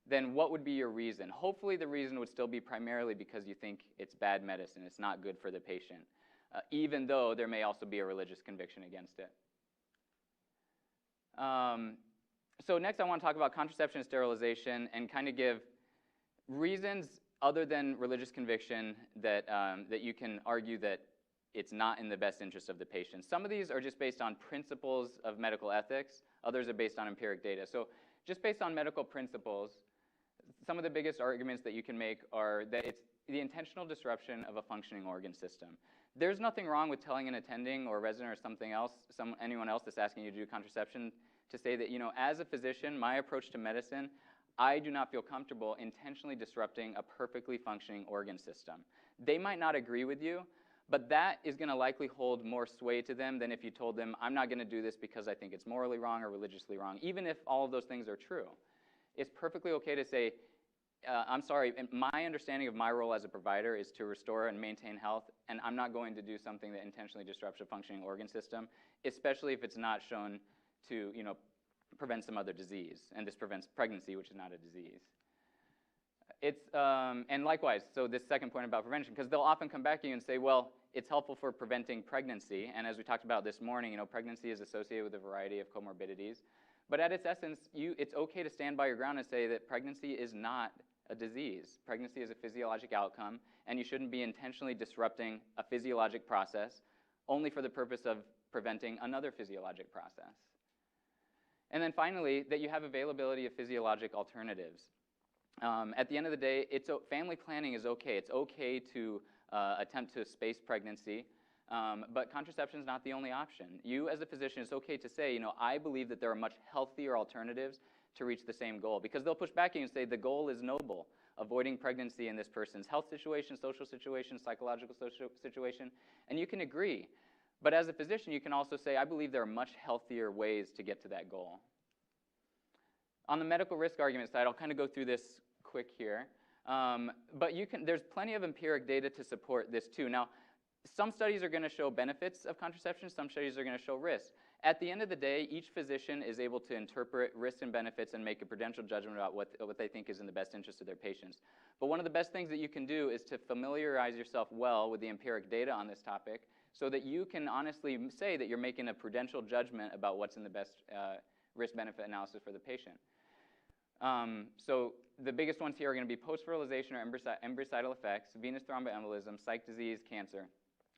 then what would be your reason? Hopefully the reason would still be primarily because you think it's bad medicine, it's not good for the patient, even though there may also be a religious conviction against it. So next I want to talk about contraception and sterilization and kind of give reasons other than religious conviction that, that you can argue that it's not in the best interest of the patient. Some of these are just based on principles of medical ethics. Others are based on empiric data. So just based on medical principles, some of the biggest arguments that you can make are that it's the intentional disruption of a functioning organ system. There's nothing wrong with telling an attending or a resident or something else, anyone else that's asking you to do contraception, to say that, as a physician, my approach to medicine, I do not feel comfortable intentionally disrupting a perfectly functioning organ system. They might not agree with you, but that is going to likely hold more sway to them than if you told them, I'm not going to do this because I think it's morally wrong or religiously wrong, even if all of those things are true. It's perfectly okay to say, I'm sorry, my understanding of my role as a provider is to restore and maintain health, and I'm not going to do something that intentionally disrupts a functioning organ system, especially if it's not shown to, prevent some other disease, and this prevents pregnancy, which is not a disease. And likewise, so this second point about prevention, because they'll often come back to you and say, well, it's helpful for preventing pregnancy, and as we talked about this morning, pregnancy is associated with a variety of comorbidities, but at its essence, it's okay to stand by your ground and say that pregnancy is not a disease. Pregnancy is a physiologic outcome, and you shouldn't be intentionally disrupting a physiologic process only for the purpose of preventing another physiologic process. And then finally, that you have availability of physiologic alternatives. At the end of the day, family planning is okay. It's okay to attempt to space pregnancy, but contraception is not the only option. You as a physician, it's okay to say, I believe that there are much healthier alternatives to reach the same goal, because they'll push back at you and say the goal is noble, avoiding pregnancy in this person's health situation, social situation, psychological situation, and you can agree. But as a physician, you can also say, I believe there are much healthier ways to get to that goal. On the medical risk argument side, I'll kind of go through this quick here, but there's plenty of empiric data to support this too. Now, some studies are going to show benefits of contraception, some studies are going to show risks. At the end of the day, each physician is able to interpret risks and benefits and make a prudential judgment about what they think is in the best interest of their patients. But one of the best things that you can do is to familiarize yourself well with the empiric data on this topic so that you can honestly say that you're making a prudential judgment about what's in the best risk-benefit analysis for the patient. So the biggest ones here are going to be post-fertilization or embryoncidal effects, venous thromboembolism, psych disease, cancer.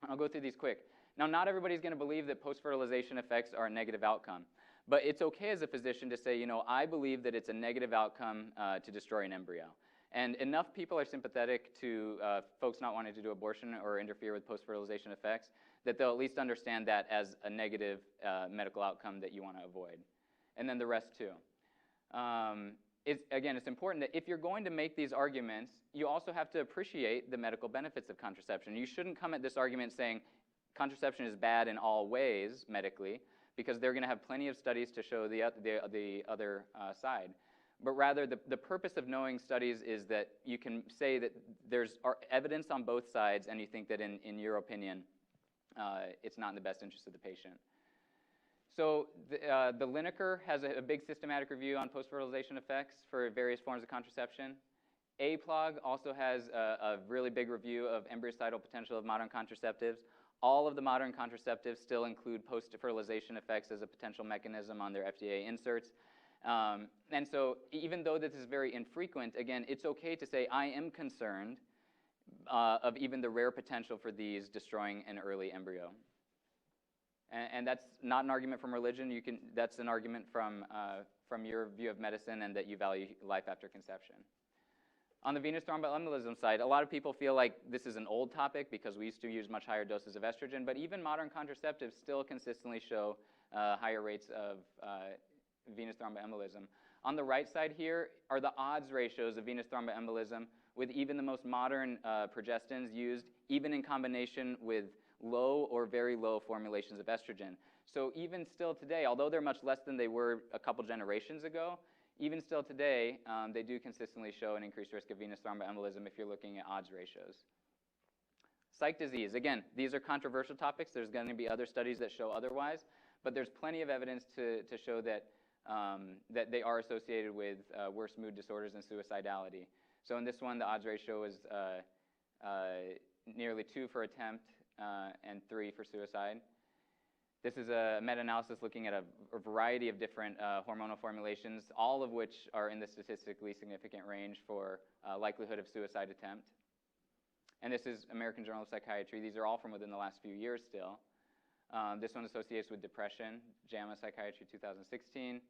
I'll go through these quick. Now, not everybody's going to believe that post-fertilization effects are a negative outcome, but it's okay as a physician to say, I believe that it's a negative outcome to destroy an embryo. And enough people are sympathetic to folks not wanting to do abortion or interfere with post-fertilization effects that they'll at least understand that as a negative medical outcome that you want to avoid. And then the rest too. It's important that if you're going to make these arguments, you also have to appreciate the medical benefits of contraception. You shouldn't come at this argument saying contraception is bad in all ways medically, because they're going to have plenty of studies to show the other side. but rather the purpose of knowing studies is that you can say that there's evidence on both sides, and you think that in your opinion, it's not in the best interest of the patient. So the Lineker has a big systematic review on post-fertilization effects for various forms of contraception. APLOG also has a really big review of embryocidal potential of modern contraceptives. All of the modern contraceptives still include post-fertilization effects as a potential mechanism on their FDA inserts. And so even though this is very infrequent, again, it's okay to say, I am concerned of even the rare potential for these destroying an early embryo. And that's not an argument from religion. That's an argument from your view of medicine and that you value life after conception. On the venous thromboembolism side, a lot of people feel like this is an old topic because we used to use much higher doses of estrogen, but even modern contraceptives still consistently show higher rates of venous thromboembolism. On the right side here are the odds ratios of venous thromboembolism with even the most modern progestins used, even in combination with low or very low formulations of estrogen. So even still today, although they're much less than they were a couple generations ago, even still today, they do consistently show an increased risk of venous thromboembolism if you're looking at odds ratios. Psych disease, again, these are controversial topics. There's going to be other studies that show otherwise, but there's plenty of evidence to show that, that they are associated with worse mood disorders and suicidality. So in this one, the odds ratio was nearly 2 for attempt and 3 for suicide. This is a meta-analysis looking at a variety of different hormonal formulations, all of which are in the statistically significant range for likelihood of suicide attempt. And this is American Journal of Psychiatry. These are all from within the last few years still. This one associates with depression, JAMA Psychiatry 2016,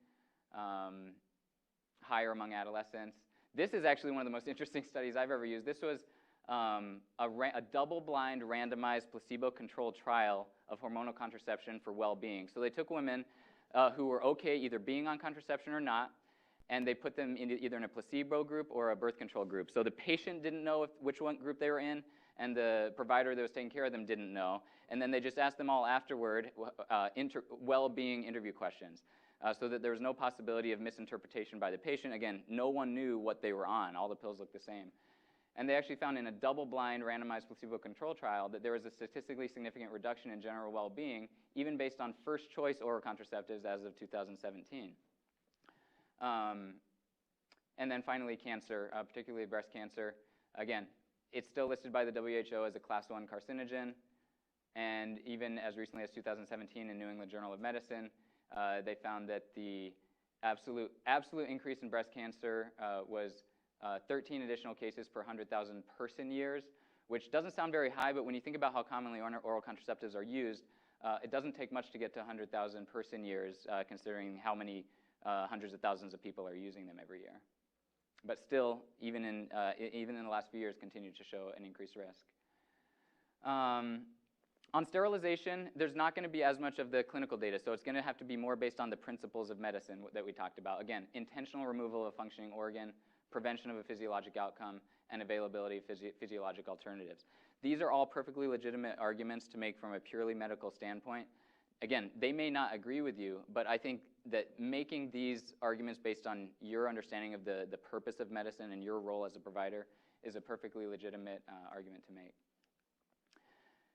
higher among adolescents. This is actually one of the most interesting studies I've ever used. This was a double-blind, randomized, placebo-controlled trial of hormonal contraception for well-being. So they took women who were okay either being on contraception or not, and they put them in either in a placebo group or a birth control group. So the patient didn't know which one group they were in, and the provider that was taking care of them didn't know. And then they just asked them all afterward well-being interview questions, so that there was no possibility of misinterpretation by the patient. Again, no one knew what they were on. All the pills looked the same. And they actually found in a double-blind, randomized placebo-controlled trial that there was a statistically significant reduction in general well-being, even based on first-choice oral contraceptives as of 2017. And then finally, cancer, particularly breast cancer. Again, it's still listed by the WHO as a Class 1 carcinogen. And even as recently as 2017 in New England Journal of Medicine, they found that the absolute increase in breast cancer was 13 additional cases per 100,000 person years, which doesn't sound very high, but when you think about how commonly oral contraceptives are used, it doesn't take much to get to 100,000 person years, considering how many hundreds of thousands of people are using them every year. But still, even in the last few years, continue to show an increased risk. On sterilization, there's not going to be as much of the clinical data, so it's going to have to be more based on the principles of medicine that we talked about. Again, intentional removal of a functioning organ, prevention of a physiologic outcome, and availability of physiologic alternatives. These are all perfectly legitimate arguments to make from a purely medical standpoint. Again, they may not agree with you, but I think that making these arguments based on your understanding of the purpose of medicine and your role as a provider is a perfectly legitimate argument to make.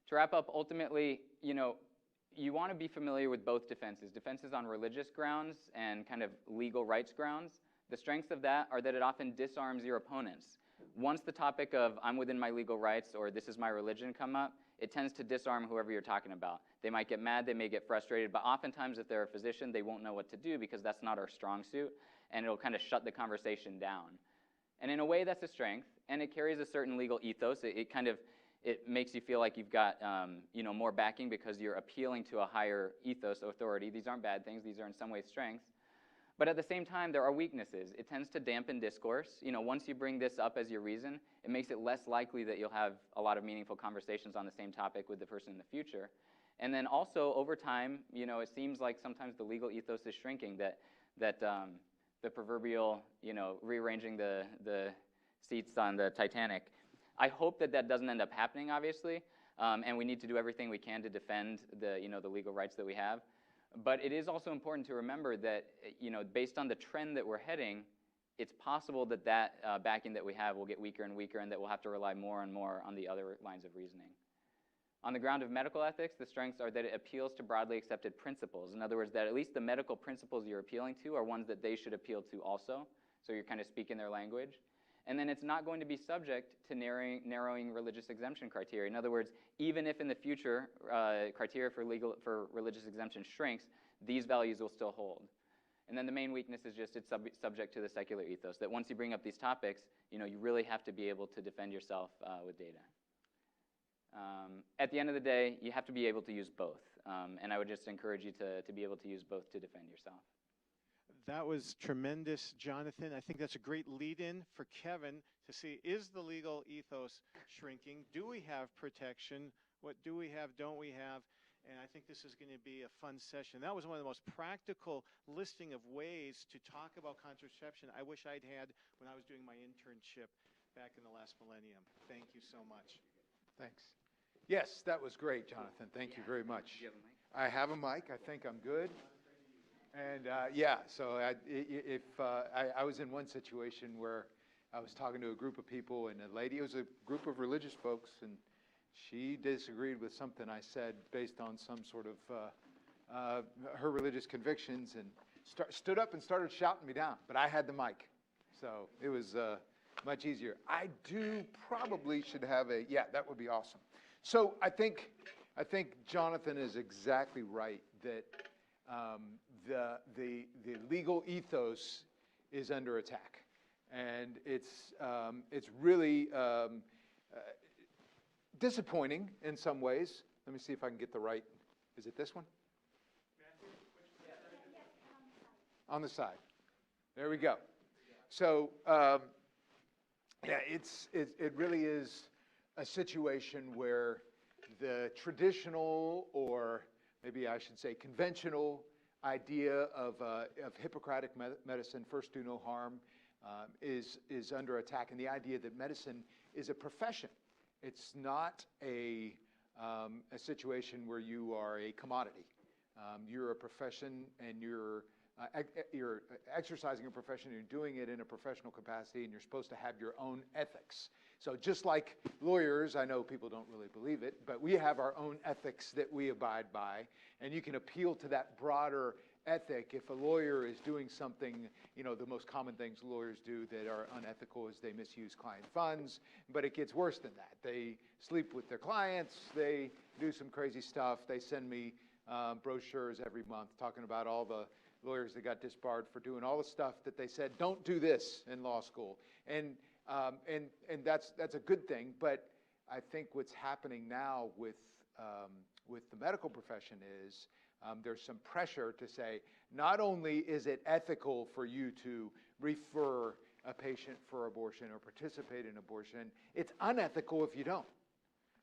To wrap up, ultimately, you want to be familiar with both defenses. Defenses on religious grounds and kind of legal rights grounds. The strengths of that are that it often disarms your opponents. Once the topic of I'm within my legal rights or this is my religion come up, it tends to disarm whoever you're talking about. They might get mad, they may get frustrated, but oftentimes if they're a physician, they won't know what to do because that's not our strong suit, and it'll kind of shut the conversation down. And in a way, that's a strength, and it carries a certain legal ethos. It makes you feel like you've got more backing because you're appealing to a higher ethos authority. These aren't bad things. These are in some ways strengths. But at the same time, there are weaknesses. It tends to dampen discourse. Once you bring this up as your reason, it makes it less likely that you'll have a lot of meaningful conversations on the same topic with the person in the future. And then also, over time, it seems like sometimes the legal ethos is shrinking, that the proverbial, rearranging the seats on the Titanic. I hope that doesn't end up happening, obviously, and we need to do everything we can to defend the legal rights that we have. But it is also important to remember that, based on the trend that we're heading, it's possible that that backing that we have will get weaker and weaker, and that we'll have to rely more and more on the other lines of reasoning. On the ground of medical ethics, the strengths are that it appeals to broadly accepted principles. In other words, that at least the medical principles you're appealing to are ones that they should appeal to also. So you're kind of speaking their language. And then it's not going to be subject to narrowing religious exemption criteria. In other words, even if in the future criteria for religious exemption shrinks, these values will still hold. And then the main weakness is just it's subject to the secular ethos, that once you bring up these topics, you really have to be able to defend yourself with data. At the end of the day, you have to be able to use both. And I would just encourage you to be able to use both to defend yourself. That was tremendous, Jonathan. I think that's a great lead-in for Kevin to see, is the legal ethos shrinking? Do we have protection? What do we have, don't we have? And I think this is going to be a fun session. That was one of the most practical listing of ways to talk about contraception I wish I'd had when I was doing my internship back in the last millennium. Thank you so much. Thanks. Yes, that was great, Jonathan. Thank you very much. Do you have a mic? I have a mic. I think I'm good. And so I was in one situation where I was talking to a group of people, and a lady, it was a group of religious folks, and she disagreed with something I said based on some sort of her religious convictions, and stood up and started shouting me down. But I had the mic, so it was much easier. I probably should have that would be awesome. So I think Jonathan is exactly right that the legal ethos is under attack, and it's really disappointing in some ways. Let me see if I can get the right. Is it this one? On the side. There we go. So it really is a situation where the traditional, or maybe I should say conventional, idea of Hippocratic medicine, first do no harm, is under attack, and the idea that medicine is a profession. It's not a situation where you are a commodity. You're a profession, and you're exercising a profession, you're doing it in a professional capacity, and you're supposed to have your own ethics. So just like lawyers, I know people don't really believe it, but we have our own ethics that we abide by, and you can appeal to that broader ethic. If a lawyer is doing something, the most common things lawyers do that are unethical is they misuse client funds, but it gets worse than that. They sleep with their clients, they do some crazy stuff, they send me brochures every month talking about all the lawyers that got disbarred for doing all the stuff that they said, don't do this in law school. And that's a good thing, but I think what's happening now with the medical profession is there's some pressure to say, not only is it ethical for you to refer a patient for abortion or participate in abortion, it's unethical if you don't.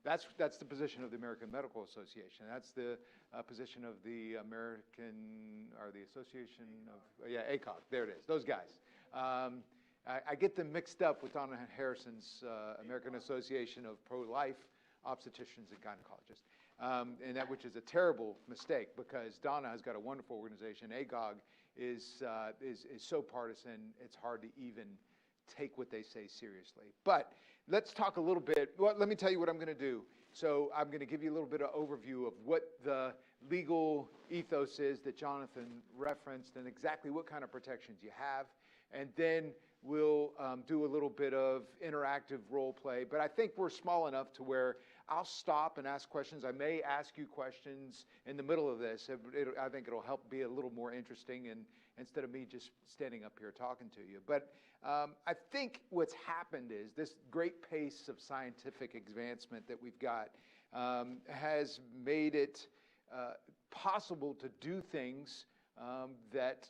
That's the position of the American Medical Association. That's the position of the the Association of, ACOG, there it is, those guys. I get them mixed up with Donna Harrison's American Association of Pro-Life Obstetricians and Gynecologists, and which is a terrible mistake, because Donna has got a wonderful organization. ACOG is so partisan, it's hard to even take what they say seriously. But let's talk a little bit. Well, let me tell you what I'm going to do. So I'm going to give you a little bit of overview of what the legal ethos is that Jonathan referenced, and exactly what kind of protections you have. And then we'll do a little bit of interactive role play. But I think we're small enough to where I'll stop and ask questions. I may ask you questions in the middle of this. I think it'll help be a little more interesting, and instead of me just standing up here talking to you. But I think what's happened is this great pace of scientific advancement that we've got has made it possible to do things that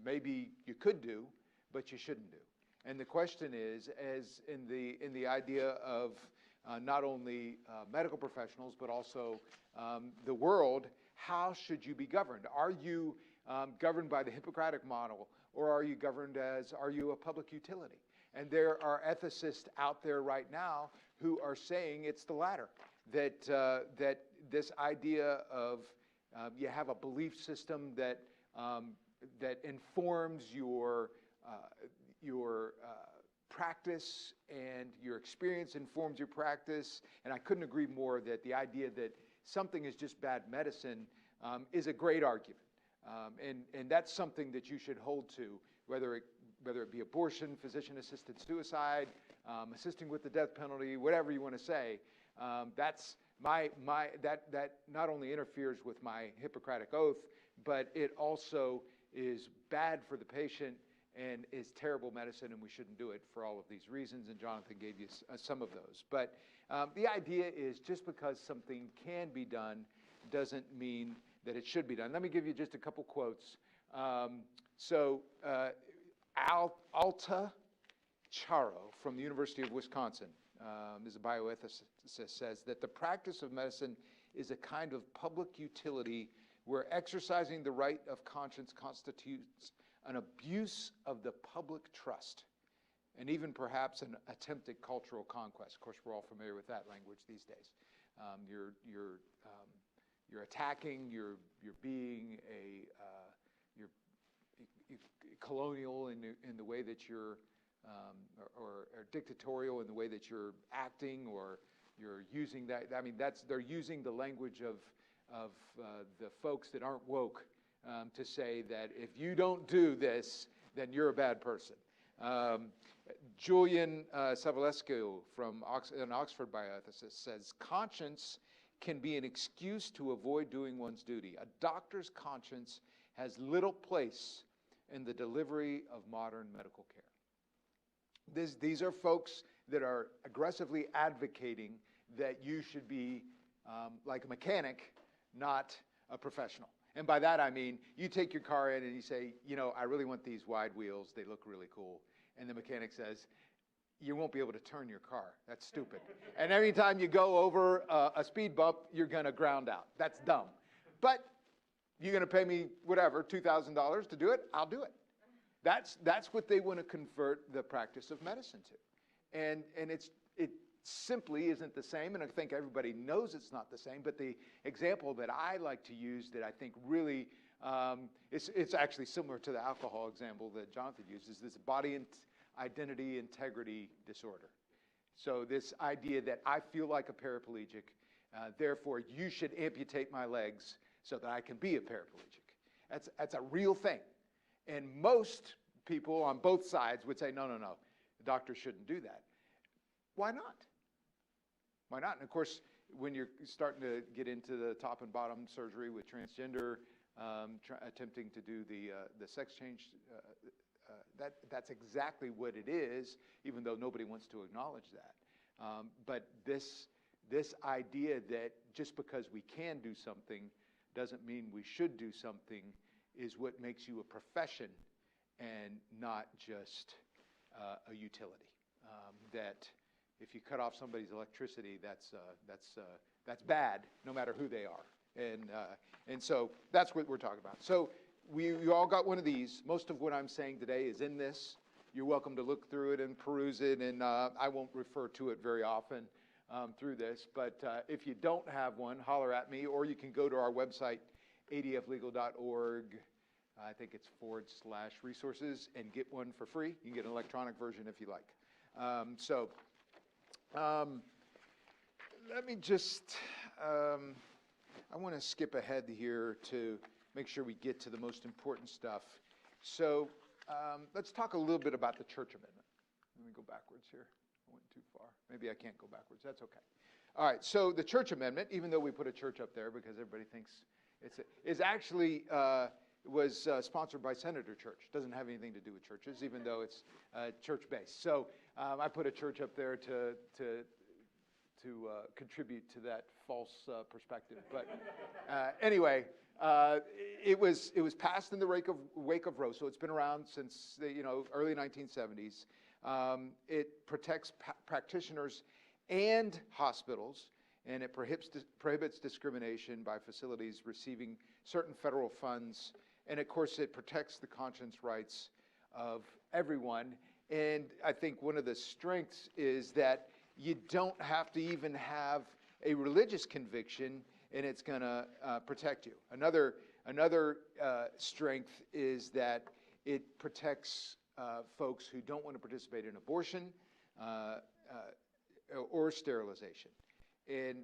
maybe you could do, but you shouldn't do. And the question is, as in the idea of not only medical professionals, but also the world, how should you be governed? Are you governed by the Hippocratic model, or are you governed are you a public utility? And there are ethicists out there right now who are saying it's the latter, that this idea of you have a belief system that informs your your practice and your experience informs your practice. And I couldn't agree more that the idea that something is just bad medicine is a great argument. And that's something that you should hold to, whether it be abortion, physician-assisted suicide, assisting with the death penalty, whatever you want to say. That's that not only interferes with my Hippocratic oath, but it also is bad for the patient and is terrible medicine, and we shouldn't do it for all of these reasons, and Jonathan gave you some of those. But the idea is just because something can be done doesn't mean that it should be done. Let me give you just a couple quotes. Alta Charo from the University of Wisconsin, is a bioethicist, says that the practice of medicine is a kind of public utility where exercising the right of conscience constitutes an abuse of the public trust, and even perhaps an attempted cultural conquest. Of course, we're all familiar with that language these days. You're attacking. You're being you're colonial in the way that you're, or dictatorial in the way that you're acting, or you're using that. I mean, they're using the language of the folks that aren't woke to say that if you don't do this, then you're a bad person. Julian Savulescu, from an Oxford bioethicist, says, conscience can be an excuse to avoid doing one's duty. A doctor's conscience has little place in the delivery of modern medical care. These are folks that are aggressively advocating that you should be like a mechanic, not a professional. And by that I mean, you take your car in and you say, I really want these wide wheels. They look really cool. And the mechanic says, you won't be able to turn your car. That's stupid. And every time you go over a speed bump, you're going to ground out. That's dumb. But you're going to pay me whatever, $2,000 to do it? I'll do it. That's what they want to convert the practice of medicine to. And it simply isn't the same, and I think everybody knows it's not the same, but the example that I like to use that I think really, it's actually similar to the alcohol example that Jonathan uses, this body and identity integrity disorder. So this idea that I feel like a paraplegic, therefore you should amputate my legs so that I can be a paraplegic. That's a real thing. And most people on both sides would say, no, the doctor shouldn't do that. Why not? Why not? And of course, when you're starting to get into the top and bottom surgery with transgender, attempting to do the sex change, that's exactly what it is, even though nobody wants to acknowledge that. But this idea that just because we can do something doesn't mean we should do something is what makes you a profession and not just a utility. That if you cut off somebody's electricity, that's bad, no matter who they are. And so that's what we're talking about. So you all got one of these. Most of what I'm saying today is in this. You're welcome to look through it and peruse it, and I won't refer to it very often through this. But if you don't have one, holler at me, or you can go to our website, adflegal.org. I think it's /resources, and get one for free. You can get an electronic version if you like. Let me just, I want to skip ahead here to make sure we get to the most important stuff. So let's talk a little bit about the Church Amendment. Let me go backwards here. I went too far. Maybe I can't go backwards. That's okay. All right, so the Church Amendment, even though we put a church up there because everybody thinks is actually was sponsored by Senator Church. Doesn't have anything to do with churches, even though it's church-based. So I put a church up there to contribute to that false perspective. But anyway, it was passed in the wake of Roe, so it's been around since the early 1970s. It protects practitioners and hospitals, and it prohibits discrimination by facilities receiving certain federal funds. And of course, it protects the conscience rights of everyone. And I think one of the strengths is that you don't have to even have a religious conviction, and it's going to protect you. Another strength is that it protects folks who don't want to participate in abortion or sterilization. And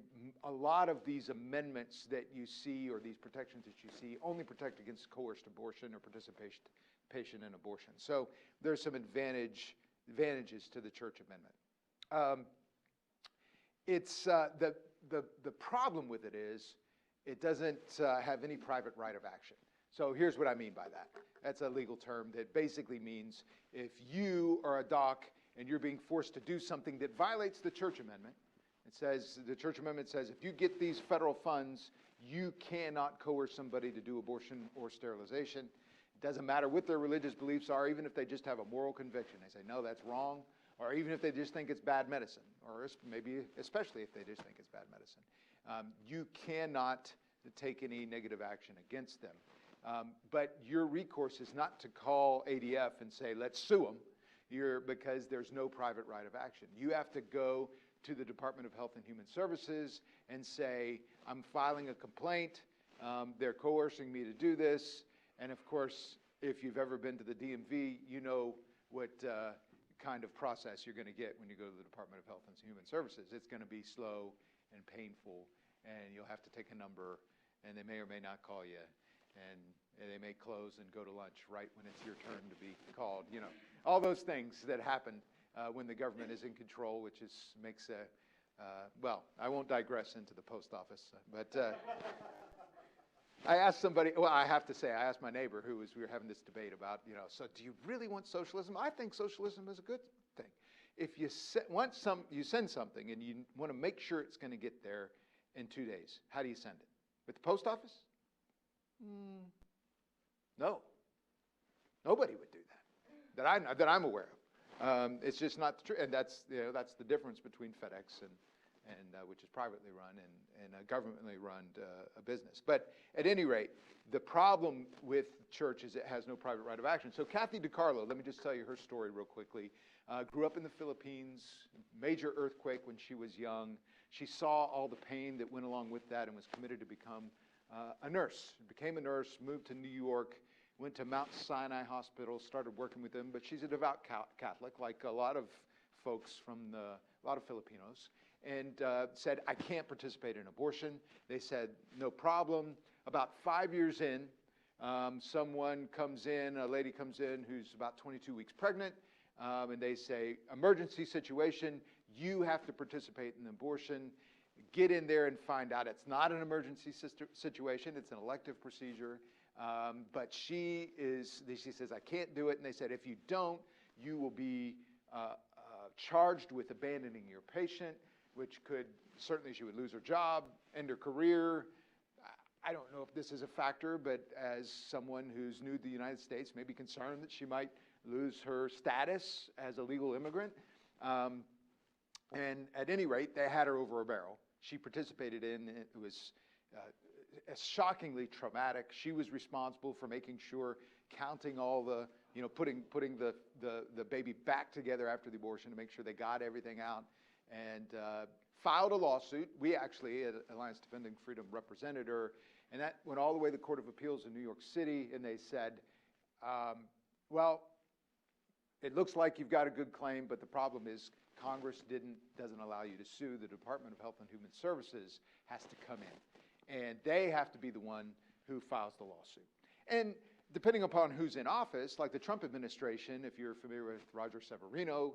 a lot of these amendments that you see, or these protections that you see, only protect against coerced abortion or participation in abortion. So there's some advantages to the Church Amendment. The problem with it is it doesn't have any private right of action. So here's what I mean by that. That's a legal term that basically means if you are a doc and you're being forced to do something that violates the Church Amendment, the Church Amendment says if you get these federal funds, you cannot coerce somebody to do abortion or sterilization. It doesn't matter what their religious beliefs are, even if they just have a moral conviction. They say, no, that's wrong. Or even if they just think it's bad medicine, or maybe especially if they just think it's bad medicine. You cannot take any negative action against them. But your recourse is not to call ADF and say, let's sue them, because there's no private right of action. You have to go to the Department of Health and Human Services and say, I'm filing a complaint, they're coercing me to do this. And of course, if you've ever been to the DMV, you know what kind of process you're going to get when you go to the Department of Health and Human Services. It's going to be slow and painful, and you'll have to take a number, and they may or may not call you, and they may close and go to lunch right when it's your turn to be called. You know, all those things that happen when the government is in control, which makes well, I won't digress into the post office, but I asked somebody, well, I have to say, I asked my neighbor we were having this debate about, so do you really want socialism? I think socialism is a good thing. If you you send something and you want to make sure it's going to get there in 2 days, how do you send it? With the post office? No. Nobody would do that I'm aware of. It's just not true, and that's the difference between FedEx and which is privately run and a governmentally run a business. But at any rate, the problem with church is it has no private right of action. So Kathy DiCarlo, let me just tell you her story real quickly. Grew up in the Philippines, major earthquake when she was young. She saw all the pain that went along with that and was committed to become a nurse. Became a nurse, moved to New York, went to Mount Sinai Hospital, started working with them. But she's a devout Catholic, like a lot of folks a lot of Filipinos, and said, I can't participate in abortion. They said, no problem. About 5 years in, someone comes in, a lady comes in who's about 22 weeks pregnant, and they say, emergency situation, you have to participate in abortion. Get in there and find out it's not an emergency situation, it's an elective procedure. But she says, I can't do it. And they said, if you don't, you will be charged with abandoning your patient, which certainly she would lose her job, end her career. I don't know if this is a factor, but as someone who's new to the United States, may be concerned that she might lose her status as a legal immigrant. And at any rate, they had her over a barrel. She participated in it. It was shockingly traumatic. She was responsible for making sure, counting all the, putting the baby back together after the abortion to make sure they got everything out, and filed a lawsuit. We actually, at Alliance Defending Freedom, represented her, and that went all the way to the Court of Appeals in New York City, and they said, well, it looks like you've got a good claim, but the problem is Congress doesn't allow you to sue. The Department of Health and Human Services has to come in, and they have to be the one who files the lawsuit. And depending upon who's in office, like the Trump administration, if you're familiar with Roger Severino,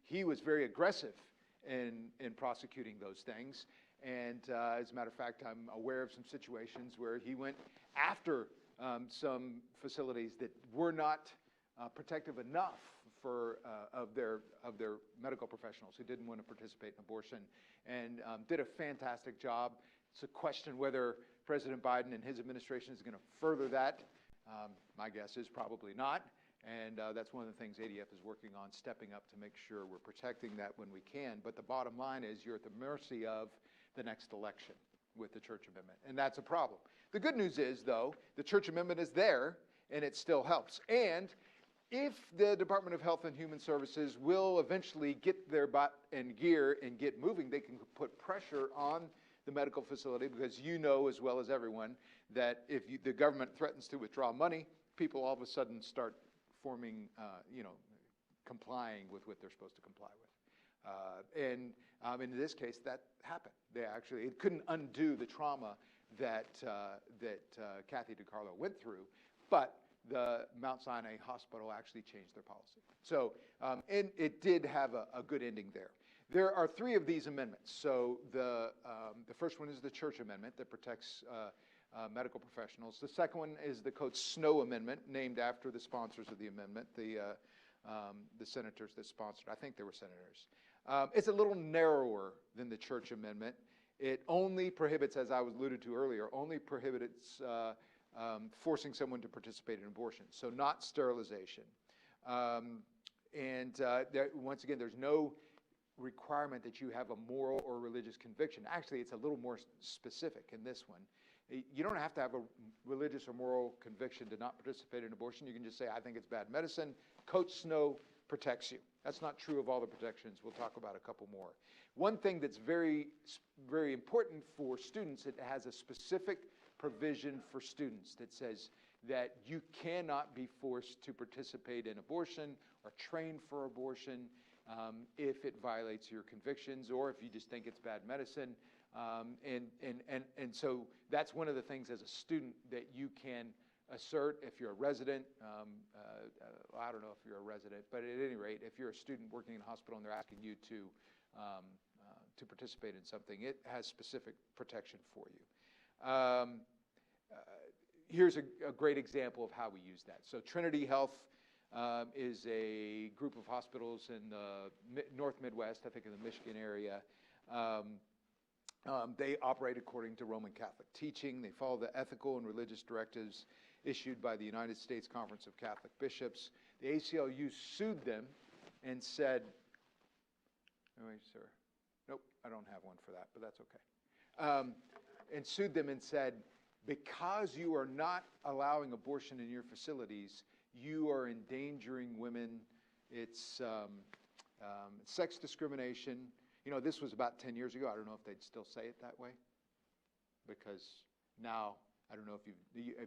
he was very aggressive in prosecuting those things. And as a matter of fact, I'm aware of some situations where he went after some facilities that were not protective enough of their medical professionals who didn't want to participate in abortion, and did a fantastic job. It's a question whether President Biden and his administration is going to further that. My guess is probably not, and that's one of the things ADF is working on, stepping up to make sure we're protecting that when we can. But the bottom line is you're at the mercy of the next election with the Church Amendment, and that's a problem. The good news is, though, the Church Amendment is there, and it still helps. And if the Department of Health and Human Services will eventually get their butt in gear and get moving, they can put pressure on the medical facility, because you know as well as everyone that if the government threatens to withdraw money, people all of a sudden start performing, complying with what they're supposed to comply with. And in this case, that happened. It couldn't undo the trauma that Kathy DiCarlo went through, but the Mount Sinai Hospital actually changed their policy. So, and it did have a good ending there. There are 3 of these amendments. So the first one is the Church Amendment that protects medical professionals. The second one is the Coates Snow Amendment, named after the sponsors of the amendment, the senators that sponsored. I think they were senators. It's a little narrower than the Church Amendment. It only prohibits, as I was alluded to earlier, only prohibits forcing someone to participate in abortion, so not sterilization. Once again, there's no requirement that you have a moral or religious conviction. Actually, it's a little more specific in this one. You don't have to have a religious or moral conviction to not participate in abortion. You can just say, I think it's bad medicine. Coates Snow protects you. That's not true of all the protections. We'll talk about a couple more. One thing that's very, very important for students, it has a specific provision for students that says that you cannot be forced to participate in abortion or train for abortion if it violates your convictions or if you just think it's bad medicine. And so that's one of the things as a student that you can assert if you're a resident. I don't know if you're a resident, but at any rate, if you're a student working in a hospital and they're asking you to participate in something, it has specific protection for you. Here's a great example of how we use that. So Trinity Health is a group of hospitals in the North Midwest, I think in the Michigan area. They operate according to Roman Catholic teaching. They follow the ethical and religious directives issued by the United States Conference of Catholic Bishops. The ACLU sued them and said, wait, sir. Nope, I don't have one for that, but that's okay. And sued them and said, because you are not allowing abortion in your facilities, you are endangering women. It's sex discrimination. You know, this was about 10 years ago. I don't know if they'd still say it that way, because now, I don't know if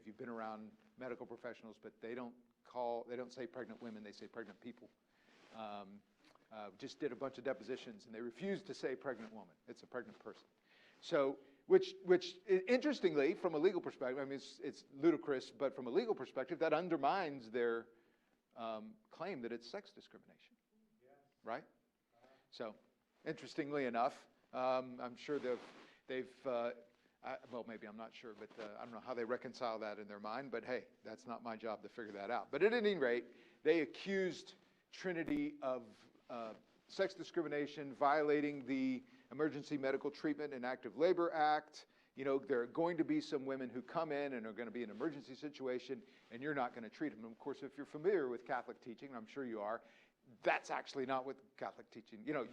you've been around medical professionals, but they don't say pregnant women, they say pregnant people. Just did a bunch of depositions, and they refused to say pregnant woman. It's a pregnant person. So, which interestingly, from a legal perspective, I mean, it's ludicrous, but from a legal perspective, that undermines their claim that it's sex discrimination, right? So, interestingly enough, I'm sure well, maybe I'm not sure, but I don't know how they reconcile that in their mind, but hey, that's not my job to figure that out. But at any rate, they accused Trinity of sex discrimination, violating the Emergency Medical Treatment and Active Labor Act. You know, there are going to be some women who come in and are going to be in an emergency situation, and you're not going to treat them. And of course, if you're familiar with Catholic teaching, I'm sure you are, that's actually not what Catholic teaching, you know,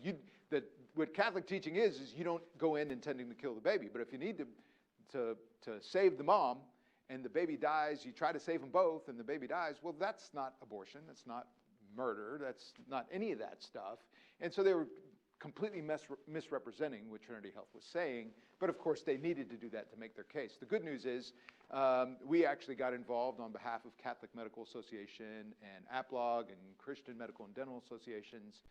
what Catholic teaching is you don't go in intending to kill the baby. But if you need to save the mom and the baby dies, you try to save them both and the baby dies, well, that's not abortion. That's not murder. That's not any of that stuff. And so they were completely misrepresenting what Trinity Health was saying. But of course, they needed to do that to make their case. The good news is we actually got involved on behalf of Catholic Medical Association and APLOG and Christian Medical and Dental Associations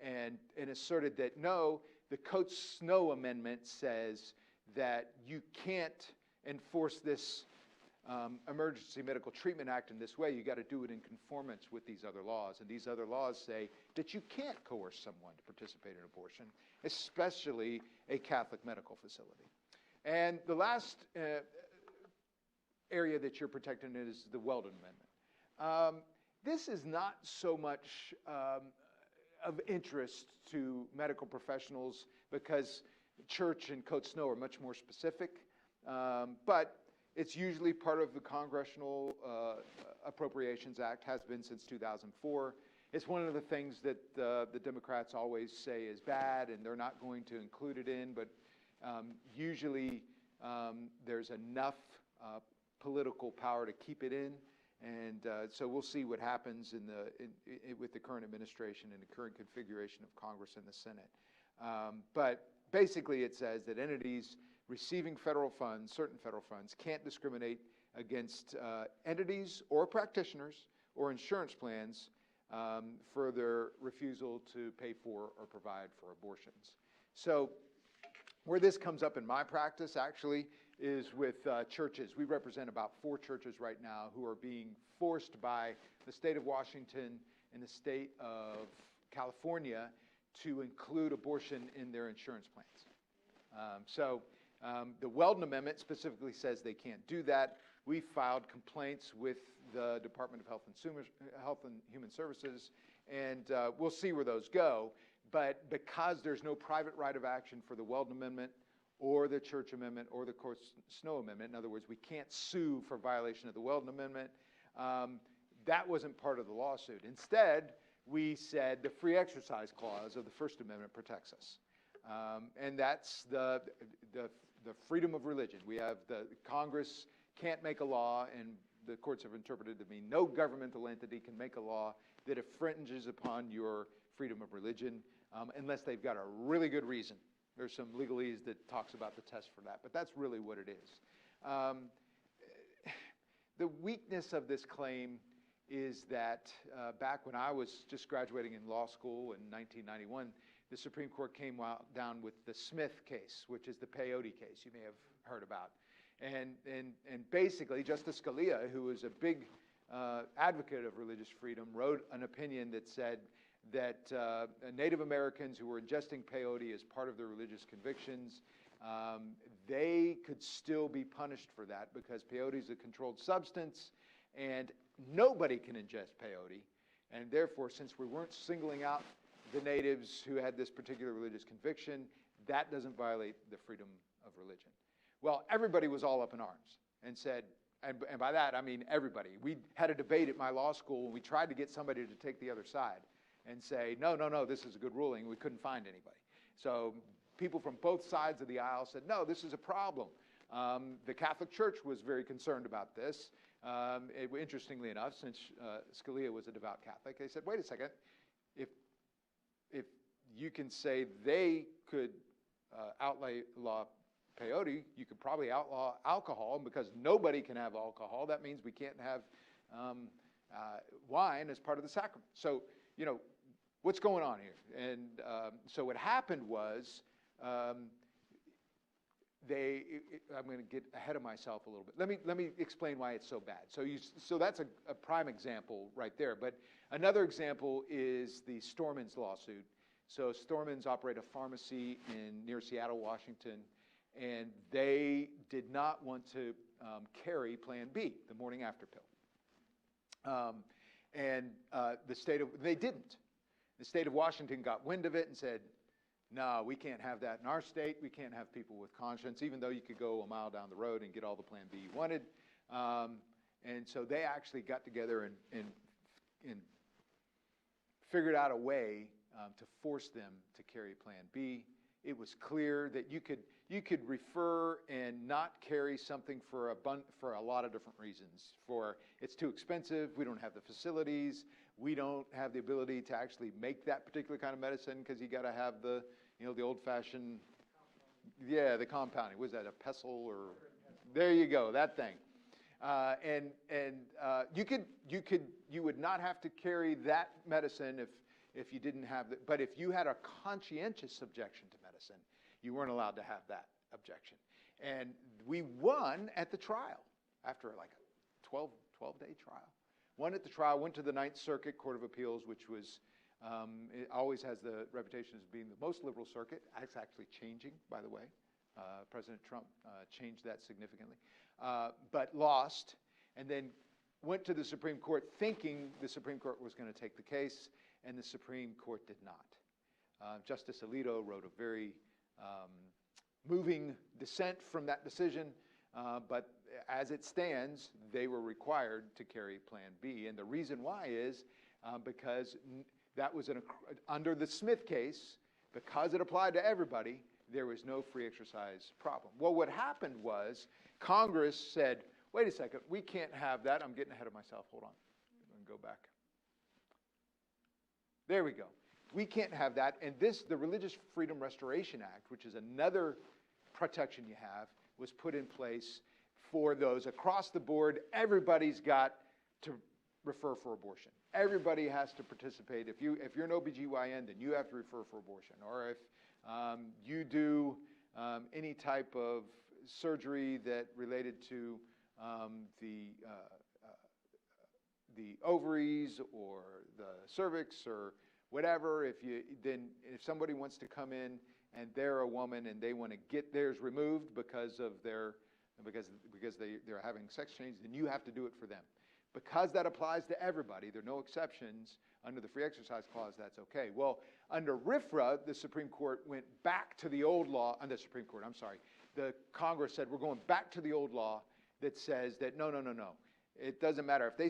and asserted that no, the Coates Snow Amendment says that you can't enforce this Emergency Medical Treatment Act in this way. You got to do it in conformance with these other laws. And these other laws say that you can't coerce someone to participate in abortion, especially a Catholic medical facility. And the last area that you're protecting is the Weldon Amendment. This is not so much of interest to medical professionals because Church and Coates Snow are much more specific, but it's usually part of the Congressional Appropriations Act, has been since 2004. It's one of the things that the Democrats always say is bad, and they're not going to include it in, but usually there's enough political power to keep it in, and so we'll see what happens with the current administration and the current configuration of Congress and the Senate. But basically it says that entities receiving federal funds, certain federal funds, can't discriminate against entities or practitioners or insurance plans for their refusal to pay for or provide for abortions. So where this comes up in my practice, actually, is with churches. We represent about 4 churches right now who are being forced by the state of Washington and the state of California to include abortion in their insurance plans. The Weldon Amendment specifically says they can't do that. We filed complaints with the Department of Health and Human Services, and we'll see where those go. But because there's no private right of action for the Weldon Amendment or the Church Amendment or the Snow Amendment, in other words, we can't sue for violation of the Weldon Amendment, that wasn't part of the lawsuit. Instead, we said the free exercise clause of the First Amendment protects us. And that's the freedom of religion. We have the Congress can't make a law, and the courts have interpreted to mean no governmental entity can make a law that infringes upon your freedom of religion unless they've got a really good reason. There's some legalese that talks about the test for that, but that's really what it is. The weakness of this claim is that back when I was just graduating in law school in 1991, the Supreme Court came down with the Smith case, which is the peyote case you may have heard about. And basically, Justice Scalia, who was a big advocate of religious freedom, wrote an opinion that said that Native Americans who were ingesting peyote as part of their religious convictions, they could still be punished for that because peyote is a controlled substance and nobody can ingest peyote. And therefore, since we weren't singling out the natives who had this particular religious conviction, that doesn't violate the freedom of religion. Well, everybody was all up in arms and said, and by that I mean everybody. We had a debate at my law school and we tried to get somebody to take the other side and say, no, this is a good ruling. We couldn't find anybody. So people from both sides of the aisle said, no, this is a problem. The Catholic Church was very concerned about this. Interestingly enough, since Scalia was a devout Catholic, they said, wait a second, if you can say they could outlaw peyote, you could probably outlaw alcohol, and because nobody can have alcohol, that means we can't have wine as part of the sacrament. So, what's going on here? And so what happened was, I'm going to get ahead of myself a little bit. Let me explain why it's so bad. So that's a prime example right there. But another example is the Stormins lawsuit. So Stormins operate a pharmacy near Seattle, Washington, and they did not want to carry Plan B, the morning after pill. They didn't. The state of Washington got wind of it and said, no, we can't have that in our state. We can't have people with conscience, even though you could go a mile down the road and get all the Plan B you wanted. And so they actually got together and figured out a way to force them to carry Plan B. It was clear that you could refer and not carry something for a lot of different reasons. For it's too expensive, we don't have the facilities, we don't have the ability to actually make that particular kind of medicine because you got to have the old-fashioned, the compounding. Was that a pestle or? There you go, that thing. You would not have to carry that medicine if you didn't have the, but if you had a conscientious objection to medicine, you weren't allowed to have that objection. And we won at the trial after like a 12-day trial. Won at the trial, went to the Ninth Circuit Court of Appeals, which was, it always has the reputation as being the most liberal circuit. It's actually changing, by the way. President Trump changed that significantly, but lost, and then went to the Supreme Court thinking the Supreme Court was going to take the case, and the Supreme Court did not. Justice Alito wrote a very moving dissent from that decision, but as it stands, they were required to carry Plan B, and the reason why is because that was under the Smith case, because it applied to everybody, there was no free exercise problem. Well, what happened was Congress said, wait a second, we can't have that. I'm getting ahead of myself. Hold on. I'm going to go back. There we go. We can't have that. And the Religious Freedom Restoration Act, which is another protection you have, was put in place for those across the board. Everybody's got to refer for abortion. Everybody has to participate. If you're an OBGYN, then you have to refer for abortion. Or if you do any type of surgery that related to the ovaries or the cervix or whatever, if somebody wants to come in and they're a woman and they want to get theirs removed because they're having sex change, then you have to do it for them. Because that applies to everybody, there are no exceptions. Under the Free Exercise Clause, that's okay. Well, under RFRA, the Supreme Court went back to the old law, the Congress said, we're going back to the old law that says that no. It doesn't matter. If they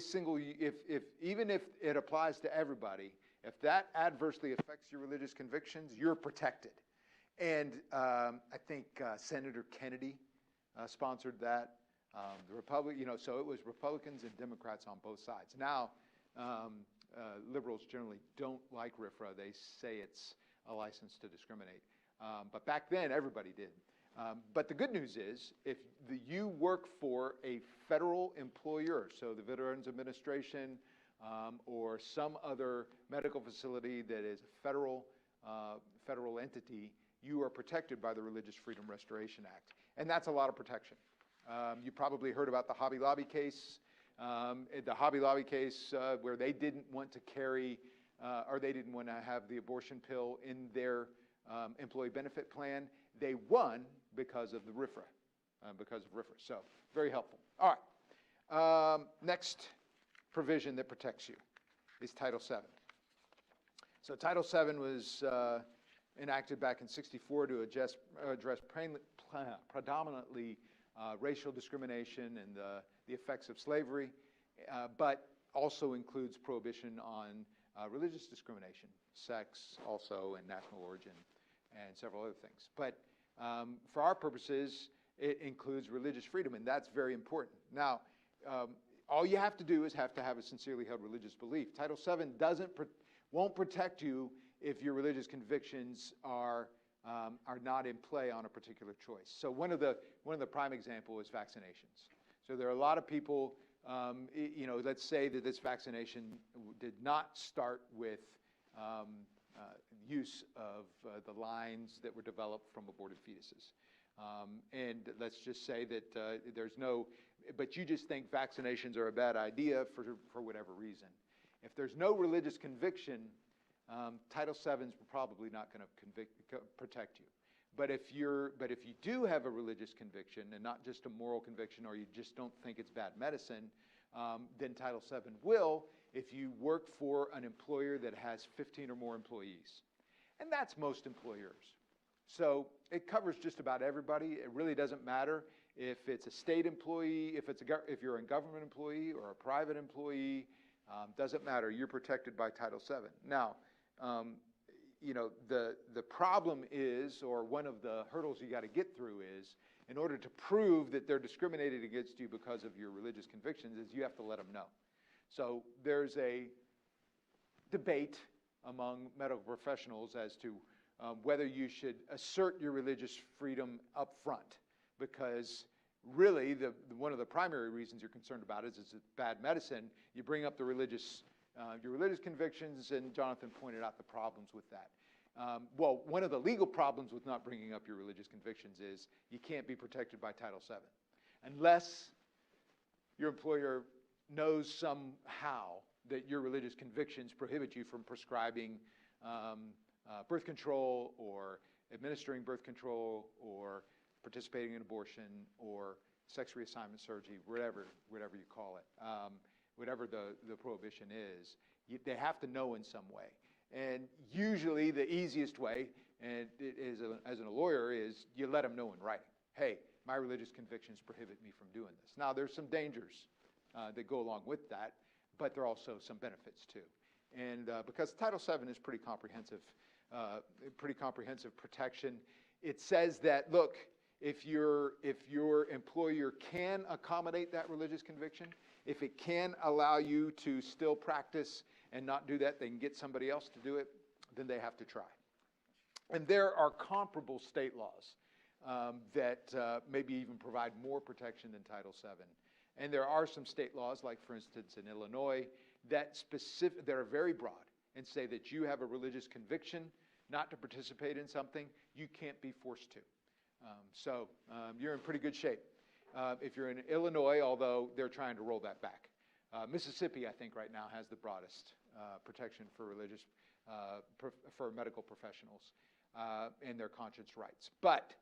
even if it applies to everybody, if that adversely affects your religious convictions, you're protected. And I think Senator Kennedy sponsored that. So it was Republicans and Democrats on both sides. Now, liberals generally don't like RFRA. They say it's a license to discriminate. But back then, everybody did. But the good news is, if you work for a federal employer, so the Veterans Administration or some other medical facility that is a federal entity, you are protected by the Religious Freedom Restoration Act. And that's a lot of protection. You probably heard about the Hobby Lobby case. Where they didn't want to carry or they didn't want to have the abortion pill in their employee benefit plan. They won because of the RFRA, So very helpful. All right. Next provision that protects you is Title VII. So Title VII was enacted back in '64 to address predominantly racial discrimination and the effects of slavery, but also includes prohibition on religious discrimination, sex also, and national origin, and several other things. But for our purposes, it includes religious freedom, and that's very important. Now, all you have to do is have to have a sincerely held religious belief. Title VII won't protect you if your religious convictions are not in play on a particular choice. So one of the prime examples is vaccinations. So there are a lot of people, let's say that this vaccination did not start with use of the lines that were developed from aborted fetuses. And let's just say that but you just think vaccinations are a bad idea for whatever reason. If there's no religious conviction, Title VII is probably not going to protect you. But if you do have a religious conviction and not just a moral conviction, or you just don't think it's bad medicine, then Title VII will if you work for an employer that has 15 or more employees. And that's most employers. So it covers just about everybody. It really doesn't matter if it's a state employee, if you're a government employee or a private employee, doesn't matter. You're protected by Title VII. Now, the problem is, or one of the hurdles you got to get through is, in order to prove that they're discriminated against you because of your religious convictions, is you have to let them know. So there's a debate among medical professionals as to whether you should assert your religious freedom up front, because really one of the primary reasons you're concerned about is it's bad medicine. You bring up your religious convictions, and Jonathan pointed out the problems with that. Well, one of the legal problems with not bringing up your religious convictions is you can't be protected by Title VII unless your employer knows somehow that your religious convictions prohibit you from prescribing birth control or administering birth control or participating in abortion or sex reassignment surgery, whatever you call it, whatever the prohibition is. They have to know in some way. And usually the easiest way, and as a lawyer, is you let them know in writing. Hey, my religious convictions prohibit me from doing this. Now, there's some dangers that go along with that, but there are also some benefits too. And because Title VII is pretty comprehensive protection, it says that, look, if your employer can accommodate that religious conviction, if it can allow you to still practice and not do that, they can get somebody else to do it, then they have to try. And there are comparable state laws that maybe even provide more protection than Title VII. And there are some state laws, like for instance in Illinois, that are very broad and say that you have a religious conviction not to participate in something, you can't be forced to. So you're in pretty good shape. If you're in Illinois, although they're trying to roll that back. Mississippi, I think, right now has the broadest protection for for medical professionals and their conscience rights. But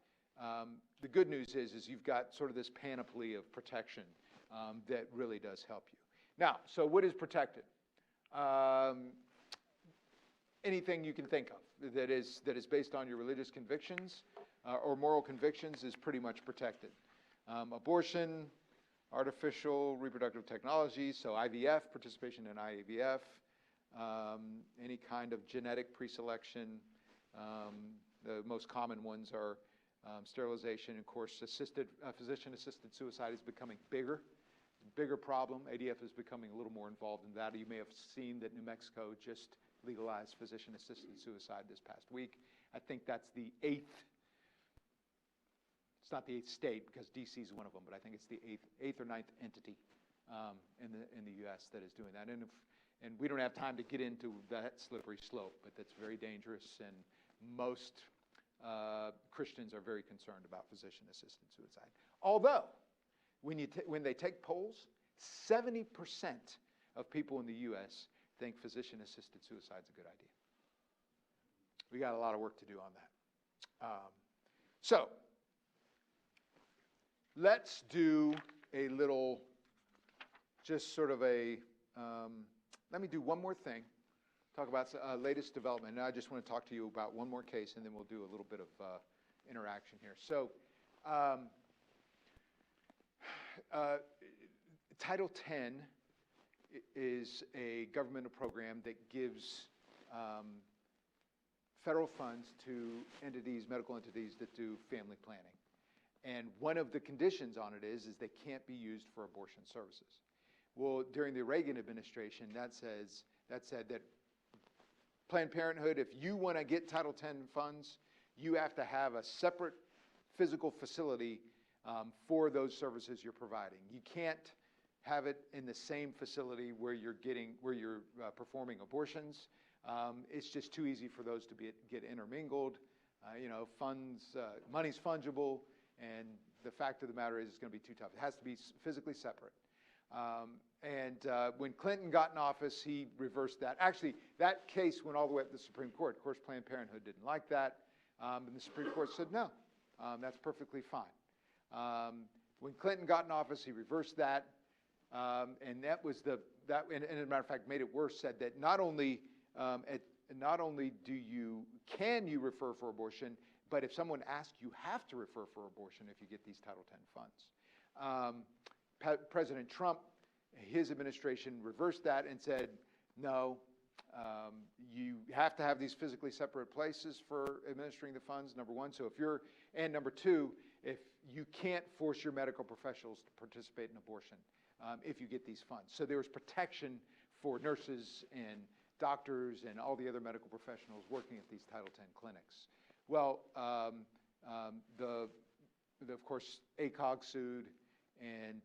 the good news is you've got sort of this panoply of protection that really does help you. Now, so what is protected? Anything you can think of that is based on your religious convictions or moral convictions is pretty much protected. Abortion, artificial reproductive technology, so IVF, participation in IVF, any kind of genetic preselection. The most common ones are sterilization. Of course, physician-assisted suicide is becoming bigger problem. ADF is becoming a little more involved in that. You may have seen that New Mexico just legalized physician-assisted suicide this past week. I think that's the 8th. It's not the 8th state because DC is one of them, but I think it's the 8th or 9th entity in the U.S. that is doing that. And we don't have time to get into that slippery slope, but that's very dangerous, and most Christians are very concerned about physician-assisted suicide. Although, when they take polls, 70% of people in the U.S. think physician-assisted suicide is a good idea. We got a lot of work to do on that. So, let's do a little, just sort of a, let me do one more thing, talk about latest development. And I just want to talk to you about one more case, and then we'll do a little bit of interaction here. So, Title 10 is a governmental program that gives federal funds to entities, medical entities that do family planning. And one of the conditions on it is they can't be used for abortion services. Well, during the Reagan administration, that said that Planned Parenthood, if you want to get Title 10 funds, you have to have a separate physical facility for those services you're providing. You can't have it in the same facility where you're performing abortions. It's just too easy for those to get intermingled. Money's fungible, and the fact of the matter is it's going to be too tough. It has to be physically separate. When Clinton got in office, he reversed that. Actually, that case went all the way up to the Supreme Court. Of course, Planned Parenthood didn't like that, and the Supreme Court said, no, that's perfectly fine. When Clinton got in office, he reversed that, and that was and as a matter of fact, made it worse, said that not only can you refer for abortion, but if someone asks, you have to refer for abortion if you get these Title X funds. President Trump, his administration reversed that and said, no, you have to have these physically separate places for administering the funds, number one. And number two, if you can't force your medical professionals to participate in abortion if you get these funds. So there was protection for nurses and doctors and all the other medical professionals working at these Title X clinics. Well, of course, ACOG sued and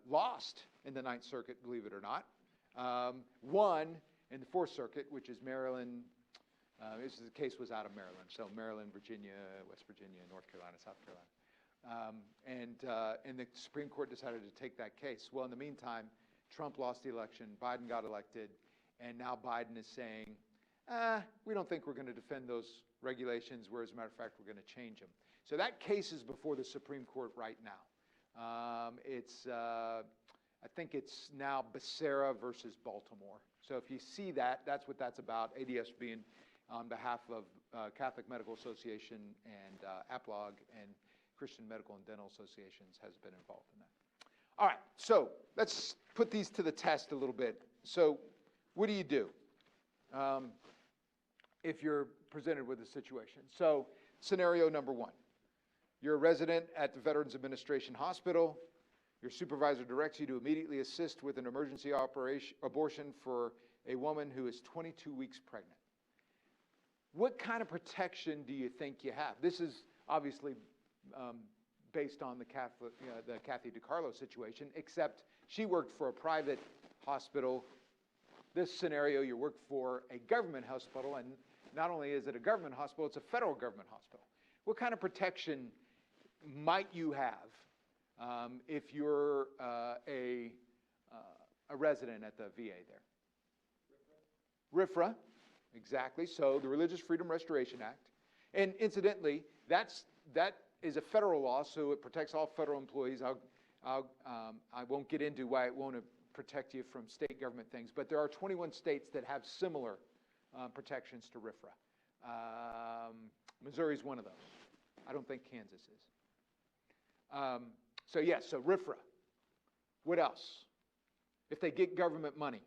lost in the Ninth Circuit, believe it or not. Won in the Fourth Circuit, which is Maryland. The case was out of Maryland, so Maryland, Virginia, West Virginia, North Carolina, South Carolina. And the Supreme Court decided to take that case. Well, in the meantime, Trump lost the election, Biden got elected, and now Biden is saying, we don't think we're going to defend those regulations, where as a matter of fact, we're going to change them. So that case is before the Supreme Court right now. I think it's now Becerra versus Baltimore. So if you see that, that's what that's about. ADS being on behalf of Catholic Medical Association and APLOG and Christian Medical and Dental Associations has been involved in that. All right, so let's put these to the test a little bit. So what do you do if you're presented with a situation? So scenario number one, you're a resident at the Veterans Administration Hospital. Your supervisor directs you to immediately assist with an emergency abortion for a woman who is 22 weeks pregnant. What kind of protection do you think you have? This is obviously based on the Kathy DiCarlo situation, except she worked for a private hospital. This scenario, you work for a government hospital, and not only is it a government hospital, it's a federal government hospital. What kind of protection might you have if you're a resident at the VA there? RFRA, exactly. So the Religious Freedom Restoration Act. And incidentally, that is a federal law, so it protects all federal employees. I won't get into why it won't protect you from state government things, but there are 21 states that have similar protections to RFRA. Missouri's one of those. I don't think Kansas is. So yes, so RFRA. What else? If they get government money,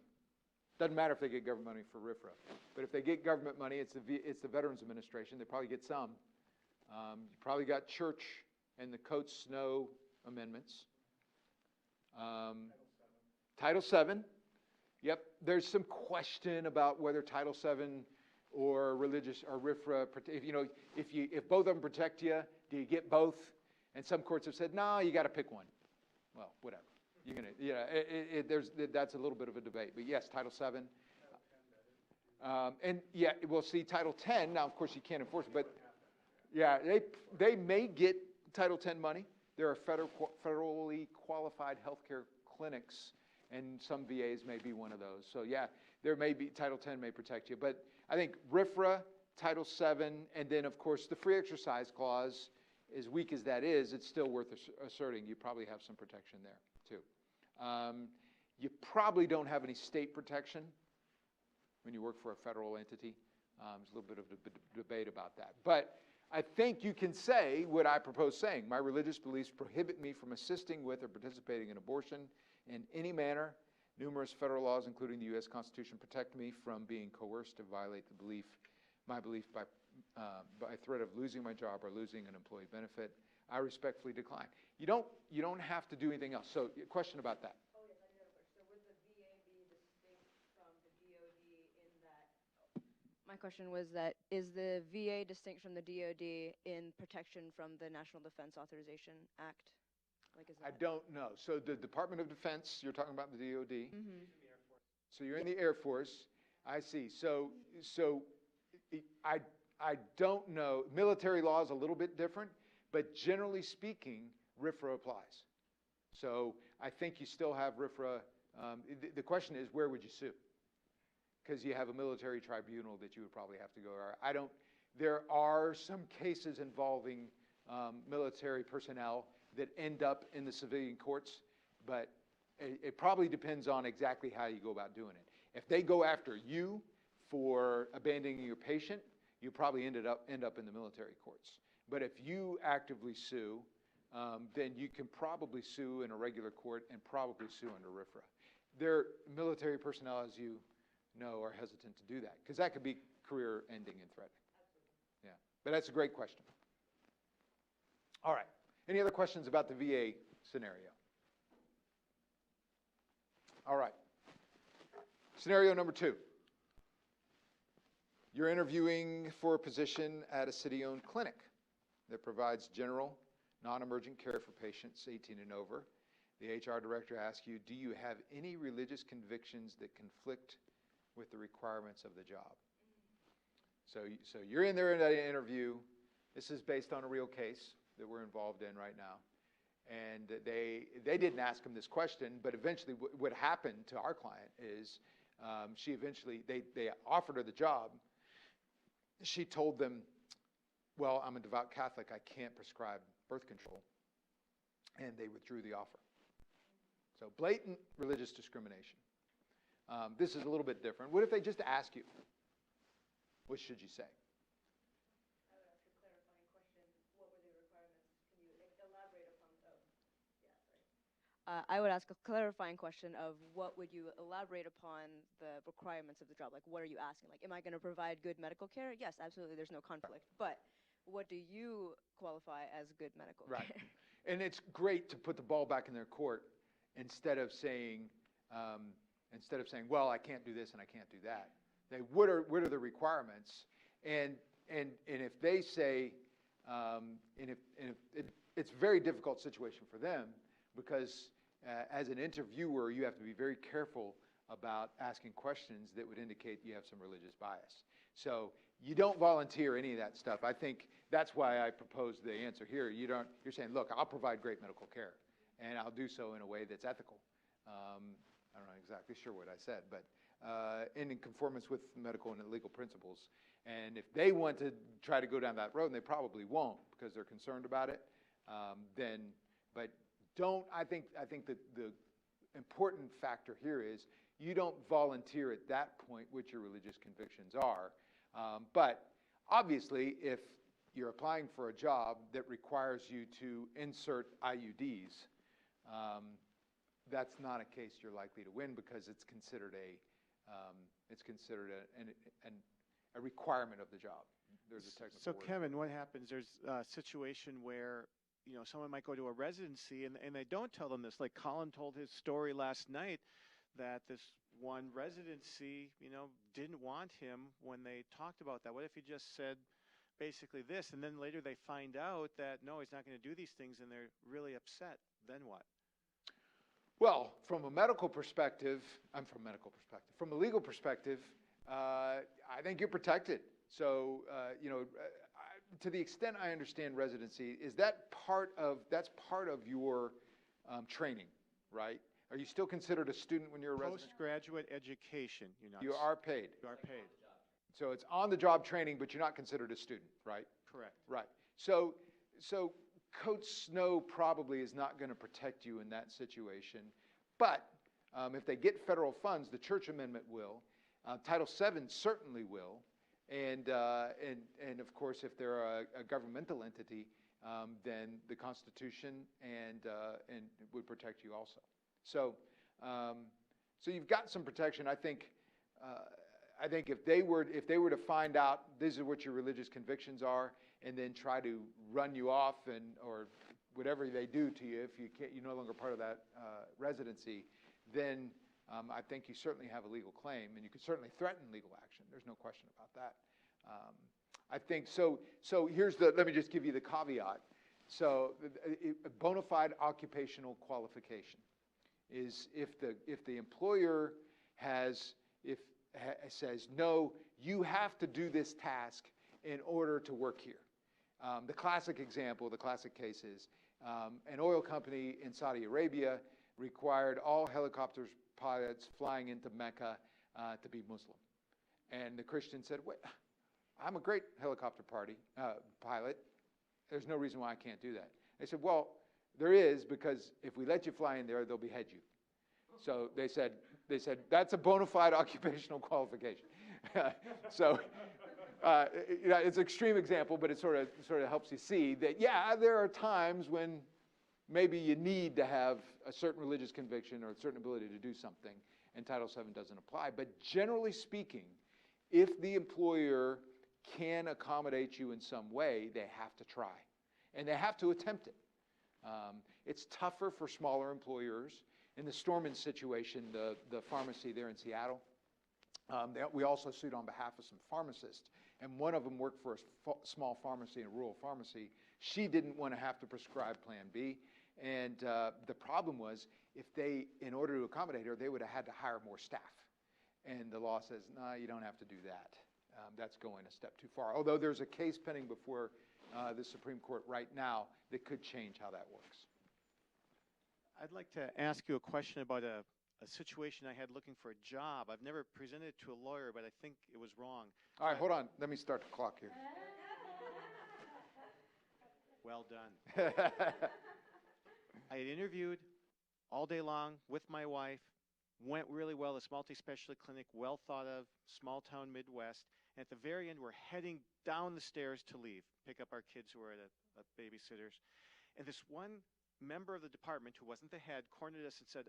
doesn't matter if they get government money for RFRA, but if they get government money, it's the Veterans Administration. They probably get some. You probably got church and the Coates Snow amendments. Title VII. Yep, there's some question about whether Title VII or religious or RFRA, if both of them protect you, do you get both? And some courts have said, no, you got to pick one. Well, whatever. You're gonna, that's a little bit of a debate, but yes, Title VII. And yeah, we'll see Title X. Now, of course, you can't enforce it, but yeah, they may get Title X money. There are federally qualified healthcare clinics, and some VAs may be one of those. So yeah, there may be Title X may protect you, but I think RFRA, Title VII, and then of course the Free Exercise Clause, as weak as that is, it's still worth asserting. You probably have some protection there too. You probably don't have any state protection when you work for a federal entity. There's a little bit of a debate about that. But I think you can say what I propose saying. My religious beliefs prohibit me from assisting with or participating in abortion in any manner. Numerous federal laws, including the U.S. Constitution, protect me from being coerced to violate my belief by threat of losing my job or losing an employee benefit. I respectfully decline. You don't have to do anything else. So, a question about that. Oh, yes, I do have a question. So would the VA be distinct from the DoD in that? My question was that, is the VA distinct from the DoD in protection from the National Defense Authorization Act? Like, is that? I don't know. So the Department of Defense, you're talking about the DoD. Mm-hmm. So you're in the Air Force. I see. So I don't know. Military law is a little bit different, but generally speaking, RFRA applies. So I think you still have RFRA. The question is, where would you sue? Because you have a military tribunal that you would probably have to go. There are some cases involving military personnel that end up in the civilian courts, but it probably depends on exactly how you go about doing it. If they go after you for abandoning your patient, you probably end up in the military courts. But if you actively sue, then you can probably sue in a regular court and probably sue under RFRA. Their military personnel, as you know, are hesitant to do that because that could be career ending and threatening. Absolutely. Yeah, but that's a great question. All right. Any other questions about the VA scenario? All right. Scenario number 2. You're interviewing for a position at a city-owned clinic that provides general, non-emergent care for patients 18 and over. The HR director asks you, do you have any religious convictions that conflict with the requirements of the job? So you're in there in that interview. This is based on a real case that we're involved in right now. And they didn't ask him this question, but eventually what happened to our client is they offered her the job. She told them, well, I'm a devout Catholic, I can't prescribe birth control. And they withdrew the offer. So blatant religious discrimination. This is a little bit different. What if they just ask you? What should you say? I would ask a clarifying question. What were the requirements? Can you elaborate upon I would ask a clarifying question of what would you elaborate upon the requirements of the job? Like, what are you asking? Like, am I going to provide good medical care? Yes, absolutely, there's no conflict. But what do you qualify as good medical care? Right. And it's great to put the ball back in their court instead of saying, well, I can't do this and I can't do that. What are the requirements? And if they say, it's a very difficult situation for them because as an interviewer, you have to be very careful about asking questions that would indicate you have some religious bias. So you don't volunteer any of that stuff. I think that's why I proposed the answer here. You're saying, look, I'll provide great medical care, and I'll do so in a way that's ethical. I'm not exactly sure what I said, but in conformance with medical and legal principles. And if they want to try to go down that road, and they probably won't because they're concerned about it, but don't, I think that the important factor here is you don't volunteer at that point what your religious convictions are. But obviously, if you're applying for a job that requires you to insert IUDs, that's not a case you're likely to win because it's considered a requirement of the job. There's a technical So word. Kevin, what happens? There's a situation where someone might go to a residency and they don't tell them this. Like Colin told his story last night that this one residency, didn't want him when they talked about that. What if he just said basically this, and then later they find out that no, he's not going to do these things, and they're really upset? Then what? Well, from a medical perspective, from a legal perspective, I think you're protected. So, to the extent I understand residency, is that's part of your training, right? Are you still considered a student when you're a resident? Postgraduate education. You are paid. You are paid. So it's on-the-job training, but you're not considered a student, right? Correct. Right. So Coach Snow probably is not going to protect you in that situation. But if they get federal funds, the church amendment will. Title VII certainly will. And of course, if they're a governmental entity, then the Constitution and would protect you also. So you've got some protection. I think if they were to find out this is what your religious convictions are, and then try to run you off or whatever they do to you if you're no longer part of that residency, then I think you certainly have a legal claim, and you could certainly threaten legal action. There's no question about that. I think so. Let me just give you the caveat. So, a bona fide occupational qualification is if the employer says no, you have to do this task in order to work here. The classic case is an oil company in Saudi Arabia required all helicopter pilots flying into Mecca to be Muslim. And the Christian said, wait, I'm a great helicopter pilot. There's no reason why I can't do that. They said, well, there is, because if we let you fly in there, they'll behead you. So they said that's a bona fide occupational qualification. So it's an extreme example, but it sort of helps you see that, yeah, there are times when maybe you need to have a certain religious conviction or a certain ability to do something, and Title VII doesn't apply. But generally speaking, if the employer can accommodate you in some way, they have to try, and they have to attempt it. It's tougher for smaller employers. In the Storman situation, the pharmacy there in Seattle, we also sued on behalf of some pharmacists, and one of them worked for a small pharmacy, a rural pharmacy. She didn't want to have to prescribe Plan B, and the problem was in order to accommodate her, they would have had to hire more staff. And the law says, no, you don't have to do that. That's going a step too far. Although there's a case pending before the Supreme Court right now that could change how that works. I'd like to ask you a question about a situation I had looking for a job. I've never presented it to a lawyer, but I think it was wrong. All right, hold on. Let me start the clock here. Well done. I had interviewed all day long with my wife. Went really well. This multi-specialty clinic, well thought of, small town Midwest. And at the very end, we're heading down the stairs to leave, pick up our kids who are at a babysitter's. And this one member of the department, who wasn't the head, cornered us and said,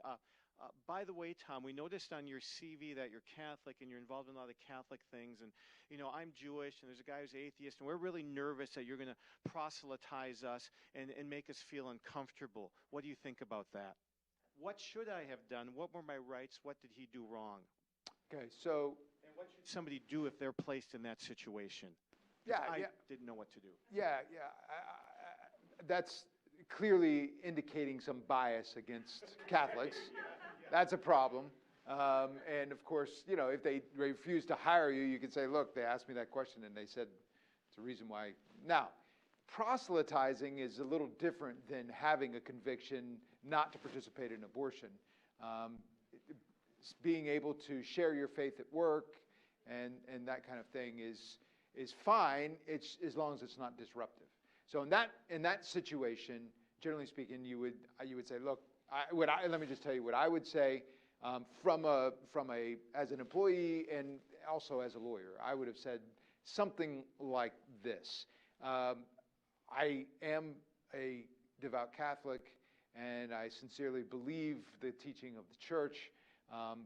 by the way, Tom, we noticed on your CV that you're Catholic and you're involved in a lot of Catholic things. And, I'm Jewish and there's a guy who's atheist. And we're really nervous that you're going to proselytize us and make us feel uncomfortable. What do you think about that? What should I have done? What were my rights? What did he do wrong? Okay, so... And what should somebody do if they're placed in that situation? I didn't know what to do. Yeah. That's clearly indicating some bias against Catholics. That's a problem. And of course, you know, if they refuse to hire you, you can say, look, they asked me that question and they said it's a reason why. Now, proselytizing is a little different than having a conviction not to participate in abortion. Being able to share your faith at work and that kind of thing is fine, as long as it's not disruptive. So in that situation, generally speaking, you would say, look, let me just tell you what I would say as an employee and also as a lawyer. I would have said something like this. I am a devout Catholic, and I sincerely believe the teaching of the church,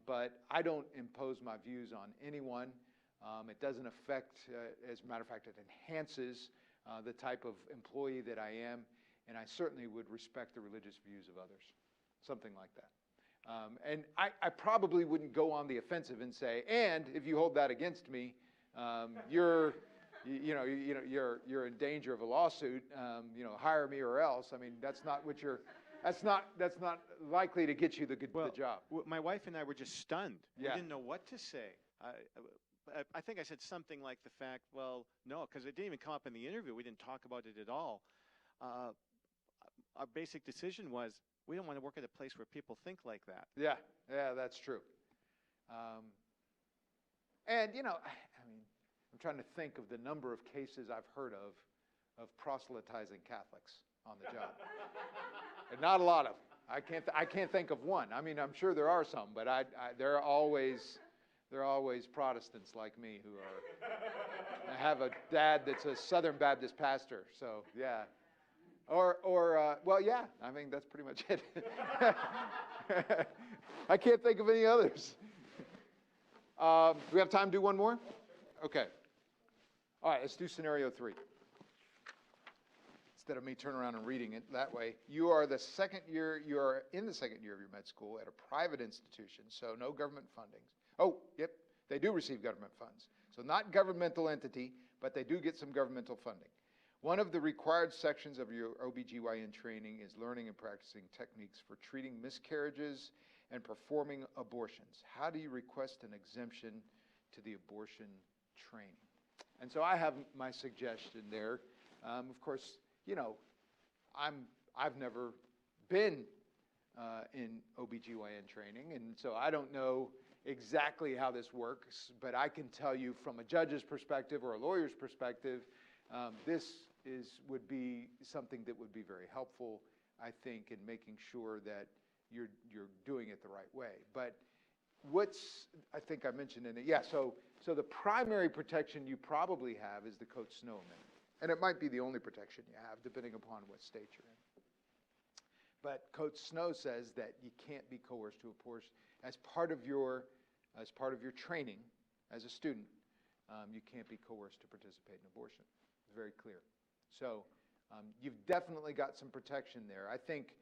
but I don't impose my views on anyone. It doesn't affect, as a matter of fact, it enhances the type of employee that I am, and I certainly would respect the religious views of others, something like that. And I probably wouldn't go on the offensive and say, and if you hold that against me, you're in danger of a lawsuit. Hire me or else. I mean, that's not likely to get you the job. My wife and I were just stunned. Yeah. We didn't know what to say. I think I said something like the fact, well, no, because it didn't even come up in the interview. We didn't talk about it at all. Our basic decision was we don't want to work at a place where people think like that. Yeah, that's true. And, I'm trying to think of the number of cases I've heard of proselytizing Catholics on the job. And not a lot of them. I can't think of one. I mean, I'm sure there are some, but there are always Protestants like me who are. I have a dad that's a Southern Baptist pastor, so yeah. Well, yeah. I mean, that's pretty much it. I can't think of any others. Do we have time to do one more? Okay. All right, let's do scenario 3. Instead of me turning around and reading it that way, you are in the second year of your med school at a private institution, so no government funding. Oh, yep, they do receive government funds. So not governmental entity, but they do get some governmental funding. One of the required sections of your OBGYN training is learning and practicing techniques for treating miscarriages and performing abortions. How do you request an exemption to the abortion training? And so I have my suggestion there. Of course, I've never been in OBGYN training, and so I don't know exactly how this works, but I can tell you from a judge's perspective or a lawyer's perspective, this would be something that would be very helpful, I think, in making sure that you're doing it the right way. But I think I mentioned in it, yeah, so the primary protection you probably have is the Coates-Snow Amendment. And it might be the only protection you have, depending upon what state you're in. But Coates-Snow says that you can't be coerced to abortion. As part of your training as a student, you can't be coerced to participate in abortion. It's very clear. So you've definitely got some protection there. I think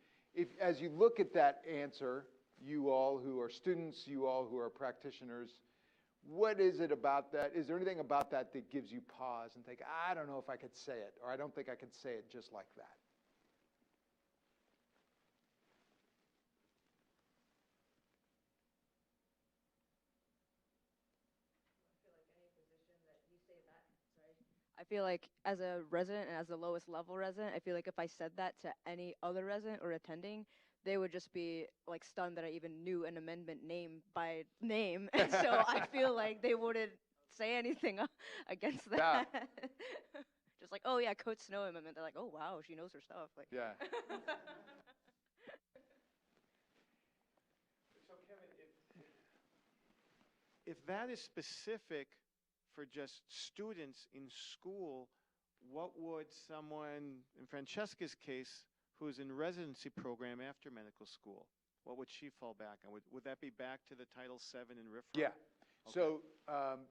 as you look at that answer, you all who are students, you all who are practitioners, what is it about that? Is there anything about that that gives you pause and think, I don't know if I could say it, or I don't think I could say it just like that? I feel like as a resident and as the lowest level resident, I feel like if I said that to any other resident or attending, they would just be like stunned that I even knew an amendment name by name. And so I feel like they wouldn't say anything against that. Yeah. Just like, oh yeah, Coates-Snow Amendment. They're like, oh wow, she knows her stuff. Like, yeah. So Kevin, if that is specific for just students in school, what would someone, in Francesca's case, who's in residency program after medical school, what would she fall back on? Would that be back to the Title VII in RFRA? Yeah. Okay.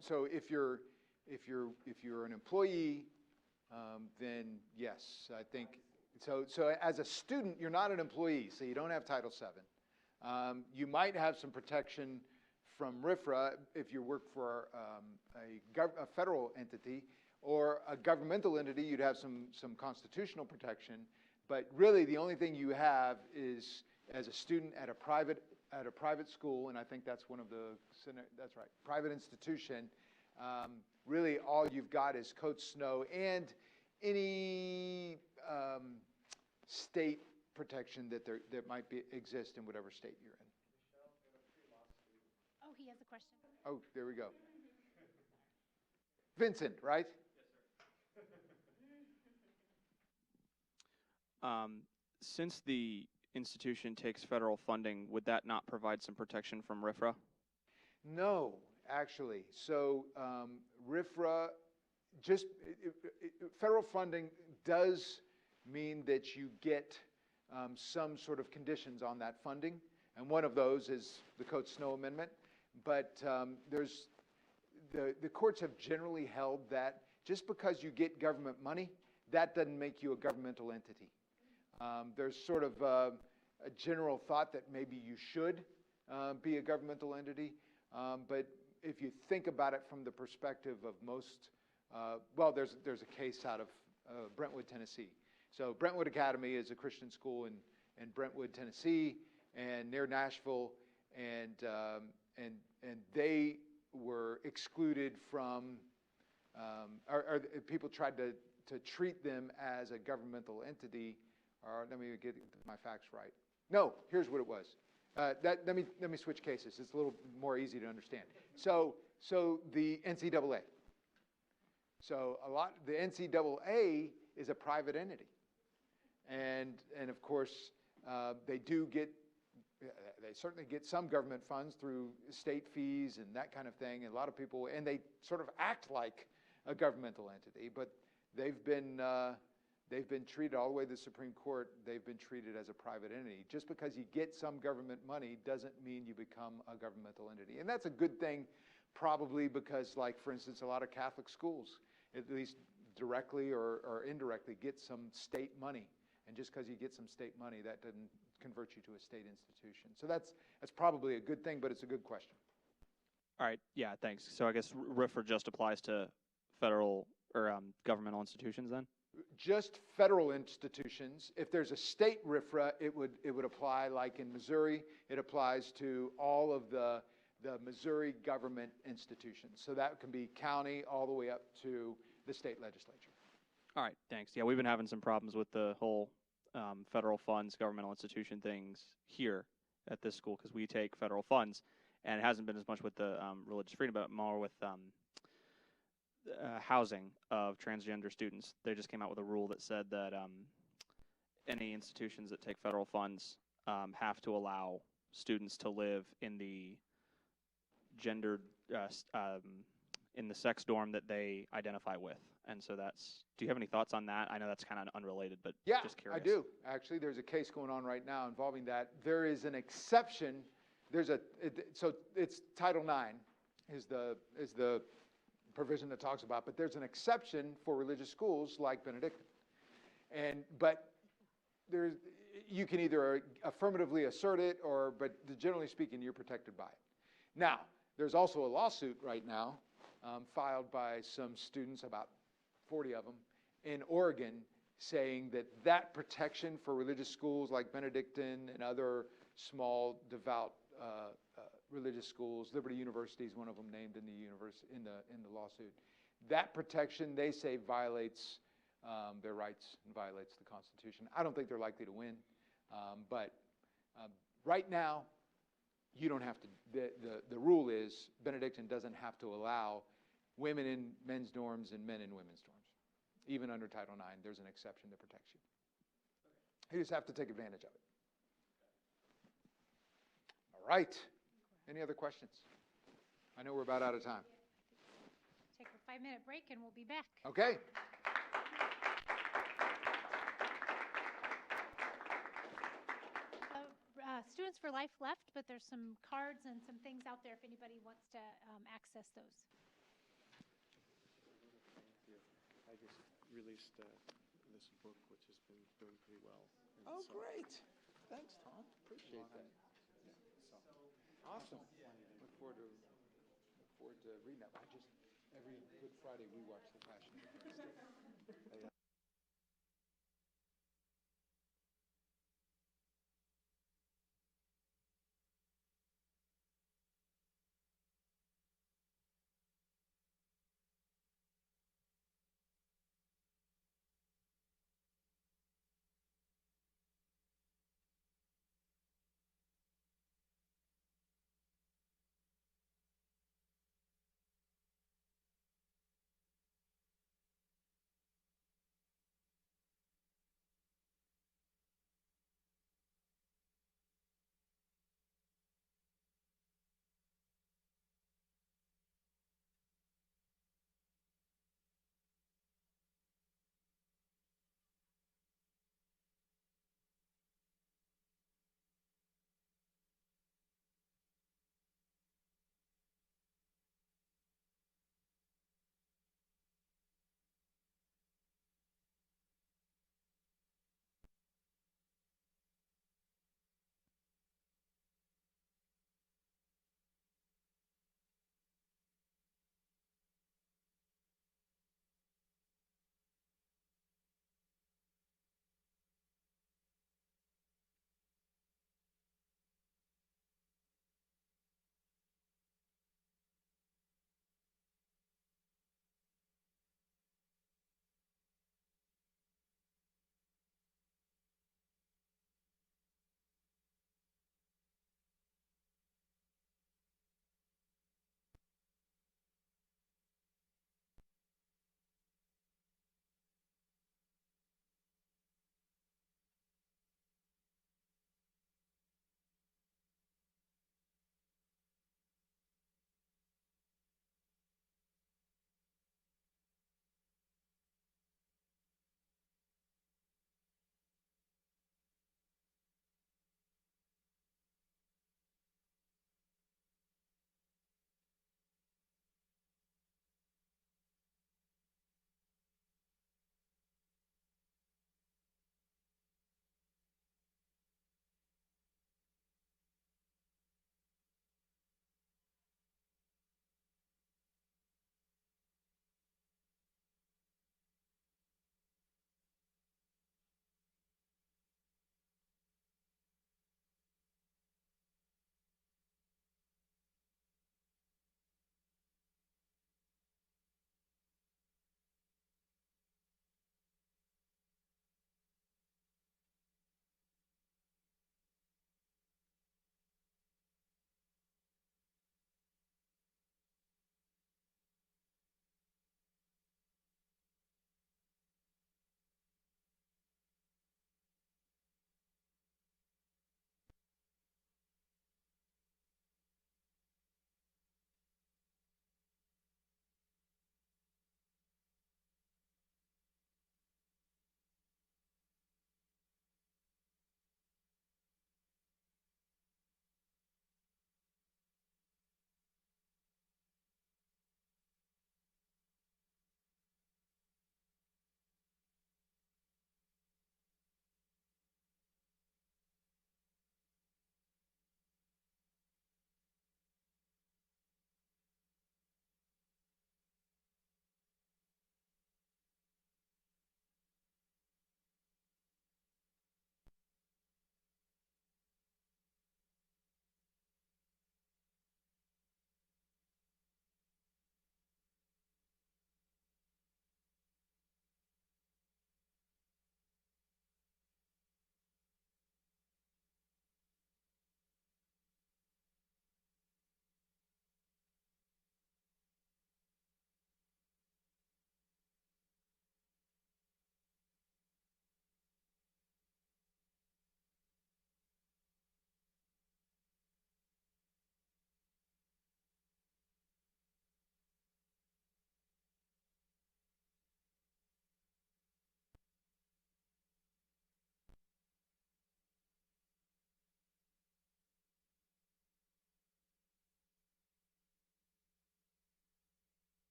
So if you're an employee, then yes, I think so. So as a student, you're not an employee, so you don't have Title VII. You might have some protection from RFRA if you work for a federal entity or a governmental entity. You'd have some constitutional protection. But really, the only thing you have is, as a student at a private school, and I think that's one of the, that's right, private institution, really all you've got is Coach Snow and any state protection that might exist in whatever state you're in. Oh, he has a question. Oh, there we go. Vincent, right? Since the institution takes federal funding, would that not provide some protection from RFRA? No, actually. So RFRA, just federal funding does mean that you get some sort of conditions on that funding, and one of those is the Coach Snow Amendment. But the courts have generally held that just because you get government money, that doesn't make you a governmental entity. There's sort of a general thought that maybe you should be a governmental entity, but if you think about it from the perspective of most, well, there's a case out of Brentwood, Tennessee. So Brentwood Academy is a Christian school in Brentwood, Tennessee, and near Nashville, and they were excluded from, or people tried to treat them as a governmental entity. Or let me get my facts right. No, here's what it was. Let me switch cases. It's a little more easy to understand. So the NCAA. So the NCAA is a private entity, and of course they certainly get some government funds through state fees and that kind of thing. And a lot of people, and they sort of act like a governmental entity, but they've been treated all the way to the Supreme Court. They've been treated as a private entity. Just because you get some government money doesn't mean you become a governmental entity. And that's a good thing, probably because, like, for instance, a lot of Catholic schools, at least directly or indirectly, get some state money. And just because you get some state money, that doesn't convert you to a state institution. So that's probably a good thing, but it's a good question. All right, yeah, thanks. So I guess RFRA just applies to federal or governmental institutions then? Just federal institutions. If there's a state RFRA, it would apply, like in Missouri, it applies to all of the Missouri government institutions. So that can be county all the way up to the state legislature. All right, thanks. Yeah, we've been having some problems with the whole federal funds, governmental institution things here at this school because we take federal funds, and it hasn't been as much with the religious freedom, but more with housing of transgender students. They just came out with a rule that said that any institutions that take federal funds have to allow students to live in the gendered, in the sex dorm that they identify with. And so do you have any thoughts on that? I know that's kind of unrelated, but yeah, just curious. I do. Actually, there's a case going on right now involving that. There is an exception. So it's Title IX is the provision that talks about, but there's an exception for religious schools like Benedictine. But you can either affirmatively assert it, but generally speaking, you're protected by it. Now, there's also a lawsuit right now filed by some students, about 40 of them, in Oregon, saying that protection for religious schools like Benedictine and other small, devout religious schools, Liberty University is one of them named in the lawsuit. That protection, they say, violates their rights and violates the Constitution. I don't think they're likely to win, but right now, you don't have to. The rule is Benedictine doesn't have to allow women in men's dorms and men in women's dorms. Even under Title IX, there's an exception that protects you. You just have to take advantage of it. All right. Any other questions? I know we're about out of time. Take a 5-minute break and we'll be back. Okay. Students for Life left, but there's some cards and some things out there if anybody wants to access those. I just released this book, which has been doing pretty well. Oh, great. Thanks, Tom. Appreciate that. Awesome. Look forward to reading that. Every Good Friday we watch The Passion of the Christ.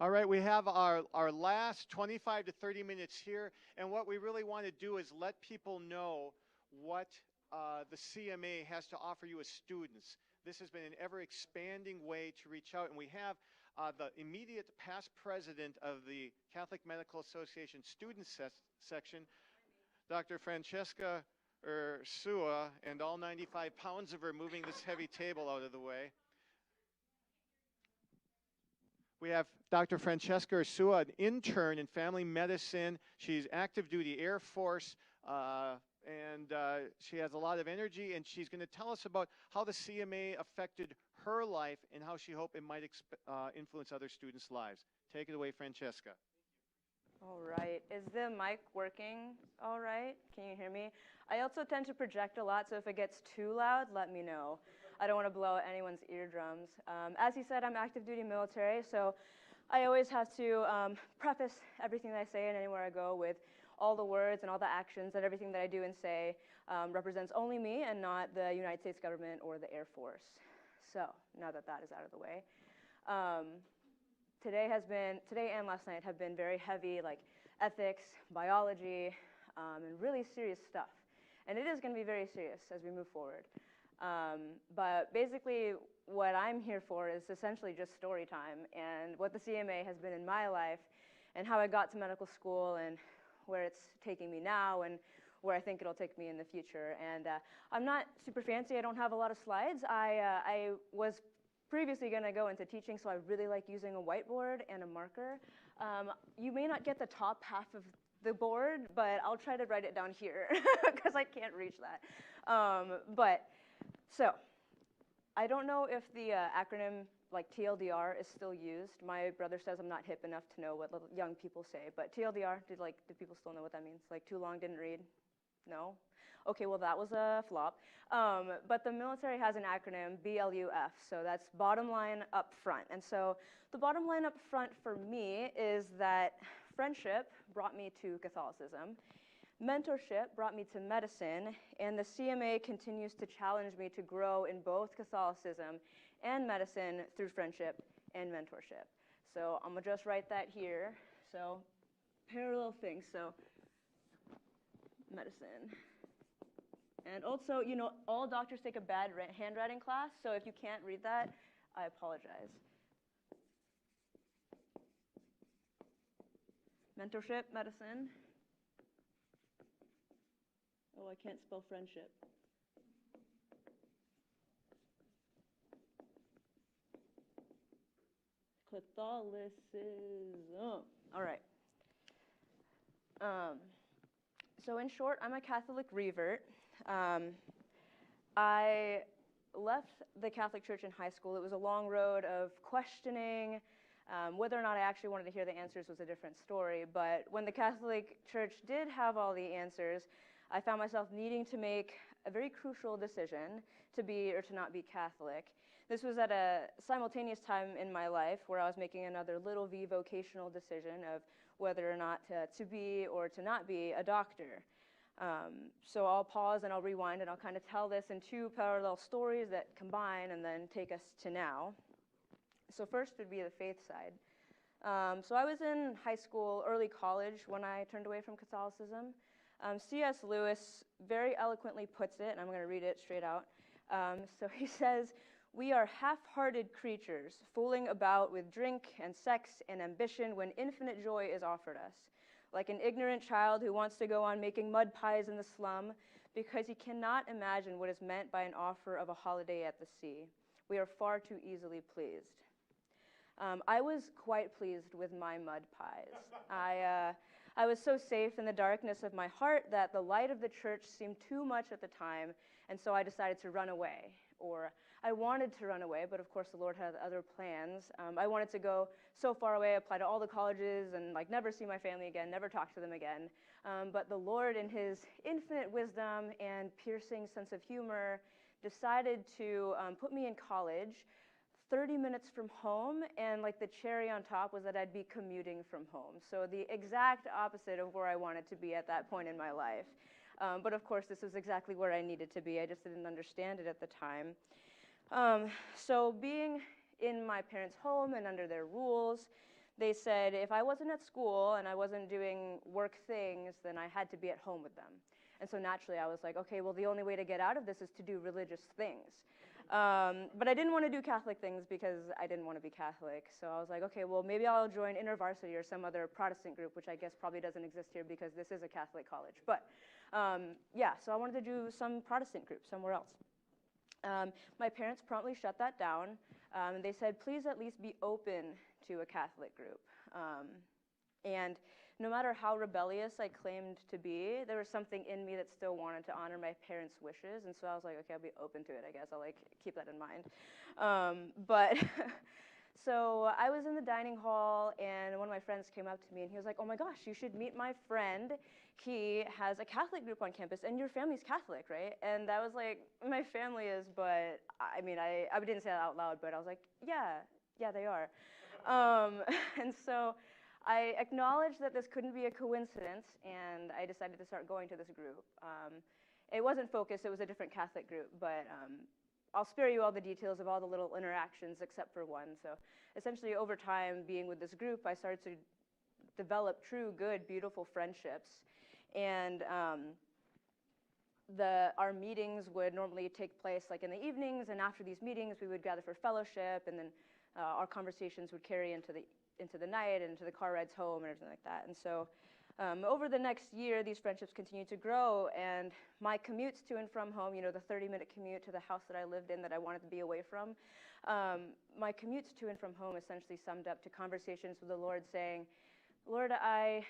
All right, we have our last 25 to 30 minutes here, and what we really want to do is let people know what the CMA has to offer you as students. This has been an ever-expanding way to reach out, and we have the immediate past president of the Catholic Medical Association Student Section, Dr. Francesca Ursua, and all 95 pounds of her moving this heavy table out of the way. We have Dr. Francesca Ursua, an intern in family medicine. She's active duty Air Force, and she has a lot of energy, and she's going to tell us about how the CMA affected her life and how she hoped it might influence other students' lives. Take it away, Francesca. All right. Is the mic working all right? Can you hear me? I also tend to project a lot, so if it gets too loud, let me know. I don't want to blow out anyone's eardrums. As he said, I'm active duty military, so I always have to preface everything that I say and anywhere I go with all the words and all the actions and everything that I do and say represents only me and not the United States government or the Air Force. So now that that is out of the way. Today and last night have been very heavy, like ethics, biology, and really serious stuff. And it is going to be very serious as we move forward. But basically, what I'm here for is essentially just story time and what the CMA has been in my life and how I got to medical school and where it's taking me now and where I think it'll take me in the future. And I'm not super fancy. I don't have a lot of slides. I was previously going to go into teaching, so I really like using a whiteboard and a marker. You may not get the top half of the board, but I'll try to write it down here because I can't reach that. So I don't know if the acronym like TLDR is still used. My brother says I'm not hip enough to know what little young people say, but TLDR, do people still know what that means? Like too long, didn't read? No? Okay, well that was a flop. But the military has an acronym, BLUF, so that's bottom line up front. And so the bottom line up front for me is that friendship brought me to Catholicism, mentorship brought me to medicine, and the CMA continues to challenge me to grow in both Catholicism and medicine through friendship and mentorship. So I'm gonna just write that here. So parallel things, so medicine. And also, you know, all doctors take a bad handwriting class, so if you can't read that, I apologize. Mentorship, medicine. Oh, I can't spell friendship. Catholicism. All right. So in short, I'm a Catholic revert. I left the Catholic Church in high school. It was a long road of questioning. Whether or not I actually wanted to hear the answers was a different story. But when the Catholic Church did have all the answers, I found myself needing to make a very crucial decision to be or to not be Catholic. This was at a simultaneous time in my life where I was making another little v vocational decision of whether or not to be or to not be a doctor. So I'll pause and I'll rewind and I'll kind of tell this in two parallel stories that combine and then take us to now. So first would be the faith side. So I was in high school, early college when I turned away from Catholicism. C.S. Lewis very eloquently puts it, and I'm going to read it straight out. So he says, "We are half-hearted creatures, fooling about with drink and sex and ambition when infinite joy is offered us. Like an ignorant child who wants to go on making mud pies in the slum because he cannot imagine what is meant by an offer of a holiday at the sea. We are far too easily pleased." I was quite pleased with my mud pies. I was so safe in the darkness of my heart that the light of the church seemed too much at the time, and so I decided to run away. Or I wanted to run away, but of course the Lord had other plans. I wanted to go so far away, apply to all the colleges, and never see my family again, never talk to them again. But the Lord, in his infinite wisdom and piercing sense of humor, decided to put me in college 30 minutes from home, and the cherry on top was that I'd be commuting from home. So the exact opposite of where I wanted to be at that point in my life. But of course, this was exactly where I needed to be. I just didn't understand it at the time. So being in my parents' home and under their rules, they said if I wasn't at school and I wasn't doing work things, then I had to be at home with them. And so naturally I was like, okay, well, the only way to get out of this is to do religious things. But I didn't want to do Catholic things because I didn't want to be Catholic. So I was like, okay, well, maybe I'll join InterVarsity or some other Protestant group, which I guess probably doesn't exist here because this is a Catholic college. But yeah, so I wanted to do some Protestant group somewhere else. My parents promptly shut that down. They said, please at least be open to a Catholic group. And no matter how rebellious I claimed to be, there was something in me that still wanted to honor my parents' wishes. And so I was like, okay, I'll be open to it, I guess. I'll like keep that in mind. But so I was in the dining hall, and one of my friends came up to me, and he was like, oh my gosh, you should meet my friend. He has a Catholic group on campus, and your family's Catholic, right? And I was like, my family is, but I mean, I didn't say that out loud, but I was like, yeah, they are. And so I acknowledged that this couldn't be a coincidence, and I decided to start going to this group. It wasn't Focus, it was a different Catholic group, but I'll spare you all the details of all the little interactions except for one. So essentially over time, being with this group, I started to develop true, good, beautiful friendships. And our meetings would normally take place like in the evenings, and after these meetings, we would gather for fellowship, and then our conversations would carry into the night and into the car rides home and everything like that. And so over the next year, these friendships continued to grow, and my commutes to and from home, you know, the 30-minute commute to the house that I lived in that I wanted to be away from, my commutes to and from home essentially summed up to conversations with the Lord saying, Lord, I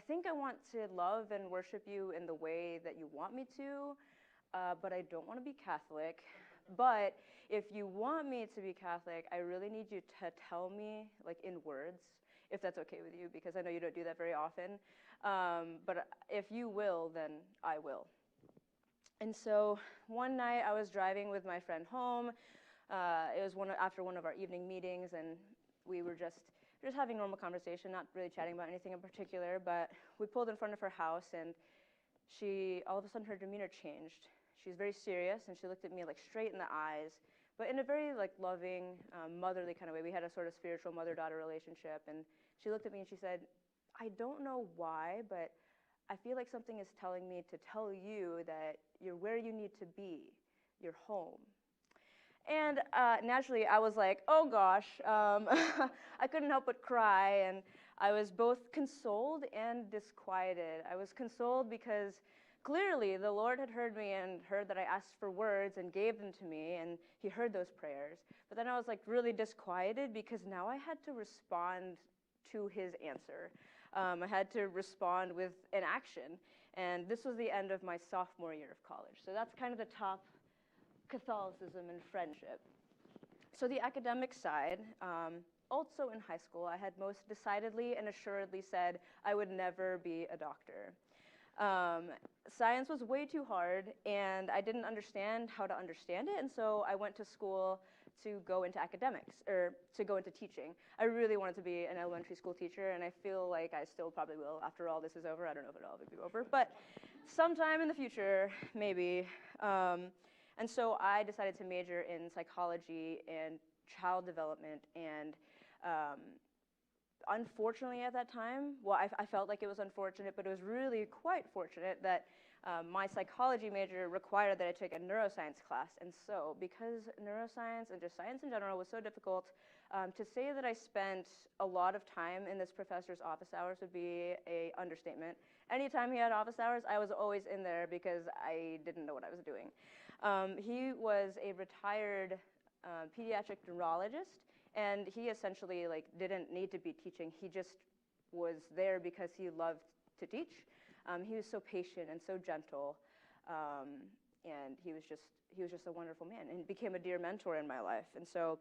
think I want to love and worship you in the way that you want me to, but I don't want to be Catholic. But if you want me to be Catholic, I really need you to tell me, like in words, if that's okay with you, because I know you don't do that very often. But if you will, then I will. And so one night I was driving with my friend home. It was after one of our evening meetings, and we were just having normal conversation, not really chatting about anything in particular. But we pulled in front of her house, and all of a sudden her demeanor changed. She was very serious, and she looked at me like straight in the eyes, but in a very like loving, motherly kind of way. We had a sort of spiritual mother-daughter relationship, and she looked at me and she said, I don't know why, but I feel like something is telling me to tell you that you're where you need to be. You're home. And naturally, I was like, oh gosh. I couldn't help but cry, and I was both consoled and disquieted. I was consoled because clearly the Lord had heard me and heard that I asked for words and gave them to me, and he heard those prayers. But then I was like really disquieted because now I had to respond to his answer. I had to respond with an action, and this was the end of my sophomore year of college. So that's kind of the top Catholicism and friendship. So the academic side, also in high school, I had most decidedly and assuredly said I would never be a doctor. Science was way too hard, and I didn't understand how to understand it, and so I went to school to go into academics, or to go into teaching. I really wanted to be an elementary school teacher, and I feel like I still probably will after all this is over. I don't know if it'll ever be over, but sometime in the future, maybe. And so I decided to major in psychology and child development, and unfortunately at that time, well, I felt like it was unfortunate, but it was really quite fortunate that my psychology major required that I take a neuroscience class. And so because neuroscience and just science in general was so difficult, to say that I spent a lot of time in this professor's office hours would be an understatement. Anytime he had office hours, I was always in there because I didn't know what I was doing. He was a retired pediatric neurologist, and he essentially like didn't need to be teaching. He just was there because he loved to teach. He was so patient and so gentle, and he was just a wonderful man, and became a dear mentor in my life. And so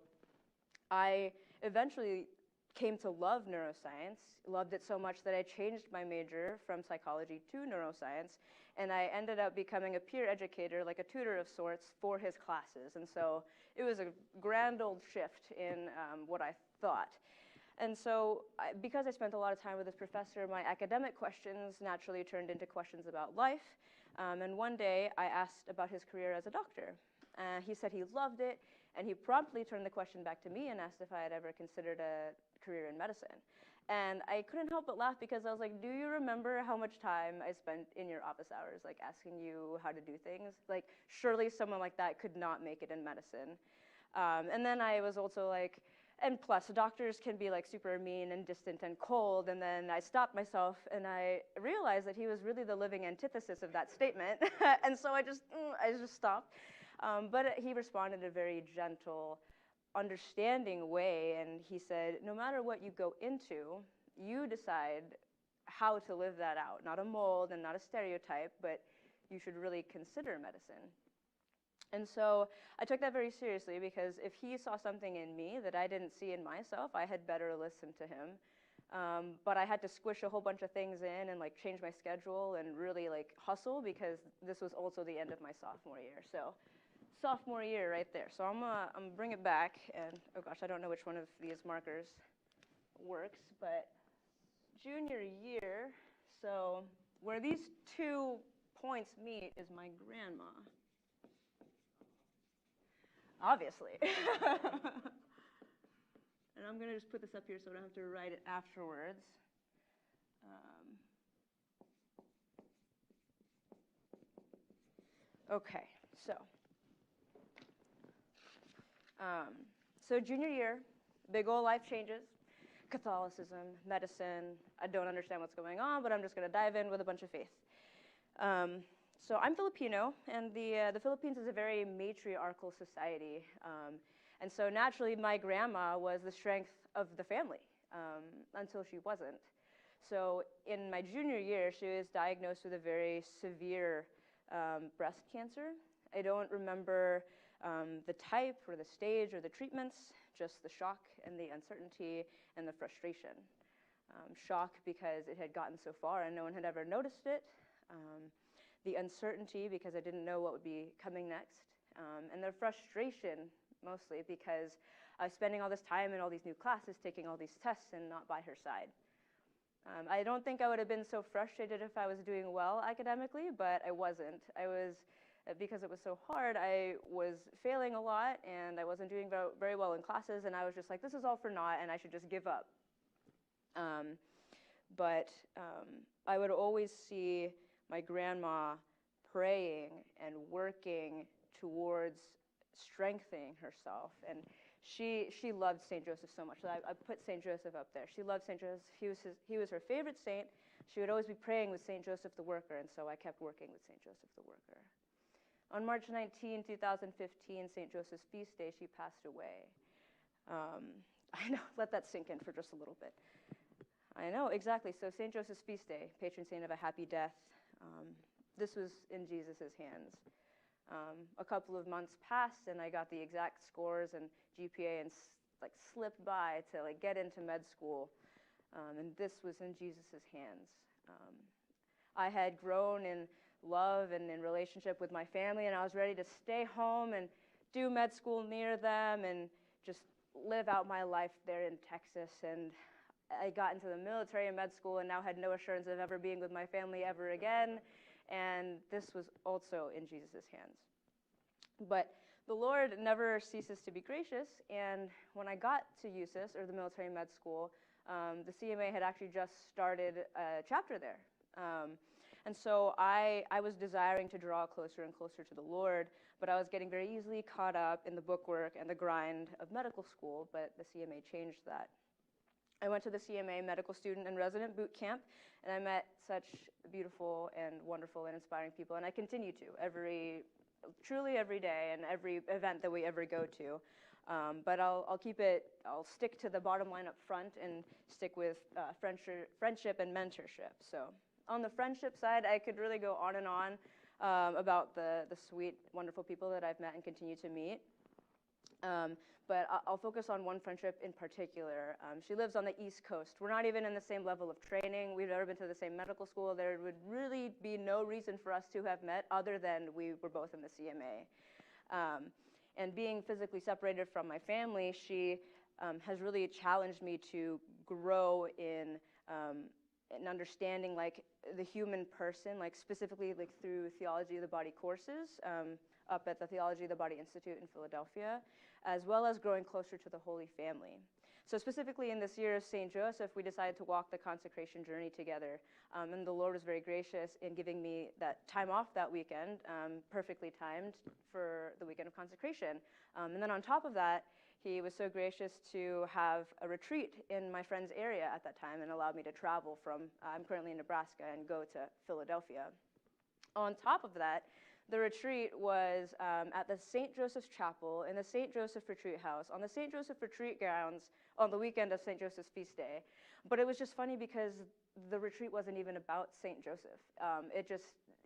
I eventually came to love neuroscience, loved it so much that I changed my major from psychology to neuroscience, and I ended up becoming a peer educator, like a tutor of sorts, for his classes. And so it was a grand old shift in what I thought. And so because I spent a lot of time with this professor, my academic questions naturally turned into questions about life. And one day I asked about his career as a doctor. He said he loved it, and he promptly turned the question back to me and asked if I had ever considered a career in medicine. And I couldn't help but laugh because I was like, do you remember how much time I spent in your office hours, like asking you how to do things? Like, surely someone like that could not make it in medicine. And then I was also like, and plus, doctors can be like super mean and distant and cold. And then I stopped myself and I realized that he was really the living antithesis of that statement. And so I just stopped. But he responded in a very gentle, understanding way. And he said, no matter what you go into, you decide how to live that out. Not a mold and not a stereotype, but you should really consider medicine. And so I took that very seriously because if he saw something in me that I didn't see in myself, I had better listen to him. But I had to squish a whole bunch of things in and like change my schedule and really like hustle because this was also the end of my sophomore year. So sophomore year right there. So I'm gonna bring it back and oh gosh, I don't know which one of these markers works, but junior year, so where these 2 points meet is my grandma. Obviously. And I'm going to just put this up here so I don't have to write it afterwards. Okay, so junior year, big old life changes. Catholicism, medicine, I don't understand what's going on, but I'm just going to dive in with a bunch of faith. So I'm Filipino, and the Philippines is a very matriarchal society. And so naturally, my grandma was the strength of the family until she wasn't. So in my junior year, she was diagnosed with a very severe breast cancer. I don't remember the type or the stage or the treatments, just the shock and the uncertainty and the frustration. Shock because it had gotten so far and no one had ever noticed it. The uncertainty because I didn't know what would be coming next. And the frustration mostly because I was spending all this time in all these new classes, taking all these tests and not by her side. I don't think I would have been so frustrated if I was doing well academically, but I wasn't. Because it was so hard, I was failing a lot and I wasn't doing very well in classes and I was just like, this is all for naught and I should just give up. But I would always see my grandma praying and working towards strengthening herself. And she loved St. Joseph so much. So I put St. Joseph up there. She loved St. Joseph. He was her favorite saint. She would always be praying with St. Joseph the Worker, and so I kept working with St. Joseph the Worker. On March 19, 2015, St. Joseph's feast day, she passed away. I know, let that sink in for just a little bit. I know, exactly. So St. Joseph's feast day, patron saint of a happy death. This was in Jesus' hands. A couple of months passed and I got the exact scores and GPA and slipped by to get into med school. And this was in Jesus' hands. I had grown in love and in relationship with my family and I was ready to stay home and do med school near them and just live out my life there in Texas. And I got into the military and med school and now had no assurance of ever being with my family ever again. And this was also in Jesus' hands. But the Lord never ceases to be gracious. And when I got to USIS, or the military med school, the CMA had actually just started a chapter there. And so I was desiring to draw closer and closer to the Lord, but I was getting very easily caught up in the bookwork and the grind of medical school, but the CMA changed that. I went to the CMA Medical Student and Resident Boot Camp, and I met such beautiful and wonderful and inspiring people, and I continue to truly every day and every event that we ever go to. But I'll stick to the bottom line up front and stick with friendship and mentorship. So on the friendship side, I could really go on and on about the sweet, wonderful people that I've met and continue to meet. But I'll focus on one friendship in particular. She lives on the East Coast. We're not even in the same level of training. We've never been to the same medical school. There would really be no reason for us to have met other than we were both in the CMA. And being physically separated from my family, she has really challenged me to grow in and understanding like the human person, like specifically like through theology of the body courses up at the Theology of the Body Institute in Philadelphia, as well as growing closer to the Holy Family. So specifically in this year of St. Joseph, we decided to walk the consecration journey together. And the Lord was very gracious in giving me that time off that weekend, perfectly timed for the weekend of consecration. And then on top of that, He was so gracious to have a retreat in my friend's area at that time and allowed me to travel from, I'm currently in Nebraska, and go to Philadelphia. On top of that, the retreat was at the St. Joseph's Chapel in the St. Joseph Retreat House on the St. Joseph Retreat grounds on the weekend of St. Joseph's feast day. But it was just funny because the retreat wasn't even about St. Joseph.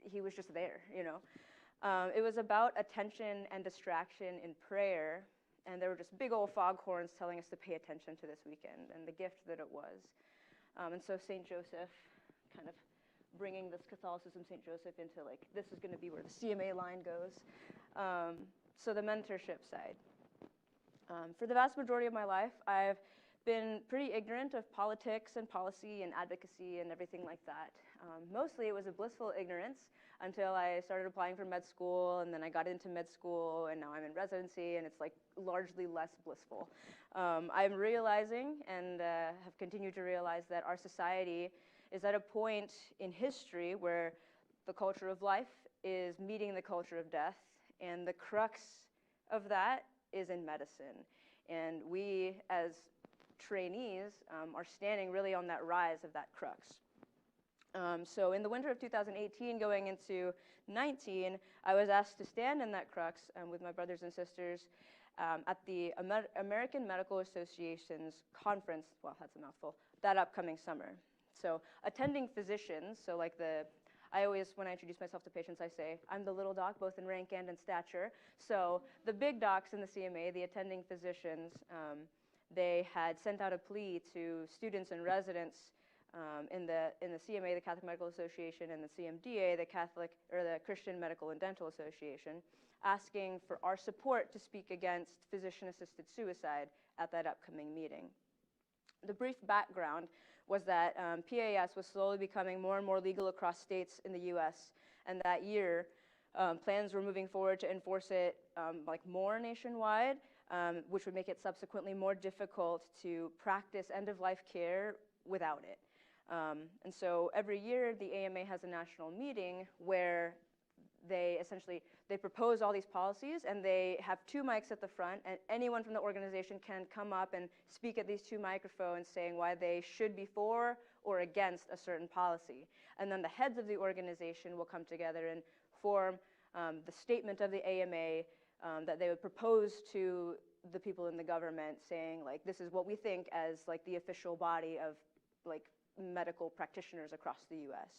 He was just there, you know. It was about attention and distraction in prayer, and there were just big old foghorns telling us to pay attention to this weekend and the gift that it was. And so St. Joseph kind of bringing this Catholicism, St. Joseph, into like, this is going to be where the CMA line goes. So the mentorship side. For the vast majority of my life, I've been pretty ignorant of politics and policy and advocacy and everything like that. Mostly it was a blissful ignorance until I started applying for med school, and then I got into med school, and now I'm in residency, and it's like largely less blissful. I'm realizing and have continued to realize that our society is at a point in history where the culture of life is meeting the culture of death, and the crux of that is in medicine. And we, as trainees, are standing really on that rise of that crux. So in the winter of 2018 going into 19, I was asked to stand in that crux with my brothers and sisters at the American Medical Association's conference, well, that's a mouthful, that upcoming summer. So attending physicians, so like I always, when I introduce myself to patients, I say, I'm the little doc, both in rank and in stature. So the big docs in the CMA, the attending physicians, they had sent out a plea to students and residents in the CMA, the Catholic Medical Association, and the CMDA, the Christian Medical and Dental Association, asking for our support to speak against physician-assisted suicide at that upcoming meeting. The brief background was that PAS was slowly becoming more and more legal across states in the U.S., and that year plans were moving forward to enforce it like more nationwide, which would make it subsequently more difficult to practice end-of-life care without it. And so every year the AMA has a national meeting where they propose all these policies, and they have two mics at the front, and anyone from the organization can come up and speak at these two microphones saying why they should be for or against a certain policy. And then the heads of the organization will come together and form the statement of the AMA that they would propose to the people in the government, saying like, this is what we think as like the official body of like medical practitioners across the US.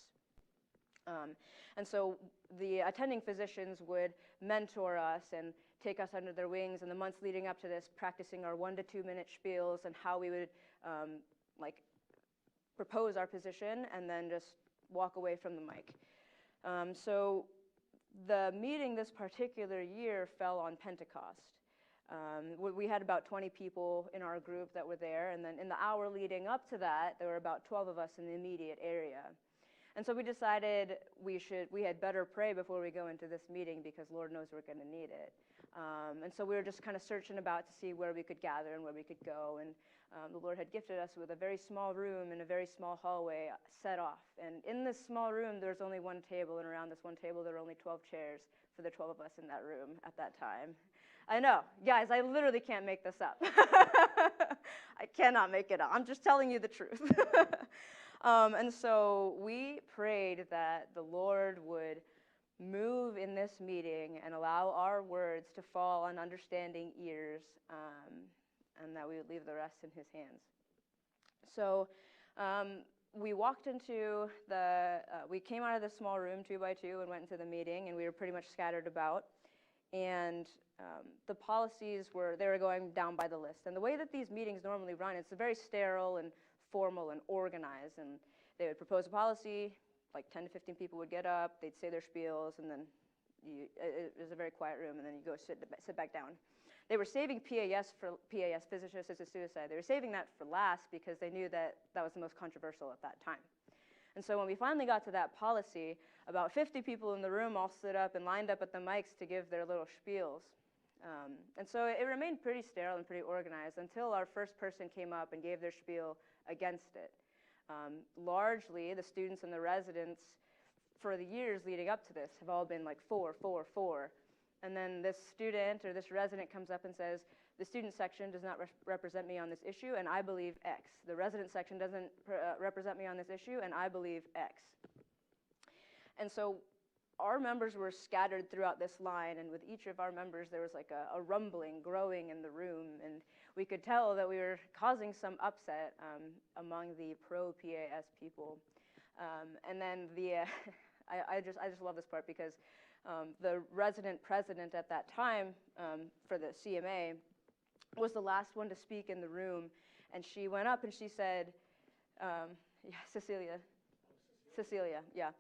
And so the attending physicians would mentor us and take us under their wings in the months leading up to this, practicing our 1 to 2 minute spiels and how we would like propose our position and then just walk away from the mic. So the meeting this particular year fell on Pentecost. We had about 20 people in our group that were there, and then in the hour leading up to that, there were about 12 of us in the immediate area. And so we decided we had better pray before we go into this meeting, because Lord knows we're going to need it. And so we were just kind of searching about to see where we could gather and where we could go. And the Lord had gifted us with a very small room and a very small hallway set off. And in this small room, there's only one table, and around this one table, there were only 12 chairs for the 12 of us in that room at that time. I know, guys, I literally can't make this up. I cannot make it up. I'm just telling you the truth. And so we prayed that the Lord would move in this meeting and allow our words to fall on understanding ears, and that we would leave the rest in his hands. So we walked into we came out of the small room 2 by 2 and went into the meeting, and we were pretty much scattered about. And the policies were going down by the list. And the way that these meetings normally run, it's very sterile and formal and organized. And they would propose a policy, like 10 to 15 people would get up, they'd say their spiels, and then it was a very quiet room, and then you go sit back down. They were saving PAS, physician-assisted suicide. They were saving that for last because they knew that that was the most controversial at that time. And so when we finally got to that policy, about 50 people in the room all stood up and lined up at the mics to give their little spiels. And so it remained pretty sterile and pretty organized until our first person came up and gave their spiel against it. Largely, the students and the residents for the years leading up to this have all been like 4, 4, 4. And then this student or this resident comes up and says, the student section does not represent me on this issue, and I believe X. The resident section doesn't represent me on this issue, and I believe X. And so our members were scattered throughout this line, and with each of our members, there was like a rumbling growing in the room, and we could tell that we were causing some upset among the pro-PAS people. And then I just love this part because the resident president at that time for the CMA was the last one to speak in the room, and she went up and she said, Cecilia, yeah.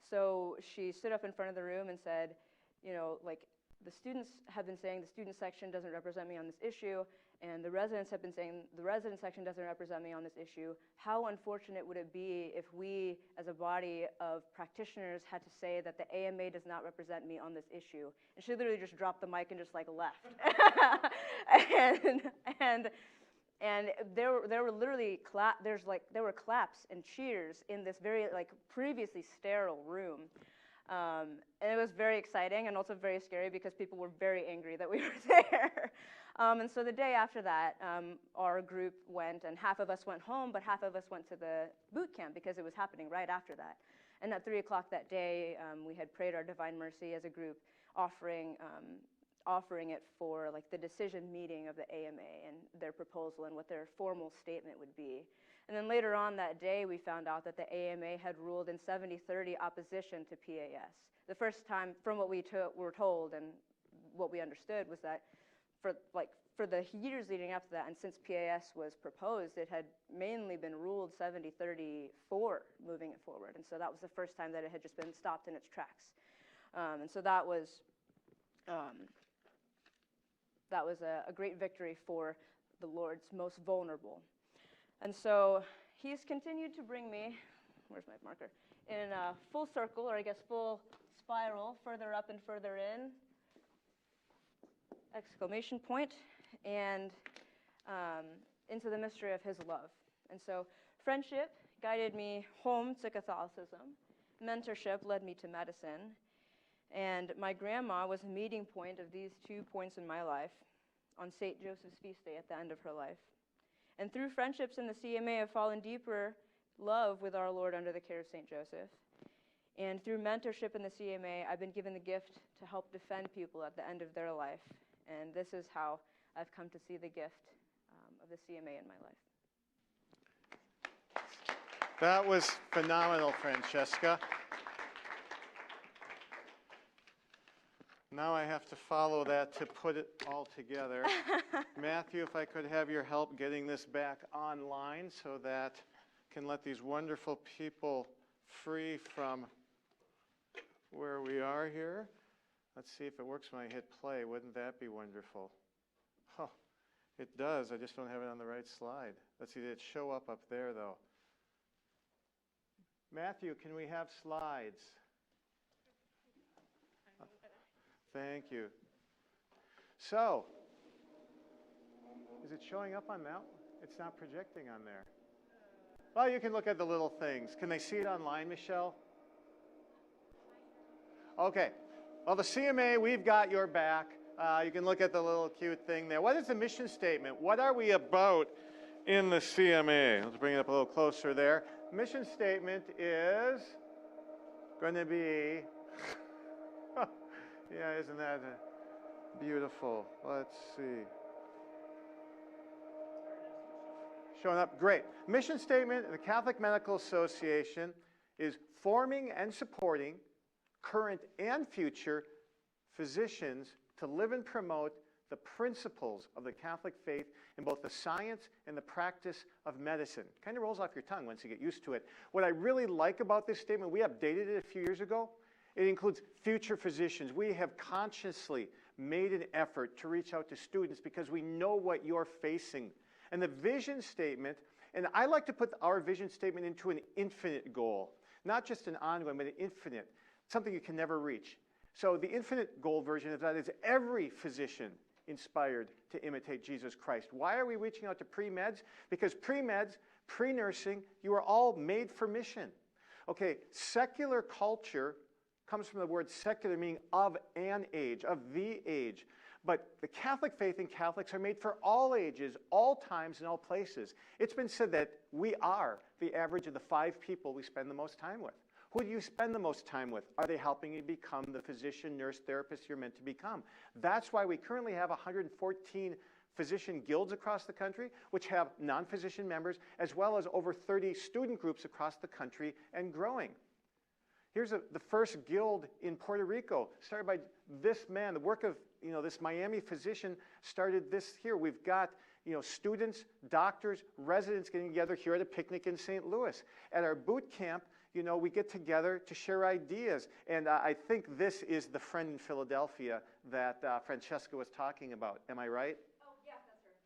So she stood up in front of the room and said, like, the students have been saying the student section doesn't represent me on this issue, and the residents have been saying the resident section doesn't represent me on this issue. How unfortunate would it be if we, as a body of practitioners, had to say that the AMA does not represent me on this issue? And she literally just dropped the mic and just like left. And there were literally there were claps and cheers in this very like previously sterile room. And it was very exciting and also very scary because people were very angry that we were there. And so the day after that, our group went, and half of us went home, but half of us went to the boot camp because it was happening right after that. And at 3 o'clock that day, we had prayed our Divine Mercy as a group, offering it for like the decision meeting of the AMA and their proposal and what their formal statement would be. And then later on that day, we found out that the AMA had ruled in 70-30 opposition to PAS. The first time, from what we were told and what we understood, was that for the years leading up to that, and since PAS was proposed, it had mainly been ruled 70-30 for moving it forward. And so that was the first time that it had just been stopped in its tracks. And so that was a great victory for the Lord's most vulnerable. And so he's continued to bring me, where's my marker, in a full circle, or I guess full spiral, further up and further in, exclamation point, and into the mystery of his love. And so friendship guided me home to Catholicism. Mentorship led me to medicine. And my grandma was a meeting point of these 2 points in my life on St. Joseph's feast day at the end of her life. And through friendships in the CMA, I've fallen deeper love with our Lord under the care of St. Joseph. And through mentorship in the CMA, I've been given the gift to help defend people at the end of their life. And this is how I've come to see the gift of the CMA in my life. That was phenomenal, Francesca. Now I have to follow that to put it all together. Matthew, if I could have your help getting this back online so that I can let these wonderful people free from where we are here. Let's see if it works when I hit play. Wouldn't that be wonderful? Oh, it does. I just don't have it on the right slide. Let's see, did it show up there, though? Matthew, can we have slides? Thank you. So, is it showing up on that? It's not projecting on there. Well, you can look at the little things. Can they see it online, Michelle? Okay. Well, the CMA, we've got your back. You can look at the little cute thing there. What is the mission statement? What are we about in the CMA? Let's bring it up a little closer there. Mission statement is going to be, yeah, isn't that beautiful? Let's see. Showing up, great. Mission statement of the Catholic Medical Association is forming and supporting current and future physicians to live and promote the principles of the Catholic faith in both the science and the practice of medicine. Kind of rolls off your tongue once you get used to it. What I really like about this statement, we updated it a few years ago. It includes future physicians. We have consciously made an effort to reach out to students because we know what you're facing. And the vision statement, and I like to put our vision statement into an infinite goal. Not just an ongoing, but an infinite, something you can never reach. So the infinite goal version of that is every physician inspired to imitate Jesus Christ. Why are we reaching out to pre-meds? Because pre-meds, pre-nursing, you are all made for mission. Okay, secular culture comes from the word secular, meaning of an age, of the age. But the Catholic faith and Catholics are made for all ages, all times, and all places. It's been said that we are the average of the 5 people we spend the most time with. Who do you spend the most time with? Are they helping you become the physician, nurse, therapist you're meant to become? That's why we currently have 114 physician guilds across the country, which have non-physician members, as well as over 30 student groups across the country and growing. Here's the first guild in Puerto Rico, started by this man. The work of this Miami physician started this here. We've got students, doctors, residents getting together here at a picnic in St. Louis. At our boot camp, we get together to share ideas. And I think this is the friend in Philadelphia that Francesca was talking about. Am I right? Oh, yeah,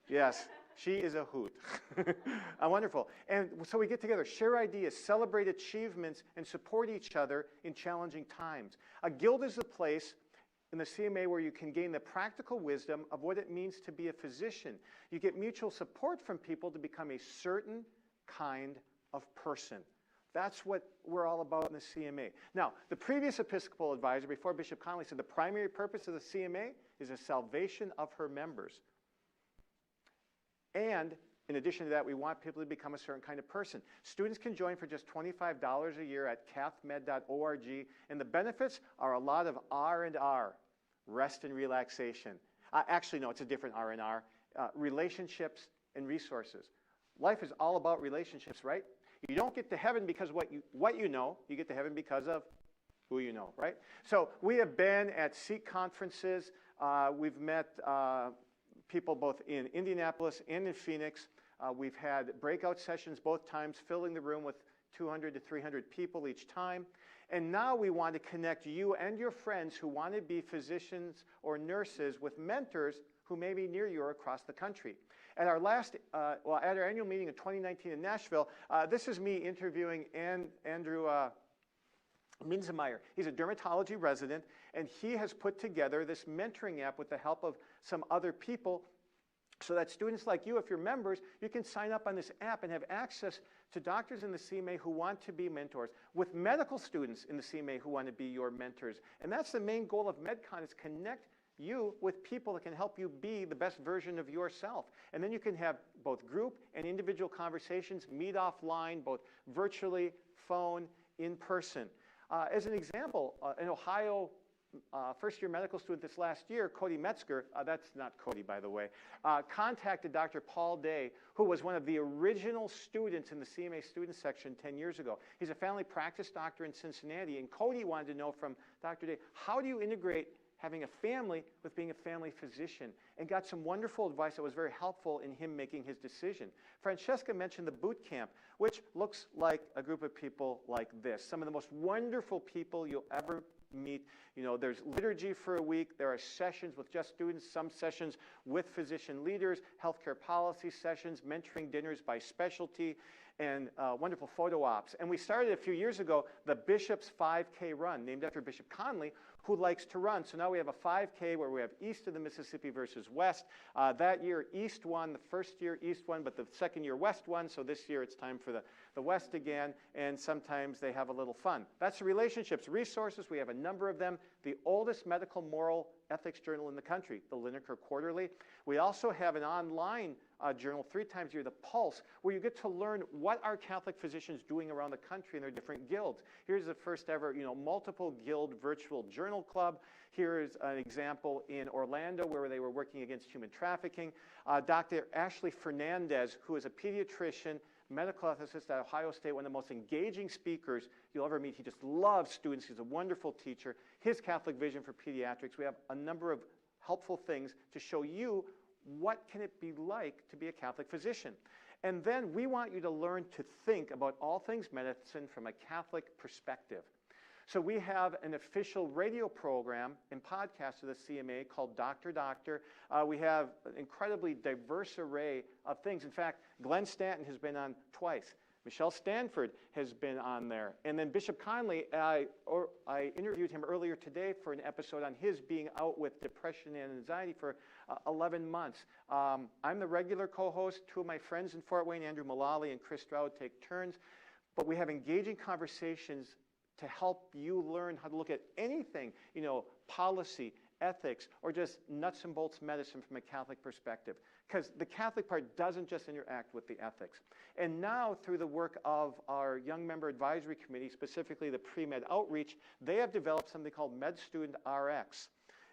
that's her. Yes, she is a hoot. Wonderful. And so we get together, share ideas, celebrate achievements, and support each other in challenging times. A guild is a place in the CMA where you can gain the practical wisdom of what it means to be a physician. You get mutual support from people to become a certain kind of person. That's what we're all about in the CMA. Now, the previous Episcopal advisor before Bishop Connolly said the primary purpose of the CMA is the salvation of her members. And in addition to that, we want people to become a certain kind of person. Students can join for just $25 a year at cathmed.org, and the benefits are a lot of R&R, rest and relaxation. Actually, no, it's a different R&R, relationships and resources. Life is all about relationships, right? You don't get to heaven because what you know. You get to heaven because of who you know, right? So we have been at SEEK conferences. We've met people both in Indianapolis and in Phoenix. We've had breakout sessions both times, filling the room with 200 to 300 people each time. And now we want to connect you and your friends who want to be physicians or nurses with mentors who may be near you or across the country. At our at our annual meeting in 2019 in Nashville, this is me interviewing Andrew Minzemeyer. He's a dermatology resident, and he has put together this mentoring app with the help of some other people so that students like you, if you're members, you can sign up on this app and have access to doctors in the CMA who want to be mentors, with medical students in the CMA who want to be your mentors. And that's the main goal of MedCon, is connect you with people that can help you be the best version of yourself. And then you can have both group and individual conversations, meet offline, both virtually, phone, in person. As an example, an Ohio first-year medical student this last year, Cody Metzger, that's not Cody, by the way, contacted Dr. Paul Day, who was one of the original students in the CMA student section 10 years ago. He's a family practice doctor in Cincinnati, and Cody wanted to know from Dr. Day, how do you integrate having a family with being a family physician, and got some wonderful advice that was very helpful in him making his decision. Francesca mentioned the boot camp, which looks like a group of people like this. Some of the most wonderful people you'll ever meet. There's liturgy for a week. There are sessions with just students, some sessions with physician leaders, healthcare policy sessions, mentoring dinners by specialty, and wonderful photo ops. And we started a few years ago the Bishop's 5K Run, named after Bishop Conley, who likes to run. So now we have a 5K where we have east of the Mississippi versus west. That year, East won. The first year, East won, but the second year, West won. So this year, it's time for the West again, and sometimes they have a little fun. That's the relationships. Resources, we have a number of them. The oldest medical moral ethics journal in the country, the Lineker Quarterly. We also have an online journal 3 times a year, the Pulse, where you get to learn what are Catholic physicians doing around the country in their different guilds. Here's the first ever, multiple guild virtual journal club. Here is an example in Orlando where they were working against human trafficking. Dr. Ashley Fernandez, who is a pediatrician, medical ethicist at Ohio State, one of the most engaging speakers you'll ever meet. He just loves students. He's a wonderful teacher. His Catholic vision for pediatrics. We have a number of helpful things to show you what can it be like to be a Catholic physician. And then we want you to learn to think about all things medicine from a Catholic perspective. So we have an official radio program and podcast of the CMA called Dr. Doctor. We have an incredibly diverse array of things. In fact, Glenn Stanton has been on twice. Michelle Stanford has been on there. And then Bishop Conley, I interviewed him earlier today for an episode on his being out with depression and anxiety for 11 months. I'm the regular co-host. Two of my friends in Fort Wayne, Andrew Mullally and Chris Stroud, take turns. But we have engaging conversations to help you learn how to look at anything, you know, policy, ethics, or just nuts and bolts medicine from a Catholic perspective. Because the Catholic part doesn't just interact with the ethics. And now, through the work of our Young Member Advisory Committee, specifically the pre-med outreach, they have developed something called MedStudent RX,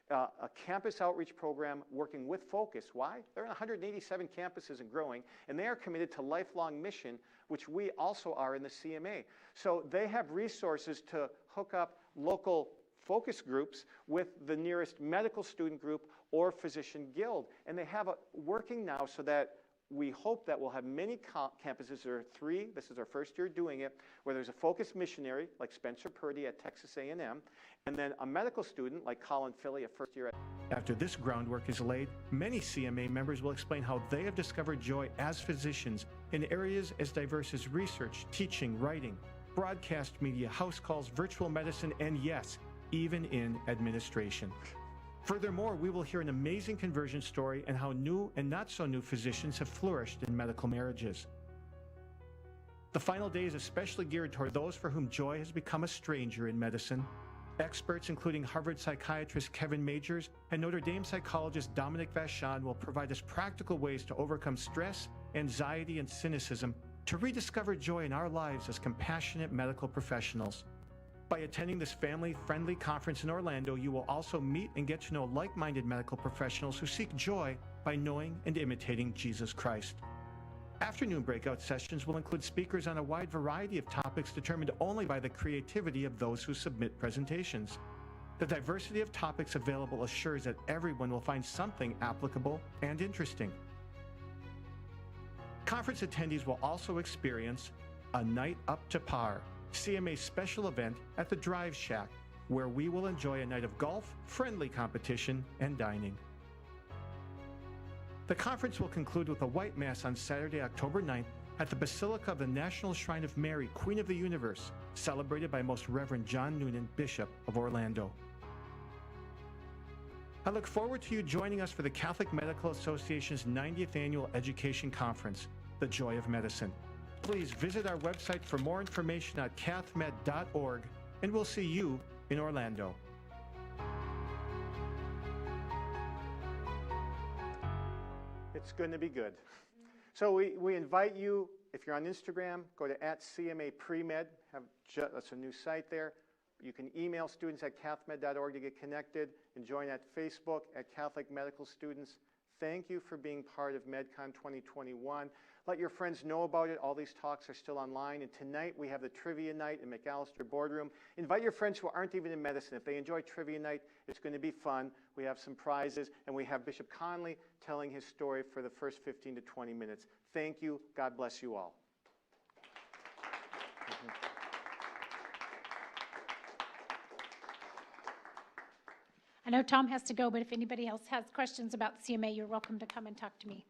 a campus outreach program working with Focus. Why? They're in 187 campuses and growing, and they are committed to lifelong mission, which we also are in the CMA. So they have resources to hook up local focus groups with the nearest medical student group or physician guild. And they have it working now so that we hope that we'll have many campuses. There are 3, this is our first year doing it, where there's a focus missionary like Spencer Purdy at Texas A&M, and then a medical student like Colin Philly, a first year at... After this groundwork is laid, many CMA members will explain how they have discovered joy as physicians in areas as diverse as research, teaching, writing, broadcast media, house calls, virtual medicine, and yes, even in administration. Furthermore, we will hear an amazing conversion story and how new and not so new physicians have flourished in medical marriages. The final day is especially geared toward those for whom joy has become a stranger in medicine. Experts, including Harvard psychiatrist Kevin Majors and Notre Dame psychologist Dominic Vachon, will provide us practical ways to overcome stress, anxiety, and cynicism to rediscover joy in our lives as compassionate medical professionals. By attending this family-friendly conference in Orlando, you will also meet and get to know like-minded medical professionals who seek joy by knowing and imitating Jesus Christ. Afternoon breakout sessions will include speakers on a wide variety of topics determined only by the creativity of those who submit presentations. The diversity of topics available assures that everyone will find something applicable and interesting. Conference attendees will also experience a night up to par, CMA's special event at the Drive Shack, where we will enjoy a night of golf, friendly competition, and dining. The conference will conclude with a white mass on Saturday, October 9th at the Basilica of the National Shrine of Mary, Queen of the Universe, celebrated by Most Reverend John Noonan, Bishop of Orlando. I look forward to you joining us for the Catholic Medical Association's 90th Annual Education Conference, The Joy of Medicine. Please visit our website for more information at cathmed.org, and we'll see you in Orlando. It's going to be good. So we invite you, if you're on Instagram, go to @CMAPremed. That's a new site there. You can email students at cathmed.org to get connected, and join at Facebook at Catholic Medical Students. Thank you for being part of MedCon 2021. Let your friends know about it. All these talks are still online. And tonight we have the trivia night in McAllister Boardroom. Invite your friends who aren't even in medicine. If they enjoy trivia night, it's going to be fun. We have some prizes, and we have Bishop Conley telling his story for the first 15 to 20 minutes. Thank you. God bless you all. I know Tom has to go, but if anybody else has questions about the CMA, you're welcome to come and talk to me.